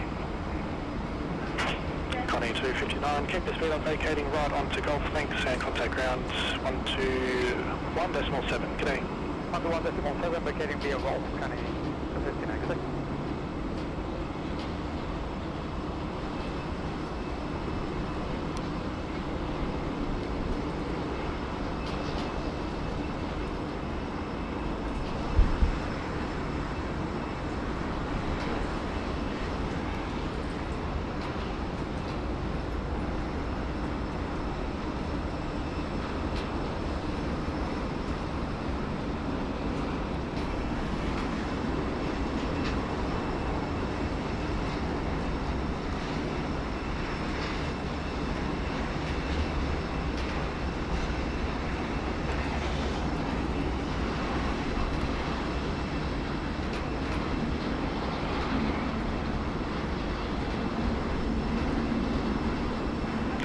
Connie 259, keep the speed up, vacating right onto Golf, thanks, and contact ground 121.7, g'day. 121.7, vacating via Golf, Connie 259, actually.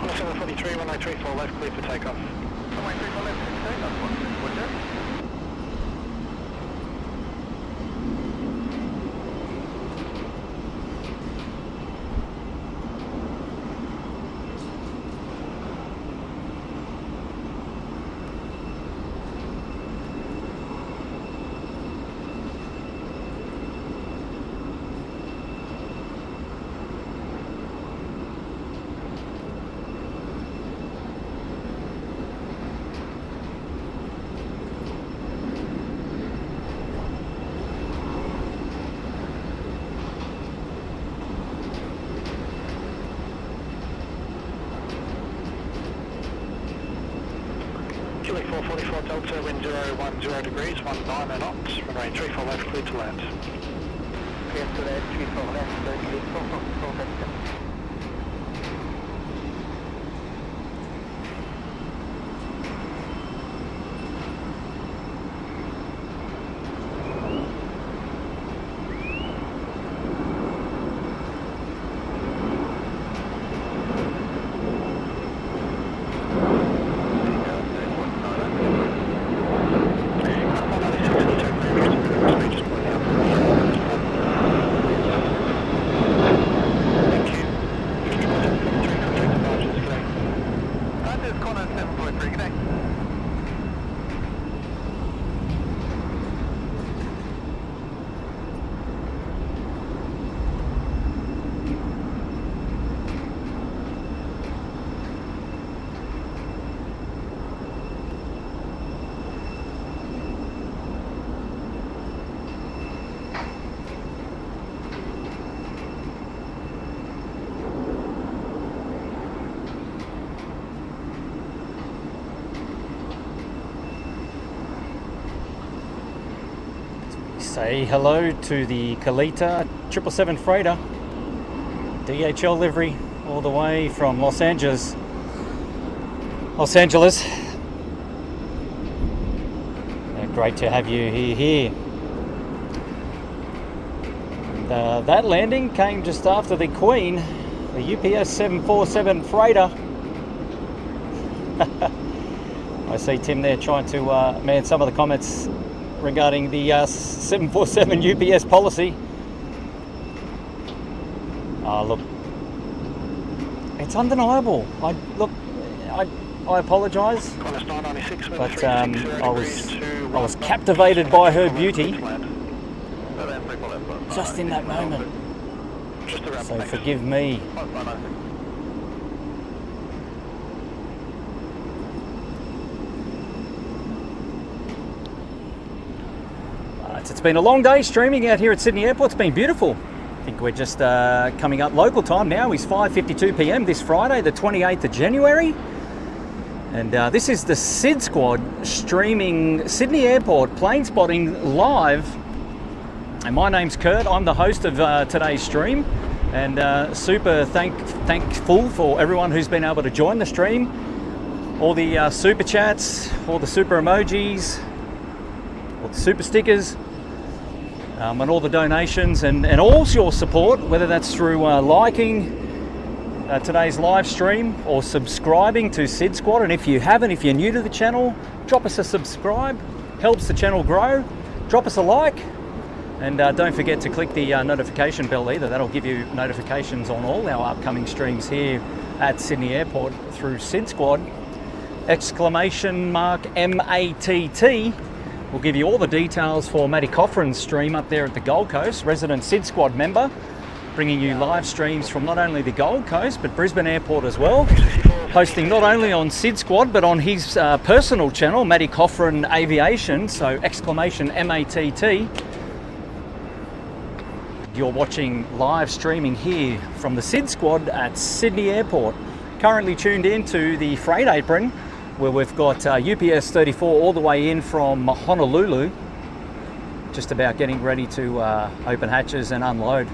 Call 743, runway 34 left, clear for takeoff. Runway 34 left, clear for takeoff, 140. Killing 444 Delta, wind 010 degrees, 19 knots, runway 34 left, clear to land. Clear to land, 34 left, clear 444 Delta. Say hello to the Kalita 777 freighter, DHL livery, all the way from Los Angeles. Great to have you here. And, that landing came just after the Queen, the UPS 747 freighter. I see Tim there trying to man some of the comments regarding the 747 UPS policy. Look, it's undeniable. I apologise, but I was captivated by her beauty just in that moment. So forgive me. It's been a long day streaming out here at Sydney Airport. It's been beautiful. I think we're just coming up local time now. It's 5:52 p.m. this Friday, the 28th of January. And this is the SID Squad streaming Sydney Airport plane spotting live. And my name's Kurt. I'm the host of today's stream. And super thankful for everyone who's been able to join the stream. All the super chats, all the super emojis, all the super stickers. And all the donations and all your support, whether that's through liking today's live stream or subscribing to SID Squad. And if you haven't, if you're new to the channel, drop us a subscribe, helps the channel grow. Drop us a like, and don't forget to click the notification bell either. That'll give you notifications on all our upcoming streams here at Sydney Airport through SID Squad. !MATT will give you all the details for Matty Coffrin's stream up there at the Gold Coast, resident SID Squad member, bringing you live streams from not only the Gold Coast but Brisbane Airport as well, hosting not only on SID Squad but on his personal channel, Matty Coffrin Aviation, so !MATT. You're watching live streaming here from the SID Squad at Sydney Airport. Currently tuned in to the freight apron, where we've got UPS 34 all the way in from Honolulu, just about getting ready to open hatches and unload.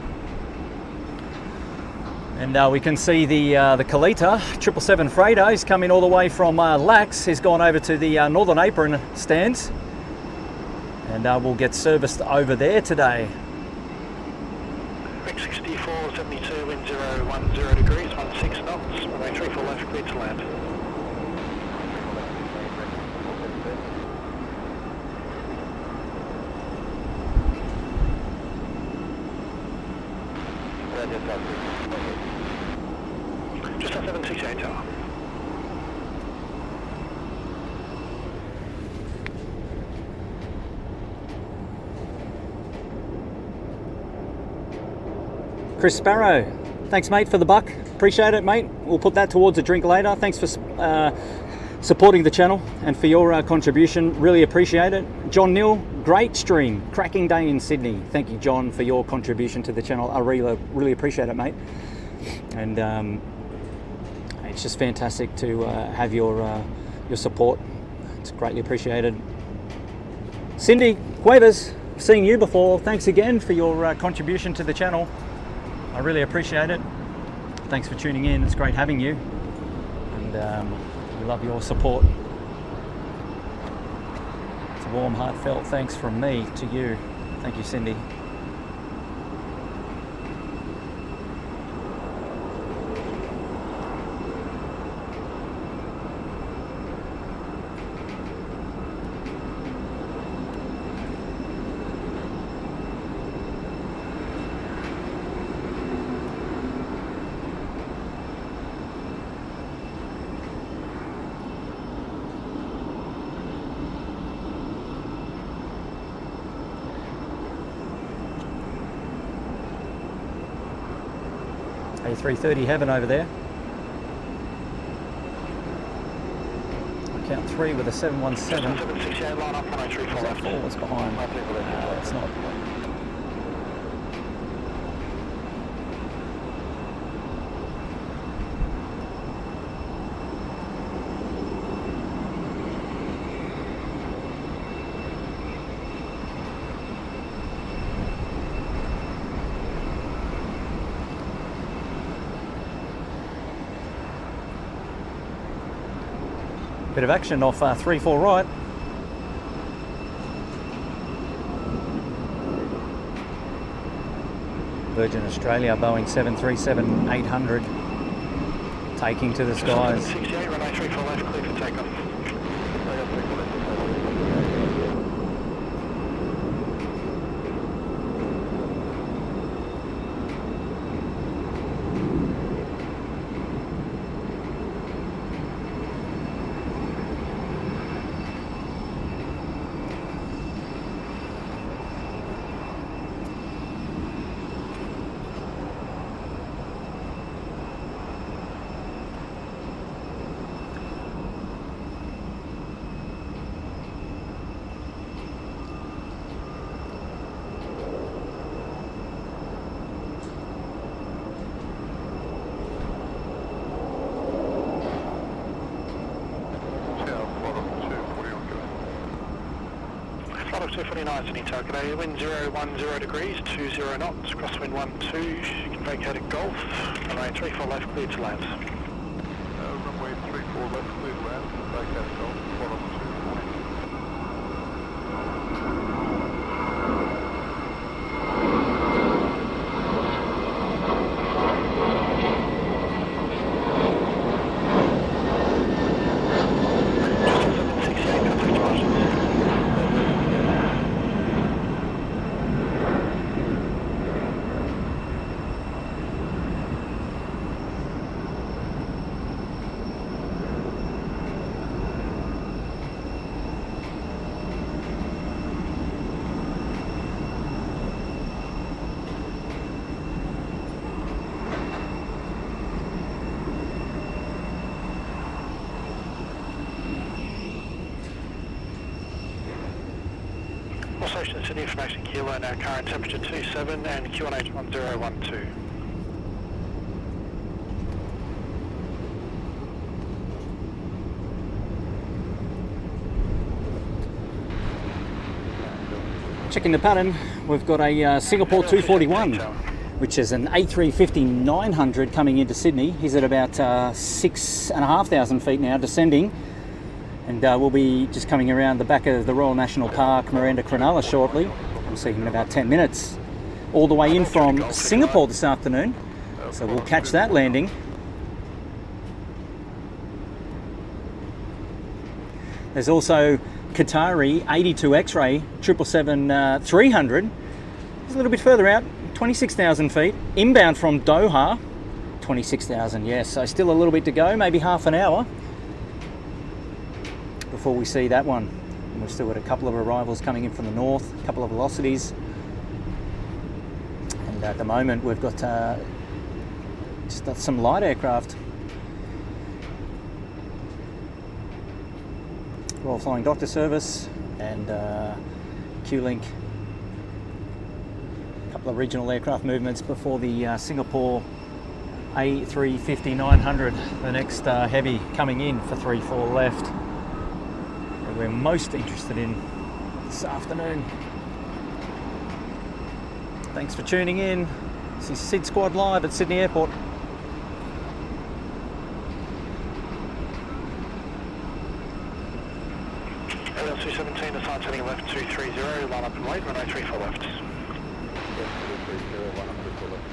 And we can see the Kalita 777 freighter is coming all the way from LAX. He's gone over to the Northern Apron stands, and we'll get serviced over there today. Quick 64, 72, wind 010 degrees, 16 knots, runway 34 left, cleared to land. Just a 768 tower. Chris Sparrow, thanks mate for the buck. Appreciate it, mate. We'll put that towards a drink later. Thanks for supporting the channel and for your contribution. Really appreciate it. John Neal, great stream. Cracking day in Sydney. Thank you, John, for your contribution to the channel. I really appreciate it, mate. And it's just fantastic to have your support. It's greatly appreciated. Cindy Cuevas, seeing you before. Thanks again for your contribution to the channel. I really appreciate it. Thanks for tuning in. It's great having you. And we love your support. It's a warm, heartfelt thanks from me to you. Thank you, Cindy. A330 heaven over there. Count 3 with a 717. 768, line up, runway 34 left. What's behind? It's not. Bit of action off 3-4 right. Virgin Australia, Boeing 737-800, taking to the skies. 68, runway 34 left, clear for takeoff. Flight of 249, Sydney Target A, wind 010 degrees, 20 knots, crosswind 12, you can vacate at Gulf, runway 34 left, clear to land. Runway 34 left, clear to land, vacate at Gulf, flight of 240. Station Sydney information Kilo, now current temperature 27 and QNH 1012. Checking the pattern, we've got a Singapore 241, which is an A350-900 coming into Sydney. He's at about 6,500 feet now, descending. And we'll be just coming around the back of the Royal National Park, Miranda Cronulla shortly. We'll see him in about 10 minutes. All the way in from Singapore this afternoon, so we'll catch that landing. There's also Qatari 82 X-ray 777-300. It's a little bit further out, 26,000 feet. Inbound from Doha, 26,000, yes. So still a little bit to go, maybe half an hour before we see that one. And we've still got a couple of arrivals coming in from the north, a couple of velocities. And at the moment we've got just got some light aircraft. Royal Flying Doctor Service and Q-Link. A couple of regional aircraft movements before the Singapore A350-900, the next heavy coming in for 3-4 left. We're most interested in this afternoon. Thanks for tuning in. This is Sid Squad live at Sydney Airport. Airline 217, assign heading left 230, line up and wait, runway 34 left. Yes, 230, line up 34 left.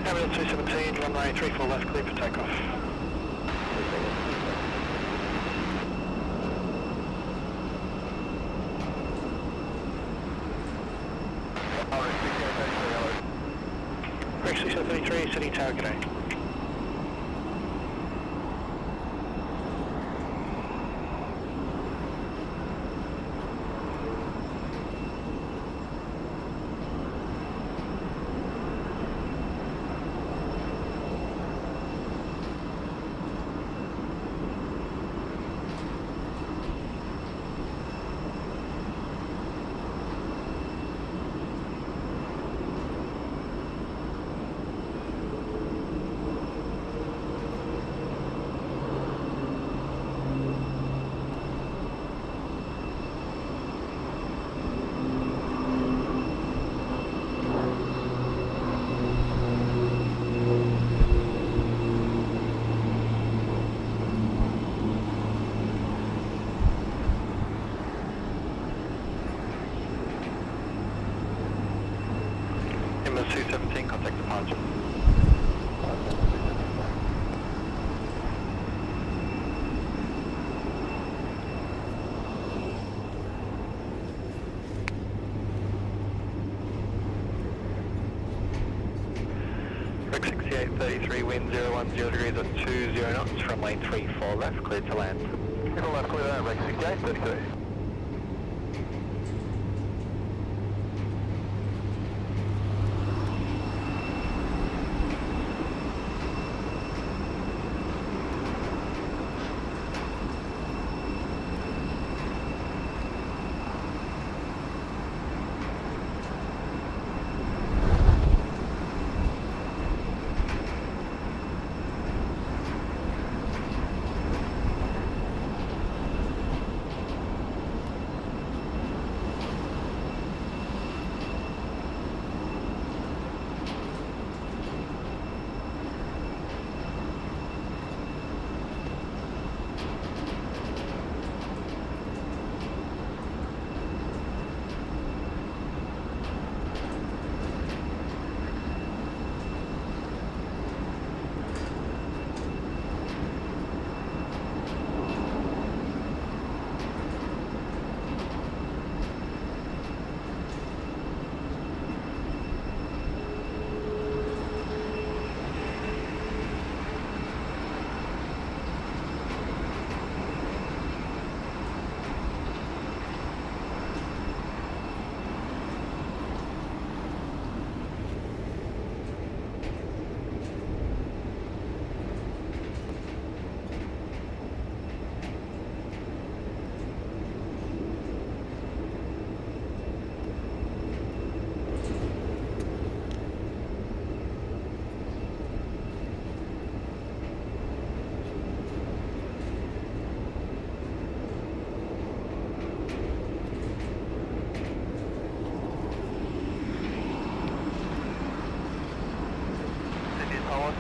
Airline 217, runway 34 left, clear for takeoff. A333, City Tower, g'day. Airbus 217, contact departure. Correct 6833, wind 010 degrees at 20 knots from lane 34 left, cleared to land. Middle left, clear land, Rex 6833.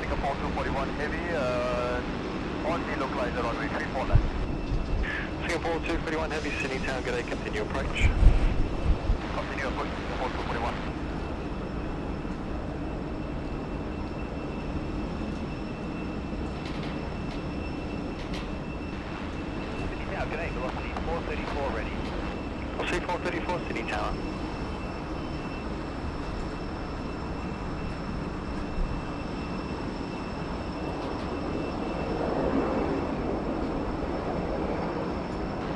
Singapore 241 heavy, on the localizer runway 34 left. Singapore 241 heavy, Sydney Town, g'day, continue approach. Continue approach, Singapore 241. Sydney Tower, g'day, velocity 434 ready. I'll see 434 Sydney Tower.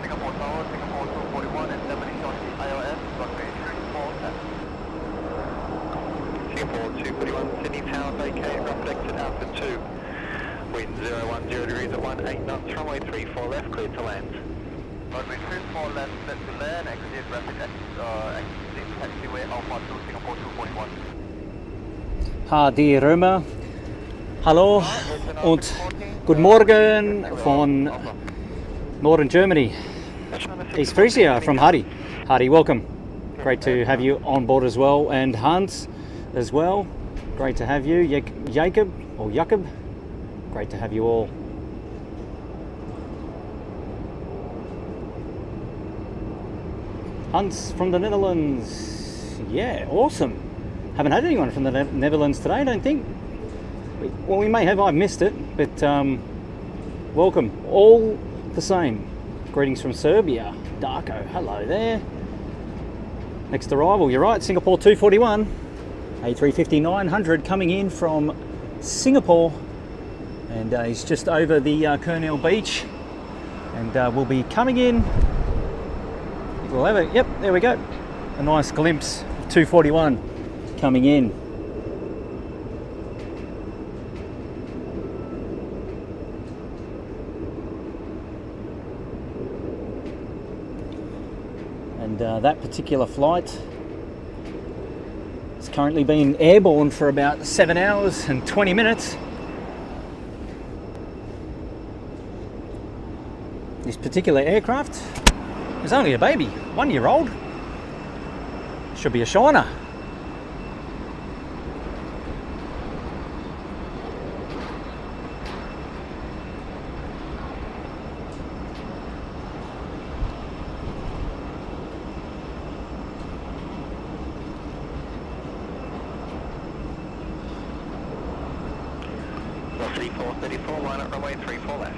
Singapore Tower, Singapore 241 and 70 shots ILS, runway 34 left. Singapore 241 Sydney Tower, vacate, rapid exit Alpha 2. Wind 010 degrees at 18 knots, runway 34 left, cleared to land. Runway 34 left, set to land, exit rapid exit taxiway Alpha 2, Singapore 241. Die Römer. Hallo und guten Morgen von Northern Germany. It's Frisia from Hardy. Hardy, welcome. Great to have you on board as well, and Hans as well. Great to have you. Jacob, great to have you all. Hans from the Netherlands. Yeah, awesome. Haven't had anyone from the Netherlands today, I don't think. Well, we may have, I've missed it, but welcome. All the same. Greetings from Serbia. Darko, hello there. Next arrival, you're right, Singapore 241. A350-900 coming in from Singapore, and he's just over the Kurnell Beach, and we'll be coming in. We'll have it. Yep, there we go. A nice glimpse of 241 coming in. And that particular flight has currently been airborne for about 7 hours and 20 minutes. This particular aircraft is only a baby, 1 year old. Should be a shiner. Velocity 434, line up runway 34 left.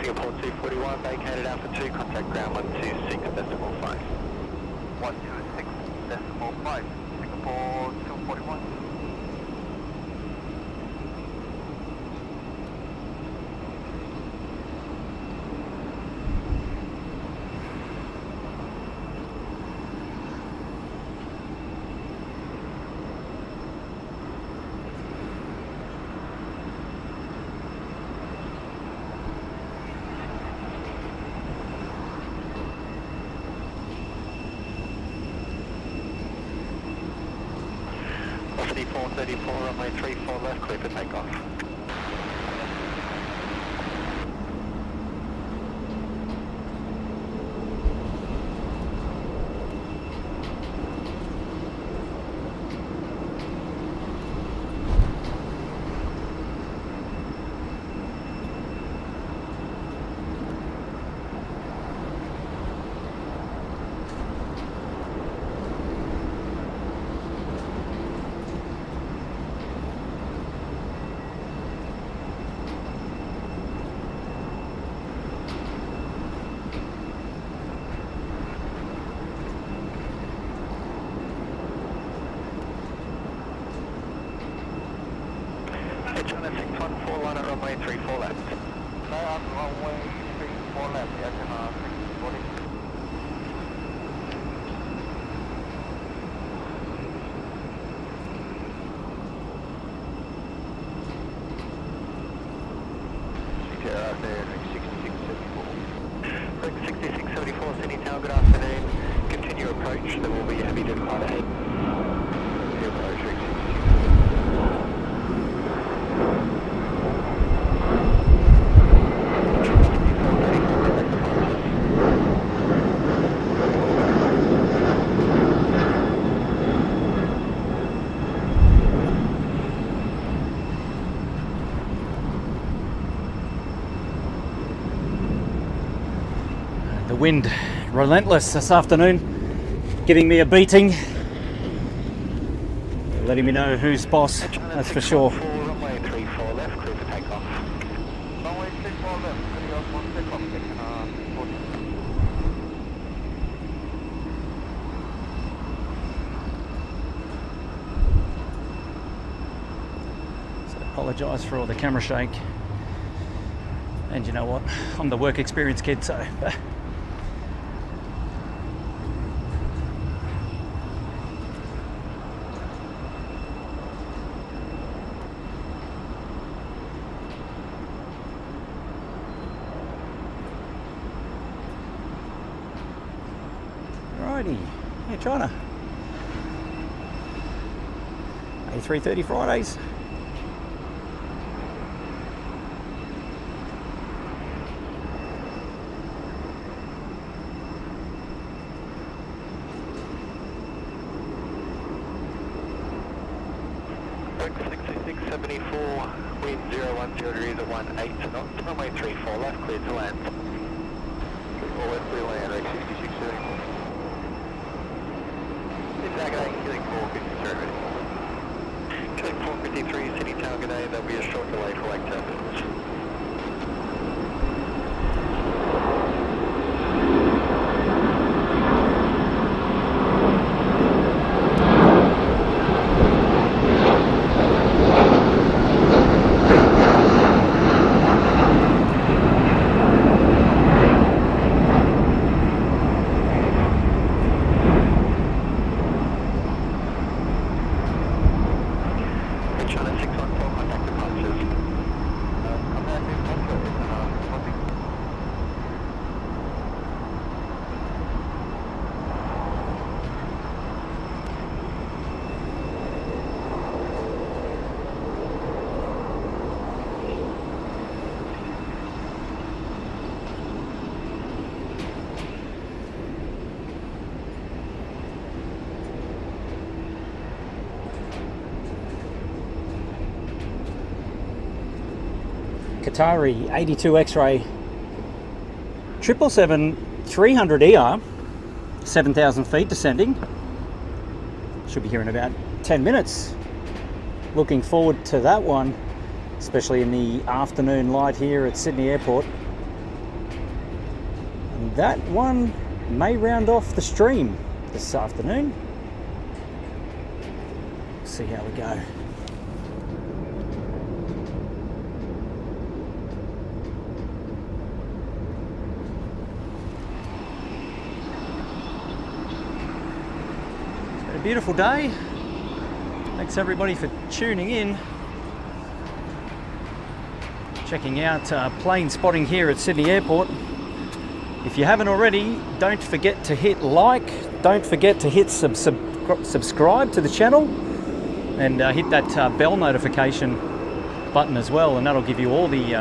Singapore 241, vacated Alpha 2, contact ground 126.5. 126.5, Singapore 241. Velocity 434, runway 34 left, clear for takeoff. China 614, line at runway 34 left. Line at runway 34 left, Airbus 640. CTR there, 6674. 6674, Sydney Tower, good afternoon. Continue approach, there will be heavy decline ahead. Continue approach, 6674. The wind relentless this afternoon, giving me a beating, letting me know who's boss, that's for sure. Runway 34 left, clear for takeoff. Runway 34 left, clear for takeoff, So apologise for all the camera shake, and you know what, I'm the work experience kid, so righty, hey China. A330 Fridays. Boeing 62674, wind 010 degrees at 18 knots, runway 34 left, cleared to land. 34 left, clear land, rate 6674. It's Agate, killing 453 ready. Killing 453, City Tower, g'day, there'll be a short delay for lake turbulence. Qatari 82 X-ray 777-300ER, 7,000 feet descending. Should be here in about 10 minutes. Looking forward to that one, especially in the afternoon light here at Sydney Airport. And that one may round off the stream this afternoon. See how we go. Beautiful day. Thanks everybody for tuning in. Checking out plane spotting here at Sydney Airport. If you haven't already, don't forget to hit like, don't forget to hit subscribe to the channel, and hit that bell notification button as well, and that'll give you all the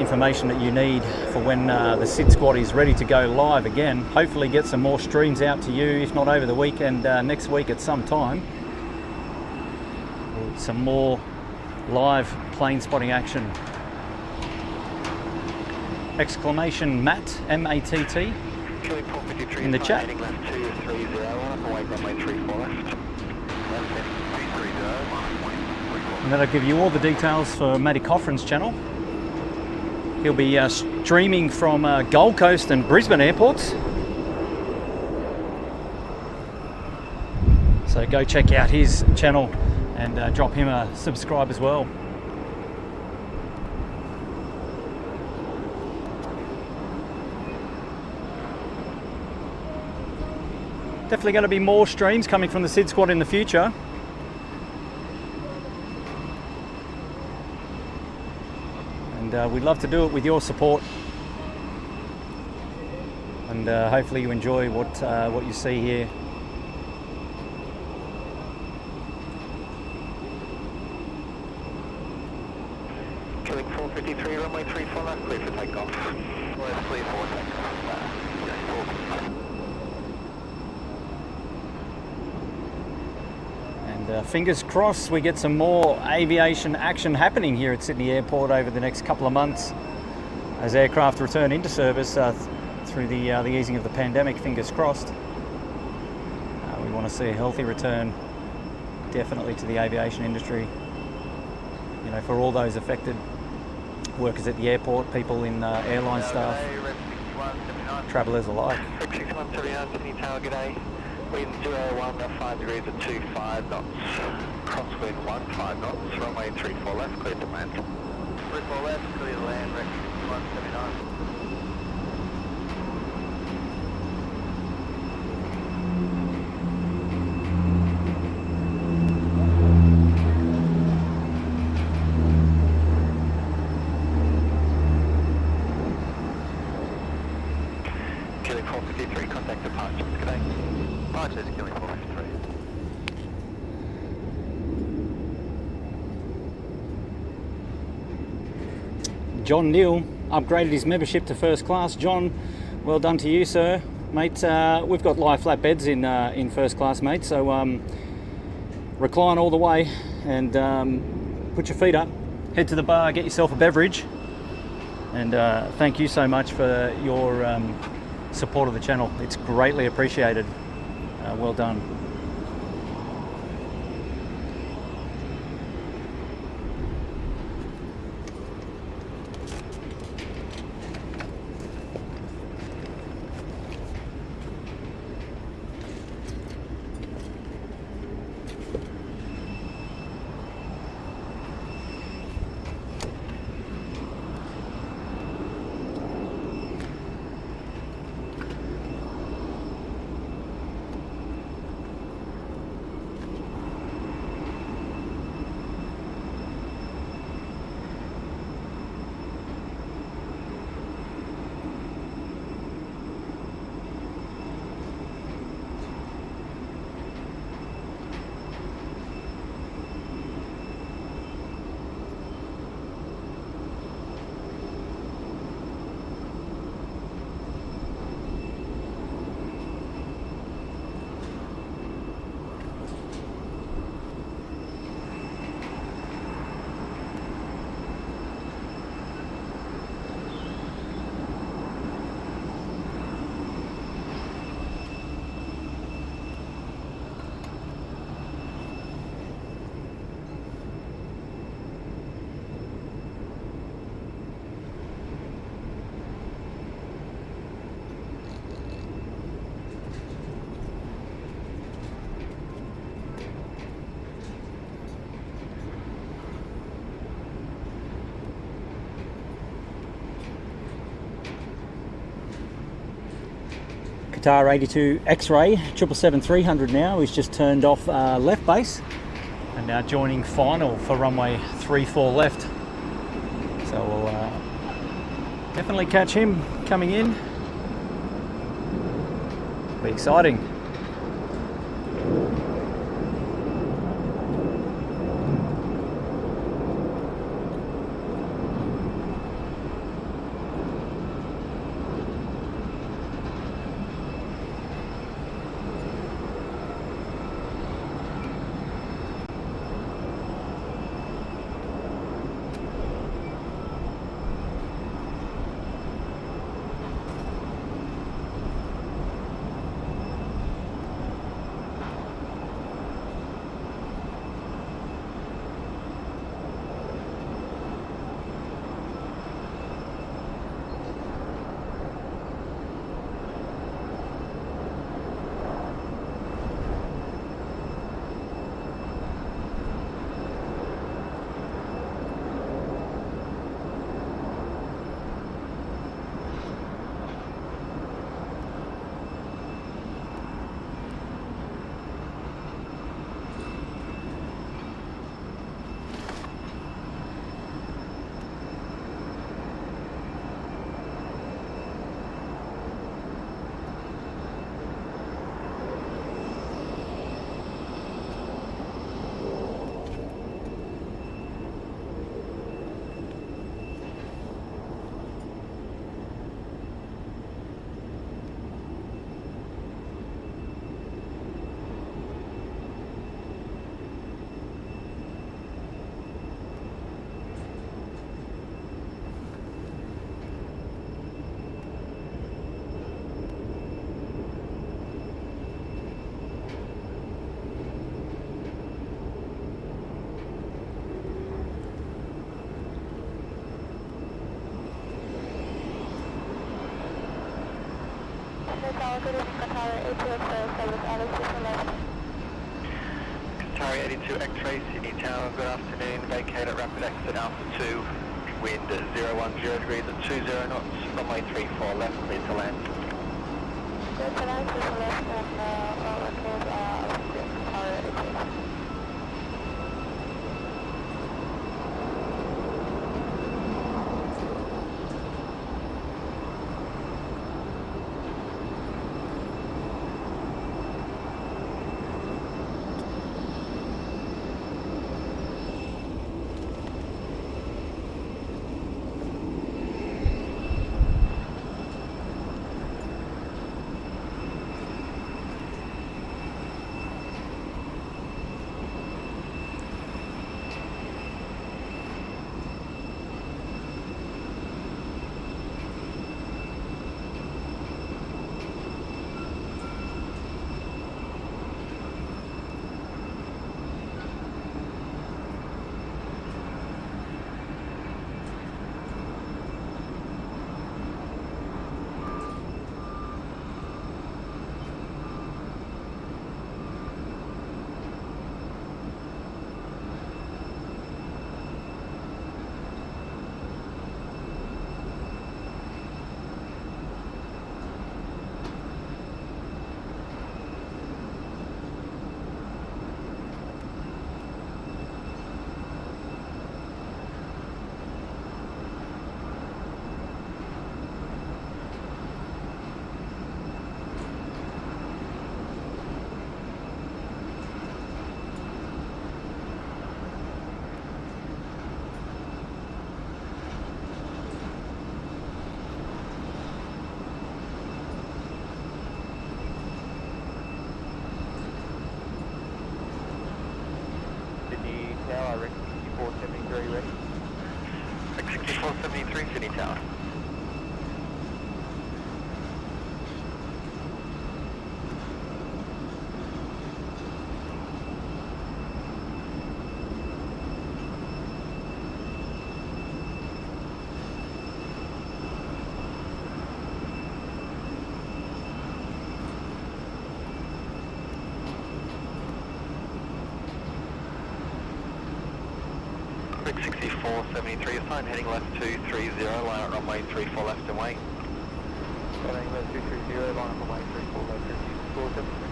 information that you need for when the SID Squad is ready to go live again. Hopefully get some more streams out to you, if not over the weekend, next week at some time. Some more live plane spotting action. Exclamation Matt, M-A-T-T, in the chat. And that'll give you all the details for Matty Coffrin's channel. He'll be streaming from Gold Coast and Brisbane airports. So go check out his channel and drop him a subscribe as well. Definitely going to be more streams coming from the SID Squad in the future. And we'd love to do it with your support, and hopefully you enjoy what you see here. Killing 453, runway 34 left, clear for takeoff. Clear for takeoff. Fingers crossed we get some more aviation action happening here at Sydney Airport over the next couple of months as aircraft return into service through the easing of the pandemic. Fingers crossed. We want to see a healthy return, definitely, to the aviation industry. You know, for all those affected, workers at the airport, people in airline staff, travellers alike. 6179, Sydney Tower, g'day. Wind 01 at 5 degrees at 25 knots. Crosswind 15 knots. Runway 34 left, clear to land. 34 left, clear to land, rec 6179. Killing 453, contact departures, g'day. Departures, killing 453. John Neal upgraded his membership to first class. John, well done to you, sir. Mate, we've got lie flat beds in first class, mate, so recline all the way and put your feet up, head to the bar, get yourself a beverage, and thank you so much for your support of the channel. It's greatly appreciated. Well done. Qatar 82 X-ray 777-300 now. He's just turned off left base and now joining final for runway 34 left. So we'll definitely catch him coming in. Be exciting. Qatar 82 X-ray, Sydney Tower, good afternoon. Vacate at rapid exit Alpha 2, wind 010 degrees at 20 knots, runway 34 left, clear to land. Clear to land, clear to left, and Qatar 82. 6473 Sydney Tower. Quick 6473, assign heading left 230, line up runway 34 left and wait. Heading left 230, line up runway 34 left and 473.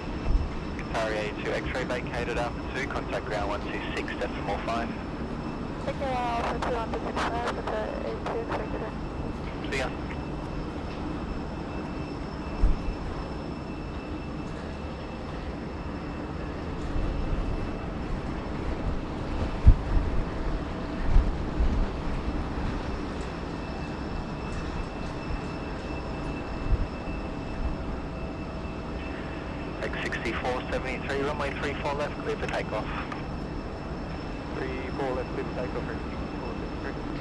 Qatari A2 X-ray vacated Alpha 2, contact ground 126.5. Okay, Alpha 2 on 65, with the A2 expected in. See ya. X6473, runway 34 left, clear for takeoff. 34 left, clear for takeoff, X6473.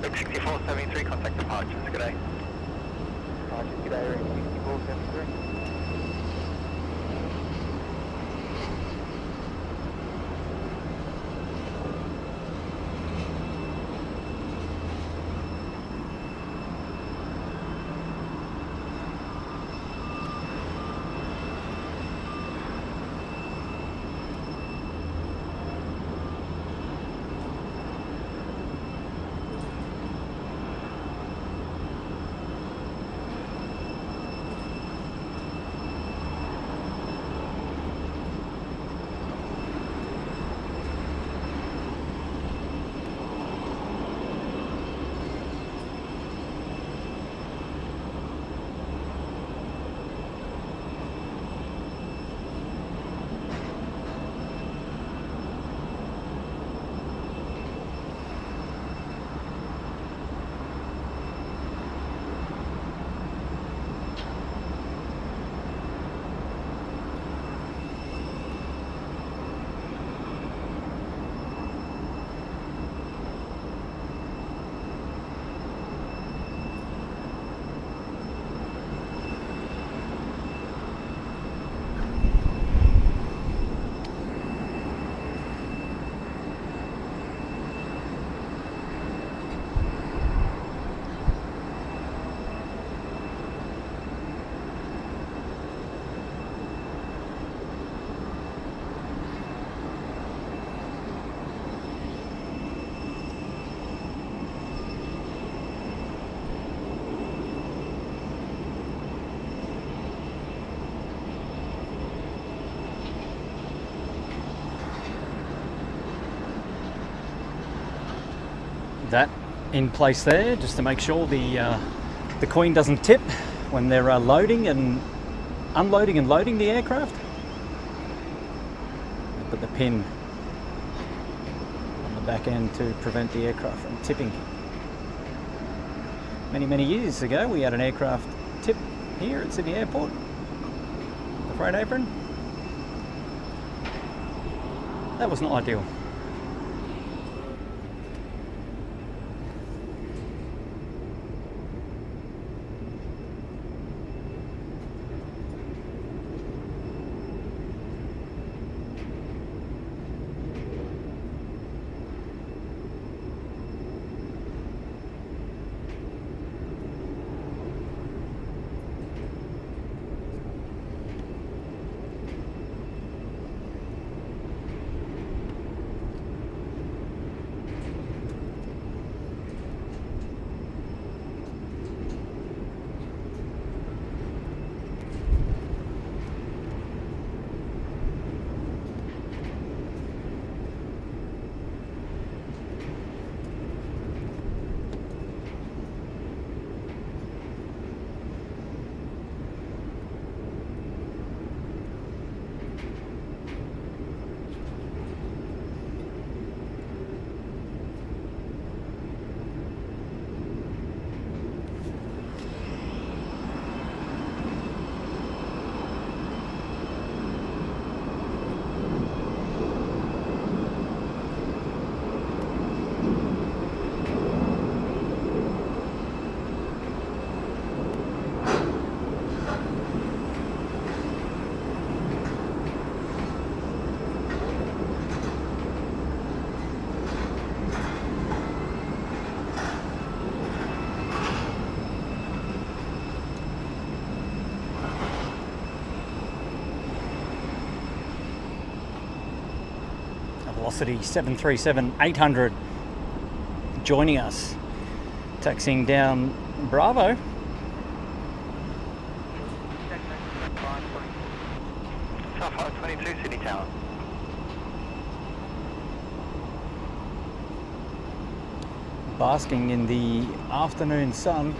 X6473, contact departures, good day. Departures, good day, X6473. That in place there, just to make sure the queen doesn't tip when they're loading and unloading and loading the aircraft. Put the pin on the back end to prevent the aircraft from tipping. Many years ago we had an aircraft tip here at Sydney Airport, the freight apron. That was not ideal. Velocity 737-800 joining us, taxiing down Bravo. South 522 Sydney Tower. Basking in the afternoon sun.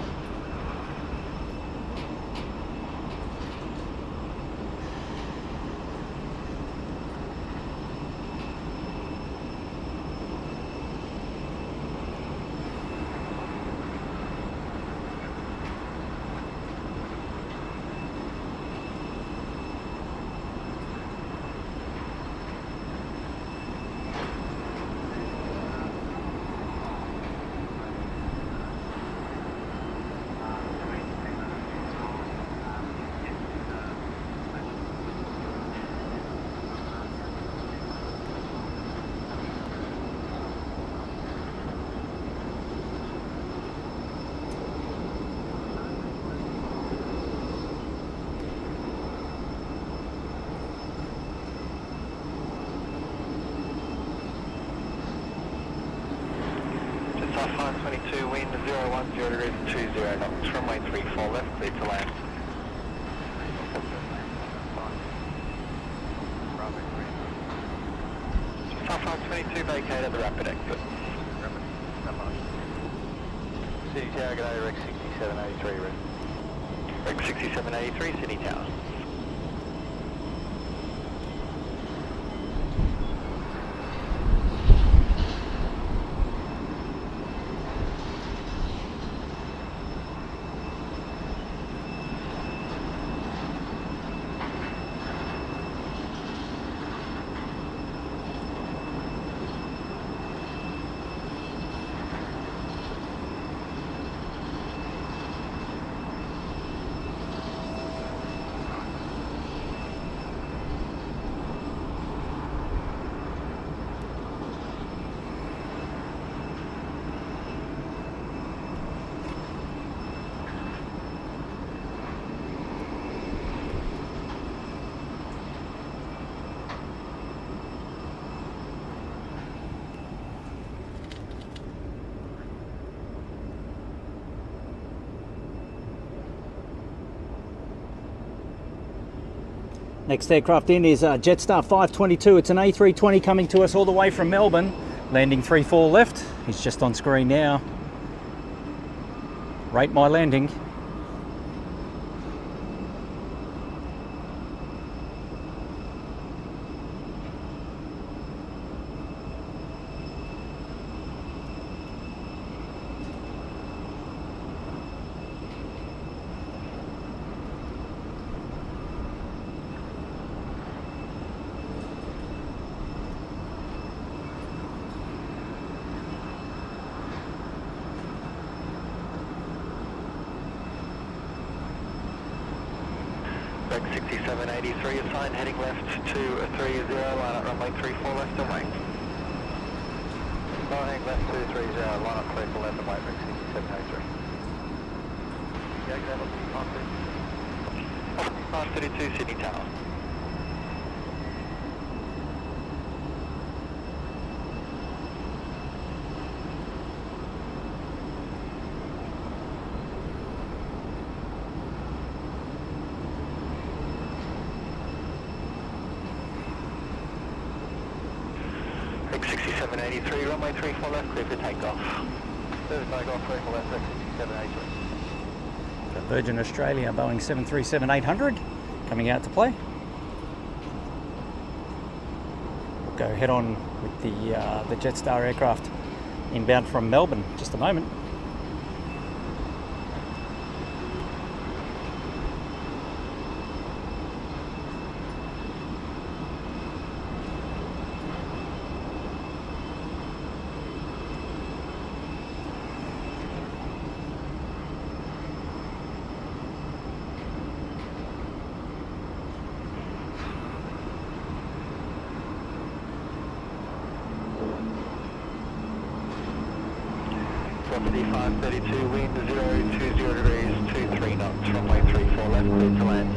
South 522, wind 010 degrees 20 knots, runway 34 left, clear to land. South 522, vacated the rapid exit. Sydney Tower, good day, Rex 6783, Rex 6783, Sydney Tower. Next aircraft in is Jetstar 522. It's an A320 coming to us all the way from Melbourne. Landing 34 left. He's just on screen now. Rate my landing. Rex 6783, assigned heading left to 30, line up runway 34 left and wait. Heading left 230, line up clear for left and wait, Rex 6783. Yeah, that looks 532 Sydney Tower. Rex 6783, runway 34 left, clear for takeoff. Clear for takeoff, clear for left, Rex 6783. Virgin Australia Boeing 737-800 coming out to play. We'll go head on with the Jetstar aircraft inbound from Melbourne in just a moment. Property 532, wind 020 degrees 23 knots, runway 34 left, clear to land.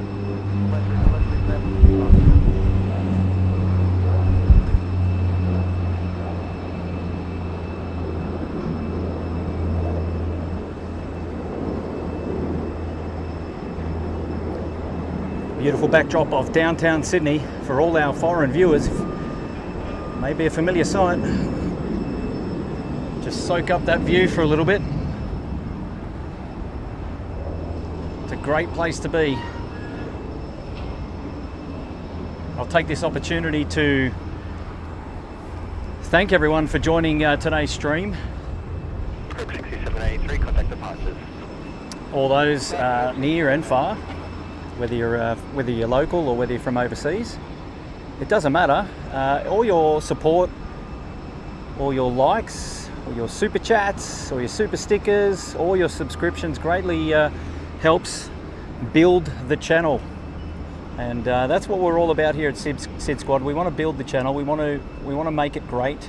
Beautiful backdrop of downtown Sydney for all our foreign viewers. Maybe a familiar sight. Just soak up that view for a little bit. It's a great place to be. I'll take this opportunity to thank everyone for joining today's stream. Group 6783, contact departures. All those near and far, whether you're local or whether you're from overseas, it doesn't matter. All your support, all your likes, or your super chats, or your super stickers, all your subscriptions greatly helps build the channel. And that's what we're all about here at Sid Squad. We want to build the channel. We want to make it great.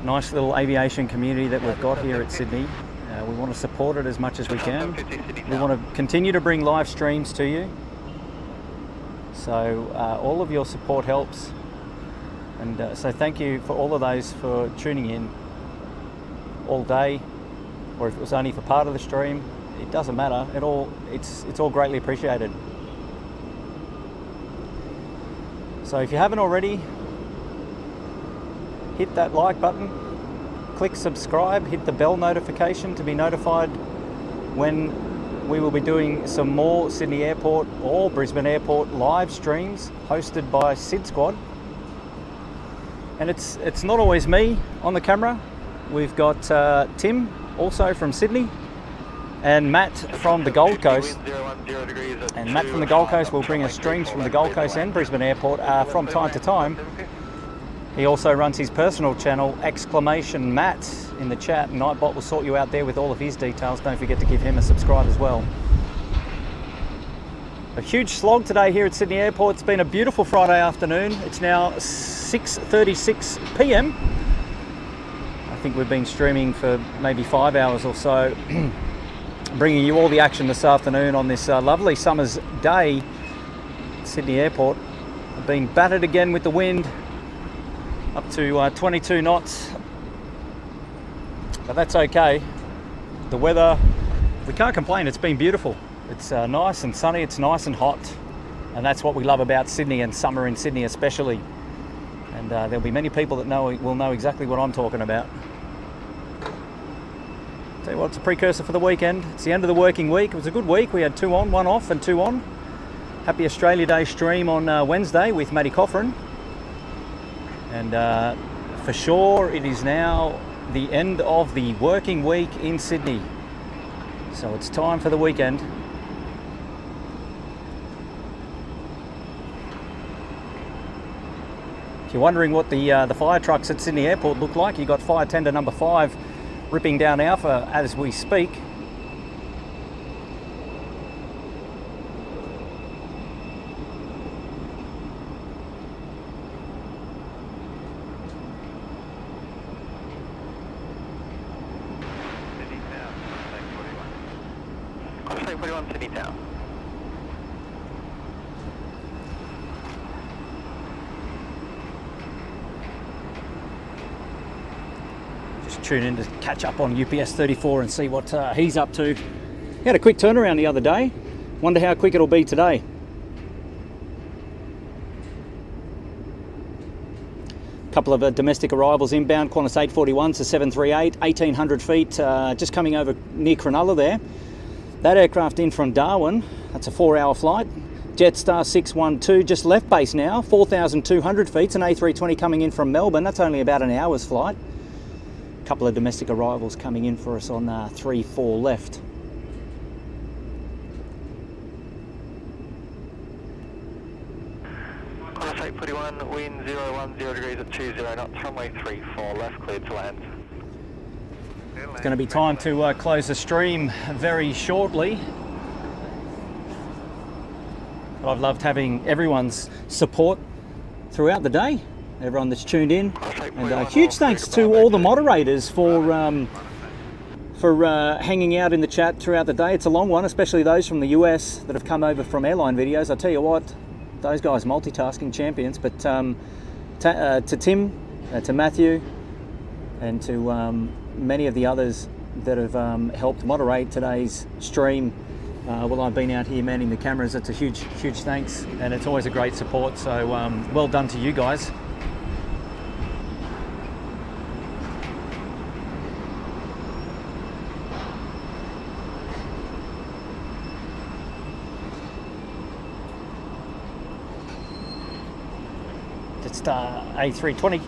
Nice little aviation community that we've got here at Sydney. We want to support it as much as we can. We want to continue to bring live streams to you. So all of your support helps. And so thank you for all of those for tuning in all day, or if it was only for part of the stream, it doesn't matter. It's all greatly appreciated. So if you haven't already, hit that like button, click subscribe, hit the bell notification to be notified when we will be doing some more Sydney Airport or Brisbane Airport live streams hosted by Sid Squad. And it's not always me on the camera. We've got Tim, also from Sydney, and Matt from the Gold Coast. And Matt from the Gold Coast will bring us streams from the Gold Coast and Brisbane Airport from time to time. He also runs his personal channel, !Matt, in the chat. Nightbot will sort you out there with all of his details. Don't forget to give him a subscribe as well. A huge slog today here at Sydney Airport. It's been a beautiful Friday afternoon. It's now 6:36 p.m. I think we've been streaming for maybe 5 hours or so, bringing you all the action this afternoon on this lovely summer's day at Sydney Airport. I've been battered again with the wind, up to 22 knots, but that's okay. The weather, we can't complain. It's been beautiful. It's nice and sunny, it's nice and hot, and that's what we love about Sydney, and summer in Sydney especially. And there'll be many people that will know exactly what I'm talking about. Tell you what, it's a precursor for the weekend. It's the end of the working week. It was a good week. We had 2 on, 1 off and 2 on. Happy Australia Day stream on Wednesday with Matty Coffrin. And for sure, it is now the end of the working week in Sydney. So it's time for the weekend. If you're wondering what the fire trucks at Sydney Airport look like, you've got fire tender number 5 ripping down Alpha as we speak. Sydney Tower. Just tune in to catch up on UPS 34 and see what he's up to. He had a quick turnaround the other day. Wonder how quick it'll be today. A couple of domestic arrivals inbound. Qantas 841 to 738, 1,800 feet, just coming over near Cronulla there. That aircraft in from Darwin, that's a 4-hour flight. Jetstar 612 just left base now, 4,200 feet. It's an A320 coming in from Melbourne. That's only about an hour's flight. A couple of domestic arrivals coming in for us on 3-4 left. Qantas 841, wind 010 degrees at 20 knots, runway 34 left, cleared to land. It's going to be time to close the stream very shortly. But I've loved having everyone's support throughout the day, everyone that's tuned in. And a huge thanks to all the moderators for hanging out in the chat throughout the day. It's a long one, especially those from the US that have come over from Airline videos. I tell you what, those guys multitasking champions. But to Tim, to Matthew, and to many of the others that have helped moderate today's stream, while I've been out here manning the cameras. It's a huge thanks, and it's always a great support, so well done to you guys. It's A320.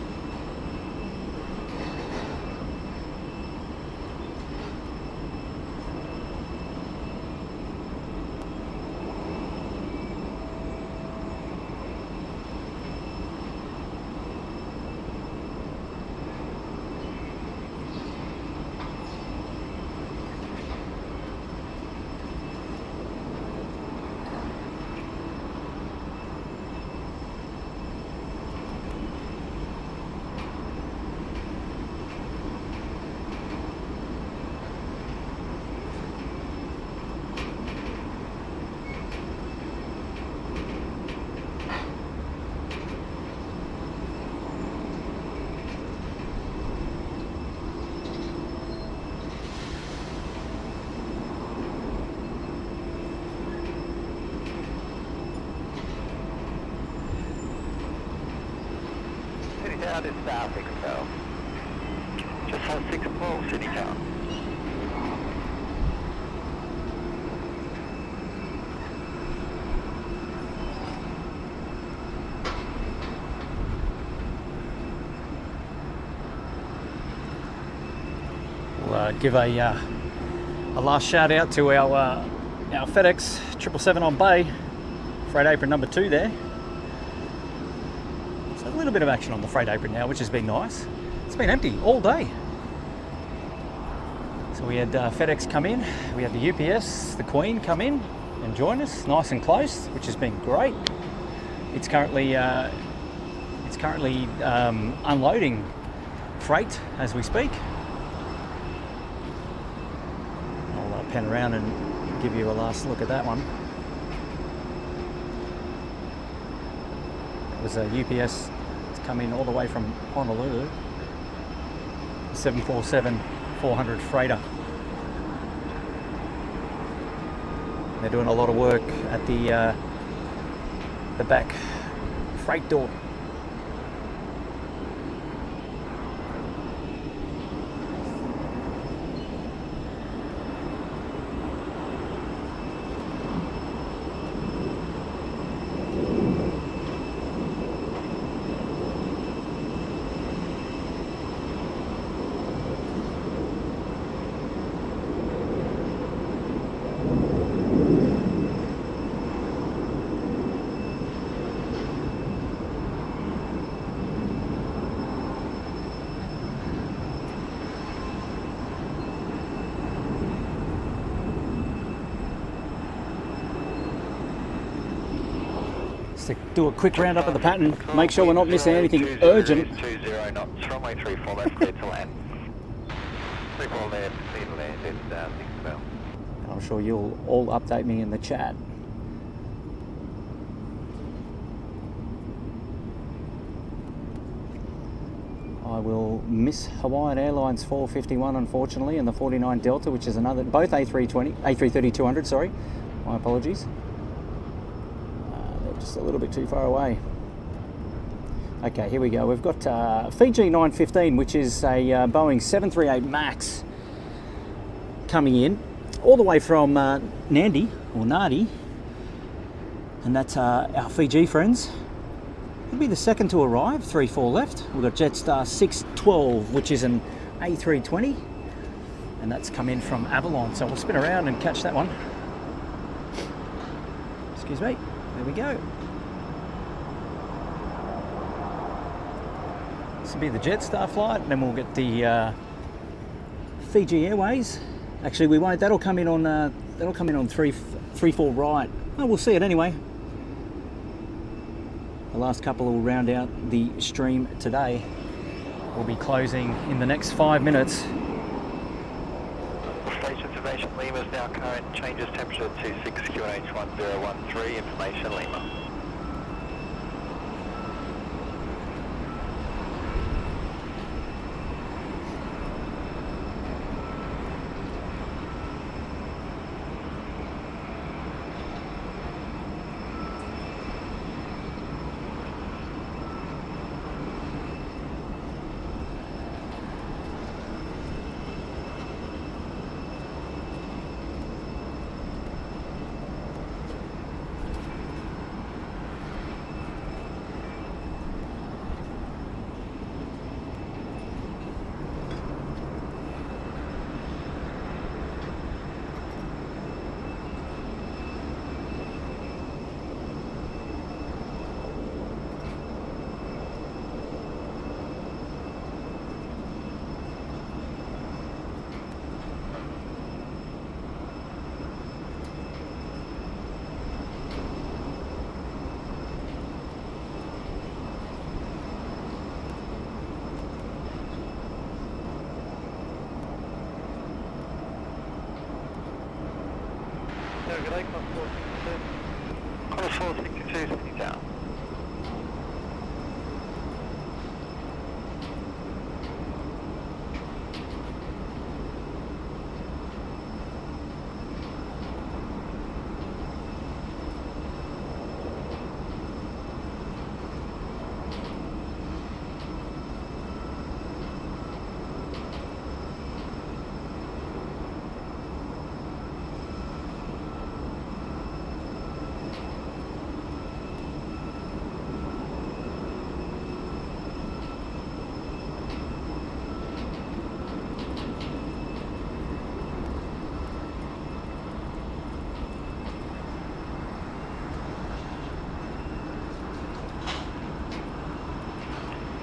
This is South 612. Just hold 612, City Tower. We'll give a last shout out to our FedEx 777 on bay, freight apron number 2 there. So a little bit of action on the freight apron now, which has been nice. It's been empty all day. So we had FedEx come in, we had the UPS, the Queen come in and join us, nice and close, which has been great. It's currently unloading freight as we speak. I'll pan around and give you a last look at that one. It was a UPS. It's come in all the way from Honolulu. 747-400 freighter. They're doing a lot of work at the back freight door. To do a quick roundup of the pattern, make sure we're not missing anything urgent. 20 knots, runway 34 left, clear to land. 34 left, clear to land, it's 612. I'm sure you'll all update me in the chat. I will miss Hawaiian Airlines 451 unfortunately, and the 49 Delta, which is another, both A330-200, sorry, my apologies. Just a little bit too far away. Okay, here we go. We've got Fiji 915, which is a Boeing 738 MAX coming in all the way from Nadi, and that's our Fiji friends. It'll be the second to arrive, 3-4 left. We've got Jetstar 612, which is an A320, and that's come in from Avalon. So we'll spin around and catch that one. Excuse me. There we go. This will be the Jetstar flight, and then we'll get the Fiji Airways. Actually, we won't. That'll come in on 3-4 right. Oh, we'll see it anyway. The last couple will round out the stream today. We'll be closing in the next 5 minutes. Information Lima is now current, changes temperature to 26 QNH 1013, information Lima. good day, Qantas 462. Qantas 462, Sydney Tower.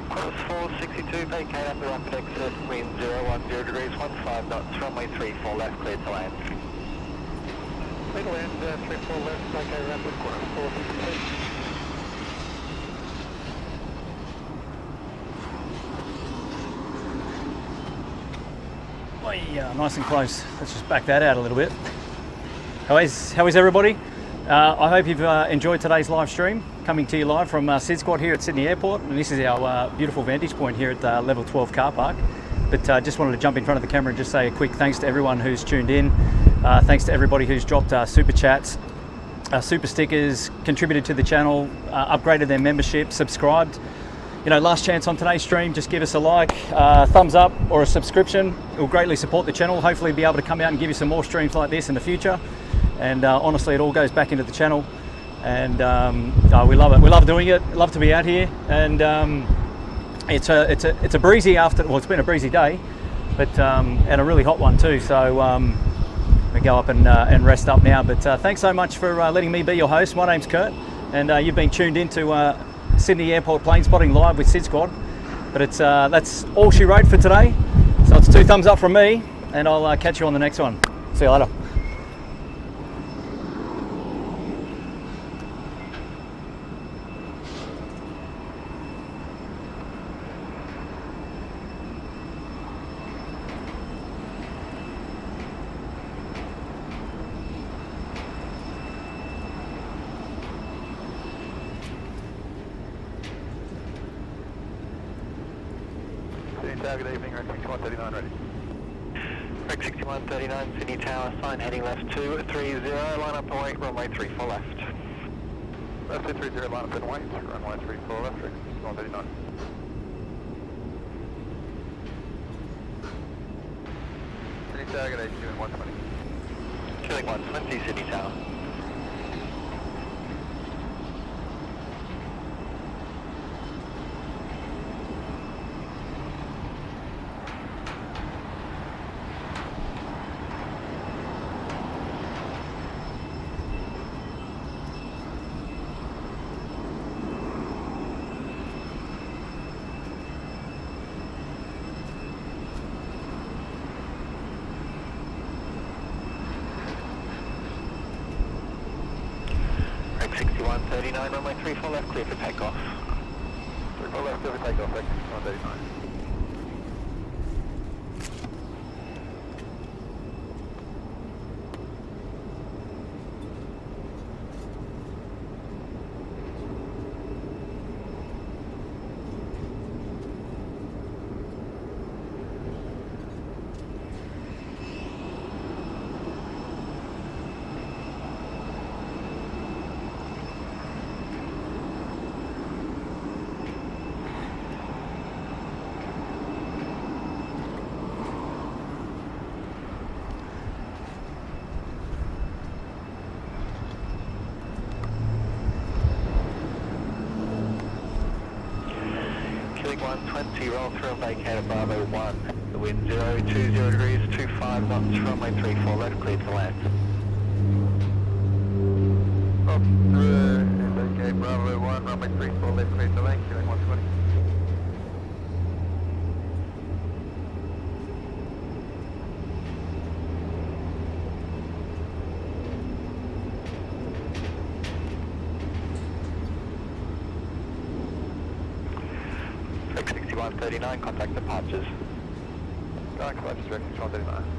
Qantas 462, vacate at the rapid exit, wind 010 degrees, 15 knots, runway 34 left, clear to land. Clear to land, 34 left, vacate rapid, Qantas 462. Nice and close. Let's just back that out a little bit. How is everybody? I hope you've enjoyed today's live stream, coming to you live from SID Squad here at Sydney Airport, and this is our beautiful vantage point here at the level 12 car park. But just wanted to jump in front of the camera and just say a quick thanks to everyone who's tuned in. Thanks to everybody who's dropped super chats, super stickers, contributed to the channel, upgraded their membership, subscribed. You know, last chance on today's stream, just give us a like, thumbs up or a subscription. It will greatly support the channel. Hopefully be able to come out and give you some more streams like this in the future. And honestly, it all goes back into the channel. And we love it. We love doing it. Love to be out here. And it's a breezy it's been a breezy day, but and a really hot one too. So we go up and rest up now. But thanks so much for letting me be your host. My name's Kurt, and you've been tuned into Sydney Airport Plane Spotting live with SID Squad. But it's that's all she wrote for today. So it's 2 thumbs up from me, and I'll catch you on the next one. See you later. Good evening, Rec 6139 ready. Rec 6139, Sydney Tower, sign heading left 230, line up and wait, runway 34 left. Left 230, line up and wait, runway 34 left, Rec 6139. Sydney Tower, good evening, doing 120. Killing 120, Sydney Tower. Rec 6139, runway 34 left, clear for takeoff. 34 left, clear for takeoff, Rec 6139. Killing 120, roll through and vacate at Bravo 1. The wind 020 degrees, 25 knots, runway 34 left, clear to land. Up through and vacate Bravo 1, runway 34 left, clear to land, killing 120. Rec 6139, contact departures. Contact departures, Rec 6139.